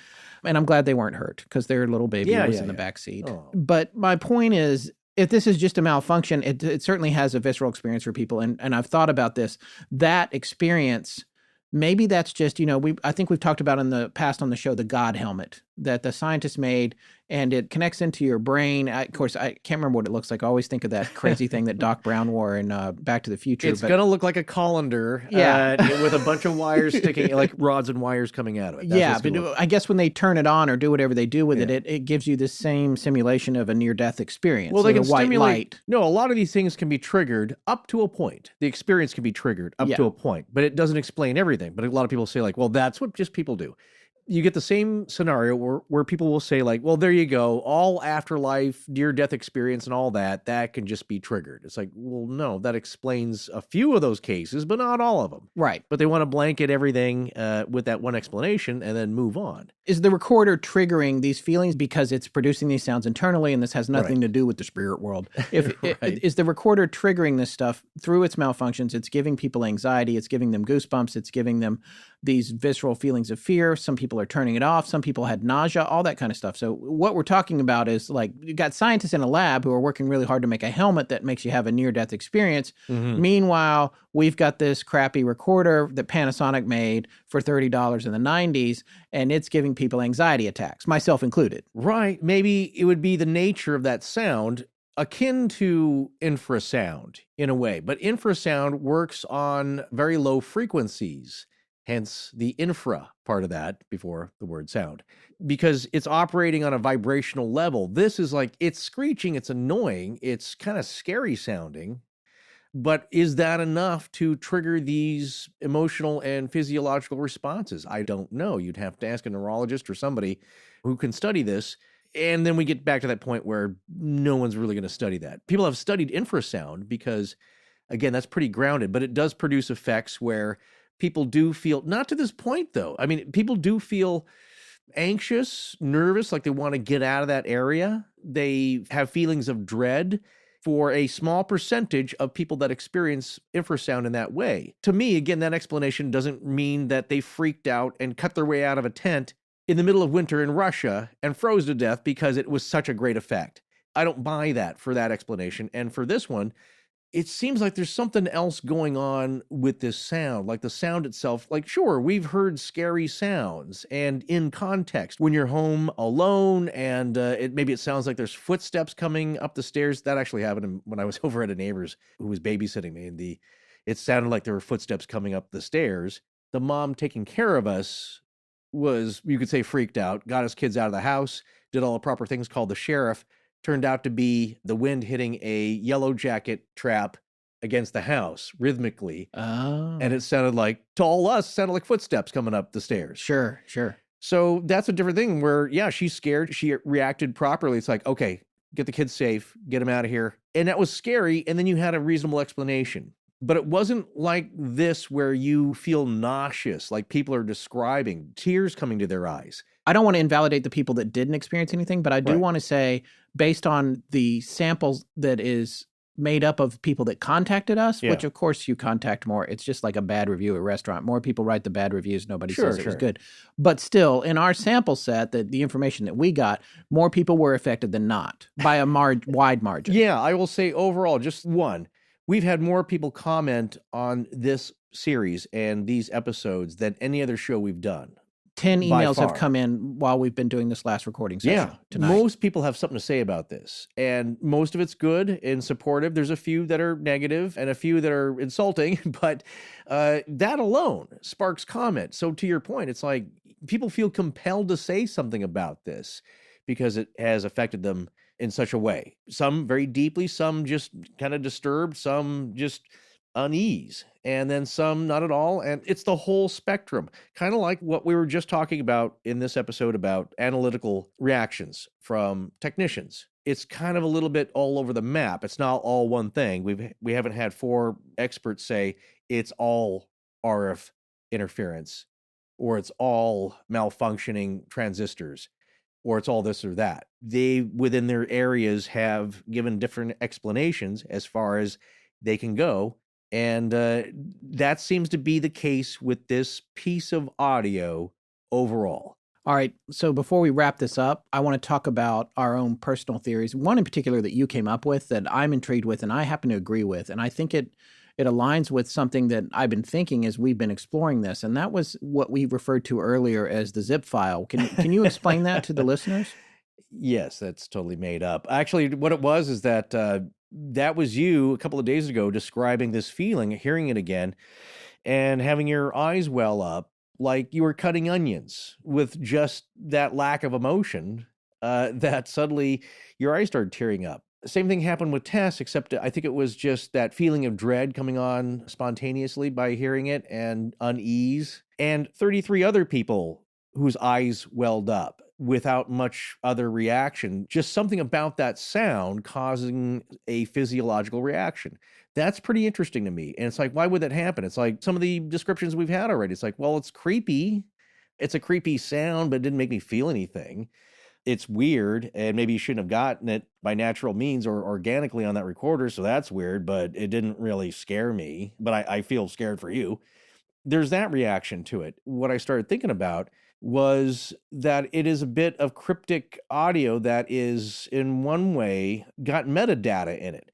and I'm glad they weren't hurt because their little baby was in the back seat. Oh. But my point is, if this is just a malfunction, it certainly has a visceral experience for people. And I've thought about this. That experience, maybe that's just, I think we've talked about in the past on the show, the God helmet that the scientists made, and it connects into your brain. Of course, I can't remember what it looks like. I always think of that crazy thing that Doc Brown wore in Back to the Future. It's going to look like a colander with a bunch of wires sticking, like rods and wires coming out of it. But I guess when they turn it on or do whatever they do with it gives you the same simulation of a near-death experience. Well, they can white stimulate. Light. No, a lot of these things can be triggered up to a point. The experience can be triggered up to a point, but it doesn't explain everything. But a lot of people say like, well, that's what just people do. You get the same scenario where people will say like, well, there you go. All afterlife, near-death experience and all that can just be triggered. It's like, well, no, that explains a few of those cases, but not all of them. Right. But they want to blanket everything with that one explanation and then move on. Is the recorder triggering these feelings because it's producing these sounds internally and this has nothing to do with the spirit world? Is the recorder triggering this stuff through its malfunctions? It's giving people anxiety. It's giving them goosebumps. It's giving them these visceral feelings of fear. Some people are turning it off. Some people had nausea, all that kind of stuff. So what we're talking about is like, you got scientists in a lab who are working really hard to make a helmet that makes you have a near-death experience. Mm-hmm. Meanwhile, we've got this crappy recorder that Panasonic made for $30 in the 90s, and it's giving people anxiety attacks, myself included. Right. Maybe it would be the nature of that sound akin to infrasound in a way, but infrasound works on very low frequencies. Hence the infra part of that before the word sound, because it's operating on a vibrational level. This is like, it's screeching, it's annoying, it's kind of scary sounding, but is that enough to trigger these emotional and physiological responses? I don't know. You'd have to ask a neurologist or somebody who can study this. And then we get back to that point where no one's really going to study that. People have studied infrasound because, again, that's pretty grounded, but it does produce effects where people do feel, not to this point though. I mean, people do feel anxious, nervous, like they want to get out of that area. They have feelings of dread for a small percentage of people that experience infrasound in that way. To me, again, that explanation doesn't mean that they freaked out and cut their way out of a tent in the middle of winter in Russia and froze to death because it was such a great effect. I don't buy that for that explanation. And for this one, it seems like there's something else going on with this sound, like the sound itself. Like, sure, we've heard scary sounds, and in context, when you're home alone and maybe it sounds like there's footsteps coming up the stairs. That actually happened when I was over at a neighbor's who was babysitting me, and it sounded like there were footsteps coming up the stairs. The mom taking care of us was, you could say, freaked out, got his kids out of the house, did all the proper things, called the sheriff. Turned out to be the wind hitting a yellow jacket trap against the house rhythmically. Oh. And it sounded like, to all us, sounded like footsteps coming up the stairs. Sure. So that's a different thing where, yeah, she's scared. She reacted properly. It's like, okay, get the kids safe, get them out of here. And that was scary. And then you had a reasonable explanation. But it wasn't like this where you feel nauseous, like people are describing, tears coming to their eyes. I don't want to invalidate the people that didn't experience anything, but I do want to say, based on the samples that is made up of people that contacted us, which of course you contact more. It's just like a bad review at a restaurant. More people write the bad reviews. Nobody says it was good. But still, in our sample set, the information that we got, more people were affected than not by a wide margin. Yeah, I will say overall, just one. We've had more people comment on this series and these episodes than any other show we've done. 10 emails have come in while we've been doing this last recording session tonight. Most people have something to say about this, and most of it's good and supportive. There's a few that are negative and a few that are insulting, but that alone sparks comment. So to your point, it's like people feel compelled to say something about this because it has affected them in such a way. Some very deeply, some just kind of disturbed, some just unease, and then some not at all. And it's the whole spectrum, kind of like what we were just talking about in this episode about analytical reactions from technicians. It's kind of a little bit all over the map. It's not all one thing. We haven't had 4 experts say it's all RF interference, or it's all malfunctioning transistors, or it's all this or that. They, within their areas, have given different explanations as far as they can go. And that seems to be the case with this piece of audio overall. All right. So before we wrap this up, I want to talk about our own personal theories. One in particular that you came up with that I'm intrigued with and I happen to agree with. And I think it aligns with something that I've been thinking as we've been exploring this. And that was what we referred to earlier as the zip file. Can you explain that to the listeners? Yes, that's totally made up. Actually, what it was is that that was you a couple of days ago describing this feeling, hearing it again, and having your eyes well up like you were cutting onions with just that lack of emotion that suddenly your eyes started tearing up. Same thing happened with Tess, except I think it was just that feeling of dread coming on spontaneously by hearing it and unease. And 33 other people whose eyes welled up without much other reaction, just something about that sound causing a physiological reaction. That's pretty interesting to me. And it's like, why would that happen? It's like some of the descriptions we've had already. It's like, well, it's creepy. It's a creepy sound, but it didn't make me feel anything. It's weird, and maybe you shouldn't have gotten it by natural means or organically on that recorder, so that's weird, but it didn't really scare me. But I feel scared for you. There's that reaction to it. What I started thinking about was that it is a bit of cryptic audio that is, in one way, got metadata in it.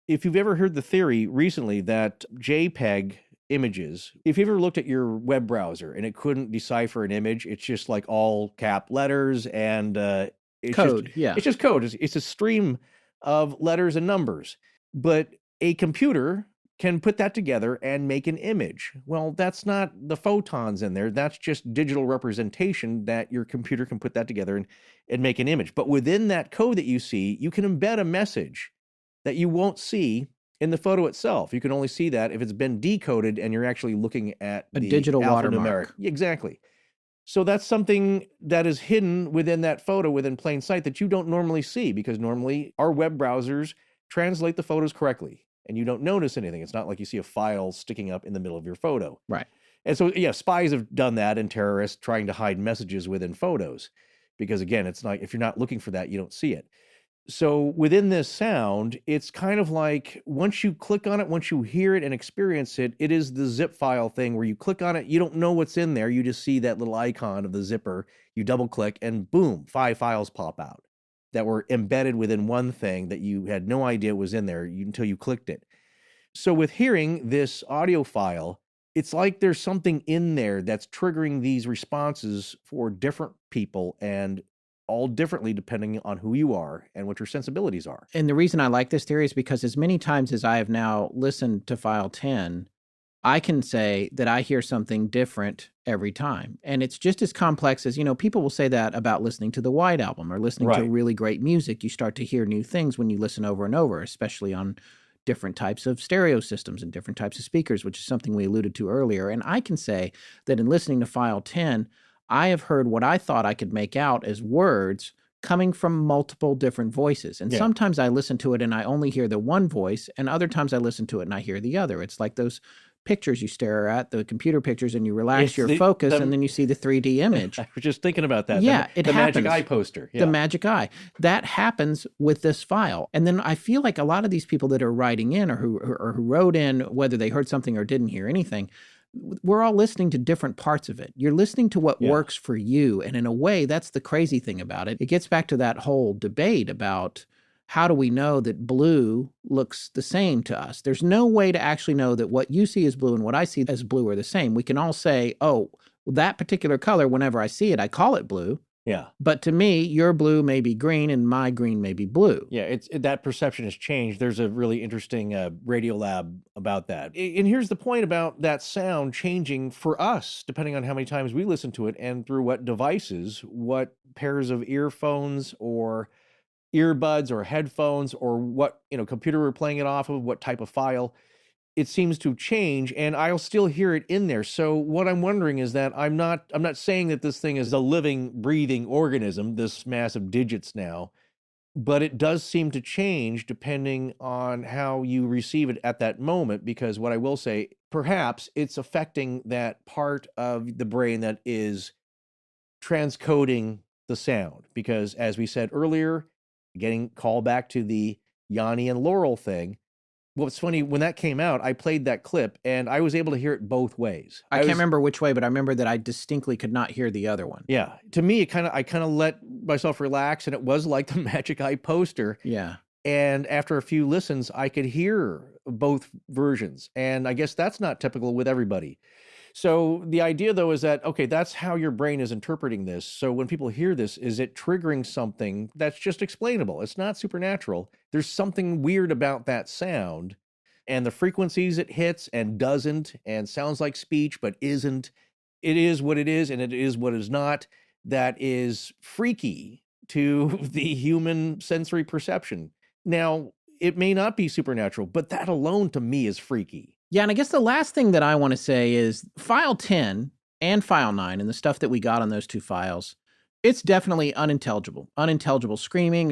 If you've ever heard the theory recently that JPEG images, if you ever looked at your web browser and it couldn't decipher an image, it's just like all cap letters and it's code. It's just code. It's a stream of letters and numbers. But a computer can put that together and make an image. Well, that's not the photons in there. That's just digital representation that your computer can put that together and make an image. But within that code that you see, you can embed a message that you won't see in the photo itself. You can only see that if it's been decoded and you're actually looking at a the digital watermark. Exactly. So that's something that is hidden within that photo within plain sight that you don't normally see, because normally our web browsers translate the photos correctly and you don't notice anything. It's not like you see a file sticking up in the middle of your photo. Right. And so, yeah, spies have done that, and terrorists trying to hide messages within photos, because again, it's like if you're not looking for that, you don't see it. So within this sound, it's kind of like once you click on it, once you hear it and experience it, it is the zip file thing where you click on it, you don't know what's in there. You just see that little icon of the zipper. You double click and boom, 5 files pop out that were embedded within one thing that you had no idea was in there until you clicked it. So with hearing this audio file, it's like there's something in there that's triggering these responses for different people and all differently depending on who you are and what your sensibilities are. And the reason I like this theory is because as many times as I have now listened to file 10, I can say that I hear something different every time. And it's just as complex as, people will say that about listening to the White Album or listening to really great music. You start to hear new things when you listen over and over, especially on different types of stereo systems and different types of speakers, which is something we alluded to earlier. And I can say that in listening to file 10, I have heard what I thought I could make out as words coming from multiple different voices. And sometimes I listen to it and I only hear the one voice, and other times I listen to it and I hear the other. It's like those pictures you stare at, the computer pictures, and you relax your focus, and then you see the 3D image. I was just thinking about that. Yeah, the magic eye poster. The magic eye. That happens with this file. And then I feel like a lot of these people that are writing in or who wrote in, whether they heard something or didn't hear anything, we're all listening to different parts of it. You're listening to what works for you. And in a way, that's the crazy thing about it. It gets back to that whole debate about how do we know that blue looks the same to us? There's no way to actually know that what you see as blue and what I see as blue are the same. We can all say, oh, that particular color, whenever I see it, I call it blue. Yeah. But to me, your blue may be green and my green may be blue. Yeah, that perception has changed. There's a really interesting radio lab about that. And here's the point about that sound changing for us, depending on how many times we listen to it and through what devices, what pairs of earphones or earbuds or headphones or what computer we're playing it off of, what type of file. It seems to change, and I'll still hear it in there. So what I'm wondering is that I'm not saying that this thing is a living, breathing organism, this mass of digits now, but it does seem to change depending on how you receive it at that moment, because what I will say, perhaps it's affecting that part of the brain that is transcoding the sound, because as we said earlier, getting called back to the Yanni and Laurel thing, what's funny, when that came out, I played that clip and I was able to hear it both ways. I can't remember which way, but I remember that I distinctly could not hear the other one. Yeah. To me, I kind of let myself relax, and it was like the Magic Eye poster. Yeah. And after a few listens, I could hear both versions. And I guess that's not typical with everybody. So the idea, though, is that, okay, that's how your brain is interpreting this. So when people hear this, is it triggering something that's just explainable? It's not supernatural. There's something weird about that sound and the frequencies it hits and doesn't and sounds like speech but isn't. It is what it is, and it is what is not. That is freaky to the human sensory perception. Now, it may not be supernatural, but that alone to me is freaky. Yeah, and I guess the last thing that I want to say is file 10 and file 9 and the stuff that we got on those two files, it's definitely unintelligible. Unintelligible screaming,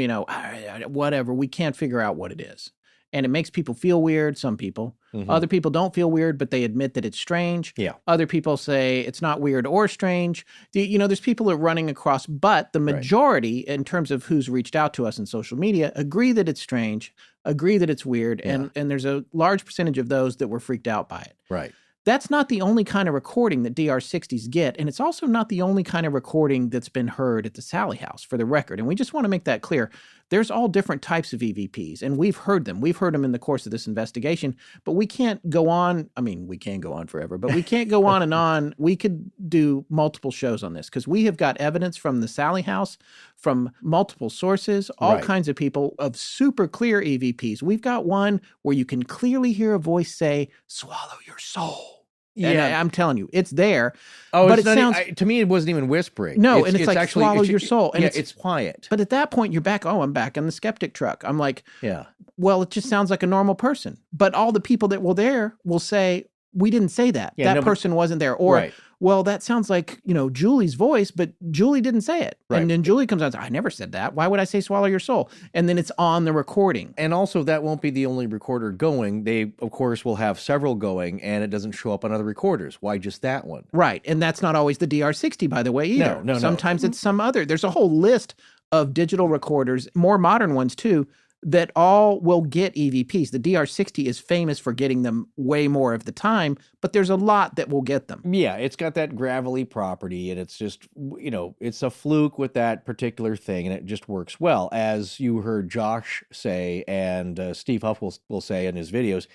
whatever. We can't figure out what it is. And it makes people feel weird, some people. Mm-hmm. Other people don't feel weird, but they admit that it's strange. Yeah. Other people say it's not weird or strange. There's people that are running across, but the majority, in terms of who's reached out to us in social media, agree that it's strange, agree that it's weird, and there's a large percentage of those that were freaked out by it. Right. That's not the only kind of recording that DR60s get, and it's also not the only kind of recording that's been heard at the Sallie House, for the record. And we just want to make that clear. There's all different types of EVPs, and we've heard them. We've heard them in the course of this investigation, but we can't go on. I mean, we can go on forever, but we can't go on and on. We could do multiple shows on this because we have got evidence from the Sallie House, from multiple sources, all kinds of people of super clear EVPs. We've got one where you can clearly hear a voice say, "Swallow your soul." Yeah, and I'm telling you, it's there. Oh, but it sounds to me, it wasn't even whispering. No, and it's like actually, swallow your soul. And it's quiet. But at that point, you're back. Oh, I'm back in the skeptic truck. I'm like, yeah. Well, it just sounds like a normal person. But all the people that were there will say, we didn't say that. Yeah, that person wasn't there. Or, well, that sounds like, Julie's voice, but Julie didn't say it. Right. And then Julie comes out and says, I never said that. Why would I say swallow your soul? And then it's on the recording. And also, that won't be the only recorder going. They, of course, will have several going, and it doesn't show up on other recorders. Why just that one? Right. And that's not always the DR60, by the way, either. No. Sometimes it's some other. There's a whole list of digital recorders, more modern ones too, that all will get EVPs. The DR60 is famous for getting them way more of the time, but there's a lot that will get them. Yeah, it's got that gravelly property, and it's just, it's a fluke with that particular thing, and it just works well. As you heard Josh say, and Steve Huff will say in his videos,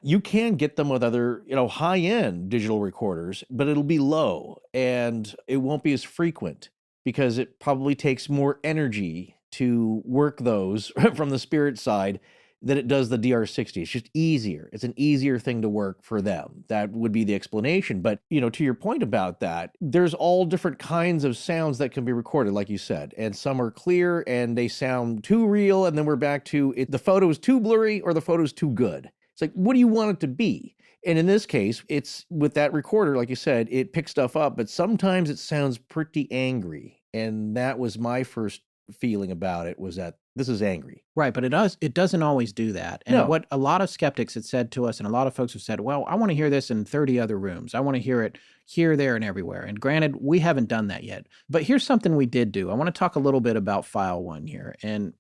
you can get them with other, high-end digital recorders, but it'll be low, and it won't be as frequent because it probably takes more energy to work those from the spirit side than it does the DR60. It's just easier. It's an easier thing to work for them. That would be the explanation. But, to your point about that, there's all different kinds of sounds that can be recorded, like you said. And some are clear and they sound too real. And then we're back to the photo's too blurry or the photo's too good. It's like, what do you want it to be? And in this case, it's with that recorder, like you said, it picks stuff up, but sometimes it sounds pretty angry. And that was my first feeling about it, was that this is angry. Right, but it doesn't always do that. And what a lot of skeptics had said to us, and a lot of folks have said, well, I want to hear this in 30 other rooms. I want to hear it here, there, and everywhere. And granted, we haven't done that yet. But here's something we did do. I want to talk a little bit about file 1 here. And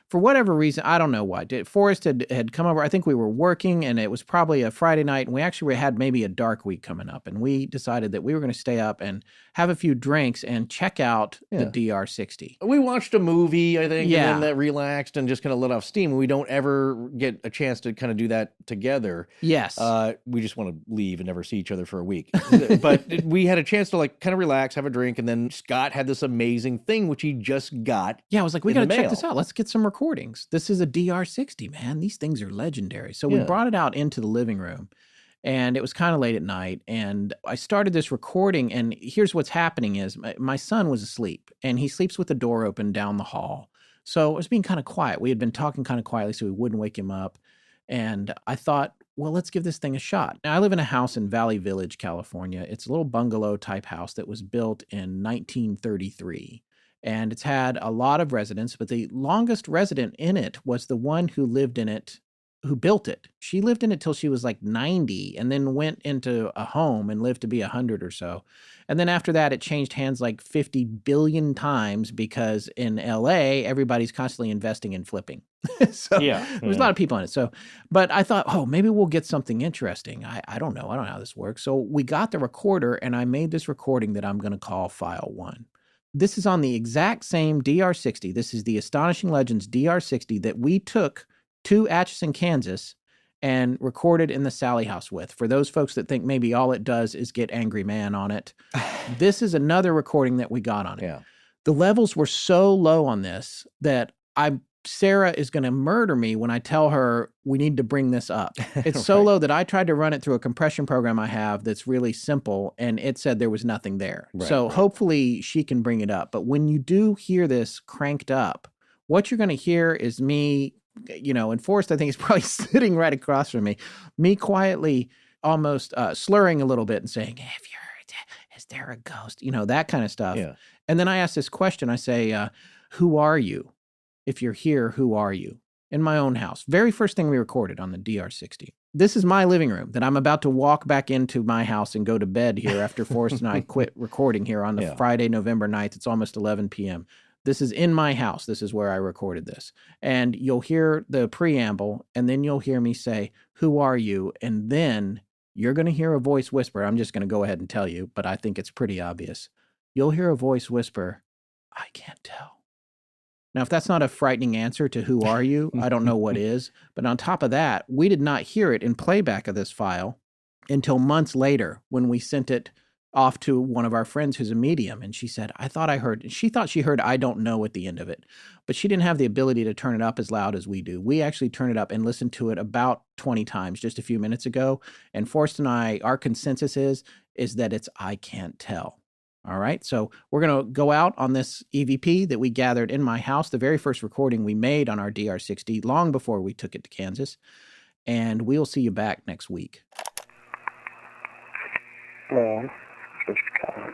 for whatever reason, I don't know why. Forrest had come over. I think we were working, and it was probably a Friday night, and we actually had maybe a dark week coming up. And we decided that we were going to stay up and have a few drinks and check out the DR60. We watched a movie, I think, and then that relaxed and just kind of let off steam. We don't ever get a chance to kind of do that together. Yes. We just want to leave and never see each other for a week. But we had a chance to kind of relax, have a drink, and then Scott had this amazing thing, which he just got. Yeah, I was like, we got to check this out. Let's get some recordings. This is a DR60, man. These things are legendary. So we brought it out into the living room, and it was kind of late at night, and I started this recording, and here's what's happening is my son was asleep, and he sleeps with the door open down the hall. So it was being kind of quiet. We had been talking kind of quietly so we wouldn't wake him up, and I thought, well, let's give this thing a shot. Now, I live in a house in Valley Village, California. It's a little bungalow-type house that was built in 1933. And it's had a lot of residents, but the longest resident in it was the one who lived in it, who built it. She lived in it till she was like 90 and then went into a home and lived to be 100 or so. And then after that, it changed hands like 50 billion times because in LA, everybody's constantly investing in flipping. So there's a lot of people in it. So, but I thought, oh, maybe we'll get something interesting. I don't know. I don't know how this works. So we got the recorder and I made this recording that I'm going to call File 1. This is on the exact same DR60. This is the Astonishing Legends DR60 that we took to Atchison, Kansas, and recorded in the Sallie House with. For those folks that think maybe all it does is get Angry Man on it, this is another recording that we got on it. Yeah. The levels were so low on this that Sarah is going to murder me when I tell her we need to bring this up. It's so low that I tried to run it through a compression program I have that's really simple, and it said there was nothing there. So hopefully she can bring it up. But when you do hear this cranked up, what you're going to hear is me, and Forrest, I think, is probably sitting right across from me quietly almost slurring a little bit and saying, have you heard, is there a ghost? That kind of stuff. Yeah. And then I ask this question. I say, who are you? If you're here, who are you? In my own house. Very first thing we recorded on the DR60. This is my living room that I'm about to walk back into my house and go to bed here after Forrest and I quit recording here on the Friday, November 9th. It's almost 11 p.m. This is in my house. This is where I recorded this. And you'll hear the preamble, and then you'll hear me say, who are you? And then you're going to hear a voice whisper. I'm just going to go ahead and tell you, but I think it's pretty obvious. You'll hear a voice whisper, I can't tell. Now, if that's not a frightening answer to who are you, I don't know what is. But on top of that, we did not hear it in playback of this file until months later when we sent it off to one of our friends who's a medium. And she said, she thought she heard I don't know at the end of it. But she didn't have the ability to turn it up as loud as we do. We actually turned it up and listened to it about 20 times just a few minutes ago. And Forrest and I, our consensus is that it's I can't tell. All right, so we're going to go out on this EVP that we gathered in my house, the very first recording we made on our DR60, long before we took it to Kansas, and we'll see you back next week. Hello, this is Scott.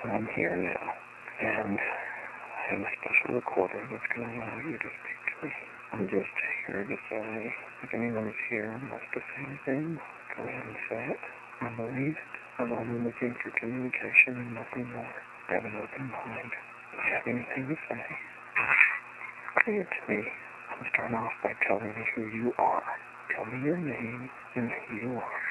I'm here now, and I have a special recorder that's going to allow you to speak to me. I'm just here to say, if anyone's here and wants to say anything, go ahead and say it. I believe it. I'm only looking for communication and nothing more. I have an open mind. you have anything to say, say it to me. I'll start off by telling me who you are. Tell me your name and who you are.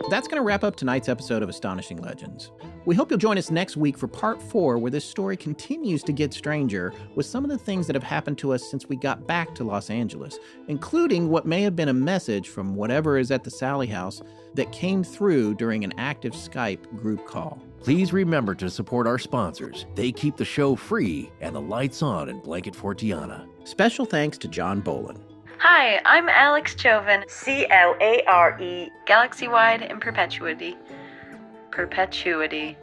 That's going to wrap up tonight's episode of Astonishing Legends. We hope you'll join us next week for part 4, where this story continues to get stranger with some of the things that have happened to us since we got back to Los Angeles, including what may have been a message from whatever is at the Sallie House that came through during an active Skype group call. Please remember to support our sponsors. They keep the show free and the lights on in Blanket Fortiana. Special thanks to John Bolin. Hi, I'm Alex Joven. CLARE. Galaxy-wide in perpetuity. Perpetuity?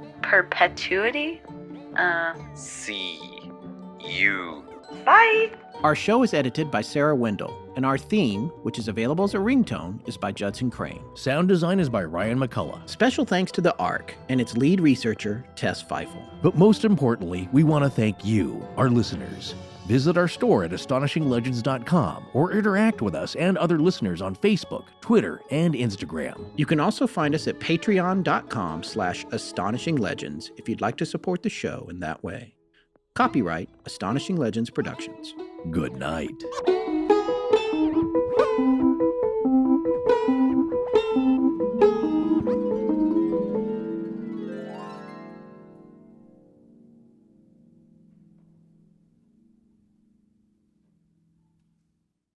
C-U. Bye. Our show is edited by Sarah Wendell, and our theme, which is available as a ringtone, is by Judson Crane. Sound design is by Ryan McCullough. Special thanks to the ARC and its lead researcher, Tess Feifel. But most importantly, we want to thank you, our listeners. Visit our store at astonishinglegends.com or interact with us and other listeners on Facebook, Twitter, and Instagram. You can also find us at patreon.com/astonishinglegends if you'd like to support the show in that way. Copyright Astonishing Legends Productions. Good night.